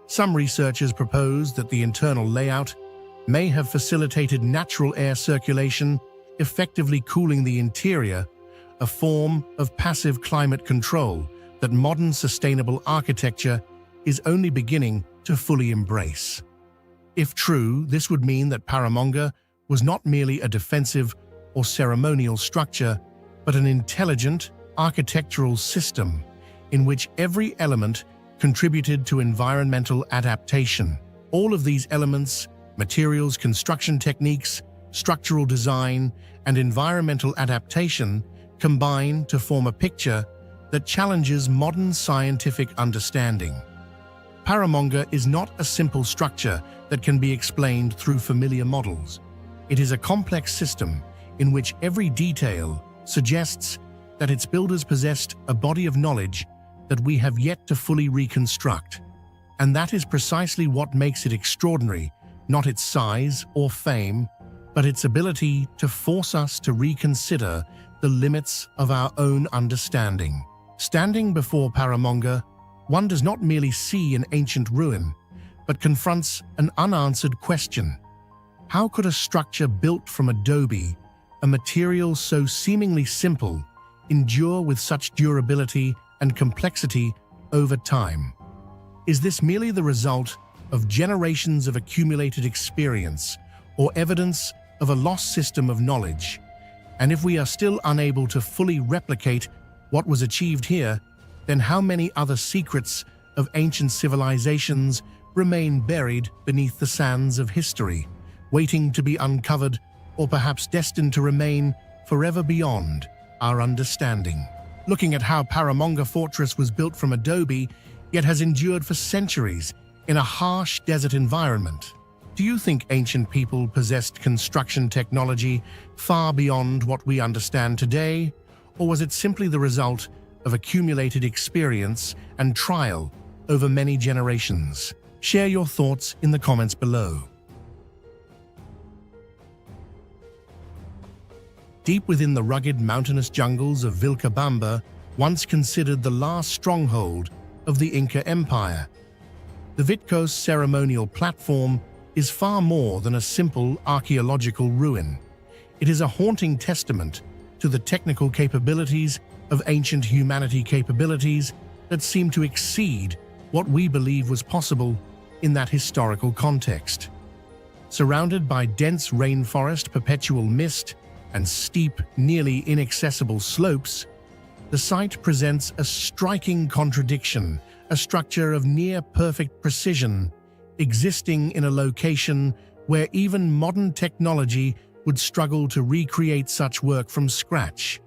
Some researchers propose that the internal layout may have facilitated natural air circulation, effectively cooling the interior, a form of passive climate control that modern sustainable architecture is only beginning to fully embrace. If true, this would mean that Paramonga was not merely a defensive or ceremonial structure, but an intelligent architectural system in which every element contributed to environmental adaptation. All of these elements, materials, construction techniques, structural design, and environmental adaptation, combine to form a picture that challenges modern scientific understanding. Paramonga is not a simple structure that can be explained through familiar models. It is a complex system in which every detail suggests that its builders possessed a body of knowledge that we have yet to fully reconstruct. And that is precisely what makes it extraordinary, not its size or fame, but its ability to force us to reconsider the limits of our own understanding. Standing before Paramonga, one does not merely see an ancient ruin, but confronts an unanswered question. How could a structure built from adobe, a material so seemingly simple, endure with such durability and complexity over time? Is this merely the result of generations of accumulated experience, or evidence of a lost system of knowledge? And if we are still unable to fully replicate what was achieved here, then how many other secrets of ancient civilizations remain buried beneath the sands of history, waiting to be uncovered, or perhaps destined to remain forever beyond our understanding? Looking at how Paramonga Fortress was built from adobe, yet has endured for centuries in a harsh desert environment, do you think ancient people possessed construction technology far beyond what we understand today? Or was it simply the result of accumulated experience and trial over many generations? Share your thoughts in the comments below. Deep within the rugged mountainous jungles of Vilcabamba, once considered the last stronghold of the Inca Empire, the Vitcos ceremonial platform is far more than a simple archaeological ruin. It is a haunting testament to the technical capabilities of ancient humanity, capabilities that seem to exceed what we believe was possible in that historical context. Surrounded by dense rainforest, perpetual mist, and steep, nearly inaccessible slopes, the site presents a striking contradiction, a structure of near-perfect precision, existing in a location where even modern technology would struggle to recreate such work from scratch.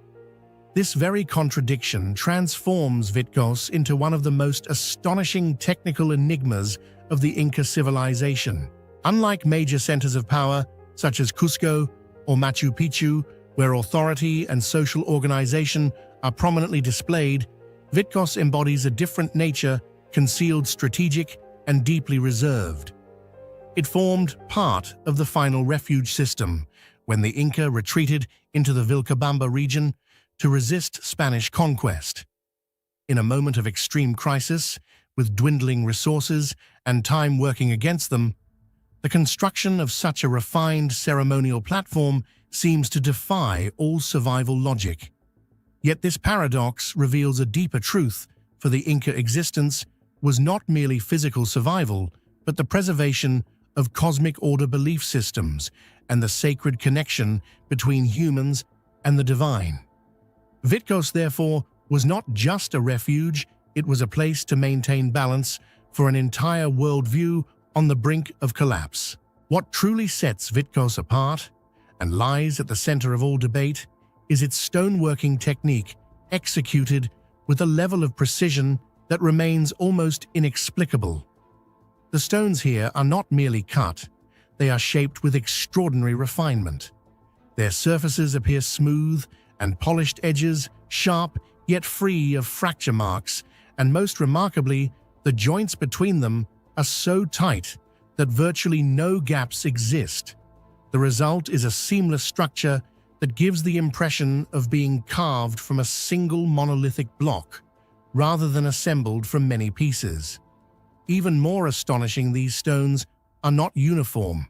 This very contradiction transforms Vitcos into one of the most astonishing technical enigmas of the Inca civilization. Unlike major centers of power, such as Cusco or Machu Picchu, where authority and social organization are prominently displayed, Vitcos embodies a different nature, concealed, strategic, and deeply reserved. It formed part of the final refuge system when the Inca retreated into the Vilcabamba region to resist Spanish conquest. In a moment of extreme crisis, with dwindling resources and time working against them, the construction of such a refined ceremonial platform seems to defy all survival logic. Yet this paradox reveals a deeper truth, for the Inca existence was not merely physical survival, but the preservation of cosmic order belief systems and the sacred connection between humans and the divine. Vitcos, therefore, was not just a refuge, it was a place to maintain balance for an entire worldview on the brink of collapse. What truly sets Vitcos apart, and lies at the center of all debate, is its stoneworking technique, executed with a level of precision that remains almost inexplicable. The stones here are not merely cut, they are shaped with extraordinary refinement. Their surfaces appear smooth, and polished edges, sharp yet free of fracture marks, and most remarkably, the joints between them are so tight that virtually no gaps exist. The result is a seamless structure that gives the impression of being carved from a single monolithic block, rather than assembled from many pieces. Even more astonishing, these stones are not uniform.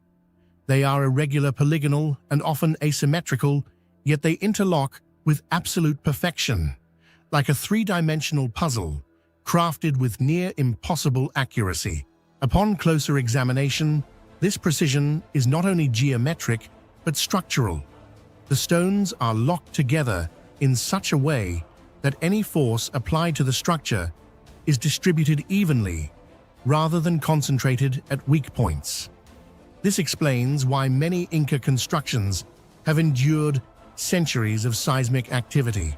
They are irregular, polygonal, and often asymmetrical, yet they interlock with absolute perfection, like a three-dimensional puzzle, crafted with near impossible accuracy. Upon closer examination, this precision is not only geometric, but structural. The stones are locked together in such a way that any force applied to the structure is distributed evenly, rather than concentrated at weak points. This explains why many Inca constructions have endured centuries of seismic activity.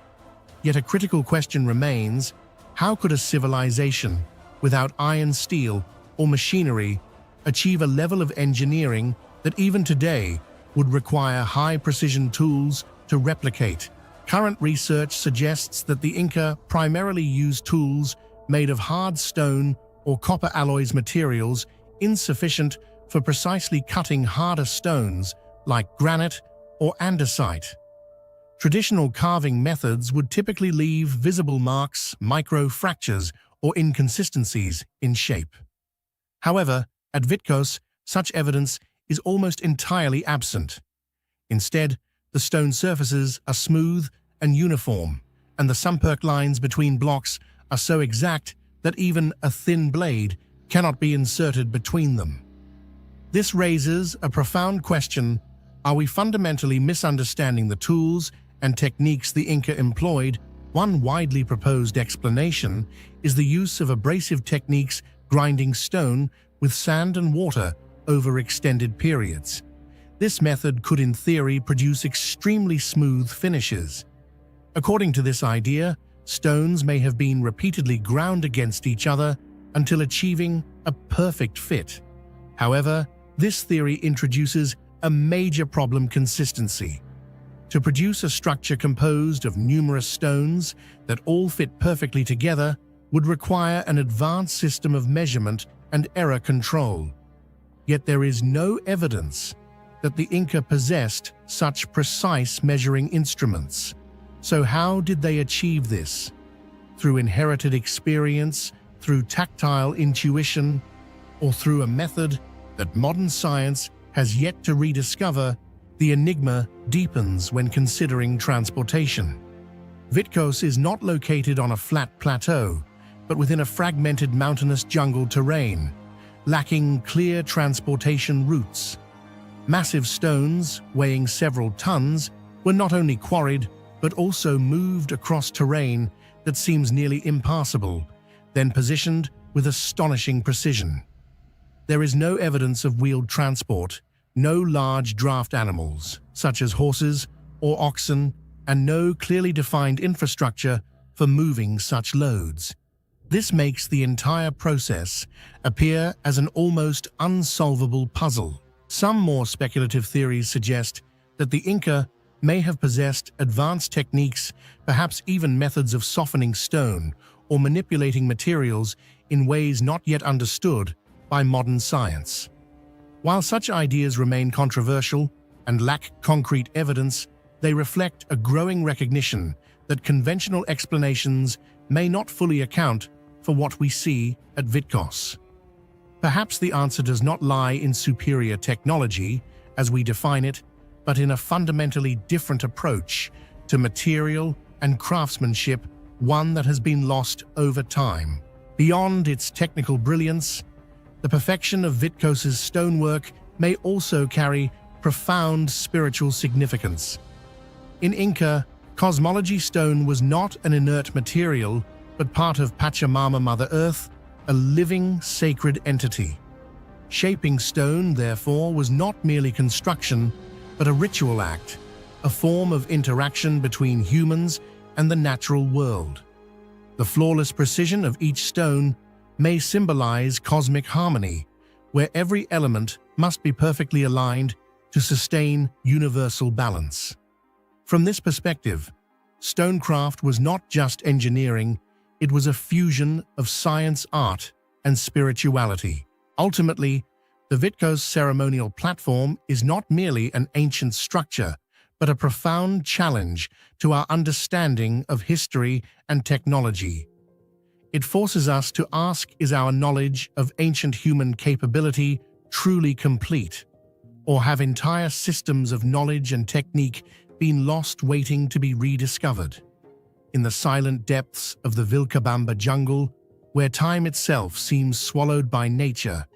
Yet a critical question remains: how could a civilization without iron, steel, or machinery achieve a level of engineering that even today would require high-precision tools to replicate? Current research suggests that the Inca primarily used tools made of hard stone or copper alloys, materials insufficient for precisely cutting harder stones like granite or andesite. Traditional carving methods would typically leave visible marks, micro-fractures, or inconsistencies in shape. However, at Vitcos, such evidence is almost entirely absent. Instead, the stone surfaces are smooth and uniform, and the sunperk lines between blocks are so exact that even a thin blade cannot be inserted between them. This raises a profound question: are we fundamentally misunderstanding the tools and techniques the Inca employed? One widely proposed explanation is the use of abrasive techniques, grinding stone with sand and water over extended periods. This method could, in theory, produce extremely smooth finishes. According to this idea, stones may have been repeatedly ground against each other until achieving a perfect fit. However, this theory introduces a major problem: consistency. To produce a structure composed of numerous stones that all fit perfectly together would require an advanced system of measurement and error control. Yet there is no evidence that the Inca possessed such precise measuring instruments. So how did they achieve this? Through inherited experience, through tactile intuition, or through a method that modern science has yet to rediscover? The enigma deepens when considering transportation. Vitcos is not located on a flat plateau, but within a fragmented mountainous jungle terrain, lacking clear transportation routes. Massive stones, weighing several tons, were not only quarried, but also moved across terrain that seems nearly impassable, then positioned with astonishing precision. There is no evidence of wheeled transport, no large draft animals, such as horses or oxen, and no clearly defined infrastructure for moving such loads. This makes the entire process appear as an almost unsolvable puzzle. Some more speculative theories suggest that the Inca may have possessed advanced techniques, perhaps even methods of softening stone or manipulating materials in ways not yet understood by modern science. While such ideas remain controversial and lack concrete evidence, they reflect a growing recognition that conventional explanations may not fully account for what we see at Vitcos. Perhaps the answer does not lie in superior technology, as we define it, but in a fundamentally different approach to material and craftsmanship, one that has been lost over time. Beyond its technical brilliance, the perfection of Vitcos's stonework may also carry profound spiritual significance. In Inca cosmology, stone was not an inert material, but part of Pachamama, Mother Earth, a living, sacred entity. Shaping stone, therefore, was not merely construction, but a ritual act, a form of interaction between humans and the natural world. The flawless precision of each stone may symbolize cosmic harmony, where every element must be perfectly aligned to sustain universal balance. From this perspective, stonecraft was not just engineering, it was a fusion of science, art, and spirituality. Ultimately, the Vitcos ceremonial platform is not merely an ancient structure, but a profound challenge to our understanding of history and technology. It forces us to ask, is our knowledge of ancient human capability truly complete? Or have entire systems of knowledge and technique been lost waiting to be rediscovered? In the silent depths of the Vilcabamba jungle, where time itself seems swallowed by nature,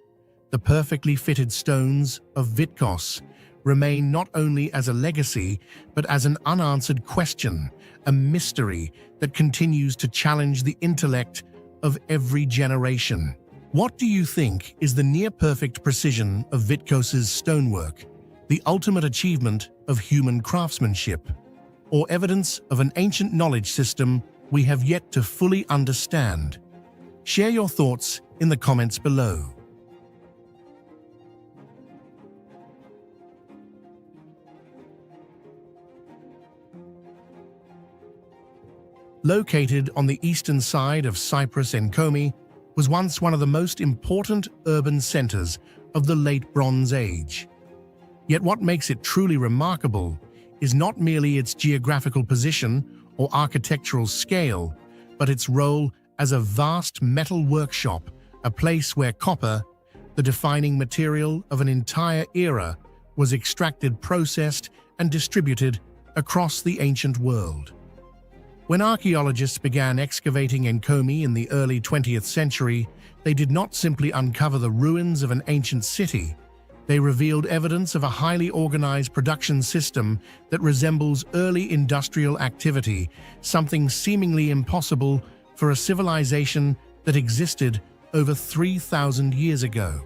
the perfectly fitted stones of Vitcos remain not only as a legacy, but as an unanswered question, a mystery that continues to challenge the intellect of every generation. What do you think is the near-perfect precision of Vitcos's stonework, the ultimate achievement of human craftsmanship, or evidence of an ancient knowledge system we have yet to fully understand? Share your thoughts in the comments below. Located on the eastern side of Cyprus, Enkomi was once one of the most important urban centers of the late Bronze Age. Yet what makes it truly remarkable is not merely its geographical position or architectural scale, but its role as a vast metal workshop, a place where copper, the defining material of an entire era, was extracted, processed, and distributed across the ancient world. When archaeologists began excavating Enkomi in the early 20th century, they did not simply uncover the ruins of an ancient city. They revealed evidence of a highly organized production system that resembles early industrial activity, something seemingly impossible for a civilization that existed over 3,000 years ago.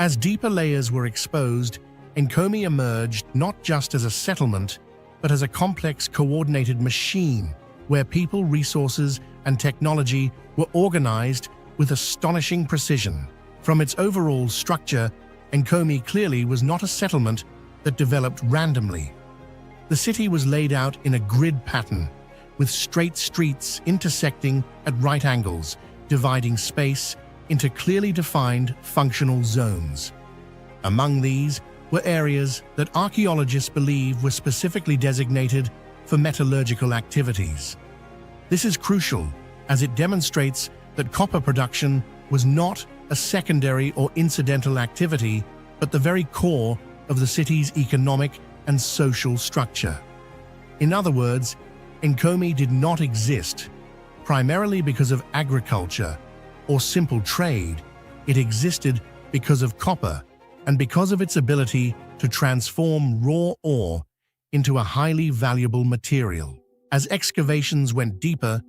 As deeper layers were exposed, Enkomi emerged not just as a settlement, but as a complex, coordinated machine where people, resources, and technology were organized with astonishing precision. From its overall structure, Enkomi clearly was not a settlement that developed randomly. The city was laid out in a grid pattern, with straight streets intersecting at right angles, dividing space into clearly defined functional zones. Among these were areas that archaeologists believe were specifically designated for metallurgical activities. This is crucial, as it demonstrates that copper production was not a secondary or incidental activity, but the very core of the city's economic and social structure. In other words, Enkomi did not exist primarily because of agriculture or simple trade. It existed because of copper and because of its ability to transform raw ore into a highly valuable material. As excavations went deeper,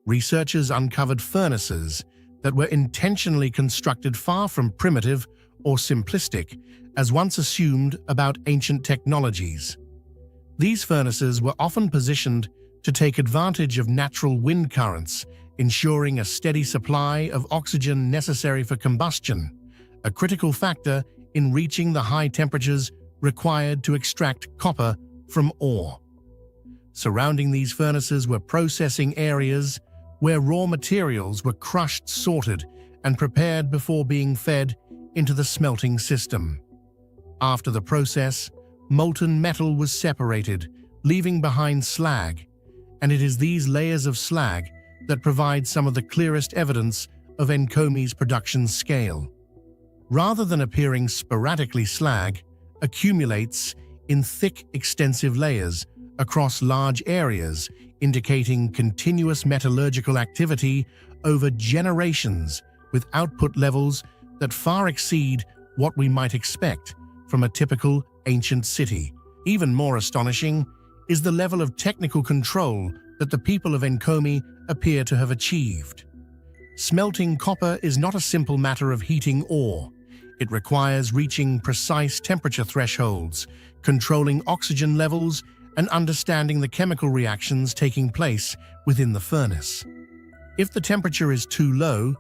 researchers uncovered furnaces that were intentionally constructed far from primitive or simplistic as once assumed about ancient technologies. These furnaces were often positioned to take advantage of natural wind currents, ensuring a steady supply of oxygen necessary for combustion, a critical factor in reaching the high temperatures required to extract copper from ore. Surrounding these furnaces were processing areas where raw materials were crushed, sorted, and prepared before being fed into the smelting system. After the process, molten metal was separated, leaving behind slag, and it is these layers of slag that provide some of the clearest evidence of Enkomi's production scale. Rather than appearing sporadically, slag accumulates in thick, extensive layers across large areas, indicating continuous metallurgical activity over generations with output levels that far exceed what we might expect from a typical ancient city. Even more astonishing is the level of technical control that the people of Enkomi appear to have achieved. Smelting copper is not a simple matter of heating ore. It requires reaching precise temperature thresholds, controlling oxygen levels, and understanding the chemical reactions taking place within the furnace. If the temperature is too low,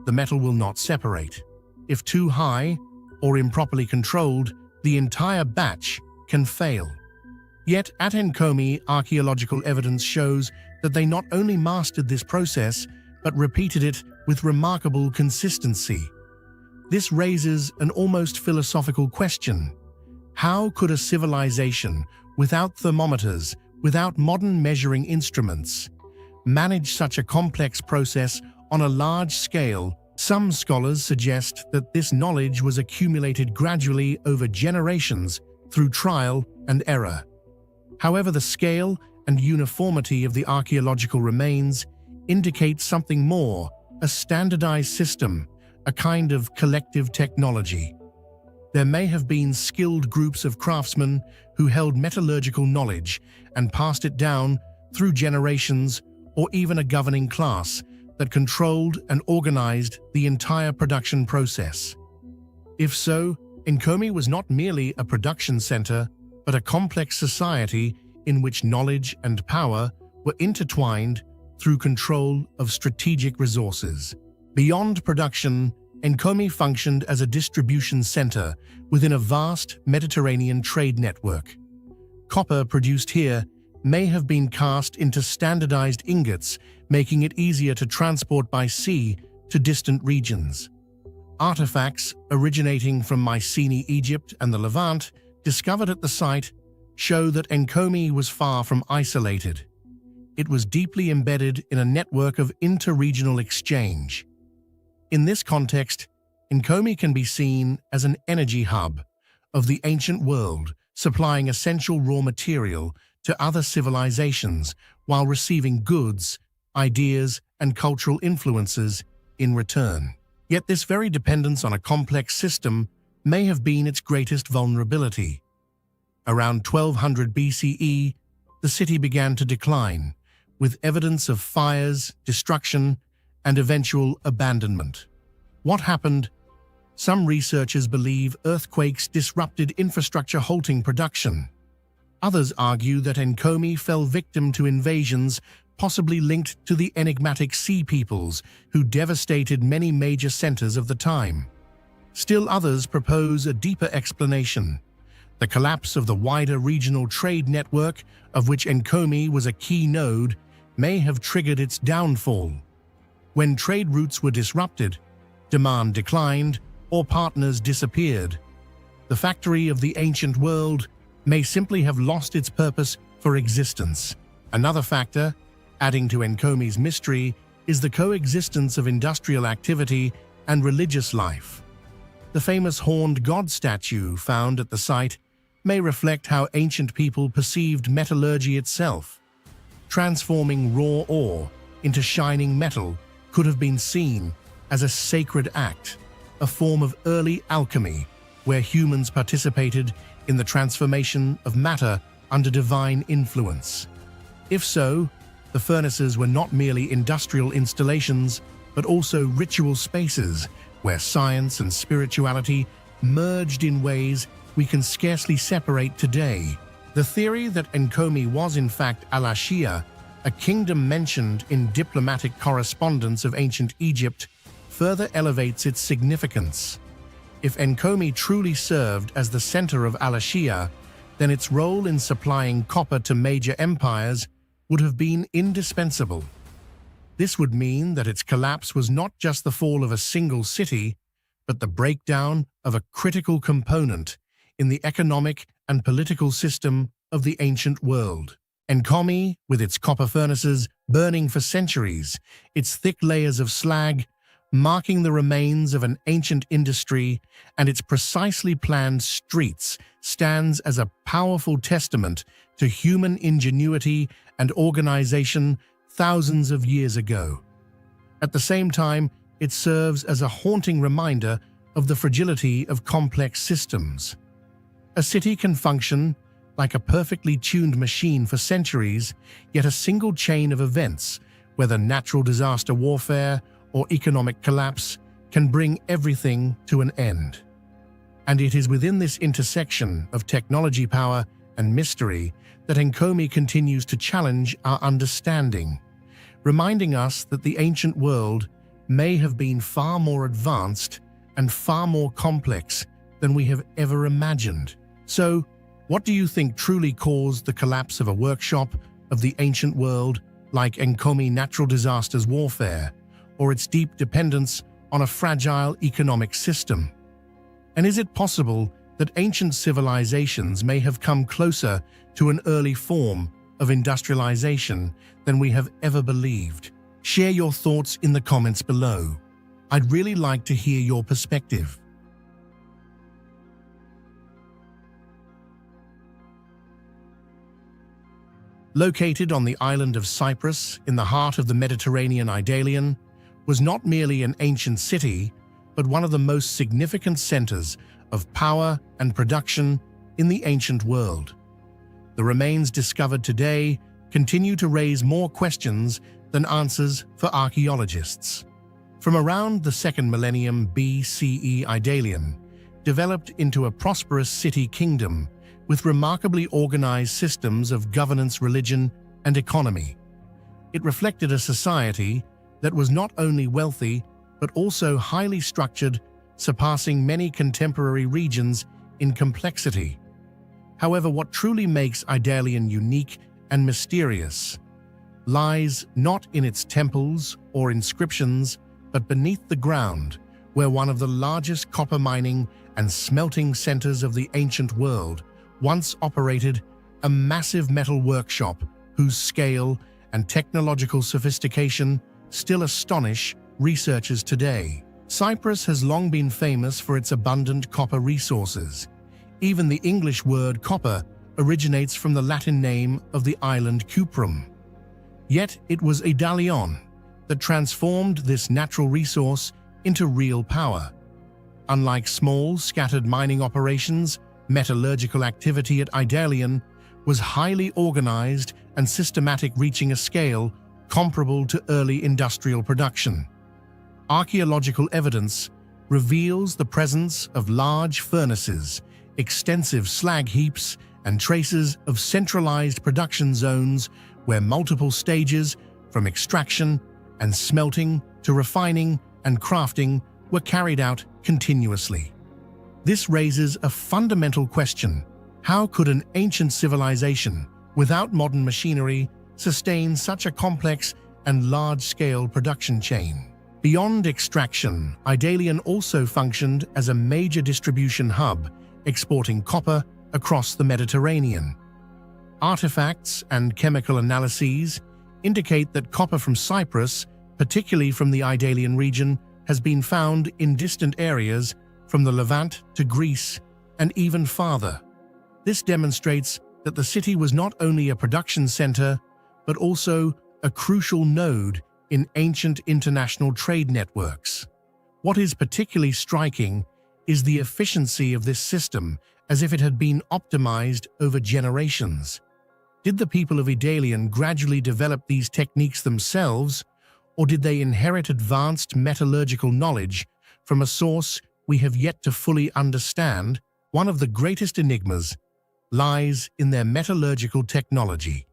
the metal will not separate. If too high or improperly controlled, the entire batch can fail. Yet at Enkomi, archaeological evidence shows that they not only mastered this process, but repeated it with remarkable consistency. This raises an almost philosophical question. How could a civilization without thermometers, without modern measuring instruments, manage such a complex process on a large scale? Some scholars suggest that this knowledge was accumulated gradually over generations through trial and error. However, the scale and uniformity of the archaeological remains indicate something more, a standardized system, a kind of collective technology. There may have been skilled groups of craftsmen who held metallurgical knowledge and passed it down through generations, or even a governing class that controlled and organized the entire production process. If so, Enkomi was not merely a production center, but a complex society in which knowledge and power were intertwined through control of strategic resources. Beyond production, Enkomi functioned as a distribution center within a vast Mediterranean trade network. Copper produced here may have been cast into standardized ingots, making it easier to transport by sea to distant regions. Artifacts originating from Mycenae, Egypt, and the Levant, discovered at the site, show that Enkomi was far from isolated. It was deeply embedded in a network of inter-regional exchange. In this context, Enkomi can be seen as an energy hub of the ancient world, supplying essential raw material to other civilizations while receiving goods, ideas, and cultural influences in return. Yet this very dependence on a complex system may have been its greatest vulnerability. Around 1200 BCE, the city began to decline, with evidence of fires, destruction, and eventual abandonment. What happened? Some researchers believe earthquakes disrupted infrastructure, halting production. Others argue that Enkomi fell victim to invasions, possibly linked to the enigmatic Sea Peoples who devastated many major centers of the time. Still others propose a deeper explanation: the collapse of the wider regional trade network, of which Enkomi was a key node, may have triggered its downfall. When trade routes were disrupted, demand declined, or partners disappeared. The factory of the ancient world may simply have lost its purpose for existence. Another factor, adding to Enkomi's mystery, is the coexistence of industrial activity and religious life. The famous horned god statue found at the site may reflect how ancient people perceived metallurgy itself. Transforming raw ore into shining metal could have been seen as a sacred act, a form of early alchemy where humans participated in the transformation of matter under divine influence. If so, the furnaces were not merely industrial installations, but also ritual spaces where science and spirituality merged in ways we can scarcely separate today. The theory that Enkomi was in fact Alashia, a kingdom mentioned in diplomatic correspondence of ancient Egypt, further elevates its significance. If Enkomi truly served as the center of Alashia, then its role in supplying copper to major empires would have been indispensable. This would mean that its collapse was not just the fall of a single city, but the breakdown of a critical component in the economic and political system of the ancient world. Enkomi, with its copper furnaces burning for centuries, its thick layers of slag marking the remains of an ancient industry, and its precisely planned streets, stands as a powerful testament to human ingenuity and organization thousands of years ago. At the same time, it serves as a haunting reminder of the fragility of complex systems. A city can function like a perfectly tuned machine for centuries, yet a single chain of events, whether natural disaster warfare or economic collapse, can bring everything to an end. And it is within this intersection of technology, power, and mystery that Enkomi continues to challenge our understanding, reminding us that the ancient world may have been far more advanced and far more complex than we have ever imagined. So, what do you think truly caused the collapse of a workshop of the ancient world like Enkomi natural disasters warfare, or its deep dependence on a fragile economic system? And is it possible that ancient civilizations may have come closer to an early form of industrialization than we have ever believed? Share your thoughts in the comments below. I'd really like to hear your perspective. Located on the island of Cyprus in the heart of the Mediterranean Idalian, was not merely an ancient city, but one of the most significant centers of power and production in the ancient world. The remains discovered today continue to raise more questions than answers for archaeologists. From around the 2nd millennium BCE, Idalian developed into a prosperous city-kingdom with remarkably organized systems of governance, religion, and economy. It reflected a society that was not only wealthy, but also highly structured, surpassing many contemporary regions in complexity. However, what truly makes Idalian unique and mysterious lies not in its temples or inscriptions, but beneath the ground, where one of the largest copper mining and smelting centers of the ancient world once operated, a massive metal workshop whose scale and technological sophistication still astonish researchers today. Cyprus has long been famous for its abundant copper resources. Even the English word copper originates from the Latin name of the island Cuprum. Yet it was Idalion that transformed this natural resource into real power. Unlike small, scattered mining operations, metallurgical activity at Idalion was highly organized and systematic, reaching a scale comparable to early industrial production. Archaeological evidence reveals the presence of large furnaces, extensive slag heaps, and traces of centralized production zones where multiple stages, from extraction and smelting to refining and crafting, were carried out continuously. This raises a fundamental question: how could an ancient civilization, without modern machinery, sustain such a complex and large-scale production chain? Beyond extraction, Idalion also functioned as a major distribution hub, exporting copper across the Mediterranean. Artifacts and chemical analyses indicate that copper from Cyprus, particularly from the Idalian region, has been found in distant areas from the Levant to Greece and even farther. This demonstrates that the city was not only a production center, but also a crucial node in ancient international trade networks. What is particularly striking is the efficiency of this system, as if it had been optimized over generations. Did the people of Idalion gradually develop these techniques themselves, or did they inherit advanced metallurgical knowledge from a source we have yet to fully understand? One of the greatest enigmas lies in their metallurgical technology.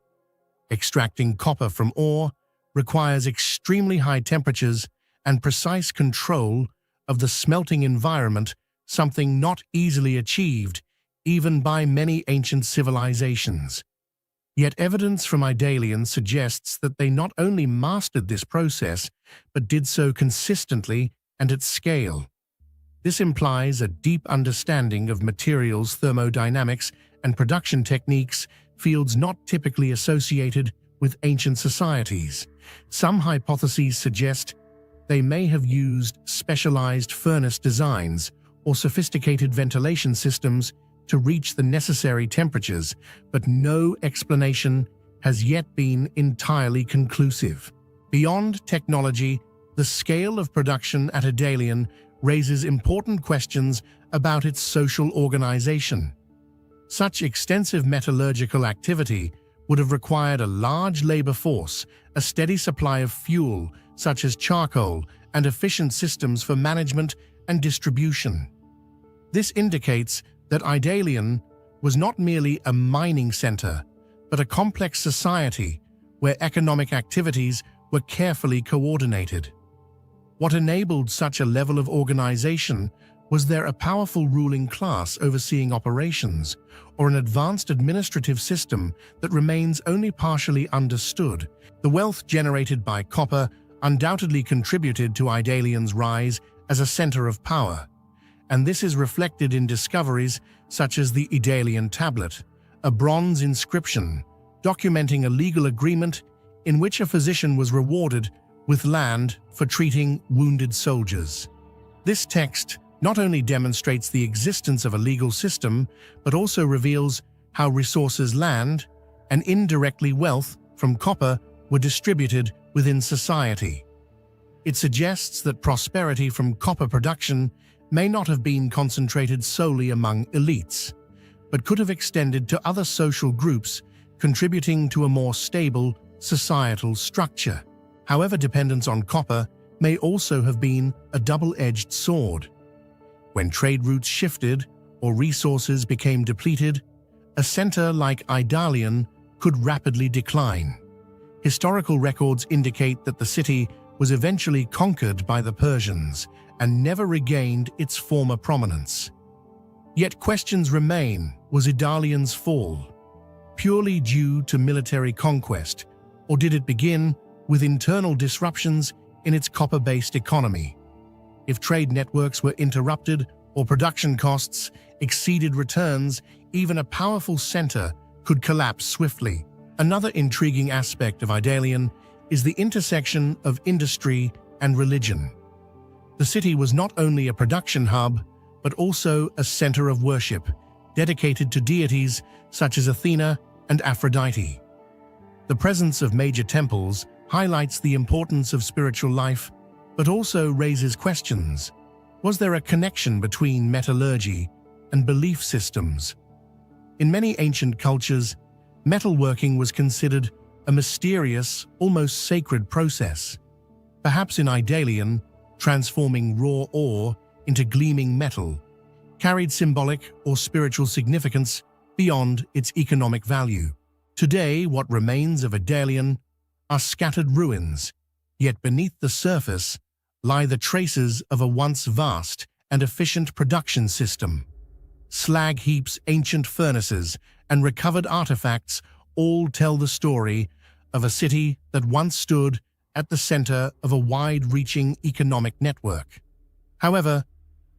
Extracting copper from ore requires extremely high temperatures and precise control of the smelting environment, something not easily achieved even by many ancient civilizations. Yet evidence from Idalians suggests that they not only mastered this process, but did so consistently and at scale. This implies a deep understanding of materials thermodynamics and production techniques, fields not typically associated with ancient societies. Some hypotheses suggest they may have used specialized furnace designs or sophisticated ventilation systems to reach the necessary temperatures, but no explanation has yet been entirely conclusive. Beyond technology, the scale of production at Idalian raises important questions about its social organization. Such extensive metallurgical activity would have required a large labor force, a steady supply of fuel, such as charcoal, and efficient systems for management and distribution. This indicates that Idalian was not merely a mining center, but a complex society where economic activities were carefully coordinated. What enabled such a level of organization? Was there a powerful ruling class overseeing operations, or an advanced administrative system that remains only partially understood? The wealth generated by copper undoubtedly contributed to Idalian's rise as a center of power, and this is reflected in discoveries such as the Idalian tablet, a bronze inscription documenting a legal agreement in which a physician was rewarded with land for treating wounded soldiers. This text not only demonstrates the existence of a legal system, but also reveals how resources, land, and indirectly wealth from copper were distributed within society. It suggests that prosperity from copper production may not have been concentrated solely among elites, but could have extended to other social groups, contributing to a more stable societal structure. However, dependence on copper may also have been a double-edged sword. When trade routes shifted or resources became depleted, a center like Idalian could rapidly decline. Historical records indicate that the city was eventually conquered by the Persians and never regained its former prominence. Yet questions remain: was Idalian's fall purely due to military conquest, or did it begin with internal disruptions in its copper-based economy? If trade networks were interrupted or production costs exceeded returns, even a powerful center could collapse swiftly. Another intriguing aspect of Idalian is the intersection of industry and religion. The city was not only a production hub, but also a center of worship, dedicated to deities such as Athena and Aphrodite. The presence of major temples highlights the importance of spiritual life, but also raises questions. Was there a connection between metallurgy and belief systems? In many ancient cultures, metalworking was considered a mysterious, almost sacred process. Perhaps in Idalian, transforming raw ore into gleaming metal carried symbolic or spiritual significance beyond its economic value. Today, what remains of Idalian are scattered ruins, yet beneath the surface lie the traces of a once vast and efficient production system. Slag heaps, ancient furnaces, and recovered artifacts all tell the story of a city that once stood at the center of a wide-reaching economic network. However,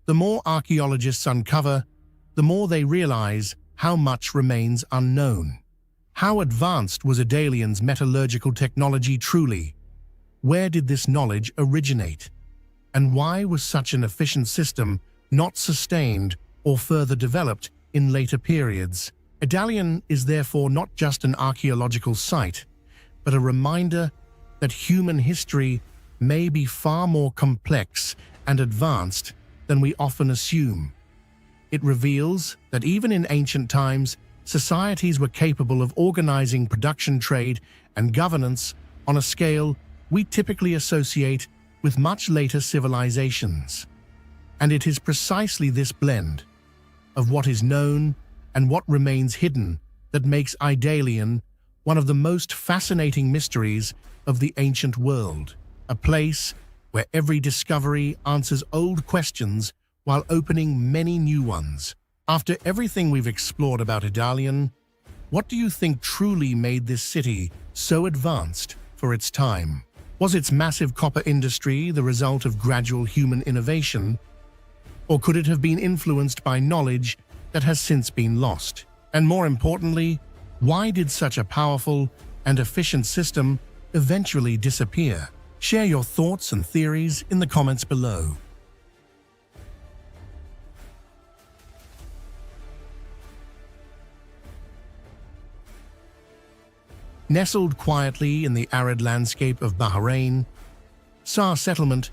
the more archaeologists uncover, the more they realize how much remains unknown. How advanced was Idalian's metallurgical technology truly? Where did this knowledge originate? And why was such an efficient system not sustained or further developed in later periods? Idalian is therefore not just an archaeological site, but a reminder that human history may be far more complex and advanced than we often assume. It reveals that even in ancient times, societies were capable of organizing production, trade, and governance on a scale we typically associate with much later civilizations. And it is precisely this blend of what is known and what remains hidden that makes Edakkal one of the most fascinating mysteries of the ancient world, a place where every discovery answers old questions while opening many new ones. After everything we've explored about Edakkal, what do you think truly made this city so advanced for its time? Was its massive copper industry the result of gradual human innovation, or could it have been influenced by knowledge that has since been lost? And more importantly, why did such a powerful and efficient system eventually disappear? Share your thoughts and theories in the comments below. Nestled quietly in the arid landscape of Bahrain, Sar Settlement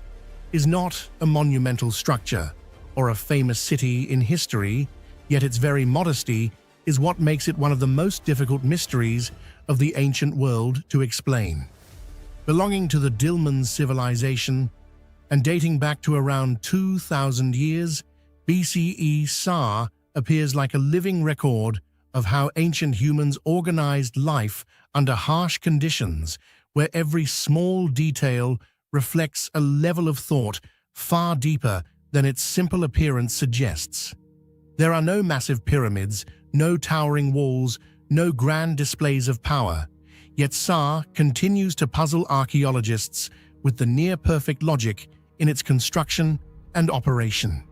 is not a monumental structure or a famous city in history, yet its very modesty is what makes it one of the most difficult mysteries of the ancient world to explain. Belonging to the Dilmun civilization and dating back to around 2,000 years BCE, Sar appears like a living record of how ancient humans organized life under harsh conditions, where every small detail reflects a level of thought far deeper than its simple appearance suggests. There are no massive pyramids, no towering walls, no grand displays of power, yet Sar continues to puzzle archaeologists with the near-perfect logic in its construction and operation.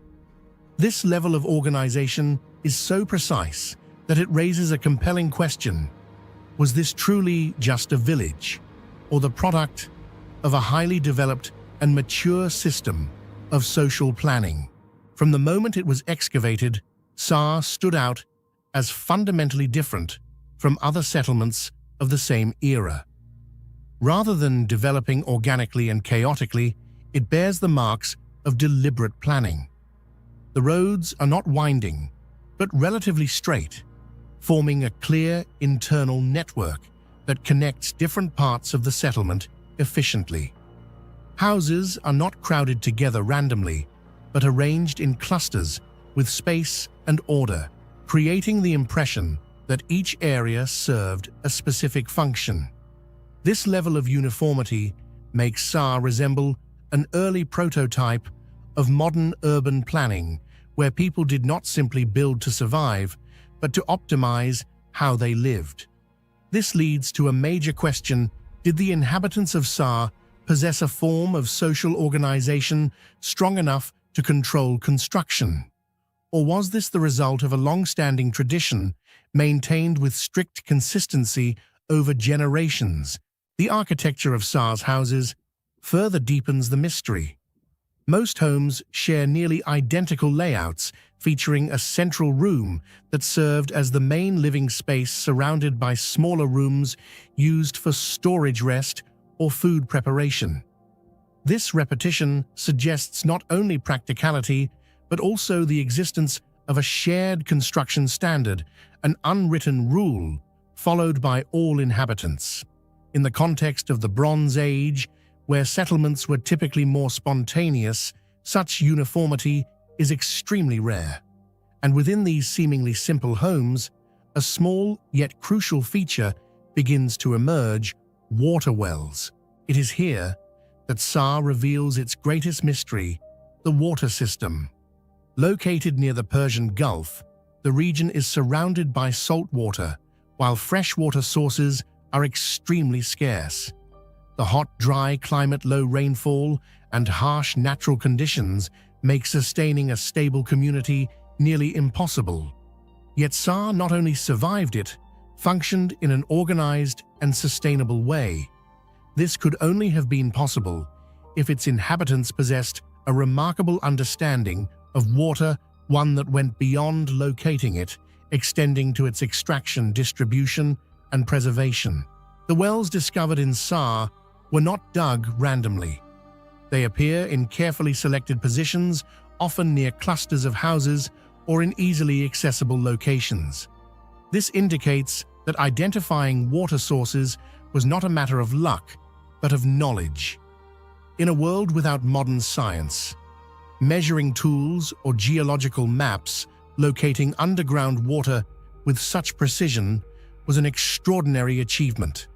This level of organization is so precise that it raises a compelling question. Was this truly just a village, or the product of a highly developed and mature system of social planning? From the moment it was excavated, Sar stood out as fundamentally different from other settlements of the same era. Rather than developing organically and chaotically, it bears the marks of deliberate planning. The roads are not winding, but relatively straight, forming a clear internal network that connects different parts of the settlement efficiently. Houses are not crowded together randomly, but arranged in clusters with space and order, creating the impression that each area served a specific function. This level of uniformity makes Sar resemble an early prototype of modern urban planning, where people did not simply build to survive, but to optimize how they lived. This leads to a major question: did the inhabitants of Sar possess a form of social organization strong enough to control construction? Or was this the result of a long-standing tradition maintained with strict consistency over generations? The architecture of Sar's houses further deepens the mystery. Most homes share nearly identical layouts, featuring a central room that served as the main living space, surrounded by smaller rooms used for storage, rest, or food preparation. This repetition suggests not only practicality, but also the existence of a shared construction standard, an unwritten rule followed by all inhabitants. In the context of the Bronze Age, where settlements were typically more spontaneous, such uniformity is extremely rare. And within these seemingly simple homes, a small yet crucial feature begins to emerge: water wells. It is here that Sar reveals its greatest mystery, the water system. Located near the Persian Gulf, the region is surrounded by salt water, while freshwater sources are extremely scarce. The hot, dry climate, low rainfall, and harsh natural conditions make sustaining a stable community nearly impossible. Yet Sar not only survived it, functioned in an organized and sustainable way. This could only have been possible if its inhabitants possessed a remarkable understanding of water, one that went beyond locating it, extending to its extraction, distribution, and preservation. The wells discovered in Sar were not dug randomly. They appear in carefully selected positions, often near clusters of houses or in easily accessible locations. This indicates that identifying water sources was not a matter of luck, but of knowledge. In a world without modern science, measuring tools or geological maps, locating underground water with such precision was an extraordinary achievement.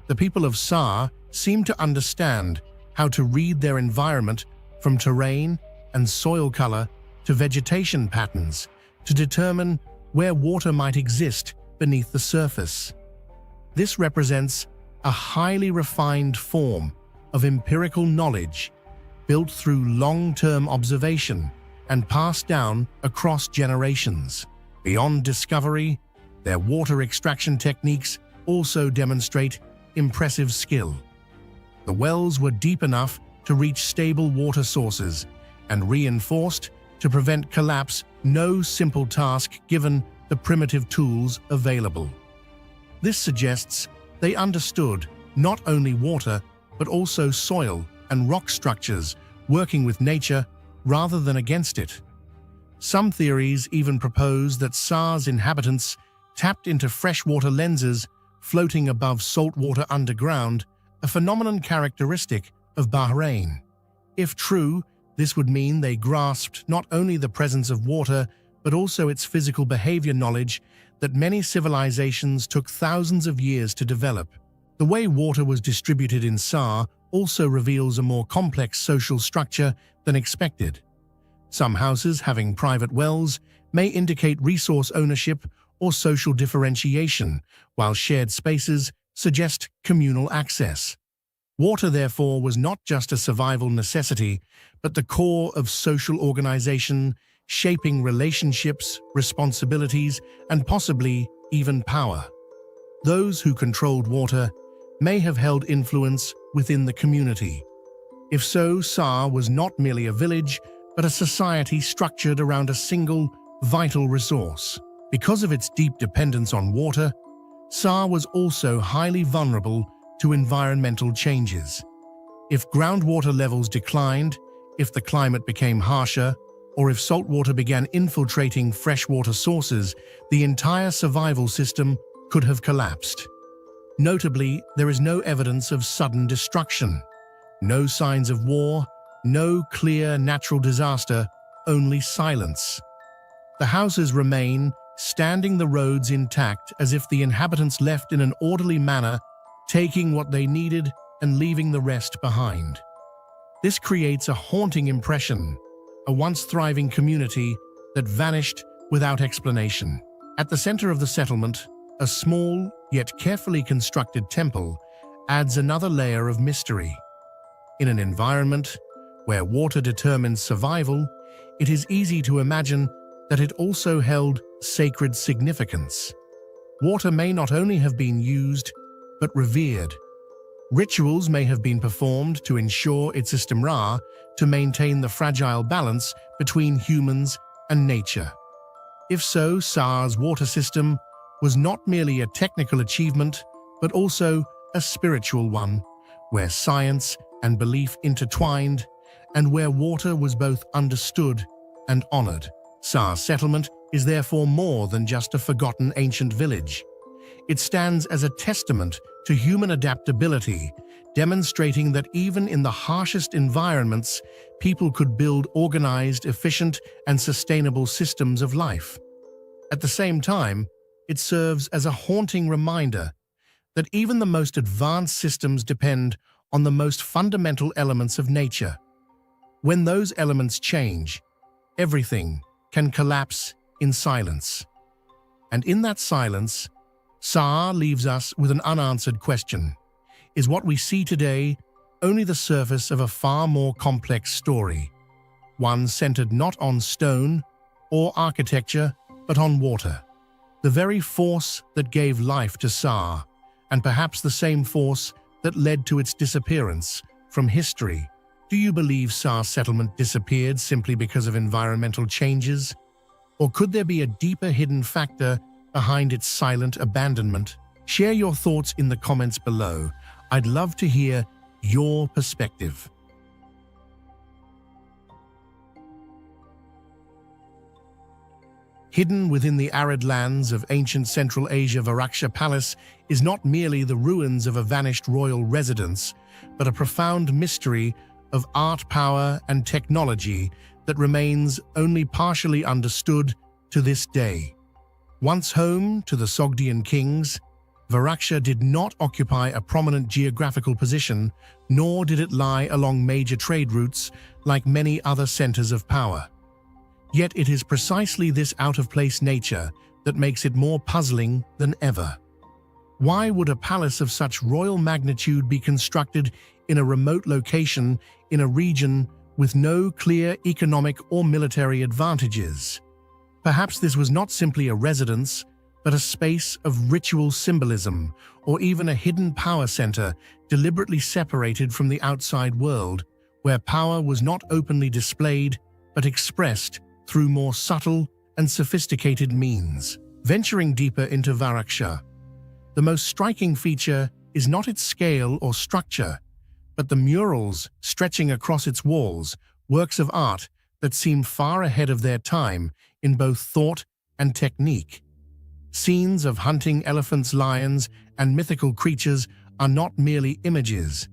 The people of Sar seemed to understand how to read their environment from terrain and soil color to vegetation patterns to determine where water might exist beneath the surface. This represents a highly refined form of empirical knowledge built through long-term observation and passed down across generations. Beyond discovery, their water extraction techniques also demonstrate impressive skill. The wells were deep enough to reach stable water sources and reinforced to prevent collapse, no simple task given the primitive tools available. This suggests they understood not only water but also soil and rock structures, working with nature rather than against it. Some theories even propose that Sar's inhabitants tapped into freshwater lenses floating above saltwater underground, a phenomenon characteristic of Bahrain. If true, this would mean they grasped not only the presence of water but also its physical behavior, knowledge that many civilizations took thousands of years to develop. The way water was distributed in Sar also reveals a more complex social structure than expected. Some houses having private wells may indicate resource ownership or social differentiation, while shared spaces suggest communal access. Water, therefore, was not just a survival necessity, but the core of social organization, shaping relationships, responsibilities, and possibly even power. Those who controlled water may have held influence within the community. If so, Sar was not merely a village, but a society structured around a single, vital resource. Because of its deep dependence on water, Sar was also highly vulnerable to environmental changes. If groundwater levels declined, if the climate became harsher, or if saltwater began infiltrating freshwater sources, the entire survival system could have collapsed. Notably, there is no evidence of sudden destruction. No signs of war, no clear natural disaster, only silence. The houses remain, standing, the roads intact, as if the inhabitants left in an orderly manner, taking what they needed and leaving the rest behind. This creates a haunting impression, a once thriving community that vanished without explanation. At the center of the settlement, a small yet carefully constructed temple adds another layer of mystery. In an environment where water determines survival, it is easy to imagine that it also held sacred significance. Water may not only have been used, but revered. Rituals may have been performed to ensure its istimrar, to maintain the fragile balance between humans and nature. If so, Sar's water system was not merely a technical achievement, but also a spiritual one, where science and belief intertwined, and where water was both understood and honored. Sar Settlement is therefore more than just a forgotten ancient village. It stands as a testament to human adaptability, demonstrating that even in the harshest environments, people could build organized, efficient, and sustainable systems of life. At the same time, it serves as a haunting reminder that even the most advanced systems depend on the most fundamental elements of nature. When those elements change, everything can collapse in silence. And in that silence, Sar leaves us with an unanswered question. Is what we see today only the surface of a far more complex story, one centered not on stone or architecture, but on water? The very force that gave life to Sar, and perhaps the same force that led to its disappearance from history. Do you believe Sar settlement disappeared simply because of environmental changes? Or could there be a deeper hidden factor behind its silent abandonment? Share your thoughts in the comments below. I'd love to hear your perspective. Hidden within the arid lands of ancient Central Asia, Varakhsha Palace is not merely the ruins of a vanished royal residence, but a profound mystery of art, power, and technology that remains only partially understood to this day. Once home to the Sogdian kings, Varakhsha did not occupy a prominent geographical position, nor did it lie along major trade routes like many other centers of power. Yet it is precisely this out-of-place nature that makes it more puzzling than ever. Why would a palace of such royal magnitude be constructed in a remote location in a region with no clear economic or military advantages? Perhaps this was not simply a residence, but a space of ritual symbolism, or even a hidden power center deliberately separated from the outside world, where power was not openly displayed, but expressed through more subtle and sophisticated means. Venturing deeper into Varakhsha, the most striking feature is not its scale or structure, but the murals stretching across its walls, works of art that seem far ahead of their time in both thought and technique. Scenes of hunting elephants, lions, and mythical creatures are not merely images.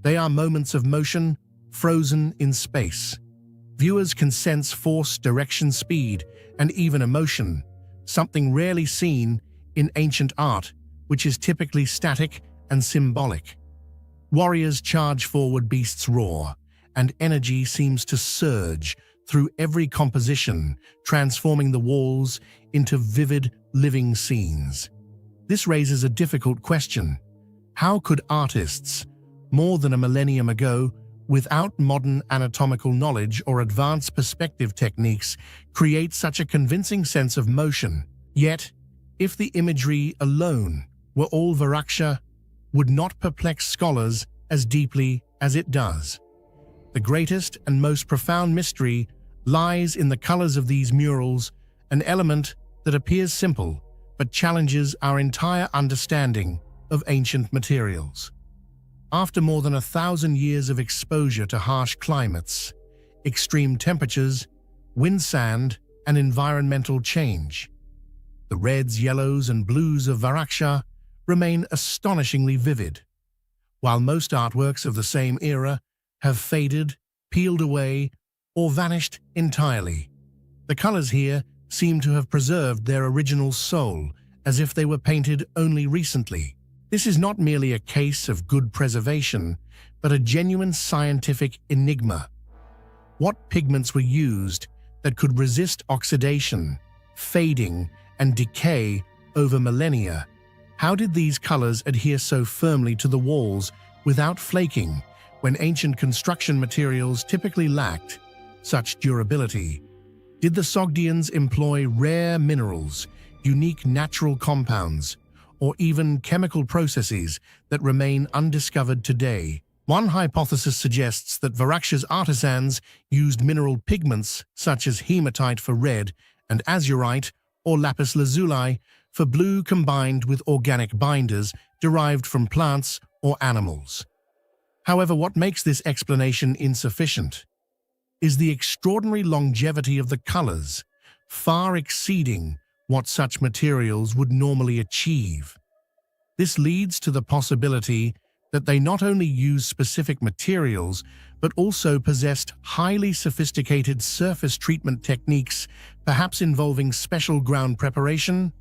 They are moments of motion, frozen in space. Viewers can sense force, direction, speed, and even emotion, something rarely seen in ancient art, which is typically static and symbolic. Warriors charge forward, beasts roar, and energy seems to surge through every composition, transforming the walls into vivid, living scenes. This raises a difficult question. How could artists, more than a millennium ago, without modern anatomical knowledge or advanced perspective techniques, create such a convincing sense of motion? Yet, if the imagery alone were all Varakhsha, would not perplex scholars as deeply as it does. The greatest and most profound mystery lies in the colors of these murals, an element that appears simple but challenges our entire understanding of ancient materials. After more than 1,000 years of exposure to harsh climates, extreme temperatures, wind, sand, and environmental change, the reds, yellows, and blues of Varakhsha remain astonishingly vivid. While most artworks of the same era have faded, peeled away, or vanished entirely, the colors here seem to have preserved their original soul, as if they were painted only recently. This is not merely a case of good preservation, but a genuine scientific enigma. What pigments were used that could resist oxidation, fading, and decay over millennia? How did these colors adhere so firmly to the walls without flaking, when ancient construction materials typically lacked such durability? Did the Sogdians employ rare minerals, unique natural compounds, or even chemical processes that remain undiscovered today? One hypothesis suggests that Varakhsha's artisans used mineral pigments such as hematite for red and azurite or lapis lazuli for blue, combined with organic binders derived from plants or animals. However, what makes this explanation insufficient is the extraordinary longevity of the colors, far exceeding what such materials would normally achieve. This leads to the possibility that they not only used specific materials, but also possessed highly sophisticated surface treatment techniques, perhaps involving special ground preparation,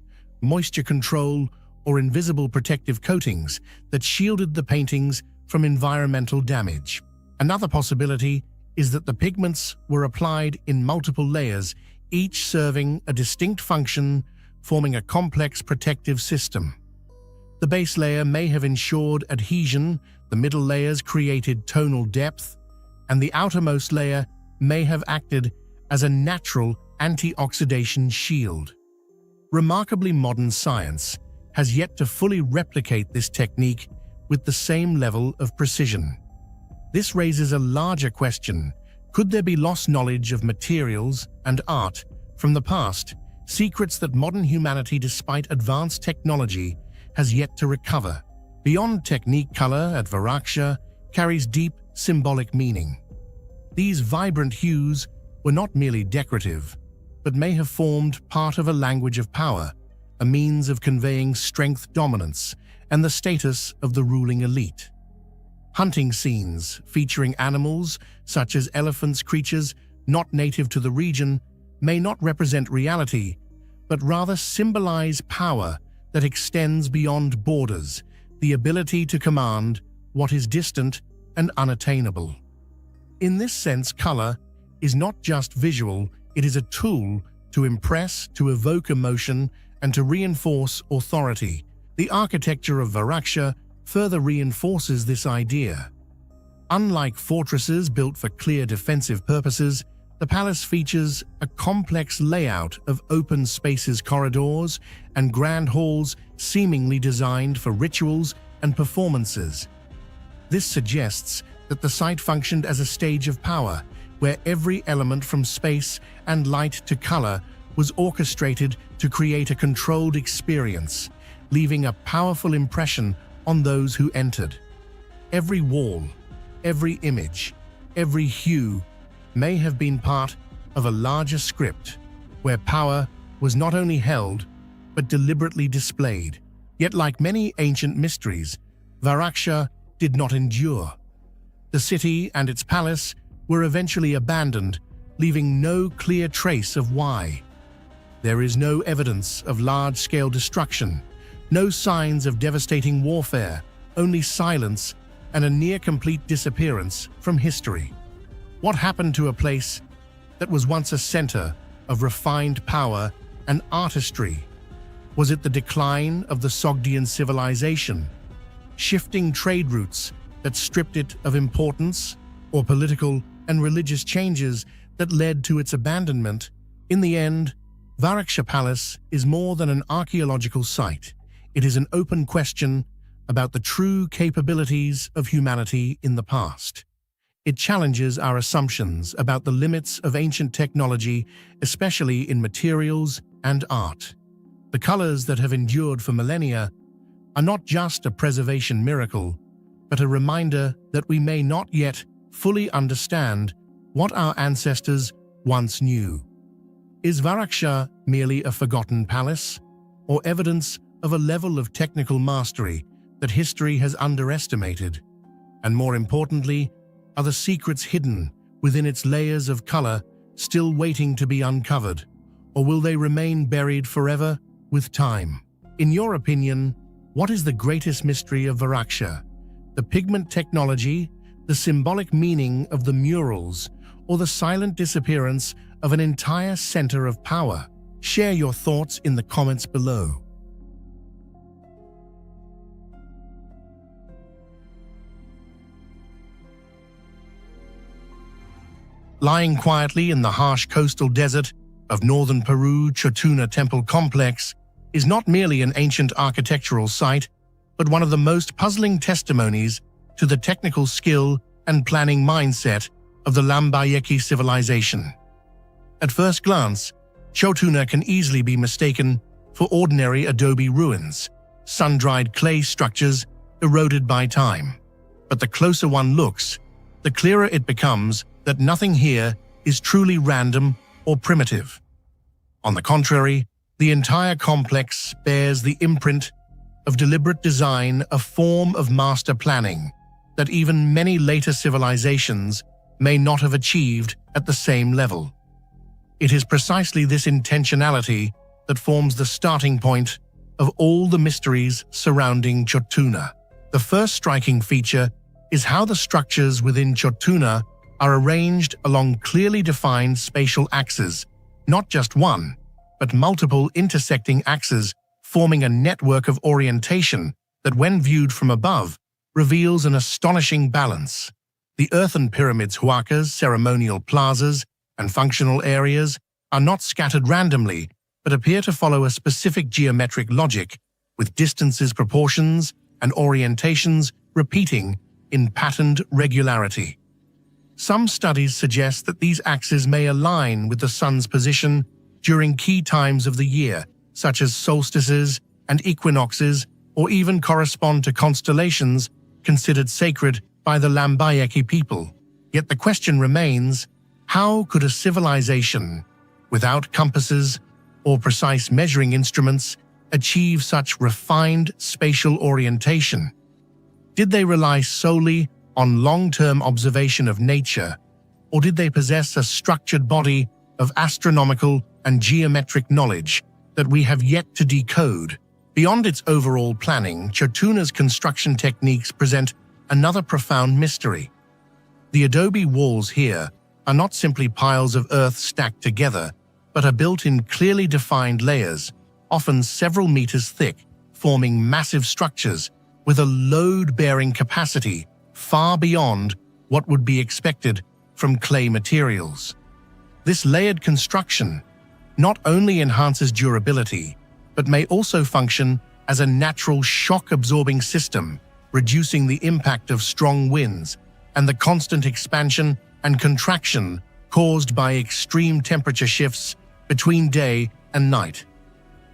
moisture control, or invisible protective coatings that shielded the paintings from environmental damage. Another possibility is that the pigments were applied in multiple layers, each serving a distinct function, forming a complex protective system. The base layer may have ensured adhesion, the middle layers created tonal depth, and the outermost layer may have acted as a natural anti-oxidation shield. Remarkably, modern science has yet to fully replicate this technique with the same level of precision. This raises a larger question. Could there be lost knowledge of materials and art from the past, secrets that modern humanity, despite advanced technology, has yet to recover? Beyond technique, color at Varakhsha carries deep symbolic meaning. These vibrant hues were not merely decorative, but may have formed part of a language of power, a means of conveying strength, dominance, and the status of the ruling elite. Hunting scenes featuring animals such as elephants, creatures not native to the region, may not represent reality, but rather symbolize power that extends beyond borders, the ability to command what is distant and unattainable. In this sense, color is not just visual, it is a tool to impress, to evoke emotion, and to reinforce authority. The architecture of Varakhsha further reinforces this idea. Unlike fortresses built for clear defensive purposes, the palace features a complex layout of open spaces, corridors, and grand halls seemingly designed for rituals and performances. This suggests that the site functioned as a stage of power, where every element from space and light to color was orchestrated to create a controlled experience, leaving a powerful impression on those who entered. Every wall, every image, every hue may have been part of a larger script, where power was not only held, but deliberately displayed. Yet, like many ancient mysteries, Varakhsha did not endure. The city and its palace were eventually abandoned, leaving no clear trace of why. There is no evidence of large-scale destruction, no signs of devastating warfare, only silence and a near-complete disappearance from history. What happened to a place that was once a center of refined power and artistry? Was it the decline of the Sogdian civilization, shifting trade routes that stripped it of importance, or political and religious changes that led to its abandonment? In the end, Varakhsha Palace is more than an archaeological site. It is an open question about the true capabilities of humanity in the past. It challenges our assumptions about the limits of ancient technology, especially in materials and art. The colors that have endured for millennia are not just a preservation miracle, but a reminder that we may not yet fully understand what our ancestors once knew. Is Varakhsha merely a forgotten palace, or evidence of a level of technical mastery that history has underestimated? And more importantly, are the secrets hidden within its layers of color still waiting to be uncovered, or will they remain buried forever with time? In your opinion, what is the greatest mystery of Varakhsha? The pigment technology, the symbolic meaning of the murals, or the silent disappearance of an entire center of power? Share your thoughts in the comments below. Lying quietly in the harsh coastal desert of northern Peru, Chotuna Temple Complex is not merely an ancient architectural site, but one of the most puzzling testimonies to the technical skill and planning mindset of the Lambayeki civilization. At first glance, Chotuna can easily be mistaken for ordinary adobe ruins, sun-dried clay structures eroded by time. But the closer one looks, the clearer it becomes that nothing here is truly random or primitive. On the contrary, the entire complex bears the imprint of deliberate design, a form of master planning that even many later civilizations may not have achieved at the same level. It is precisely this intentionality that forms the starting point of all the mysteries surrounding Chotuna. The first striking feature is how the structures within Chotuna are arranged along clearly defined spatial axes, not just one, but multiple intersecting axes forming a network of orientation that, when viewed from above, reveals an astonishing balance. The earthen pyramids, huacas, ceremonial plazas, and functional areas are not scattered randomly, but appear to follow a specific geometric logic, with distances, proportions, and orientations repeating in patterned regularity. Some studies suggest that these axes may align with the sun's position during key times of the year, such as solstices and equinoxes, or even correspond to constellations considered sacred by the Lambayeki people. Yet the question remains, how could a civilization, without compasses or precise measuring instruments, achieve such refined spatial orientation? Did they rely solely on long-term observation of nature, or did they possess a structured body of astronomical and geometric knowledge that we have yet to decode. Beyond its overall planning, Chotuna's construction techniques present another profound mystery. The adobe walls here are not simply piles of earth stacked together, but are built in clearly defined layers, often several meters thick, forming massive structures with a load-bearing capacity far beyond what would be expected from clay materials. This layered construction not only enhances durability, but may also function as a natural shock-absorbing system, reducing the impact of strong winds and the constant expansion and contraction caused by extreme temperature shifts between day and night.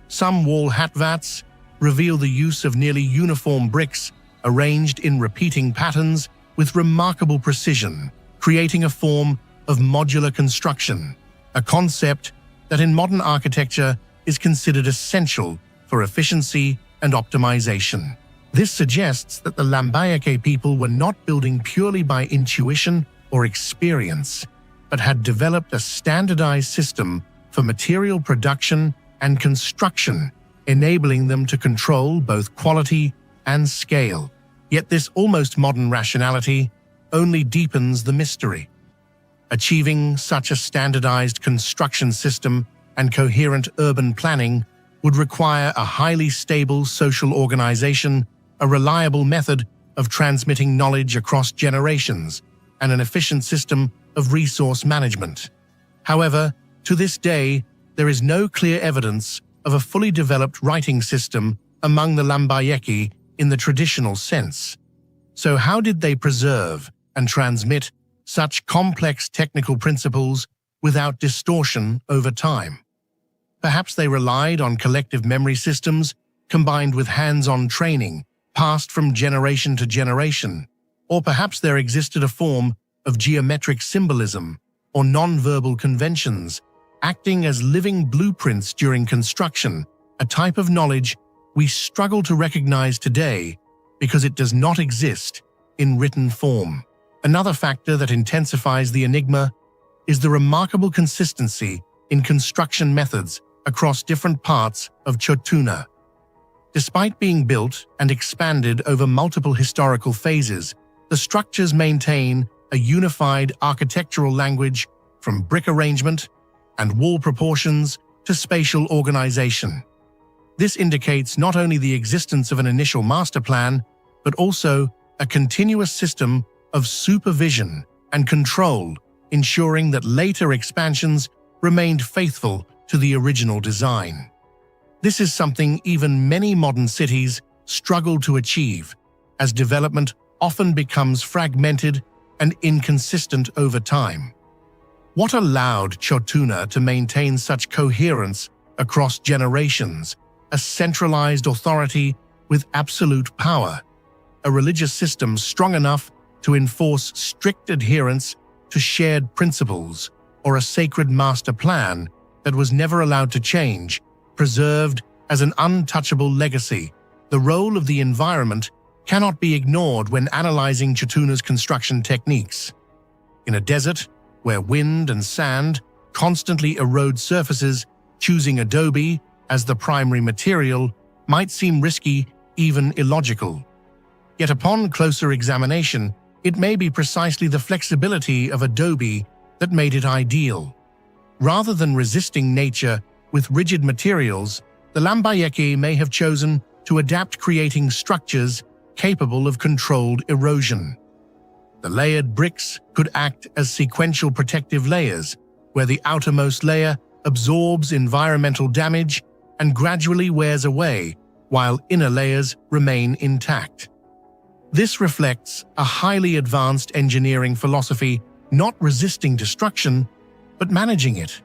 Some wall hatvats reveal the use of nearly uniform bricks arranged in repeating patterns with remarkable precision, creating a form of modular construction, a concept that in modern architecture is considered essential for efficiency and optimization. This suggests that the Lambayeque people were not building purely by intuition or experience, but had developed a standardized system for material production and construction, enabling them to control both quality and scale. Yet this almost modern rationality only deepens the mystery. Achieving such a standardized construction system and coherent urban planning would require a highly stable social organization, a reliable method of transmitting knowledge across generations, and an efficient system of resource management. However, to this day, there is no clear evidence of a fully developed writing system among the Lambayeque in the traditional sense. So how did they preserve and transmit such complex technical principles without distortion over time? Perhaps they relied on collective memory systems combined with hands-on training passed from generation to generation, or perhaps there existed a form of geometric symbolism or non-verbal conventions acting as living blueprints during construction, a type of knowledge we struggle to recognize today because it does not exist in written form. Another factor that intensifies the enigma is the remarkable consistency in construction methods across different parts of Chotuna. Despite being built and expanded over multiple historical phases, the structures maintain a unified architectural language from brick arrangement and wall proportions to spatial organization. This indicates not only the existence of an initial master plan, but also a continuous system of supervision and control, ensuring that later expansions remained faithful to the original design. This is something even many modern cities struggle to achieve, as development often becomes fragmented and inconsistent over time. What allowed Chotuna to maintain such coherence across generations? A centralized authority with absolute power, a religious system strong enough to enforce strict adherence to shared principles, or a sacred master plan that was never allowed to change, preserved as an untouchable legacy. The role of the environment cannot be ignored when analyzing Chotuna's construction techniques. In a desert where wind and sand constantly erode surfaces, choosing adobe as the primary material might seem risky, even illogical. Yet upon closer examination, it may be precisely the flexibility of adobe that made it ideal. Rather than resisting nature with rigid materials, the Lambayeque may have chosen to adapt, creating structures capable of controlled erosion. The layered bricks could act as sequential protective layers, where the outermost layer absorbs environmental damage and gradually wears away, while inner layers remain intact. This reflects a highly advanced engineering philosophy, not resisting destruction, but managing it.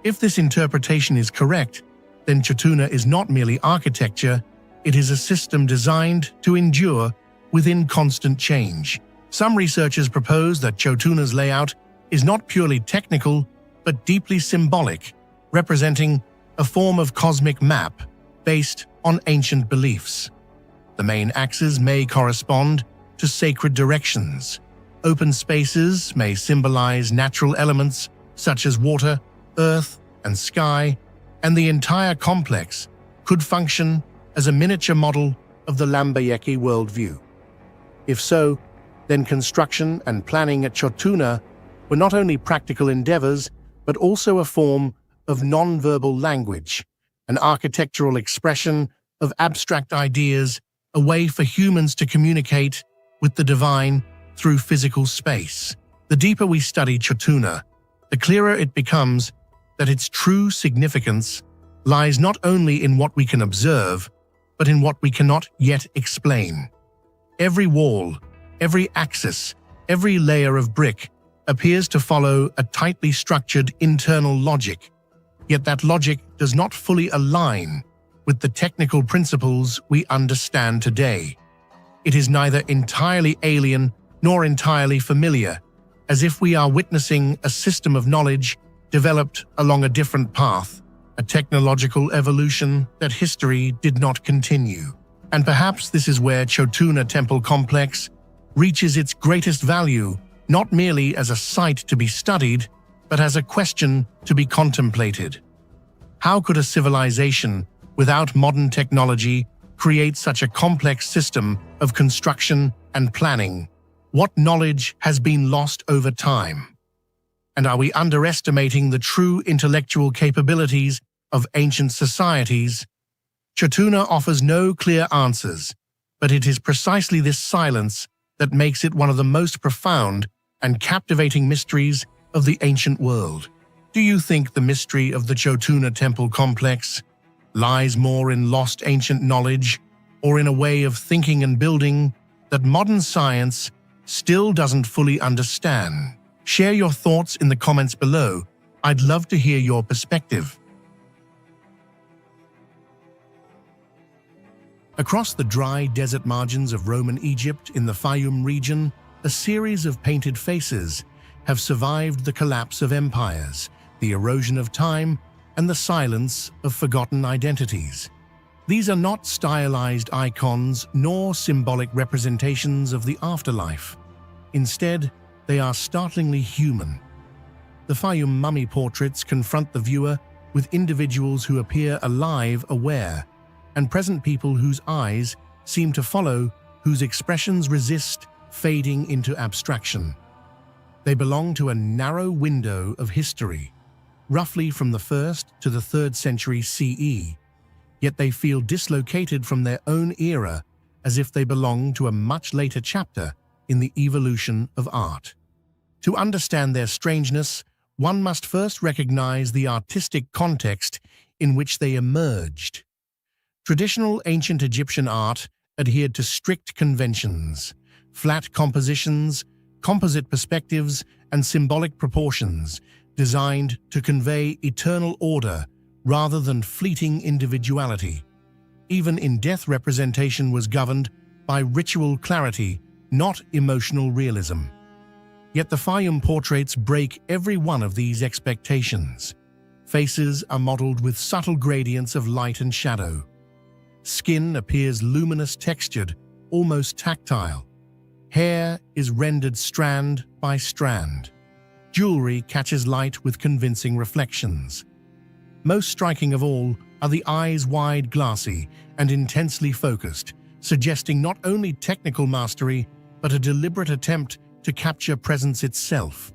If this interpretation is correct, then Chotuna is not merely architecture, it is a system designed to endure within constant change. Some researchers propose that Chotuna's layout is not purely technical, but deeply symbolic, representing a form of cosmic map based on ancient beliefs. The main axes may correspond to sacred directions. Open spaces may symbolize natural elements such as water, earth, and sky, and the entire complex could function as a miniature model of the Lambayeki worldview. If so, then construction and planning at Chotuna were not only practical endeavors, but also a form of non-verbal language, an architectural expression of abstract ideas, a way for humans to communicate with the divine through physical space. The deeper we study Chotuna, the clearer it becomes that its true significance lies not only in what we can observe, but in what we cannot yet explain. Every wall, every axis, every layer of brick appears to follow a tightly structured internal logic, yet that logic does not fully align with the technical principles we understand today. It is neither entirely alien nor entirely familiar, as if we are witnessing a system of knowledge developed along a different path, a technological evolution that history did not continue. And perhaps this is where Chotuna Temple Complex reaches its greatest value, not merely as a site to be studied, but as a question to be contemplated. How could a civilization without modern technology create such a complex system of construction and planning? What knowledge has been lost over time? And are we underestimating the true intellectual capabilities of ancient societies? Chotuna offers no clear answers, but it is precisely this silence that makes it one of the most profound and captivating mysteries of the ancient world. Do you think the mystery of the Chotuna Temple Complex lies more in lost ancient knowledge or in a way of thinking and building that modern science still doesn't fully understand? Share your thoughts in the comments below. I'd love to hear your perspective. Across the dry desert margins of Roman Egypt in the Fayum region, a series of painted faces have survived the collapse of empires, the erosion of time, and the silence of forgotten identities. These are not stylized icons nor symbolic representations of the afterlife. Instead, they are startlingly human. The Fayum mummy portraits confront the viewer with individuals who appear alive, aware, and present people whose eyes seem to follow, whose expressions resist fading into abstraction. They belong to a narrow window of history, roughly from the 1st to the 3rd century CE, yet they feel dislocated from their own era, as if they belong to a much later chapter in the evolution of art. To understand their strangeness, one must first recognize the artistic context in which they emerged. Traditional ancient Egyptian art adhered to strict conventions, flat compositions, composite perspectives, and symbolic proportions designed to convey eternal order rather than fleeting individuality. Even in-death representation was governed by ritual clarity, not emotional realism. Yet the Fayum portraits break every one of these expectations. Faces are modeled with subtle gradients of light and shadow. Skin appears luminous, textured, almost tactile. Hair is rendered strand by strand. Jewelry catches light with convincing reflections. Most striking of all are the eyes, wide, glassy, and intensely focused, suggesting not only technical mastery, but a deliberate attempt to capture presence itself.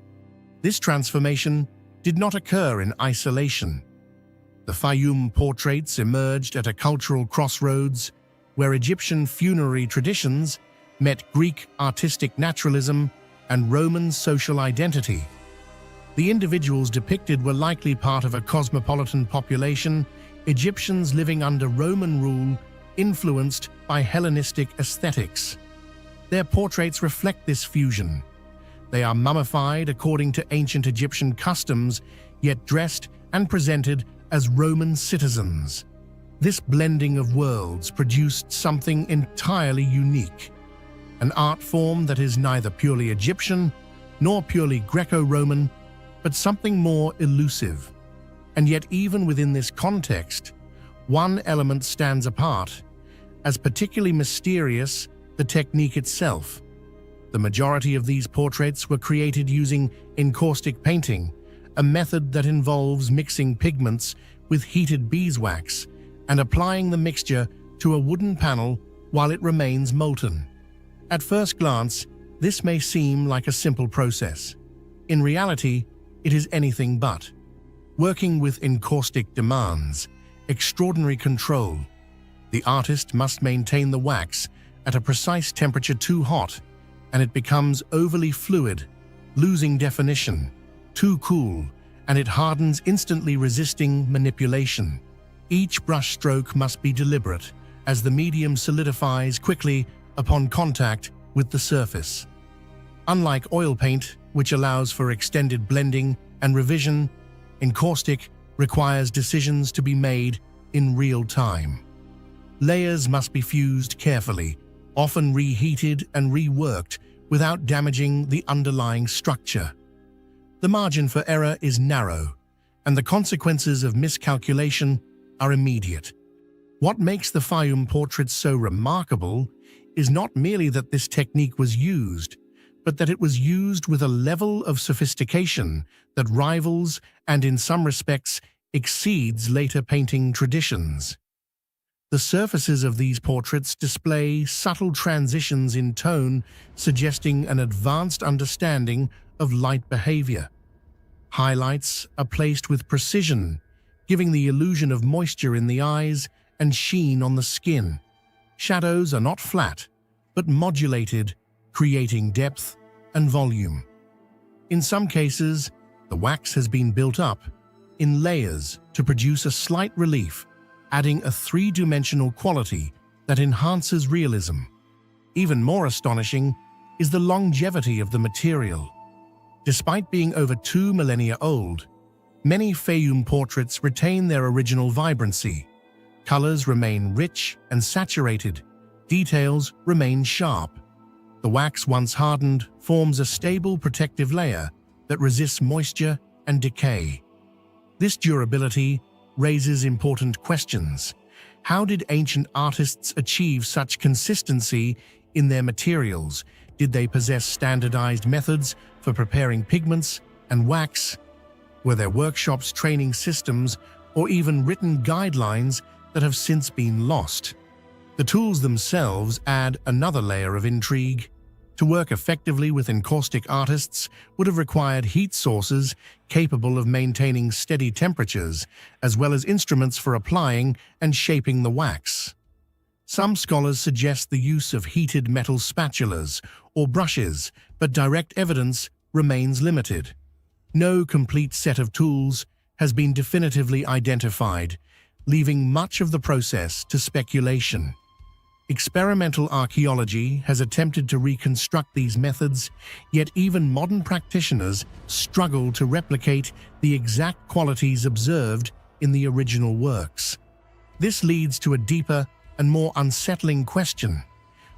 This transformation did not occur in isolation. The Fayum portraits emerged at a cultural crossroads where Egyptian funerary traditions met Greek artistic naturalism and Roman social identity. The individuals depicted were likely part of a cosmopolitan population, Egyptians living under Roman rule, influenced by Hellenistic aesthetics. Their portraits reflect this fusion. They are mummified according to ancient Egyptian customs, yet dressed and presented as Roman citizens. This blending of worlds produced something entirely unique, an art form that is neither purely Egyptian nor purely Greco-Roman, but something more elusive. And yet even within this context, one element stands apart, as particularly mysterious: the technique itself. The majority of these portraits were created using encaustic painting, a method that involves mixing pigments with heated beeswax and applying the mixture to a wooden panel while it remains molten. At first glance, this may seem like a simple process. In reality, it is anything but. Working with encaustic demands extraordinary control. The artist must maintain the wax at a precise temperature too hot, and it becomes overly fluid, losing definition, too cool, and it hardens instantly, resisting manipulation. Each brush stroke must be deliberate, as the medium solidifies quickly upon contact with the surface. Unlike oil paint, which allows for extended blending and revision, encaustic requires decisions to be made in real time. Layers must be fused carefully, often reheated and reworked without damaging the underlying structure. The margin for error is narrow, and the consequences of miscalculation are immediate. What makes the Fayum portraits so remarkable is not merely that this technique was used, but that it was used with a level of sophistication that rivals and in some respects exceeds later painting traditions. The surfaces of these portraits display subtle transitions in tone, suggesting an advanced understanding of light behavior. Highlights are placed with precision, giving the illusion of moisture in the eyes and sheen on the skin. Shadows are not flat, but modulated, creating depth and volume. In some cases, the wax has been built up in layers to produce a slight relief, adding a three-dimensional quality that enhances realism. Even more astonishing is the longevity of the material. Despite being over 2 millennia old, many Fayum portraits retain their original vibrancy. Colors remain rich and saturated, details remain sharp. The wax, once hardened, forms a stable protective layer that resists moisture and decay. This durability raises important questions. How did ancient artists achieve such consistency in their materials? Did they possess standardized methods for preparing pigments and wax? Were there workshops, training systems, or even written guidelines that have since been lost? The tools themselves add another layer of intrigue. To work effectively with encaustic artists would have required heat sources capable of maintaining steady temperatures, as well as instruments for applying and shaping the wax. Some scholars suggest the use of heated metal spatulas or brushes, but direct evidence remains limited. No complete set of tools has been definitively identified, leaving much of the process to speculation. Experimental archaeology has attempted to reconstruct these methods, yet even modern practitioners struggle to replicate the exact qualities observed in the original works. This leads to a deeper and more unsettling question.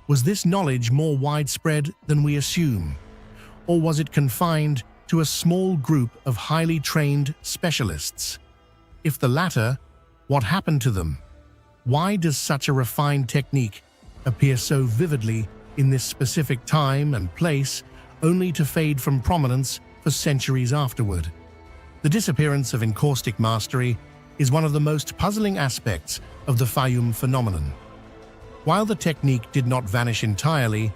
Was this knowledge more widespread than we assume? Or was it confined to a small group of highly trained specialists? If the latter, what happened to them? Why does such a refined technique appear so vividly in this specific time and place, only to fade from prominence for centuries afterward? The disappearance of encaustic mastery is one of the most puzzling aspects of the Fayum phenomenon. While the technique did not vanish entirely,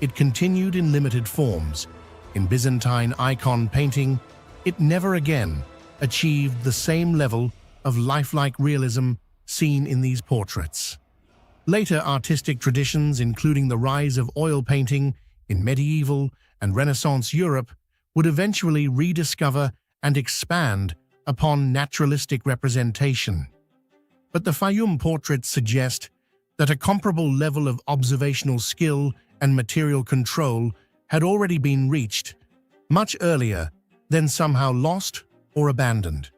it continued in limited forms. In Byzantine icon painting, it never again achieved the same level of lifelike realism seen in these portraits. Later artistic traditions, including the rise of oil painting in medieval and Renaissance Europe, would eventually rediscover and expand upon naturalistic representation. But the Fayum portraits suggest that a comparable level of observational skill and material control had already been reached much earlier, then somehow lost or abandoned.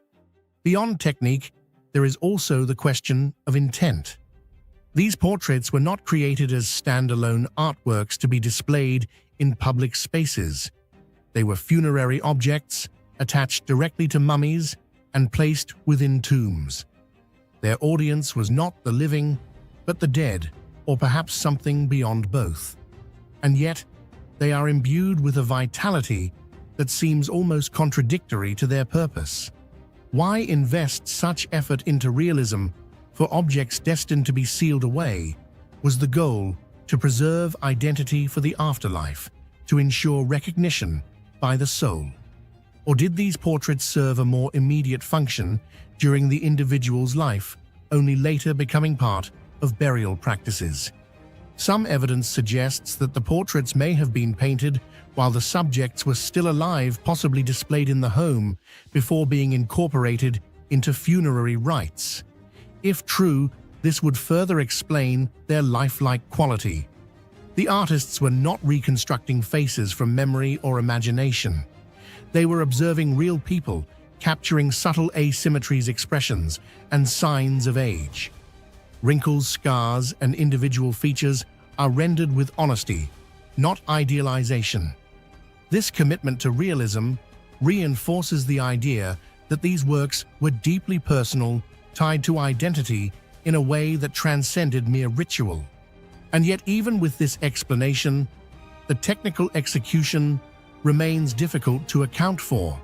Beyond technique, there is also the question of intent. These portraits were not created as standalone artworks to be displayed in public spaces. They were funerary objects attached directly to mummies and placed within tombs. Their audience was not the living, but the dead, or perhaps something beyond both. And yet, they are imbued with a vitality that seems almost contradictory to their purpose. Why invest such effort into realism for objects destined to be sealed away? Was the goal to preserve identity for the afterlife, to ensure recognition by the soul? Or did these portraits serve a more immediate function during the individual's life, only later becoming part of burial practices? Some evidence suggests that the portraits may have been painted while the subjects were still alive, possibly displayed in the home, before being incorporated into funerary rites. If true, this would further explain their lifelike quality. The artists were not reconstructing faces from memory or imagination. They were observing real people, capturing subtle asymmetries, expressions, and signs of age. Wrinkles, scars, and individual features are rendered with honesty, not idealization. This commitment to realism reinforces the idea that these works were deeply personal, tied to identity in a way that transcended mere ritual. And yet, even with this explanation, the technical execution remains difficult to account for.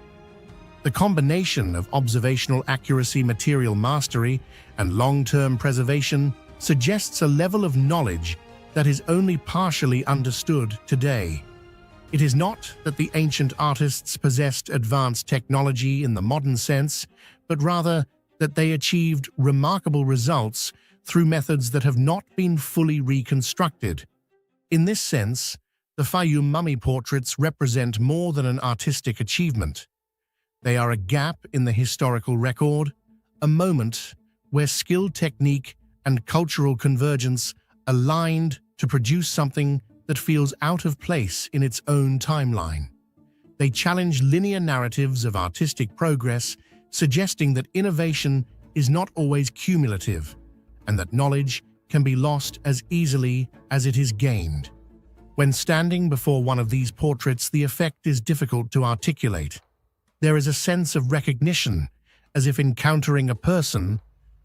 The combination of observational accuracy, material mastery, and long-term preservation suggests a level of knowledge that is only partially understood today. It is not that the ancient artists possessed advanced technology in the modern sense, but rather that they achieved remarkable results through methods that have not been fully reconstructed. In this sense, the Fayum mummy portraits represent more than an artistic achievement. They are a gap in the historical record, a moment where skill, technique, and cultural convergence aligned to produce something that feels out of place in its own timeline. They challenge linear narratives of artistic progress, suggesting that innovation is not always cumulative, and that knowledge can be lost as easily as it is gained. When standing before one of these portraits, the effect is difficult to articulate. There is a sense of recognition, as if encountering a person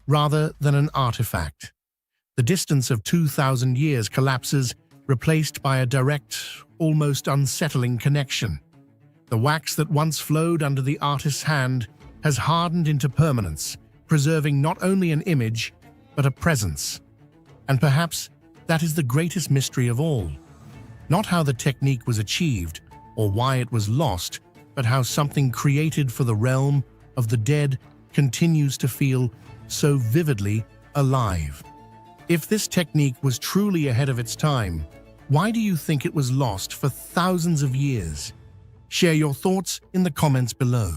rather than an artifact. The distance of 2,000 years collapses, replaced by a direct, almost unsettling connection. The wax that once flowed under the artist's hand has hardened into permanence, preserving not only an image, but a presence. And perhaps that is the greatest mystery of all. Not how the technique was achieved or why it was lost, but how something created for the realm of the dead continues to feel so vividly alive. If this technique was truly ahead of its time, why do you think it was lost for thousands of years? Share your thoughts in the comments below.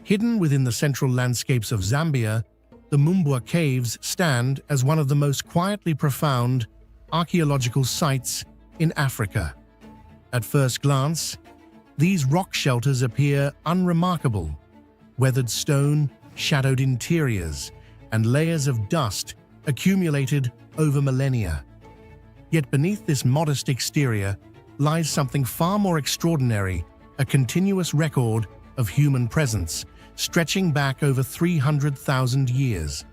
Hidden within the central landscapes of Zambia, the Mumbwa Caves stand as one of the most quietly profound archaeological sites in Africa. At first glance, these rock shelters appear unremarkable: weathered stone, shadowed interiors, and layers of dust accumulated over millennia. Yet beneath this modest exterior lies something far more extraordinary, a continuous record of human presence, stretching back over 300,000 years.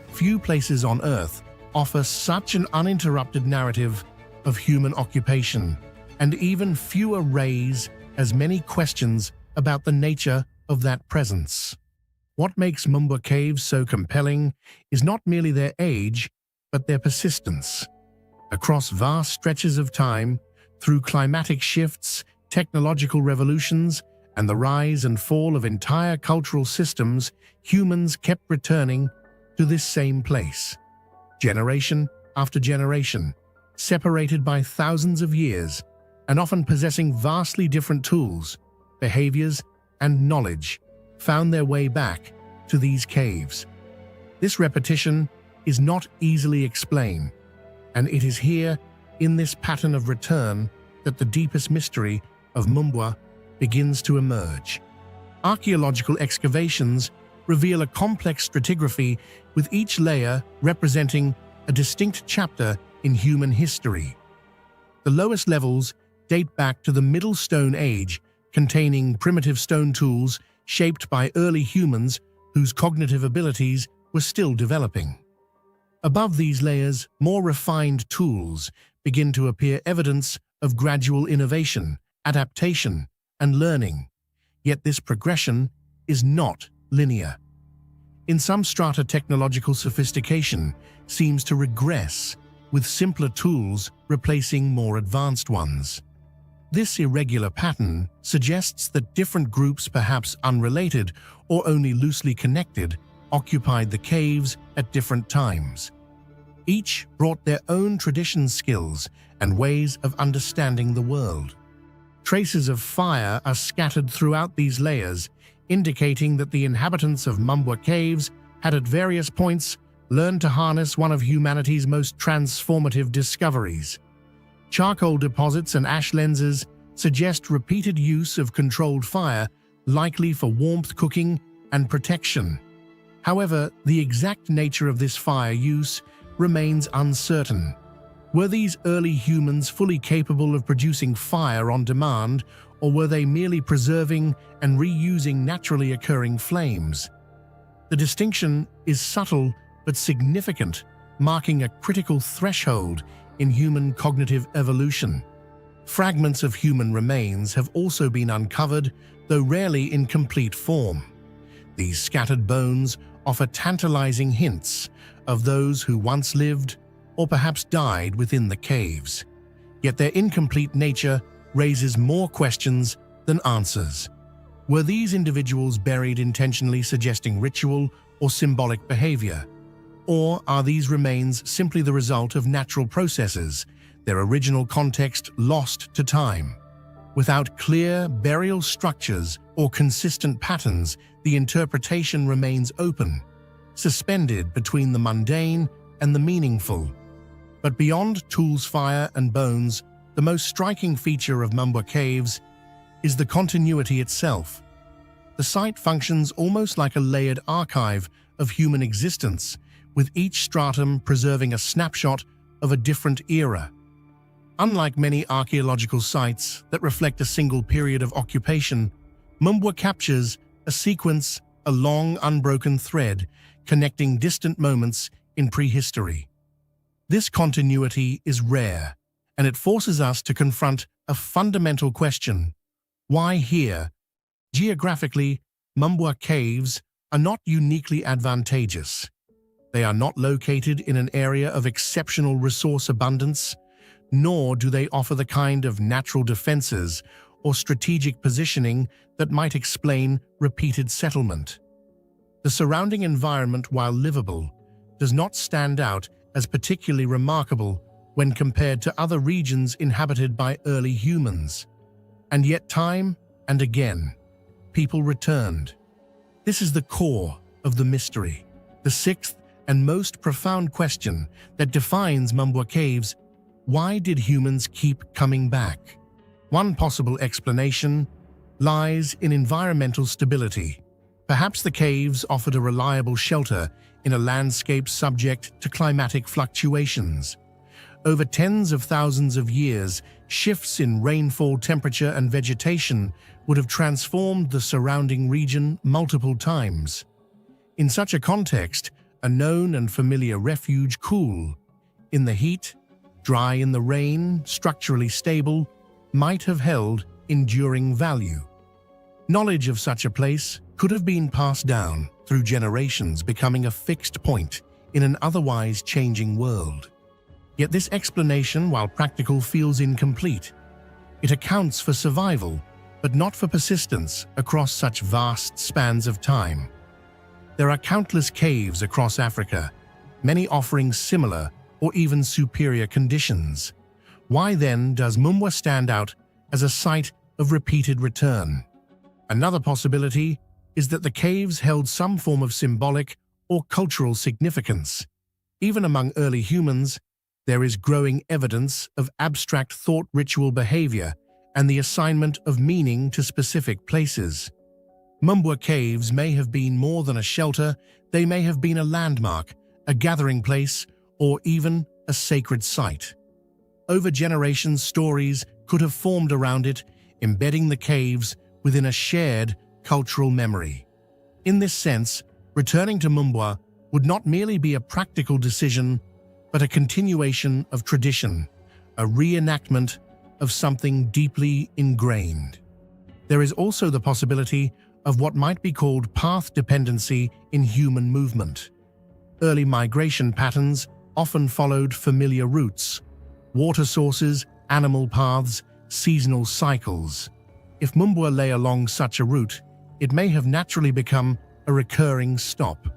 Few places on Earth offer such an uninterrupted narrative of human occupation, and even fewer raise as many questions about the nature of that presence. What makes Mumbwa Caves so compelling is not merely their age, but their persistence. Across vast stretches of time, through climatic shifts, technological revolutions, and the rise and fall of entire cultural systems, humans kept returning to this same place. Generation after generation, separated by thousands of years, and often possessing vastly different tools, behaviors, and knowledge, found their way back to these caves. This repetition is not easily explained, and it is here, in this pattern of return, that the deepest mystery of Mumbwa begins to emerge. Archaeological excavations reveal a complex stratigraphy, with each layer representing a distinct chapter in human history. The lowest levels date back to the Middle Stone Age, containing primitive stone tools shaped by early humans whose cognitive abilities were still developing. Above these layers, more refined tools begin to appear, evidence of gradual innovation, adaptation, and learning. Yet this progression is not linear. In some strata, technological sophistication seems to regress, with simpler tools replacing more advanced ones. This irregular pattern suggests that different groups, perhaps unrelated or only loosely connected, occupied the caves at different times. Each brought their own traditions, skills, and ways of understanding the world. Traces of fire are scattered throughout these layers, indicating that the inhabitants of Mumbwa caves had at various points learned to harness one of humanity's most transformative discoveries. Charcoal deposits and ash lenses suggest repeated use of controlled fire, likely for warmth, cooking, and protection. However, the exact nature of this fire use remains uncertain. Were these early humans fully capable of producing fire on demand, or were they merely preserving and reusing naturally occurring flames? The distinction is subtle but significant, marking a critical threshold in human cognitive evolution. Fragments of human remains have also been uncovered, though rarely in complete form. These scattered bones offer tantalizing hints of those who once lived or perhaps died within the caves. Yet their incomplete nature raises more questions than answers. Were these individuals buried intentionally, suggesting ritual or symbolic behavior? Or are these remains simply the result of natural processes, their original context lost to time? Without clear burial structures or consistent patterns, the interpretation remains open, suspended between the mundane and the meaningful. But beyond tools, fire, and bones, the most striking feature of Mumbwa caves is the continuity itself. The site functions almost like a layered archive of human existence, with each stratum preserving a snapshot of a different era. Unlike many archaeological sites that reflect a single period of occupation, Mumbwa captures a sequence, a long, unbroken thread connecting distant moments in prehistory. This continuity is rare, and it forces us to confront a fundamental question: why here? Geographically, Mumbwa caves are not uniquely advantageous. They are not located in an area of exceptional resource abundance, nor do they offer the kind of natural defenses or strategic positioning that might explain repeated settlement. The surrounding environment, while livable, does not stand out as particularly remarkable when compared to other regions inhabited by early humans. And yet time and again, people returned. This is the core of the mystery, the sixth and most profound question that defines Mumbwa caves: why did humans keep coming back? One possible explanation lies in environmental stability. Perhaps the caves offered a reliable shelter in a landscape subject to climatic fluctuations. Over tens of thousands of years, shifts in rainfall, temperature, and vegetation would have transformed the surrounding region multiple times. In such a context, a known and familiar refuge, cool in the heat, dry in the rain, structurally stable, might have held enduring value. Knowledge of such a place could have been passed down through generations, becoming a fixed point in an otherwise changing world. Yet this explanation, while practical, feels incomplete. It accounts for survival, but not for persistence across such vast spans of time. There are countless caves across Africa, many offering similar or even superior conditions. Why then does Mumbwa stand out as a site of repeated return? Another possibility is that the caves held some form of symbolic or cultural significance. Even among early humans, there is growing evidence of abstract thought, ritual behavior, and the assignment of meaning to specific places. Mumbwa caves may have been more than a shelter. They may have been a landmark, a gathering place, or even a sacred site. Over generations, stories could have formed around it, embedding the caves within a shared cultural memory. In this sense, returning to Mumbwa would not merely be a practical decision, but a continuation of tradition, a reenactment of something deeply ingrained. There is also the possibility of what might be called path dependency in human movement. Early migration patterns often followed familiar routes, water sources, animal paths, seasonal cycles. If Mumbwa lay along such a route, it may have naturally become a recurring stop.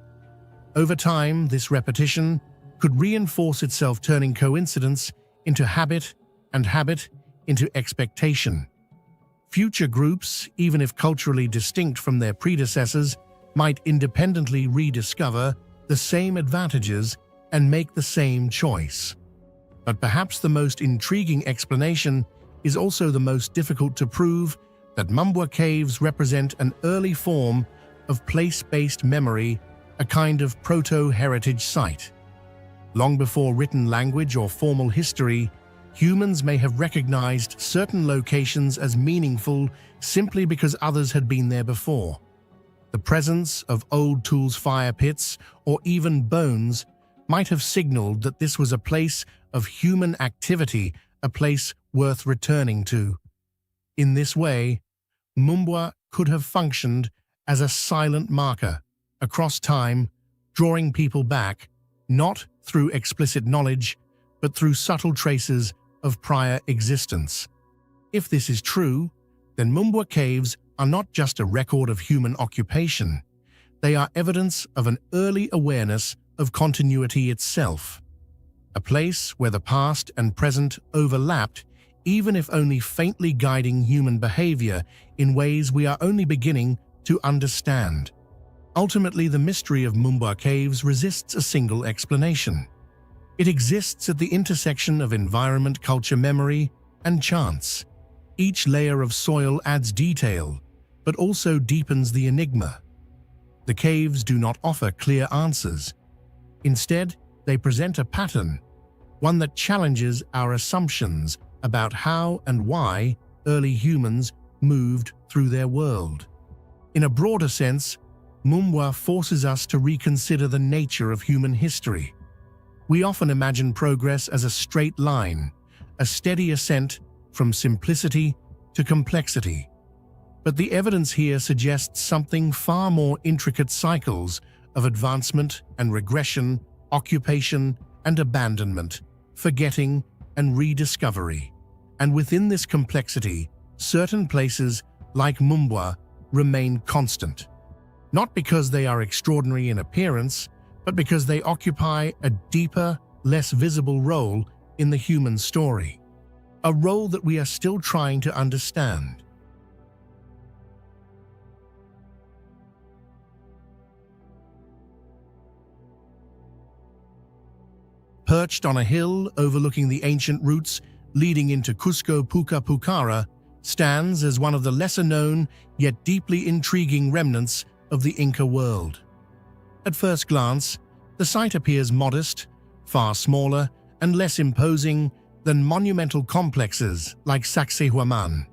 Over time, this repetition could reinforce itself, turning coincidence into habit and habit into expectation. Future groups, even if culturally distinct from their predecessors, might independently rediscover the same advantages and make the same choice. But perhaps the most intriguing explanation is also the most difficult to prove, that Mumbwa caves represent an early form of place-based memory, a kind of proto-heritage site. Long before written language or formal history, humans may have recognized certain locations as meaningful simply because others had been there before. The presence of old tools, fire pits, or even bones might have signaled that this was a place of human activity, a place worth returning to. In this way, Mumbwa could have functioned as a silent marker across time, drawing people back, not through explicit knowledge, but through subtle traces of prior existence. If this is true, then Mumbwa caves are not just a record of human occupation, they are evidence of an early awareness of continuity itself. A place where the past and present overlapped, even if only faintly guiding human behavior in ways we are only beginning to understand. Ultimately, the mystery of Mumbwa caves resists a single explanation. It exists at the intersection of environment, culture, memory, and chance. Each layer of soil adds detail, but also deepens the enigma. The caves do not offer clear answers. Instead, they present a pattern, one that challenges our assumptions about how and why early humans moved through their world. In a broader sense, Mumbwa forces us to reconsider the nature of human history. We often imagine progress as a straight line, a steady ascent from simplicity to complexity. But the evidence here suggests something far more intricate: cycles of advancement and regression, occupation and abandonment, forgetting and rediscovery. And within this complexity, certain places, like Mumbwa, remain constant. Not because they are extraordinary in appearance, but because they occupy a deeper, less visible role in the human story. A role that we are still trying to understand. Perched on a hill overlooking the ancient routes leading into Cusco, Puka Pucara stands as one of the lesser-known yet deeply intriguing remnants of the Inca world. At first glance, the site appears modest, far smaller and less imposing than monumental complexes like Sacsayhuaman.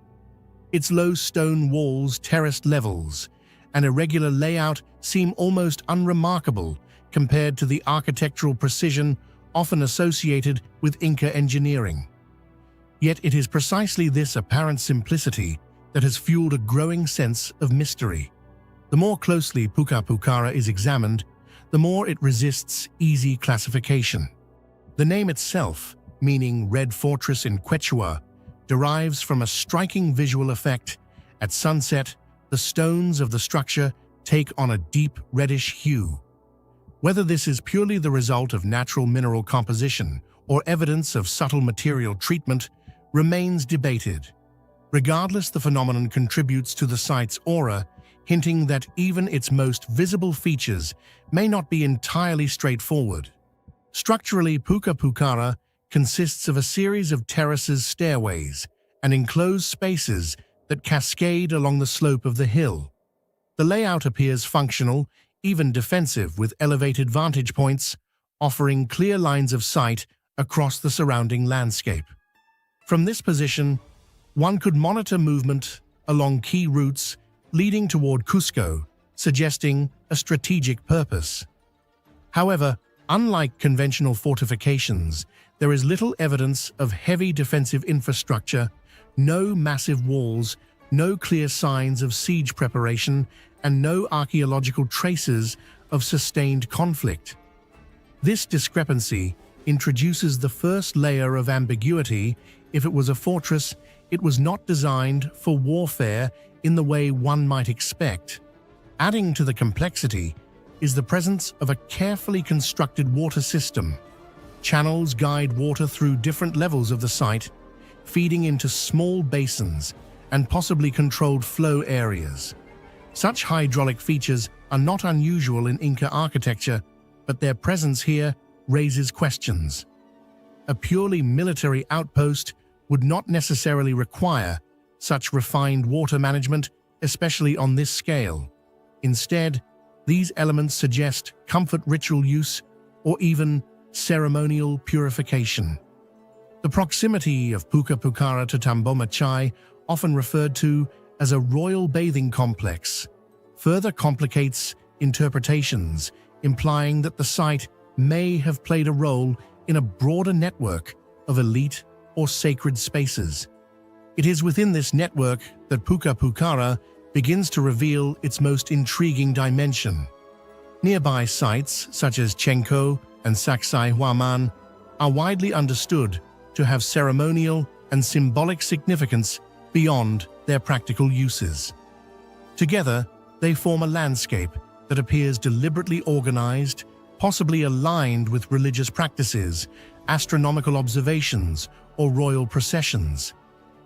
Its low stone walls, terraced levels, and irregular layout seem almost unremarkable compared to the architectural precision often associated with Inca engineering. Yet it is precisely this apparent simplicity that has fueled a growing sense of mystery. The more closely Puka Pucara is examined, the more it resists easy classification. The name itself, meaning Red Fortress in Quechua, derives from a striking visual effect. At sunset, the stones of the structure take on a deep reddish hue. Whether this is purely the result of natural mineral composition or evidence of subtle material treatment remains debated. Regardless, the phenomenon contributes to the site's aura, hinting that even its most visible features may not be entirely straightforward. Structurally, Puka Pucara consists of a series of terraces, stairways, and enclosed spaces that cascade along the slope of the hill. The layout appears functional, even defensive, with elevated vantage points, offering clear lines of sight across the surrounding landscape. From this position, one could monitor movement along key routes leading toward Cusco, suggesting a strategic purpose. However, unlike conventional fortifications, there is little evidence of heavy defensive infrastructure, No massive walls, no clear signs of siege preparation, and no archaeological traces of sustained conflict. This discrepancy introduces the first layer of ambiguity. If it was a fortress, it was not designed for warfare in the way one might expect. Adding to the complexity is the presence of a carefully constructed water system. Channels guide water through different levels of the site, feeding into small basins and possibly controlled flow areas. Such hydraulic features are not unusual in Inca architecture, but their presence here raises questions. A purely military outpost would not necessarily require such refined water management, especially on this scale. Instead, these elements suggest comfort ritual use or even ceremonial purification. The proximity of Puka Pucara to Tambomachai, often referred to as a royal bathing complex, further complicates interpretations, implying that the site may have played a role in a broader network of elite or sacred spaces. It is within this network that Puka Pucara begins to reveal its most intriguing dimension. Nearby sites, such as Chenko and Saksai Huaman, are widely understood to have ceremonial and symbolic significance beyond their practical uses. Together, they form a landscape that appears deliberately organized, possibly aligned with religious practices, astronomical observations, or royal processions.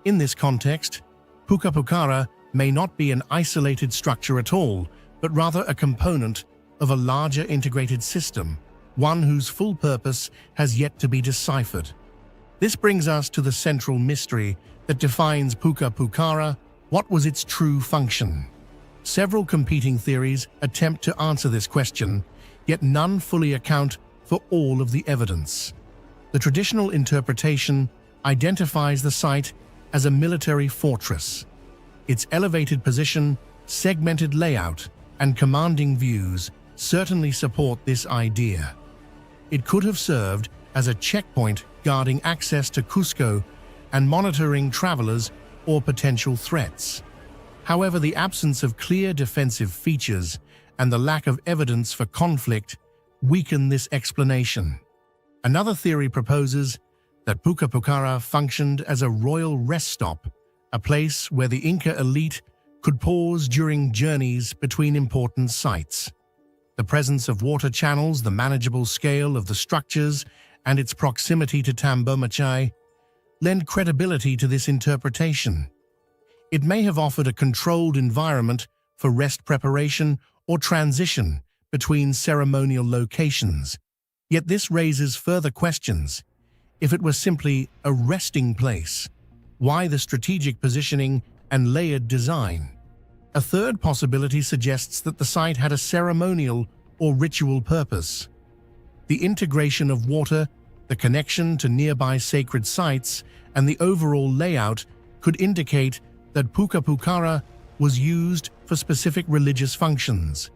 In this context, Puka Pucara may not be an isolated structure at all, but rather a component of a larger integrated system, one whose full purpose has yet to be deciphered. This brings us to the central mystery that defines Puka Pucara. What was its true function? Several competing theories attempt to answer this question, yet none fully account for all of the evidence. The traditional interpretation identifies the site as a military fortress. Its elevated position, segmented layout, and commanding views certainly support this idea. It could have served as a checkpoint guarding access to Cusco and monitoring travelers or potential threats. However, the absence of clear defensive features and the lack of evidence for conflict weaken this explanation. Another theory proposes that Puka Pucara functioned as a royal rest stop, a place where the Inca elite could pause during journeys between important sites. The presence of water channels, the manageable scale of the structures, and its proximity to Tambomachai lend credibility to this interpretation. It may have offered a controlled environment for rest preparation or transition between ceremonial locations. Yet this raises further questions. If it was simply a resting place, why the strategic positioning and layered design? A third possibility suggests that the site had a ceremonial or ritual purpose. The integration of water, the connection to nearby sacred sites, and the overall layout could indicate that Puka Pucara was used for specific religious functions.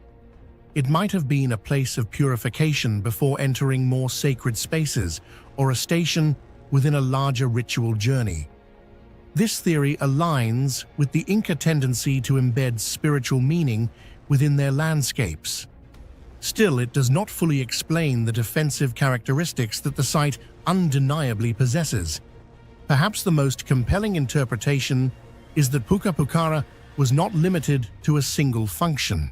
It might have been a place of purification before entering more sacred spaces, or a station within a larger ritual journey. This theory aligns with the Inca tendency to embed spiritual meaning within their landscapes. Still, it does not fully explain the defensive characteristics that the site undeniably possesses. Perhaps the most compelling interpretation is that Puka Pucara was not limited to a single function.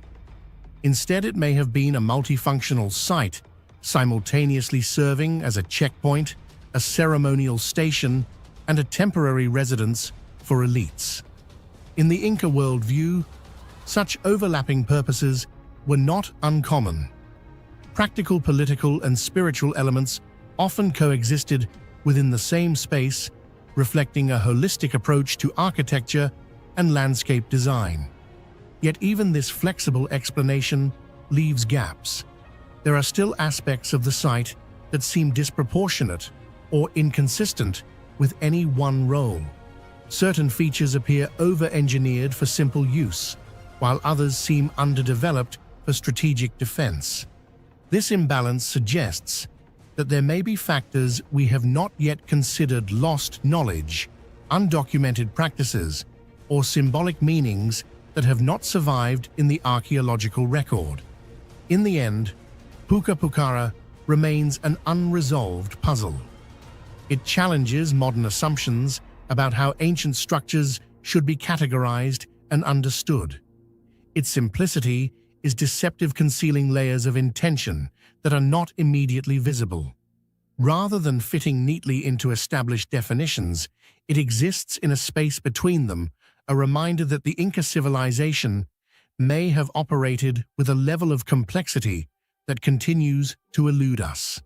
Instead, it may have been a multifunctional site, simultaneously serving as a checkpoint, a ceremonial station, and a temporary residence for elites. In the Inca worldview, such overlapping purposes were not uncommon. Practical, political, and spiritual elements often coexisted within the same space, reflecting a holistic approach to architecture and landscape design. Yet even this flexible explanation leaves gaps. There are still aspects of the site that seem disproportionate or inconsistent with any one role. Certain features appear over-engineered for simple use, while others seem underdeveloped for strategic defense. This imbalance suggests that there may be factors we have not yet considered: lost knowledge, undocumented practices, or symbolic meanings that have not survived in the archaeological record. In the end, Puka remains an unresolved puzzle. It challenges modern assumptions about how ancient structures should be categorized and understood. Its simplicity is deceptive, concealing layers of intention that are not immediately visible. Rather than fitting neatly into established definitions, it exists in a space between them, a reminder that the Inca civilization may have operated with a level of complexity that continues to elude us.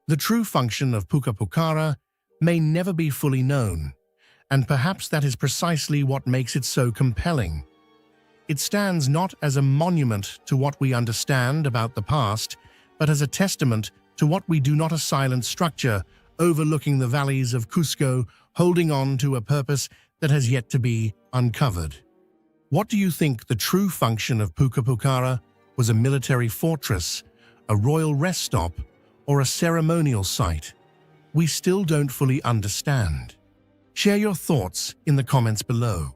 The true function of Puka may never be fully known, and perhaps that is precisely what makes it so compelling. It stands not as a monument to what we understand about the past, but as a testament to what we do not, a silent structure overlooking the valleys of Cusco, holding on to a purpose that has yet to be uncovered. What do you think the true function of Puka was? A military fortress, a royal rest stop, or a ceremonial site? We still don't fully understand. Share your thoughts in the comments below.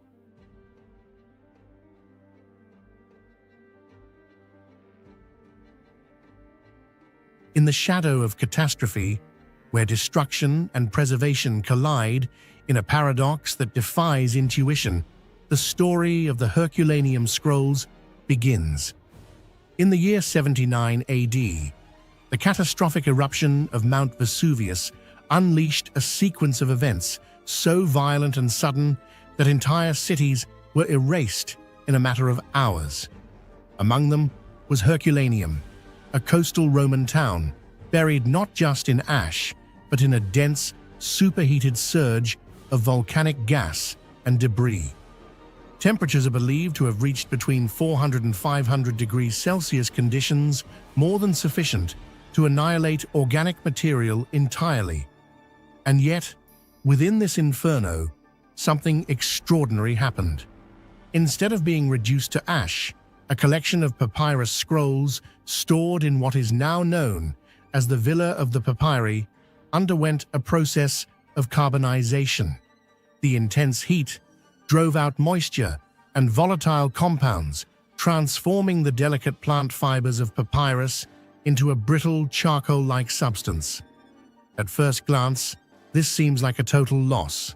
In the shadow of catastrophe, where destruction and preservation collide in a paradox that defies intuition, the story of the Herculaneum Scrolls begins. In the year 79 AD, the catastrophic eruption of Mount Vesuvius unleashed a sequence of events so violent and sudden that entire cities were erased in a matter of hours. Among them was Herculaneum, a coastal Roman town, buried not just in ash, but in a dense, superheated surge of volcanic gas and debris. Temperatures are believed to have reached between 400 and 500 degrees Celsius, conditions more than sufficient to annihilate organic material entirely. And yet, within this inferno, something extraordinary happened. Instead of being reduced to ash, a collection of papyrus scrolls stored in what is now known as the Villa of the Papyri underwent a process of carbonization. The intense heat drove out moisture and volatile compounds, transforming the delicate plant fibers of papyrus into a brittle charcoal-like substance. At first glance, this seems like a total loss.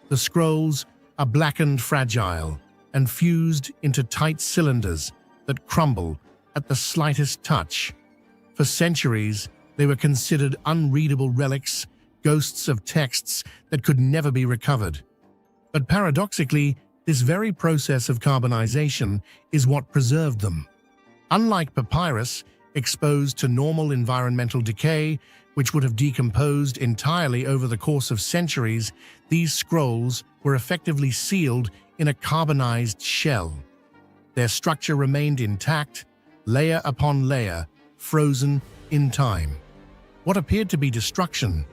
The scrolls are blackened, fragile, and fused into tight cylinders that crumble at the slightest touch. For centuries, they were considered unreadable relics, ghosts of texts that could never be recovered. But paradoxically, this very process of carbonization is what preserved them. Unlike papyrus, exposed to normal environmental decay, which would have decomposed entirely over the course of centuries, these scrolls were effectively sealed in a carbonized shell. Their structure remained intact, layer upon layer, frozen in time. What appeared to be destruction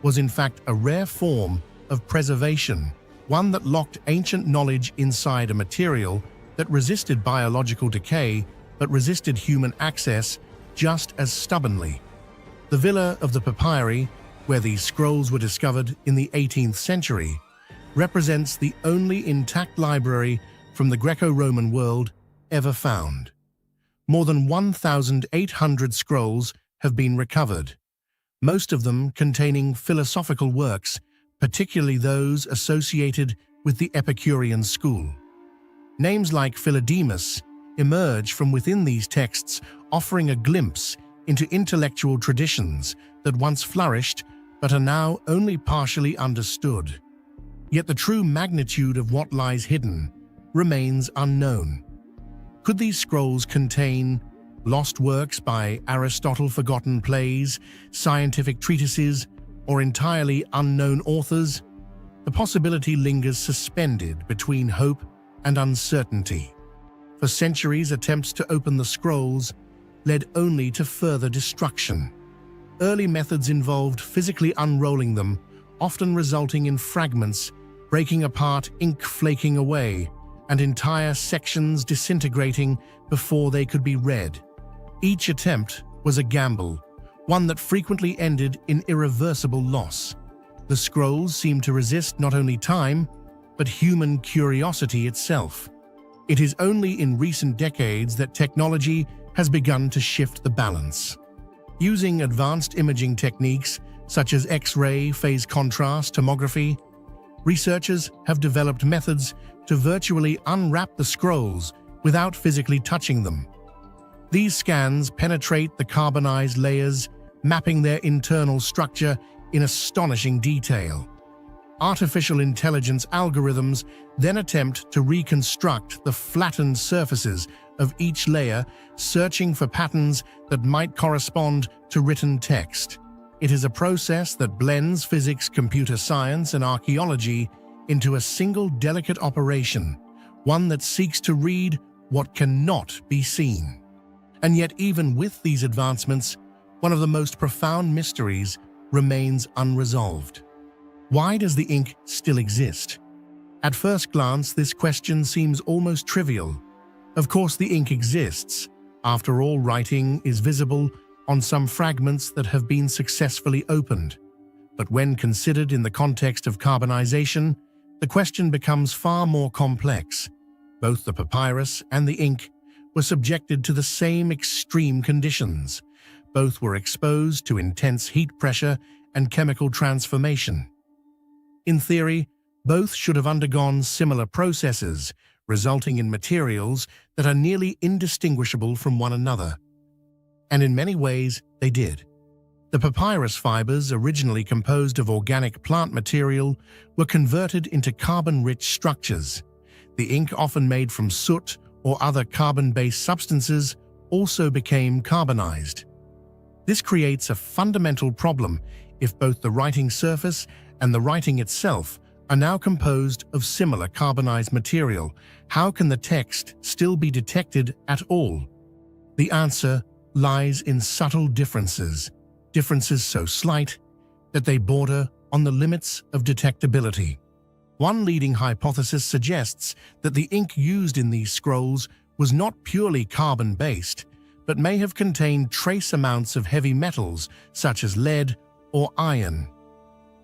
was in fact a rare form of preservation, one that locked ancient knowledge inside a material that resisted biological decay but resisted human access just as stubbornly. The Villa of the Papyri, where these scrolls were discovered in the 18th century, represents the only intact library from the Greco-Roman world ever found. More than 1,800 scrolls have been recovered, most of them containing philosophical works, particularly those associated with the Epicurean school. Names like Philodemus emerge from within these texts, offering a glimpse into intellectual traditions that once flourished but are now only partially understood. Yet the true magnitude of what lies hidden remains unknown. Could these scrolls contain lost works by Aristotle, forgotten plays, scientific treatises, or entirely unknown authors? The possibility lingers suspended between hope and uncertainty. For centuries, attempts to open the scrolls led only to further destruction. Early methods involved physically unrolling them, often resulting in fragments breaking apart, ink flaking away, and entire sections disintegrating before they could be read. Each attempt was a gamble, one that frequently ended in irreversible loss. The scrolls seem to resist not only time, but human curiosity itself. It is only in recent decades that technology has begun to shift the balance. Using advanced imaging techniques such as X-ray phase contrast tomography, researchers have developed methods to virtually unwrap the scrolls without physically touching them. These scans penetrate the carbonized layers, mapping their internal structure in astonishing detail. Artificial intelligence algorithms then attempt to reconstruct the flattened surfaces of each layer, searching for patterns that might correspond to written text. It is a process that blends physics, computer science, and archaeology into a single delicate operation, one that seeks to read what cannot be seen. And yet, even with these advancements, one of the most profound mysteries remains unresolved. Why does the ink still exist? At first glance, this question seems almost trivial. Of course, the ink exists. After all, writing is visible on some fragments that have been successfully opened. But when considered in the context of carbonization, the question becomes far more complex. Both the papyrus and the ink were subjected to the same extreme conditions. Both were exposed to intense heat pressure and chemical transformation. In theory, both should have undergone similar processes, resulting in materials that are nearly indistinguishable from one another. And in many ways, they did. The papyrus fibers, originally composed of organic plant material, were converted into carbon-rich structures. The ink, often made from soot or other carbon-based substances, also became carbonized. This creates a fundamental problem. If both the writing surface and the writing itself are now composed of similar carbonized material, how can the text still be detected at all? The answer lies in subtle differences so slight that they border on the limits of detectability. One leading hypothesis suggests that the ink used in these scrolls was not purely carbon-based, but may have contained trace amounts of heavy metals such as lead or iron.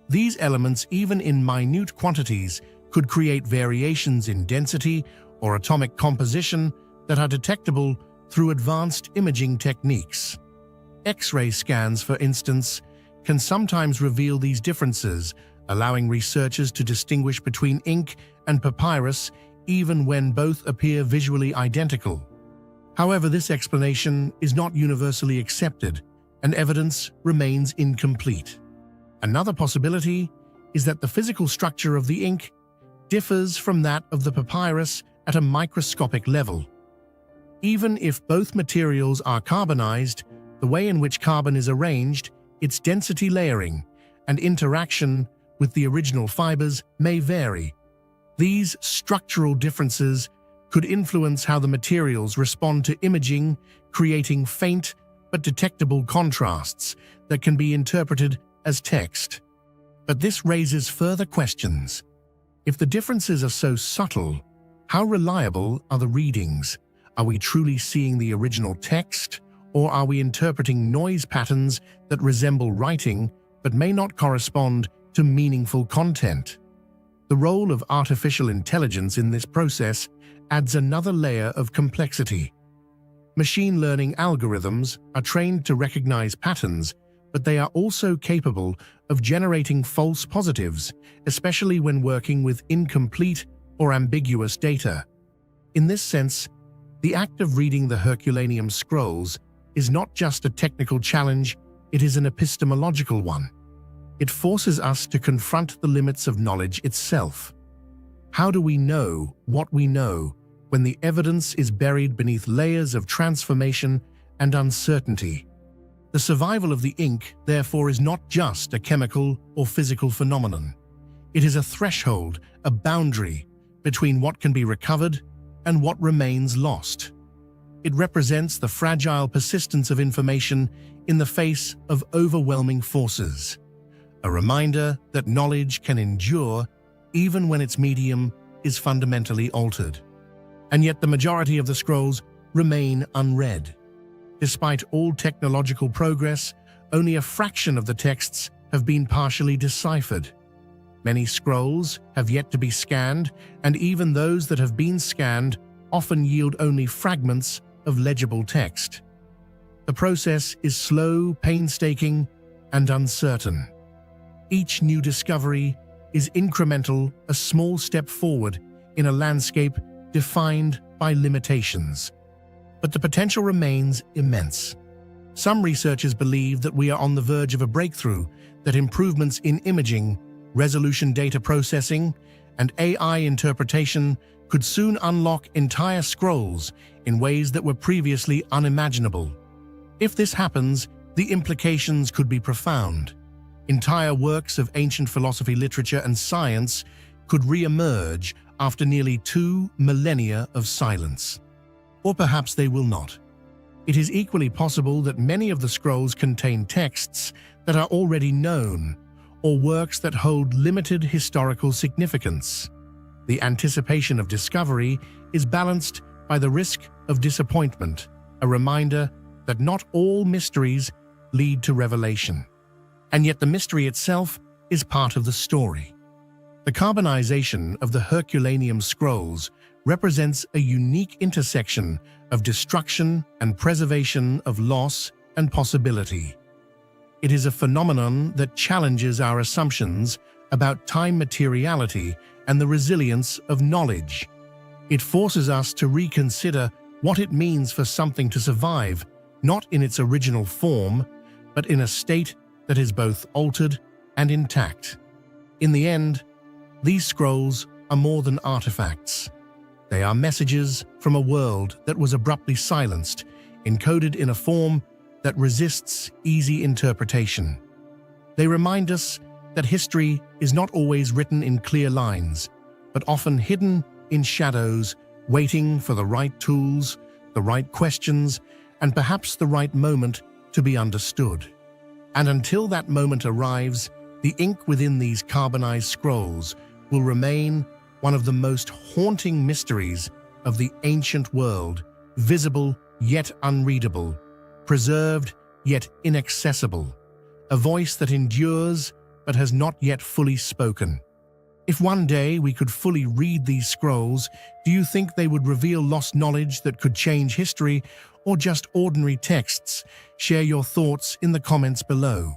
These elements, even in minute quantities, could create variations in density or atomic composition that are detectable through advanced imaging techniques. X-ray scans, for instance, can sometimes reveal these differences, allowing researchers to distinguish between ink and papyrus even when both appear visually identical. However, this explanation is not universally accepted, and evidence remains incomplete. Another possibility is that the physical structure of the ink differs from that of the papyrus at a microscopic level. Even if both materials are carbonized, the way in which carbon is arranged, its density layering, and interaction with the original fibers may vary. These structural differences could influence how the materials respond to imaging, creating faint but detectable contrasts that can be interpreted as text. But this raises further questions. If the differences are so subtle, how reliable are the readings? Are we truly seeing the original text, or are we interpreting noise patterns that resemble writing but may not correspond to meaningful content? The role of artificial intelligence in this process adds another layer of complexity. Machine learning algorithms are trained to recognize patterns, but they are also capable of generating false positives, especially when working with incomplete or ambiguous data. In this sense, the act of reading the Herculaneum Scrolls is not just a technical challenge, it is an epistemological one. It forces us to confront the limits of knowledge itself. How do we know what we know when the evidence is buried beneath layers of transformation and uncertainty? The survival of the ink, therefore, is not just a chemical or physical phenomenon. It is a threshold, a boundary between what can be recovered and what remains lost. It represents the fragile persistence of information in the face of overwhelming forces, a reminder that knowledge can endure even when its medium is fundamentally altered. And yet the majority of the scrolls remain unread. Despite all technological progress, only a fraction of the texts have been partially deciphered. Many scrolls have yet to be scanned, and even those that have been scanned often yield only fragments of legible text. The process is slow, painstaking, and uncertain. Each new discovery is incremental, a small step forward in a landscape defined by limitations. But the potential remains immense. Some researchers believe that we are on the verge of a breakthrough, that improvements in imaging, resolution data processing, and AI interpretation could soon unlock entire scrolls in ways that were previously unimaginable. If this happens, the implications could be profound. Entire works of ancient philosophy, literature, and science could re-emerge after nearly 2 millennia of silence. Or perhaps they will not. It is equally possible that many of the scrolls contain texts that are already known, or works that hold limited historical significance. The anticipation of discovery is balanced by the risk of disappointment, a reminder that not all mysteries lead to revelation. And yet the mystery itself is part of the story. The carbonization of the Herculaneum Scrolls represents a unique intersection of destruction and preservation, of loss and possibility. It is a phenomenon that challenges our assumptions about time, materiality, and the resilience of knowledge. It forces us to reconsider what it means for something to survive, not in its original form, but in a state that is both altered and intact. In the end, these scrolls are more than artifacts. They are messages from a world that was abruptly silenced, encoded in a form that resists easy interpretation. They remind us that history is not always written in clear lines, but often hidden in shadows, waiting for the right tools, the right questions, and perhaps the right moment to be understood. And until that moment arrives, the ink within these carbonized scrolls will remain one of the most haunting mysteries of the ancient world, visible yet unreadable, preserved yet inaccessible, a voice that endures but has not yet fully spoken. If one day we could fully read these scrolls, do you think they would reveal lost knowledge that could change history, or just ordinary texts? Share your thoughts in the comments below.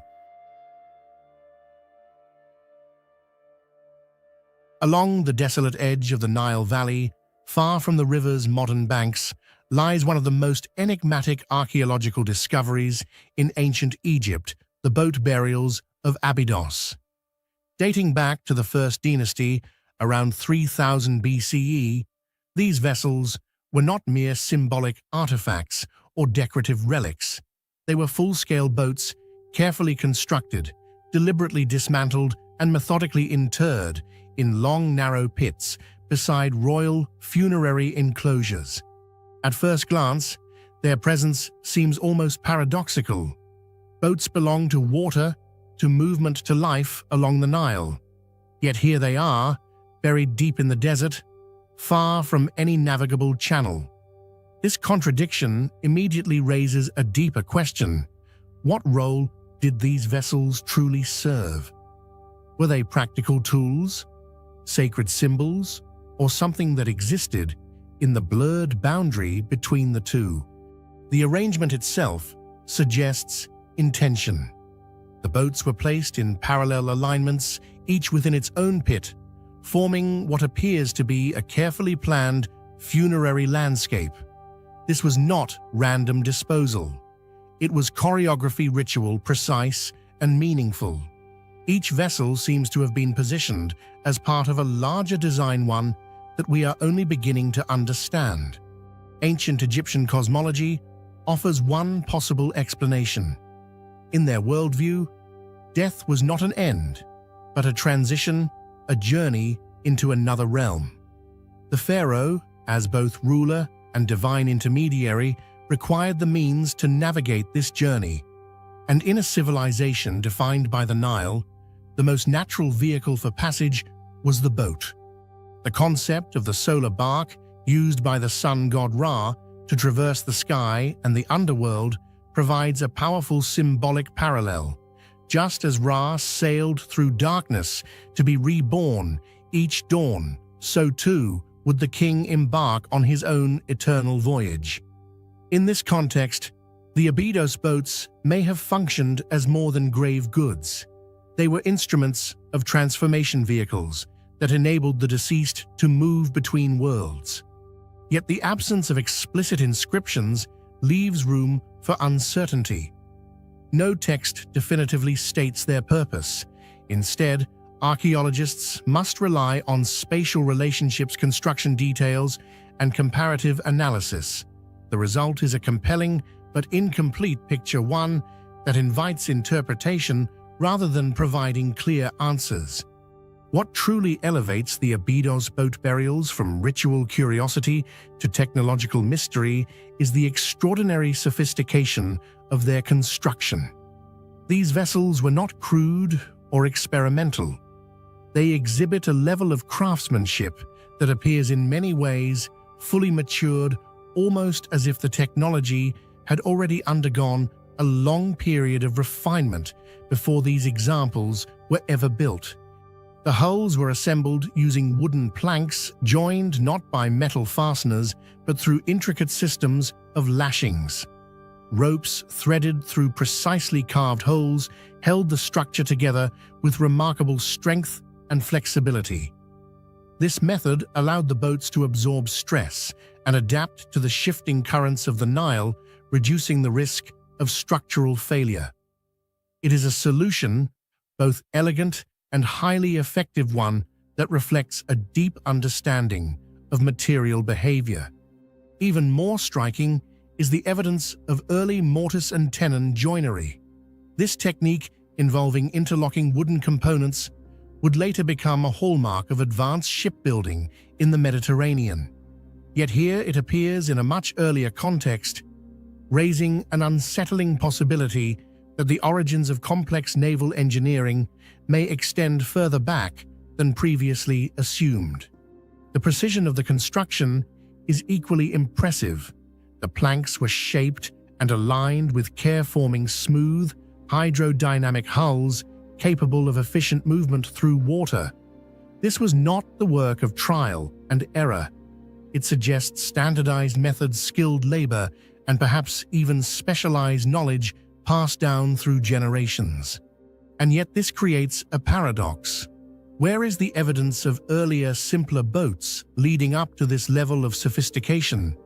Along the desolate edge of the Nile Valley, far from the river's modern banks, lies one of the most enigmatic archaeological discoveries in ancient Egypt, the boat burials of Abydos. Dating back to the First Dynasty, around 3000 BCE, these vessels were not mere symbolic artifacts or decorative relics. They were full-scale boats, carefully constructed, deliberately dismantled, and methodically interred in long, narrow pits beside royal funerary enclosures. At first glance, their presence seems almost paradoxical. Boats belong to water, to movement, to life along the Nile. Yet here they are, buried deep in the desert, far from any navigable channel. This contradiction immediately raises a deeper question. What role did these vessels truly serve? Were they practical tools, sacred symbols, or something that existed in the blurred boundary between the two? The arrangement itself suggests intention. The boats were placed in parallel alignments, each within its own pit, forming what appears to be a carefully planned funerary landscape. This was not random disposal. It was choreography, ritual, precise and meaningful. Each vessel seems to have been positioned as part of a larger design, one that we are only beginning to understand. Ancient Egyptian cosmology offers one possible explanation. In their worldview, death was not an end, but a transition, a journey into another realm. The pharaoh, as both ruler and divine intermediary, required the means to navigate this journey. And in a civilization defined by the Nile, the most natural vehicle for passage was the boat. The concept of the solar bark, used by the sun god Ra to traverse the sky and the underworld, provides a powerful symbolic parallel. Just as Ra sailed through darkness to be reborn each dawn, so too would the king embark on his own eternal voyage. In this context, the Abydos boats may have functioned as more than grave goods. They were instruments of transformation vehicles that enabled the deceased to move between worlds. Yet the absence of explicit inscriptions leaves room for uncertainty. No text definitively states their purpose. Instead, archaeologists must rely on spatial relationships, construction details, and comparative analysis. The result is a compelling but incomplete picture, one that invites interpretation rather than providing clear answers. What truly elevates the Abydos boat burials from ritual curiosity to technological mystery is the extraordinary sophistication of their construction. These vessels were not crude or experimental. They exhibit a level of craftsmanship that appears in many ways fully matured, almost as if the technology had already undergone a long period of refinement before these examples were ever built. The hulls were assembled using wooden planks joined not by metal fasteners but through intricate systems of lashings. Ropes threaded through precisely carved holes held the structure together with remarkable strength and flexibility. This method allowed the boats to absorb stress and adapt to the shifting currents of the Nile, reducing the risk of structural failure. It is a solution, both elegant and highly effective one, that reflects a deep understanding of material behavior. Even more striking is the evidence of early mortise and tenon joinery. This technique, involving interlocking wooden components, would later become a hallmark of advanced shipbuilding in the Mediterranean. Yet here it appears in a much earlier context, raising an unsettling possibility that the origins of complex naval engineering may extend further back than previously assumed. The precision of the construction is equally impressive. The planks were shaped and aligned with care-forming smooth, hydrodynamic hulls capable of efficient movement through water. This was not the work of trial and error. It suggests standardized methods, skilled labor, and perhaps even specialized knowledge passed down through generations. And yet this creates a paradox. Where is the evidence of earlier, simpler boats leading up to this level of sophistication?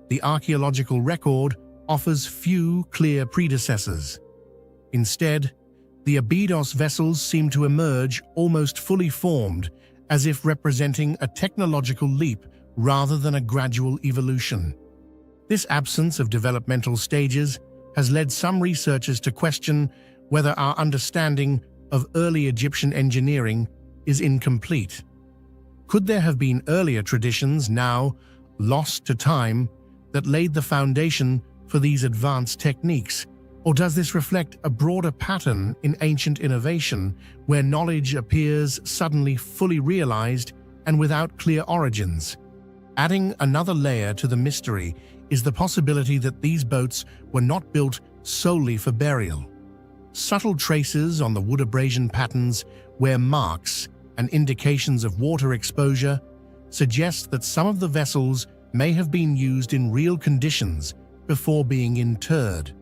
The archaeological record offers few clear predecessors. Instead, the Abydos vessels seem to emerge almost fully formed, as if representing a technological leap rather than a gradual evolution. This absence of developmental stages has led some researchers to question whether our understanding of early Egyptian engineering is incomplete. Could there have been earlier traditions now lost to time that laid the foundation for these advanced techniques? Or does this reflect a broader pattern in ancient innovation where knowledge appears suddenly fully realized and without clear origins? Adding another layer to the mystery is the possibility that these boats were not built solely for burial. Subtle traces on the wood abrasion patterns, where marks and indications of water exposure, suggest that some of the vessels may have been used in real conditions before being interred.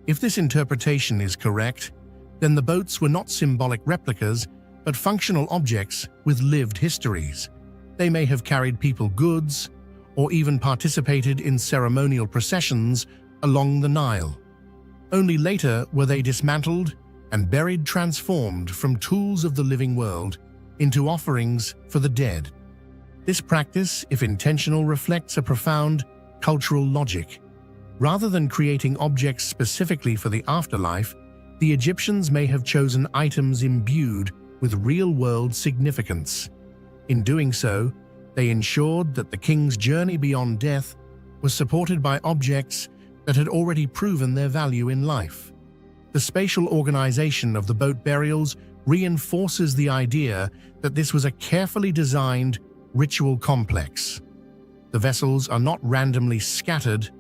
If this interpretation is correct, then the boats were not symbolic replicas, but functional objects with lived histories. They may have carried people goods, or even participated in ceremonial processions along the Nile. Only later were they dismantled and buried, transformed from tools of the living world into offerings for the dead. This practice, if intentional, reflects a profound cultural logic. Rather than creating objects specifically for the afterlife, the Egyptians may have chosen items imbued with real-world significance. In doing so, they ensured that the king's journey beyond death was supported by objects that had already proven their value in life. The spatial organization of the boat burials reinforces the idea that this was a carefully designed ritual complex. The vessels are not randomly scattered,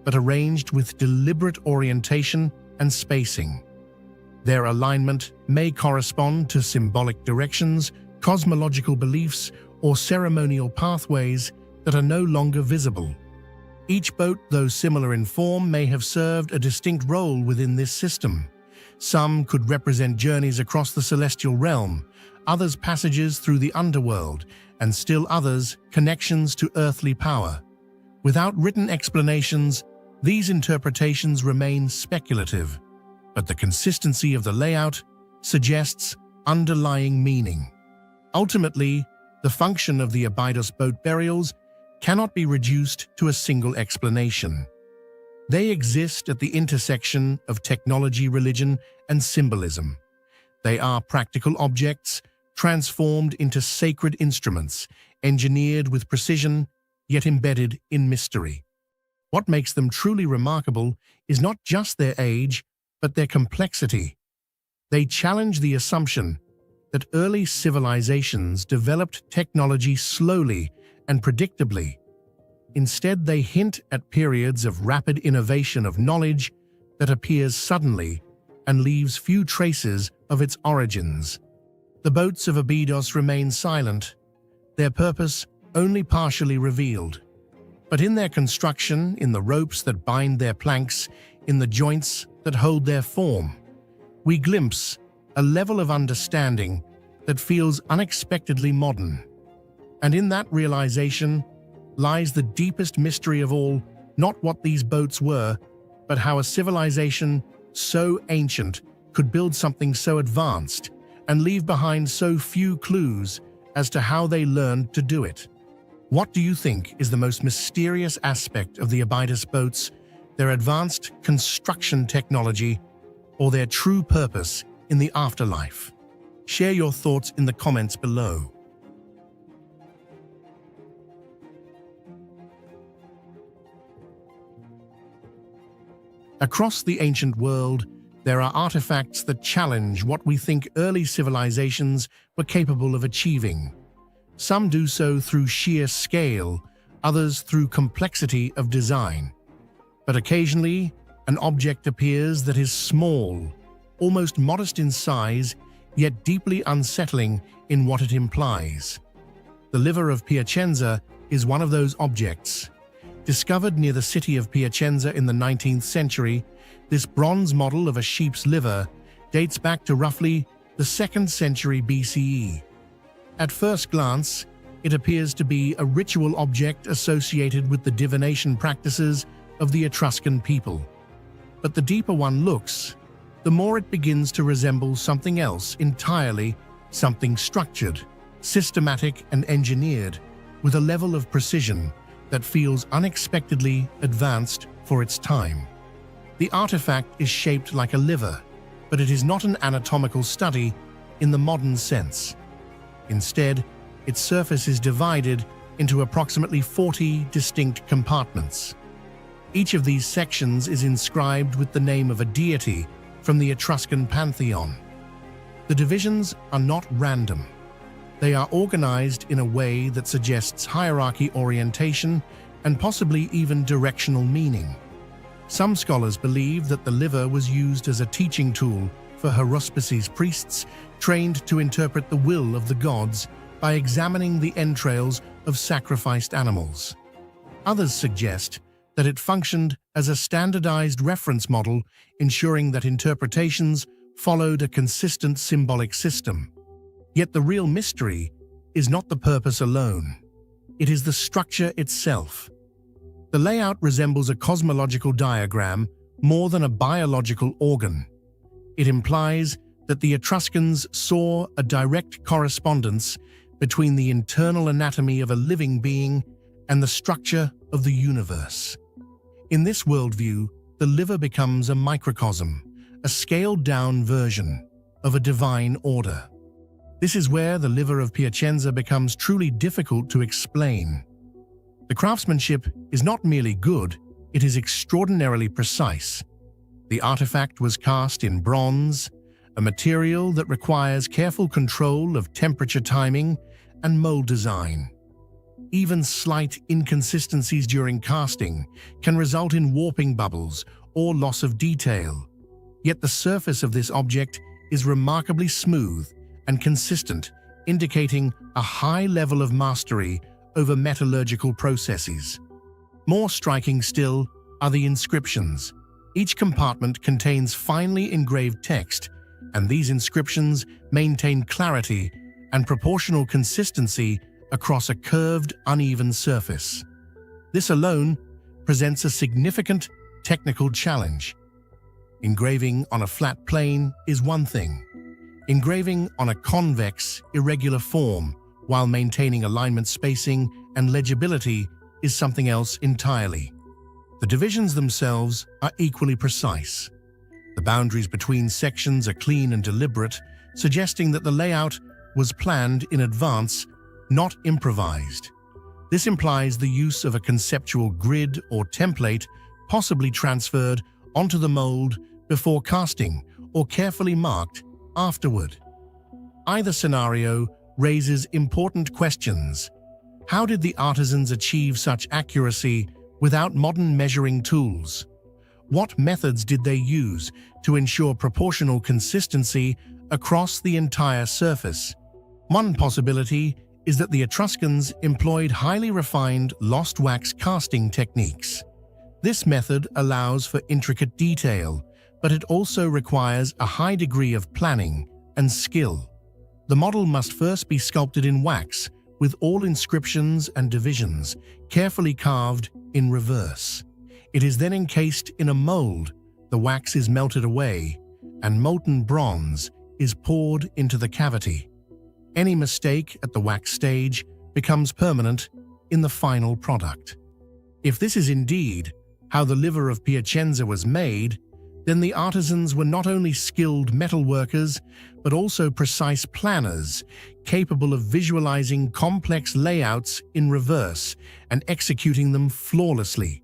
but arranged with deliberate orientation and spacing. Their alignment may correspond to symbolic directions, cosmological beliefs, or ceremonial pathways that are no longer visible. Each boat, though similar in form, may have served a distinct role within this system. Some could represent journeys across the celestial realm, others passages through the underworld, and still others connections to earthly power. Without written explanations, these interpretations remain speculative, but the consistency of the layout suggests underlying meaning. Ultimately, the function of the Abydos boat burials cannot be reduced to a single explanation. They exist at the intersection of technology, religion, and symbolism. They are practical objects transformed into sacred instruments, engineered with precision, yet embedded in mystery. What makes them truly remarkable is not just their age, but their complexity. They challenge the assumption that early civilizations developed technology slowly and predictably. Instead, they hint at periods of rapid innovation of knowledge that appears suddenly and leaves few traces of its origins. The boats of Abydos remain silent, their purpose only partially revealed. But in their construction, in the ropes that bind their planks, in the joints that hold their form, we glimpse a level of understanding that feels unexpectedly modern. And in that realization lies the deepest mystery of all, not what these boats were, but how a civilization so ancient could build something so advanced and leave behind so few clues as to how they learned to do it. What do you think is the most mysterious aspect of the Abydos boats, their advanced construction technology, or their true purpose in the afterlife? Share your thoughts in the comments below. Across the ancient world, there are artifacts that challenge what we think early civilizations were capable of achieving. Some do so through sheer scale, others through complexity of design. But occasionally, an object appears that is small, almost modest in size, yet deeply unsettling in what it implies. The liver of Piacenza is one of those objects. Discovered near the city of Piacenza in the 19th century, this bronze model of a sheep's liver dates back to roughly the 2nd century BCE. At first glance, it appears to be a ritual object associated with the divination practices of the Etruscan people. But the deeper one looks, the more it begins to resemble something else entirely, something structured, systematic, and engineered, with a level of precision that feels unexpectedly advanced for its time. The artifact is shaped like a liver, but it is not an anatomical study in the modern sense. Instead, its surface is divided into approximately 40 distinct compartments. Each of these sections is inscribed with the name of a deity from the Etruscan pantheon. The divisions are not random. They are organized in a way that suggests hierarchy, orientation, and possibly even directional meaning. Some scholars believe that the liver was used as a teaching tool for haruspices, priests trained to interpret the will of the gods by examining the entrails of sacrificed animals. Others suggest that it functioned as a standardized reference model, ensuring that interpretations followed a consistent symbolic system. Yet the real mystery is not the purpose alone. It is the structure itself. The layout resembles a cosmological diagram more than a biological organ. It implies that the Etruscans saw a direct correspondence between the internal anatomy of a living being and the structure of the universe. In this worldview, the liver becomes a microcosm, a scaled-down version of a divine order. This is where the liver of Piacenza becomes truly difficult to explain. The craftsmanship is not merely good, it is extraordinarily precise. The artifact was cast in bronze, a material that requires careful control of temperature timing and mold design. Even slight inconsistencies during casting can result in warping bubbles or loss of detail. Yet the surface of this object is remarkably smooth and consistent, indicating a high level of mastery over metallurgical processes. More striking still are the inscriptions. Each compartment contains finely engraved text, and these inscriptions maintain clarity and proportional consistency across a curved, uneven surface. This alone presents a significant technical challenge. Engraving on a flat plane is one thing. Engraving on a convex, irregular form while maintaining alignment, spacing, and legibility is something else entirely. The divisions themselves are equally precise. The boundaries between sections are clean and deliberate, suggesting that the layout was planned in advance, not improvised. This implies the use of a conceptual grid or template, possibly transferred onto the mold before casting or carefully marked afterward. Either scenario raises important questions. How did the artisans achieve such accuracy without modern measuring tools? What methods did they use to ensure proportional consistency across the entire surface? One possibility is that the Etruscans employed highly refined lost wax casting techniques. This method allows for intricate detail, but it also requires a high degree of planning and skill. The model must first be sculpted in wax, with all inscriptions and divisions carefully carved in reverse. It is then encased in a mold, the wax is melted away, and molten bronze is poured into the cavity. Any mistake at the wax stage becomes permanent in the final product. If this is indeed how the liver of Piacenza was made, then the artisans were not only skilled metalworkers, but also precise planners, capable of visualizing complex layouts in reverse and executing them flawlessly.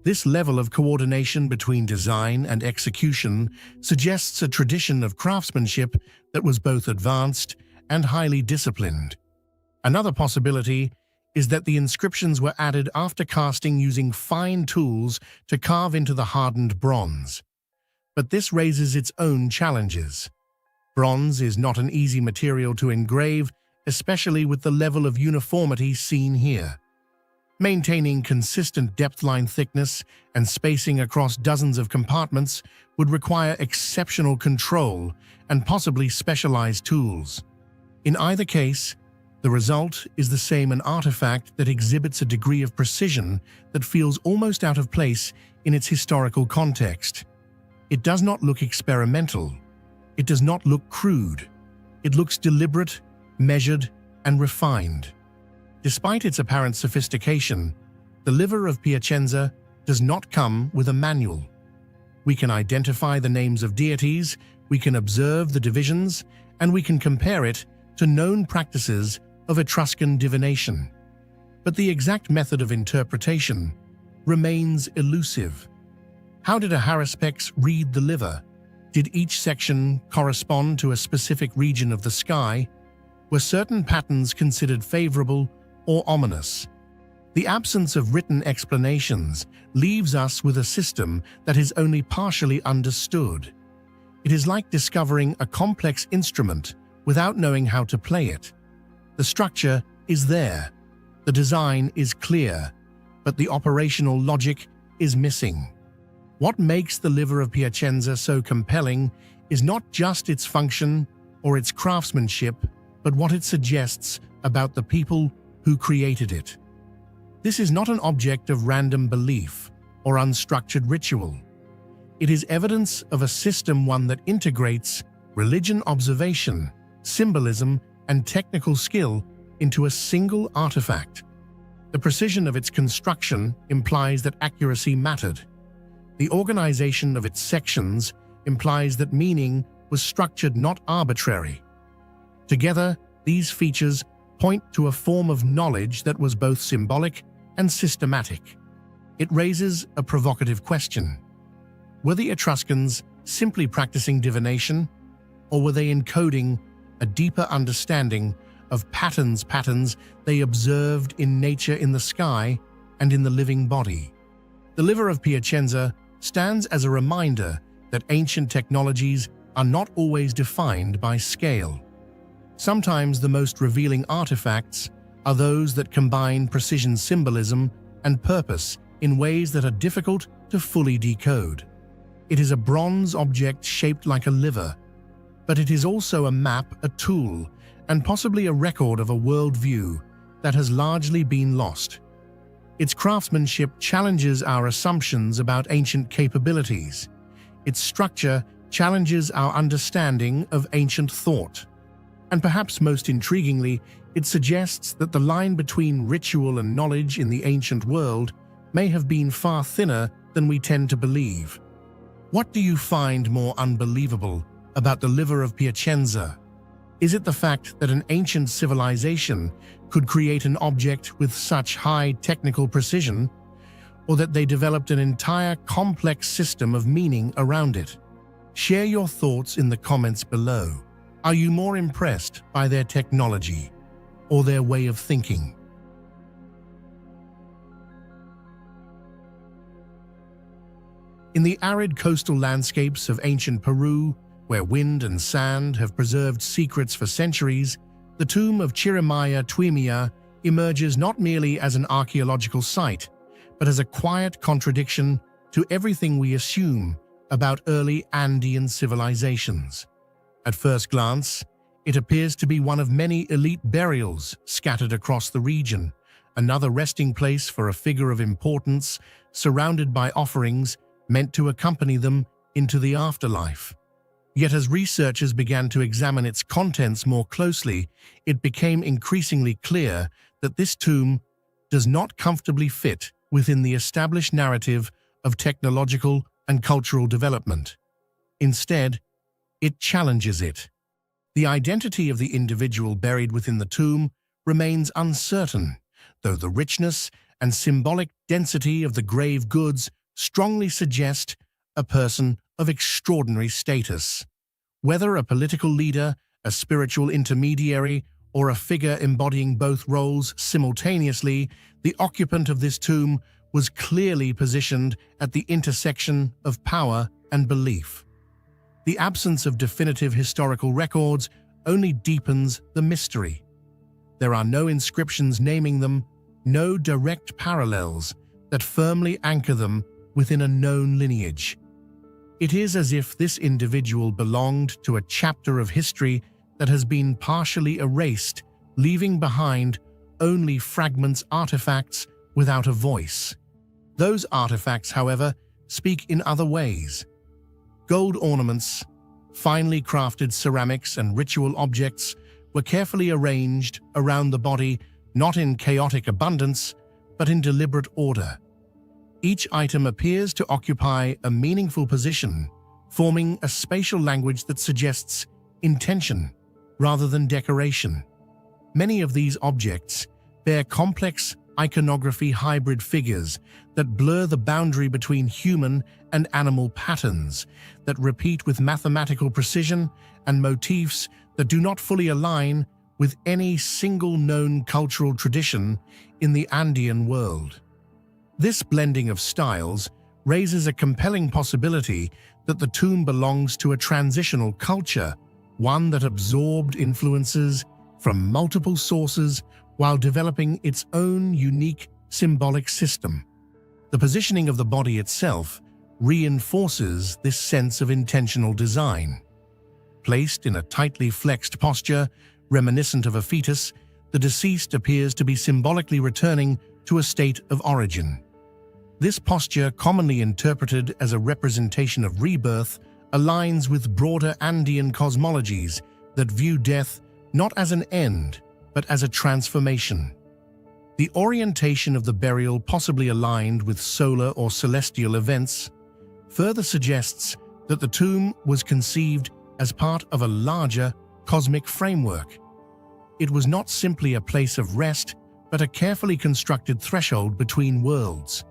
This level of coordination between design and execution suggests a tradition of craftsmanship that was both advanced and highly disciplined. Another possibility is that the inscriptions were added after casting using fine tools to carve into the hardened bronze. But this raises its own challenges. Bronze is not an easy material to engrave, especially with the level of uniformity seen here. Maintaining consistent depth line thickness and spacing across dozens of compartments would require exceptional control and possibly specialized tools. In either case, the result is the same: an artifact that exhibits a degree of precision that feels almost out of place in its historical context. It does not look experimental. It does not look crude. It looks deliberate, measured, and refined. Despite its apparent sophistication, the liver of Piacenza does not come with a manual. We can identify the names of deities, we can observe the divisions, and we can compare it to known practices of Etruscan divination. But the exact method of interpretation remains elusive. How did a haruspice read the liver? Did each section correspond to a specific region of the sky? Were certain patterns considered favorable or ominous? The absence of written explanations leaves us with a system that is only partially understood. It is like discovering a complex instrument without knowing how to play it. The structure is there, the design is clear, but the operational logic is missing. What makes the liver of Piacenza so compelling is not just its function or its craftsmanship, but what it suggests about the people who created it. This is not an object of random belief or unstructured ritual. It is evidence of a system, one that integrates religion, observation, symbolism, and technical skill into a single artifact. The precision of its construction implies that accuracy mattered. The organization of its sections implies that meaning was structured, not arbitrary. Together, these features point to a form of knowledge that was both symbolic and systematic. It raises a provocative question. Were the Etruscans simply practicing divination, or were they encoding a deeper understanding of patterns they observed in nature, in the sky, and in the living body? The liver of Piacenza stands as a reminder that ancient technologies are not always defined by scale. Sometimes the most revealing artifacts are those that combine precision symbolism and purpose in ways that are difficult to fully decode. It is a bronze object shaped like a liver, but it is also a map, a tool, and possibly a record of a worldview that has largely been lost. Its craftsmanship challenges our assumptions about ancient capabilities. Its structure challenges our understanding of ancient thought. And perhaps most intriguingly, it suggests that the line between ritual and knowledge in the ancient world may have been far thinner than we tend to believe. What do you find more unbelievable about the liver of Piacenza? Is it the fact that an ancient civilization could create an object with such high technical precision, or that they developed an entire complex system of meaning around it? Share your thoughts in the comments below. Are you more impressed by their technology or their way of thinking? In the arid coastal landscapes of ancient Peru, where wind and sand have preserved secrets for centuries, the tomb of Chirimaya Twimia emerges not merely as an archaeological site, but as a quiet contradiction to everything we assume about early Andean civilizations. At first glance, it appears to be one of many elite burials scattered across the region, another resting place for a figure of importance surrounded by offerings meant to accompany them into the afterlife. Yet as researchers began to examine its contents more closely, it became increasingly clear that this tomb does not comfortably fit within the established narrative of technological and cultural development. Instead, it challenges it. The identity of the individual buried within the tomb remains uncertain, though the richness and symbolic density of the grave goods strongly suggest a person of extraordinary status. Whether a political leader, a spiritual intermediary, or a figure embodying both roles simultaneously, the occupant of this tomb was clearly positioned at the intersection of power and belief. The absence of definitive historical records only deepens the mystery. There are no inscriptions naming them, no direct parallels that firmly anchor them within a known lineage. It is as if this individual belonged to a chapter of history that has been partially erased, leaving behind only fragments, artifacts without a voice. Those artifacts, however, speak in other ways. Gold ornaments, finely crafted ceramics, and ritual objects were carefully arranged around the body, not in chaotic abundance, but in deliberate order. Each item appears to occupy a meaningful position, forming a spatial language that suggests intention rather than decoration. Many of these objects bear complex iconography hybrid figures that blur the boundary between human and animal patterns, that repeat with mathematical precision, and motifs that do not fully align with any single known cultural tradition in the Andean world. This blending of styles raises a compelling possibility that the tomb belongs to a transitional culture, one that absorbed influences from multiple sources while developing its own unique symbolic system. The positioning of the body itself reinforces this sense of intentional design. Placed in a tightly flexed posture, reminiscent of a fetus, the deceased appears to be symbolically returning to a state of origin. This posture, commonly interpreted as a representation of rebirth, aligns with broader Andean cosmologies that view death not as an end, but as a transformation. The orientation of the burial, possibly aligned with solar or celestial events, further suggests that the tomb was conceived as part of a larger cosmic framework. It was not simply a place of rest, but a carefully constructed threshold between worlds.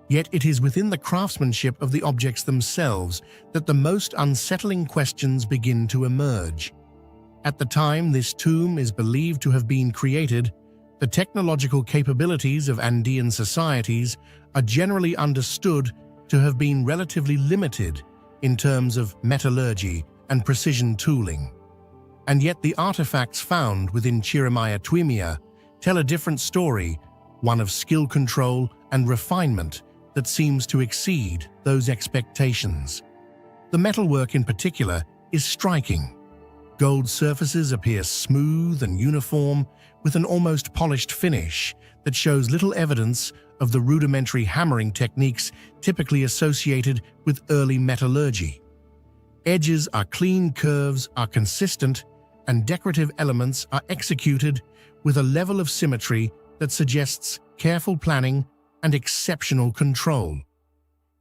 Yet it is within the craftsmanship of the objects themselves that the most unsettling questions begin to emerge. At the time this tomb is believed to have been created, the technological capabilities of Andean societies are generally understood to have been relatively limited, in terms of metallurgy and precision tooling. And yet the artifacts found within Chirimaya Twimia tell a different story, one of skill control and refinement that seems to exceed those expectations. The metalwork in particular is striking. Gold surfaces appear smooth and uniform, with an almost polished finish that shows little evidence of the rudimentary hammering techniques typically associated with early metallurgy. Edges are clean, curves are consistent, and decorative elements are executed with a level of symmetry that suggests careful planning and exceptional control.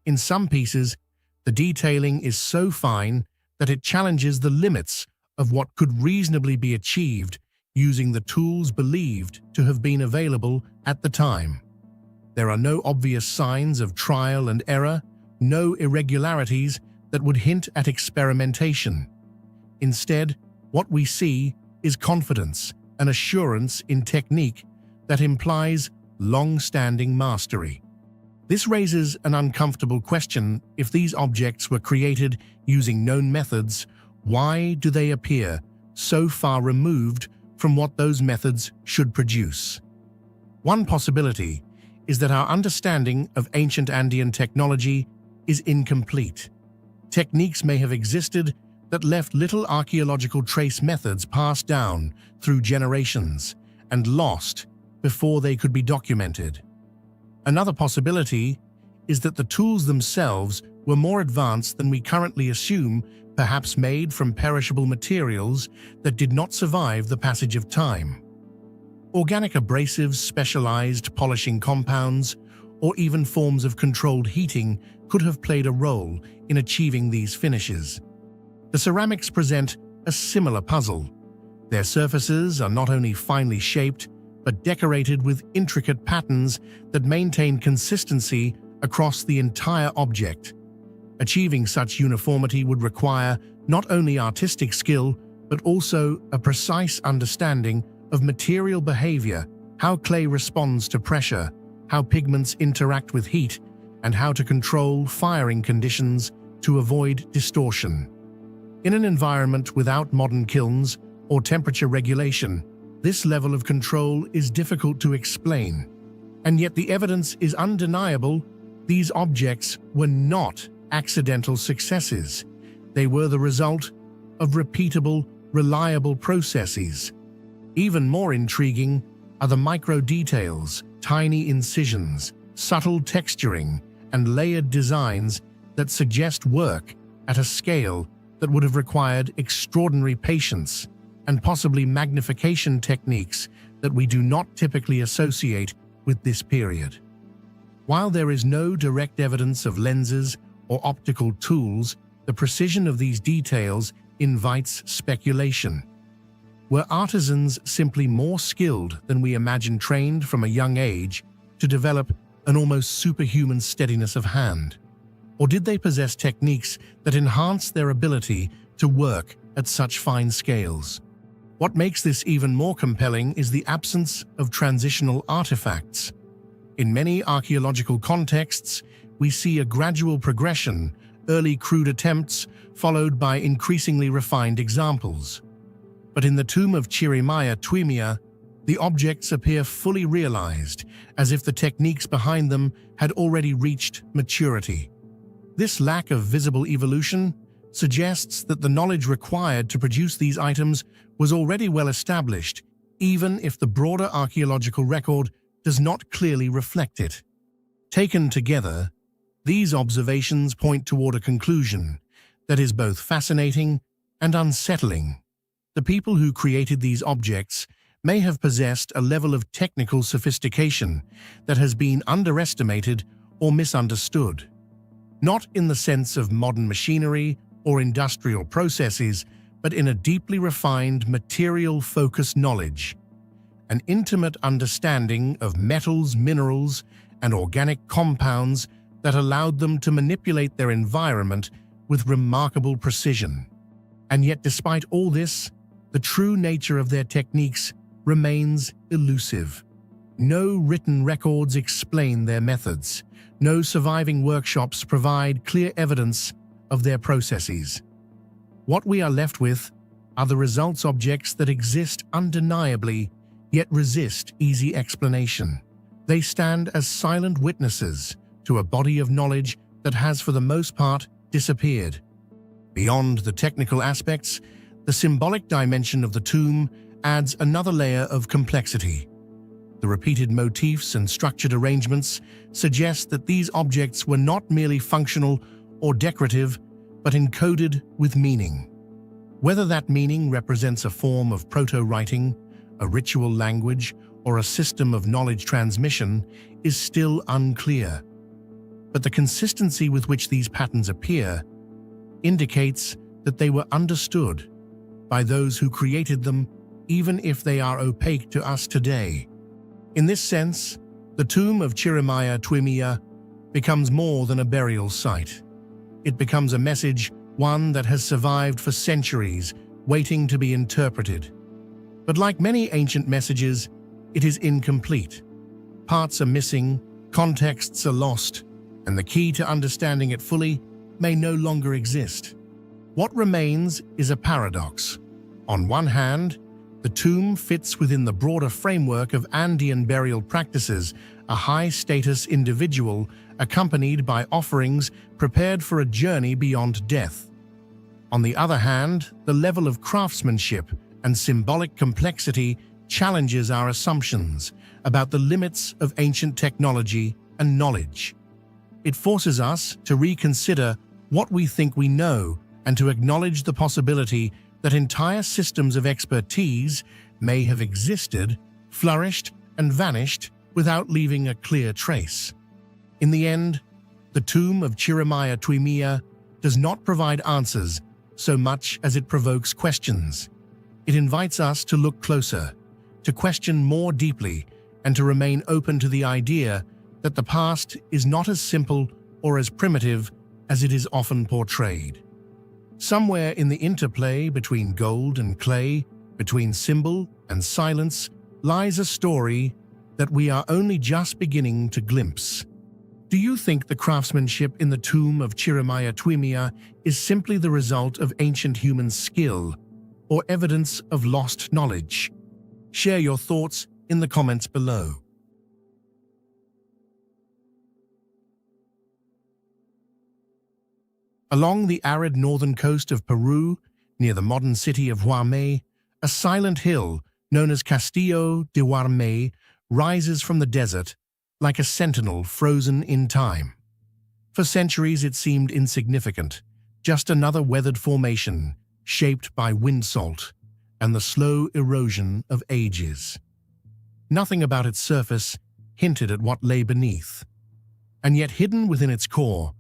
In some pieces, the detailing is so fine that it challenges the limits of what could reasonably be achieved using the tools believed to have been available at the time. There are no obvious signs of trial and error, no irregularities that would hint at experimentation. Instead, what we see is confidence and assurance in technique that implies long-standing mastery. This raises an uncomfortable question: if these objects were created using known methods, why do they appear so far removed from what those methods should produce? One possibility is that our understanding of ancient Andean technology is incomplete. Techniques may have existed that left little archaeological trace methods passed down through generations and lost before they could be documented. Another possibility is that the tools themselves were more advanced than we currently assume, perhaps made from perishable materials that did not survive the passage of time. Organic abrasives, specialized polishing compounds, or even forms of controlled heating could have played a role in achieving these finishes. The ceramics present a similar puzzle. Their surfaces are not only finely shaped, but decorated with intricate patterns that maintain consistency across the entire object. Achieving such uniformity would require not only artistic skill, but also a precise understanding of material behavior, how clay responds to pressure, how pigments interact with heat, and how to control firing conditions to avoid distortion. In an environment without modern kilns or temperature regulation, this level of control is difficult to explain. And yet the evidence is undeniable. These objects were not accidental successes. They were the result of repeatable, reliable processes. Even more intriguing are the micro details, tiny incisions, subtle texturing, and layered designs that suggest work at a scale that would have required extraordinary patience and possibly magnification techniques that we do not typically associate with this period. While there is no direct evidence of lenses or optical tools, the precision of these details invites speculation. Were artisans simply more skilled than we imagine, trained from a young age to develop an almost superhuman steadiness of hand? Or did they possess techniques that enhanced their ability to work at such fine scales? What makes this even more compelling is the absence of transitional artifacts. In many archaeological contexts, we see a gradual progression, early crude attempts followed by increasingly refined examples. But in the tomb of Chirimaya Twimia, the objects appear fully realized, as if the techniques behind them had already reached maturity. This lack of visible evolution suggests that the knowledge required to produce these items was already well established, even if the broader archaeological record does not clearly reflect it. Taken together, these observations point toward a conclusion that is both fascinating and unsettling. The people who created these objects may have possessed a level of technical sophistication that has been underestimated or misunderstood. Not in the sense of modern machinery or industrial processes, but in a deeply refined, material-focused knowledge. An intimate understanding of metals, minerals, and organic compounds that allowed them to manipulate their environment with remarkable precision. And yet, despite all this, the true nature of their techniques remains elusive. No written records explain their methods. No surviving workshops provide clear evidence of their processes. What we are left with are the results objects that exist undeniably, yet resist easy explanation. They stand as silent witnesses to a body of knowledge that has for the most part disappeared. Beyond the technical aspects, the symbolic dimension of the tomb adds another layer of complexity. The repeated motifs and structured arrangements suggest that these objects were not merely functional or decorative, but encoded with meaning. Whether that meaning represents a form of proto-writing, a ritual language, or a system of knowledge transmission is still unclear. But the consistency with which these patterns appear indicates that they were understood by those who created them, even if they are opaque to us today. In this sense, the tomb of Chirimaya Twimia becomes more than a burial site. It becomes a message, one that has survived for centuries, waiting to be interpreted. But like many ancient messages, it is incomplete. Parts are missing, contexts are lost, and the key to understanding it fully may no longer exist. What remains is a paradox. On one hand, the tomb fits within the broader framework of Andean burial practices, a high-status individual accompanied by offerings prepared for a journey beyond death. On the other hand, the level of craftsmanship and symbolic complexity challenges our assumptions about the limits of ancient technology and knowledge. It forces us to reconsider what we think we know and to acknowledge the possibility that entire systems of expertise may have existed, flourished, and vanished without leaving a clear trace. In the end, the tomb of Chirimaya Twimia does not provide answers so much as it provokes questions. It invites us to look closer, to question more deeply, and to remain open to the idea that the past is not as simple or as primitive as it is often portrayed. Somewhere in the interplay between gold and clay, between symbol and silence, lies a story that we are only just beginning to glimpse. Do you think the craftsmanship in the tomb of Chirimaya Twimia is simply the result of ancient human skill or evidence of lost knowledge? Share your thoughts in the comments below. Along the arid northern coast of Peru, near the modern city of Huarmey, a silent hill known as Castillo de Huarmey rises from the desert like a sentinel frozen in time. For centuries it seemed insignificant, just another weathered formation shaped by wind salt and the slow erosion of ages. Nothing about its surface hinted at what lay beneath. And yet hidden within its core,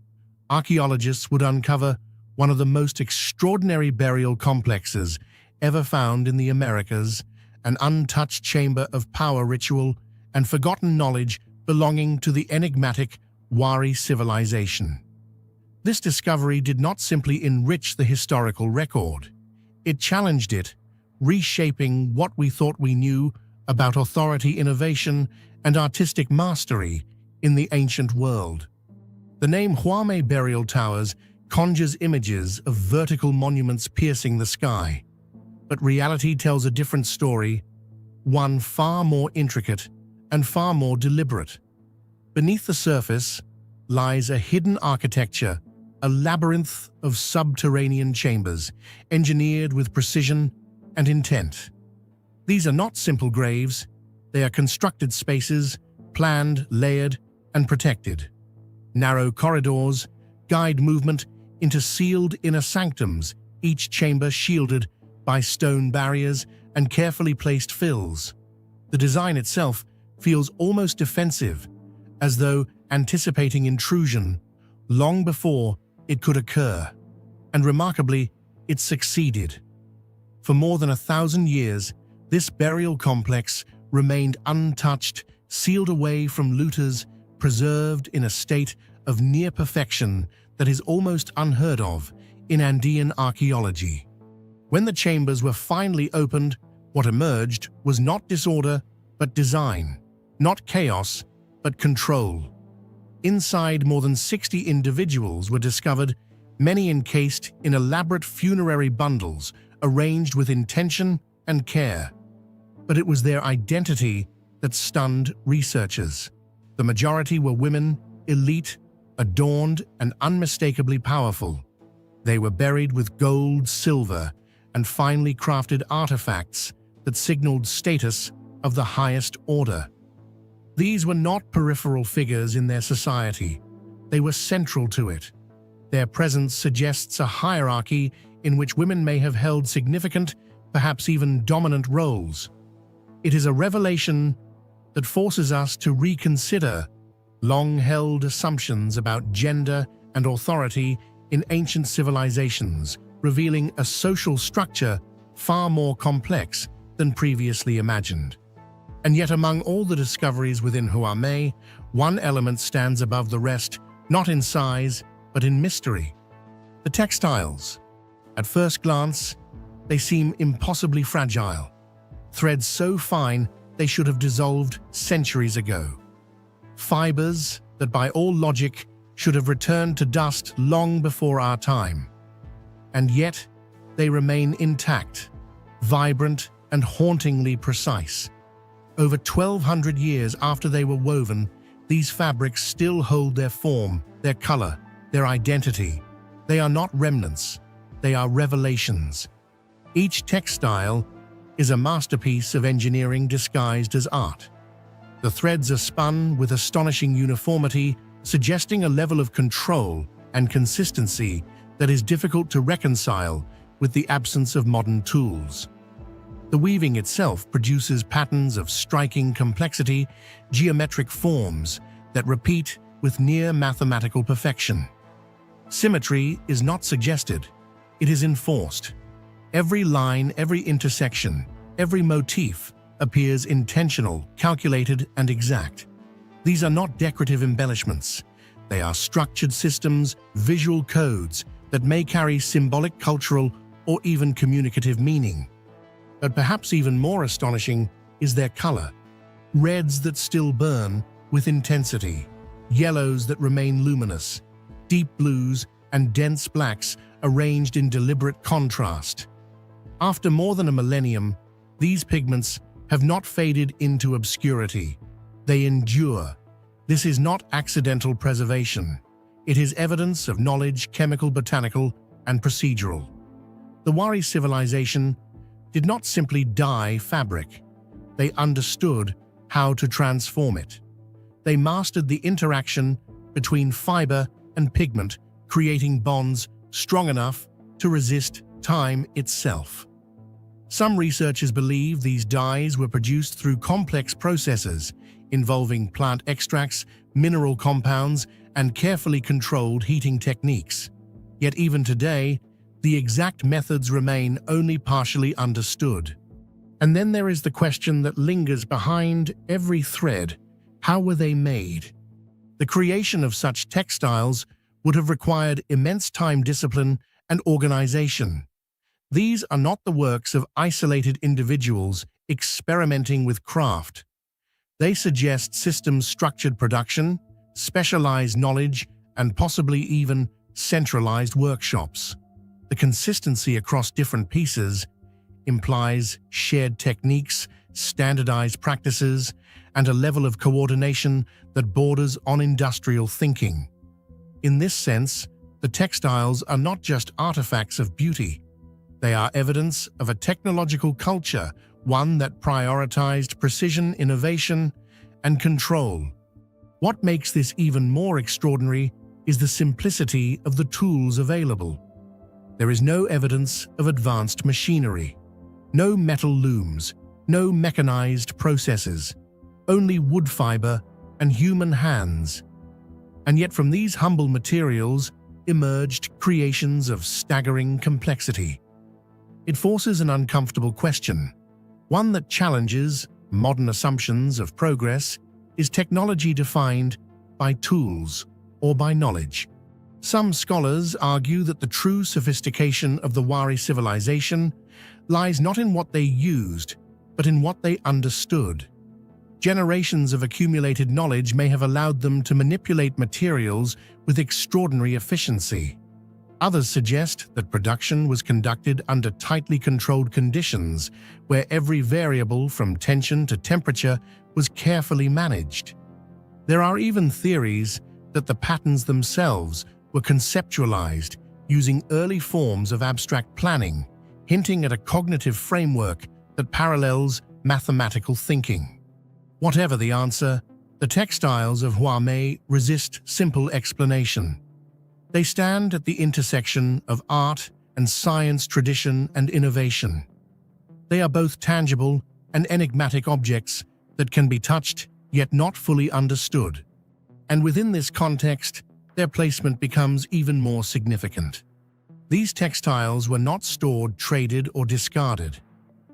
archaeologists would uncover one of the most extraordinary burial complexes ever found in the Americas, an untouched chamber of power ritual and forgotten knowledge belonging to the enigmatic Wari civilization. This discovery did not simply enrich the historical record. It challenged it, reshaping what we thought we knew about authority, innovation, and artistic mastery in the ancient world. The name Huarmey Burial Towers conjures images of vertical monuments piercing the sky. But reality tells a different story, one far more intricate and far more deliberate. Beneath the surface lies a hidden architecture, a labyrinth of subterranean chambers, engineered with precision and intent. These are not simple graves, they are constructed spaces, planned, layered, and protected. Narrow corridors guide movement into sealed inner sanctums, each chamber shielded by stone barriers and carefully placed fills. The design itself feels almost defensive, as though anticipating intrusion long before it could occur. And remarkably, it succeeded. For more than 1,000 years, this burial complex remained untouched, sealed away from looters, preserved in a state of near perfection that is almost unheard of in Andean archaeology. When the chambers were finally opened, what emerged was not disorder, but design, not chaos, but control. Inside, more than 60 individuals were discovered, many encased in elaborate funerary bundles arranged with intention and care. But it was their identity that stunned researchers. The majority were women, elite, adorned, and unmistakably powerful. They were buried with gold, silver, and finely crafted artifacts that signaled status of the highest order. These were not peripheral figures in their society. They were central to it. Their presence suggests a hierarchy in which women may have held significant, perhaps even dominant roles. It is a revelation that forces us to reconsider long-held assumptions about gender and authority in ancient civilizations, revealing a social structure far more complex than previously imagined. And yet among all the discoveries within Huame, one element stands above the rest, not in size, but in mystery. The textiles. At first glance, they seem impossibly fragile. Threads so fine they should have dissolved centuries ago. Fibers that by all logic should have returned to dust long before our time. And yet, they remain intact, vibrant, and hauntingly precise. Over 1,200 years after they were woven, these fabrics still hold their form, their color, their identity. They are not remnants, they are revelations. Each textile is a masterpiece of engineering disguised as art. The threads are spun with astonishing uniformity, suggesting a level of control and consistency that is difficult to reconcile with the absence of modern tools. The weaving itself produces patterns of striking complexity, geometric forms that repeat with near mathematical perfection. Symmetry is not suggested, it is enforced. Every line, every intersection, every motif appears intentional, calculated, and exact. These are not decorative embellishments. They are structured systems, visual codes that may carry symbolic, cultural, or even communicative meaning. But perhaps even more astonishing is their color. Reds that still burn with intensity, yellows that remain luminous, deep blues and dense blacks arranged in deliberate contrast. After more than a millennium, these pigments have not faded into obscurity. They endure. This is not accidental preservation. It is evidence of knowledge, chemical, botanical, and procedural. The Wari civilization did not simply dye fabric. They understood how to transform it. They mastered the interaction between fiber and pigment, creating bonds strong enough to resist time itself. Some researchers believe these dyes were produced through complex processes involving plant extracts, mineral compounds, and carefully controlled heating techniques. Yet even today, the exact methods remain only partially understood. And then there is the question that lingers behind every thread: how were they made? The creation of such textiles would have required immense time, discipline, and organization. These are not the works of isolated individuals experimenting with craft. They suggest systems-structured production, specialized knowledge, and possibly even centralized workshops. The consistency across different pieces implies shared techniques, standardized practices, and a level of coordination that borders on industrial thinking. In this sense, the textiles are not just artifacts of beauty. They are evidence of a technological culture, one that prioritized precision, innovation, and control. What makes this even more extraordinary is the simplicity of the tools available. There is no evidence of advanced machinery, no metal looms, no mechanized processes, only wood fiber and human hands. And yet from these humble materials emerged creations of staggering complexity. It forces an uncomfortable question, one that challenges modern assumptions of progress. Is technology defined by tools or by knowledge? Some scholars argue that the true sophistication of the Wari civilization lies not in what they used, but in what they understood. Generations of accumulated knowledge may have allowed them to manipulate materials with extraordinary efficiency. Others suggest that production was conducted under tightly controlled conditions, where every variable from tension to temperature was carefully managed. There are even theories that the patterns themselves were conceptualized using early forms of abstract planning, hinting at a cognitive framework that parallels mathematical thinking. Whatever the answer, the textiles of Huame resist simple explanation. They stand at the intersection of art and science, tradition and innovation. They are both tangible and enigmatic objects that can be touched yet not fully understood. And within this context, their placement becomes even more significant. These textiles were not stored, traded, or discarded.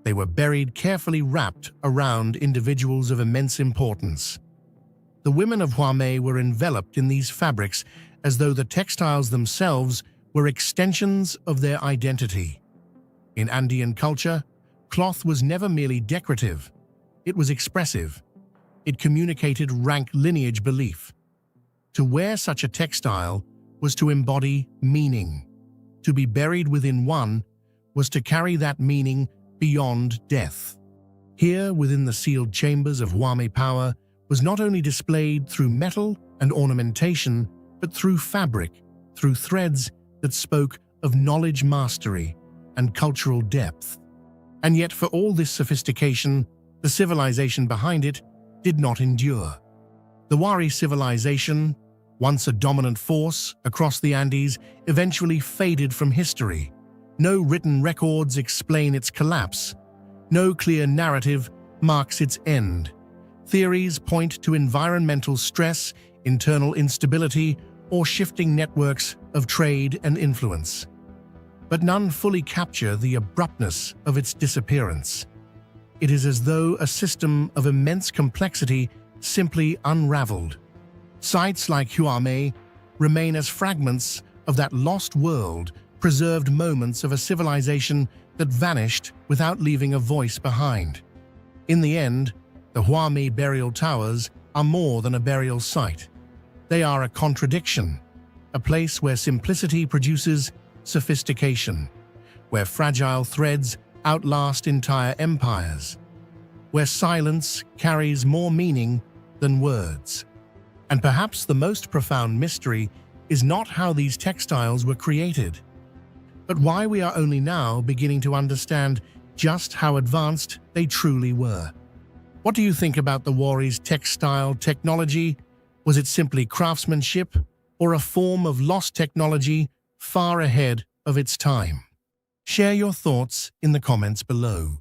They were buried, carefully wrapped around individuals of immense importance. The women of Huame were enveloped in these fabrics as though the textiles themselves were extensions of their identity. In Andean culture, cloth was never merely decorative. It was expressive. It communicated rank lineage belief. To wear such a textile was to embody meaning. To be buried within one was to carry that meaning beyond death. Here, within the sealed chambers of Huame, power was not only displayed through metal and ornamentation, but through fabric, through threads that spoke of knowledge mastery and cultural depth. And yet, for all this sophistication, the civilization behind it did not endure. The Wari civilization, once a dominant force across the Andes, eventually faded from history. No written records explain its collapse. No clear narrative marks its end. Theories point to environmental stress, internal instability, or shifting networks of trade and influence. But none fully capture the abruptness of its disappearance. It is as though a system of immense complexity simply unraveled. Sites like Huame remain as fragments of that lost world, preserved moments of a civilization that vanished without leaving a voice behind. In the end, the Huame burial towers are more than a burial site. They are a contradiction, a place where simplicity produces sophistication, where fragile threads outlast entire empires, where silence carries more meaning than words. And perhaps the most profound mystery is not how these textiles were created, but why we are only now beginning to understand just how advanced they truly were. What do you think about the Wari's textile technology? Was it simply craftsmanship, or a form of lost technology far ahead of its time? Share your thoughts in the comments below.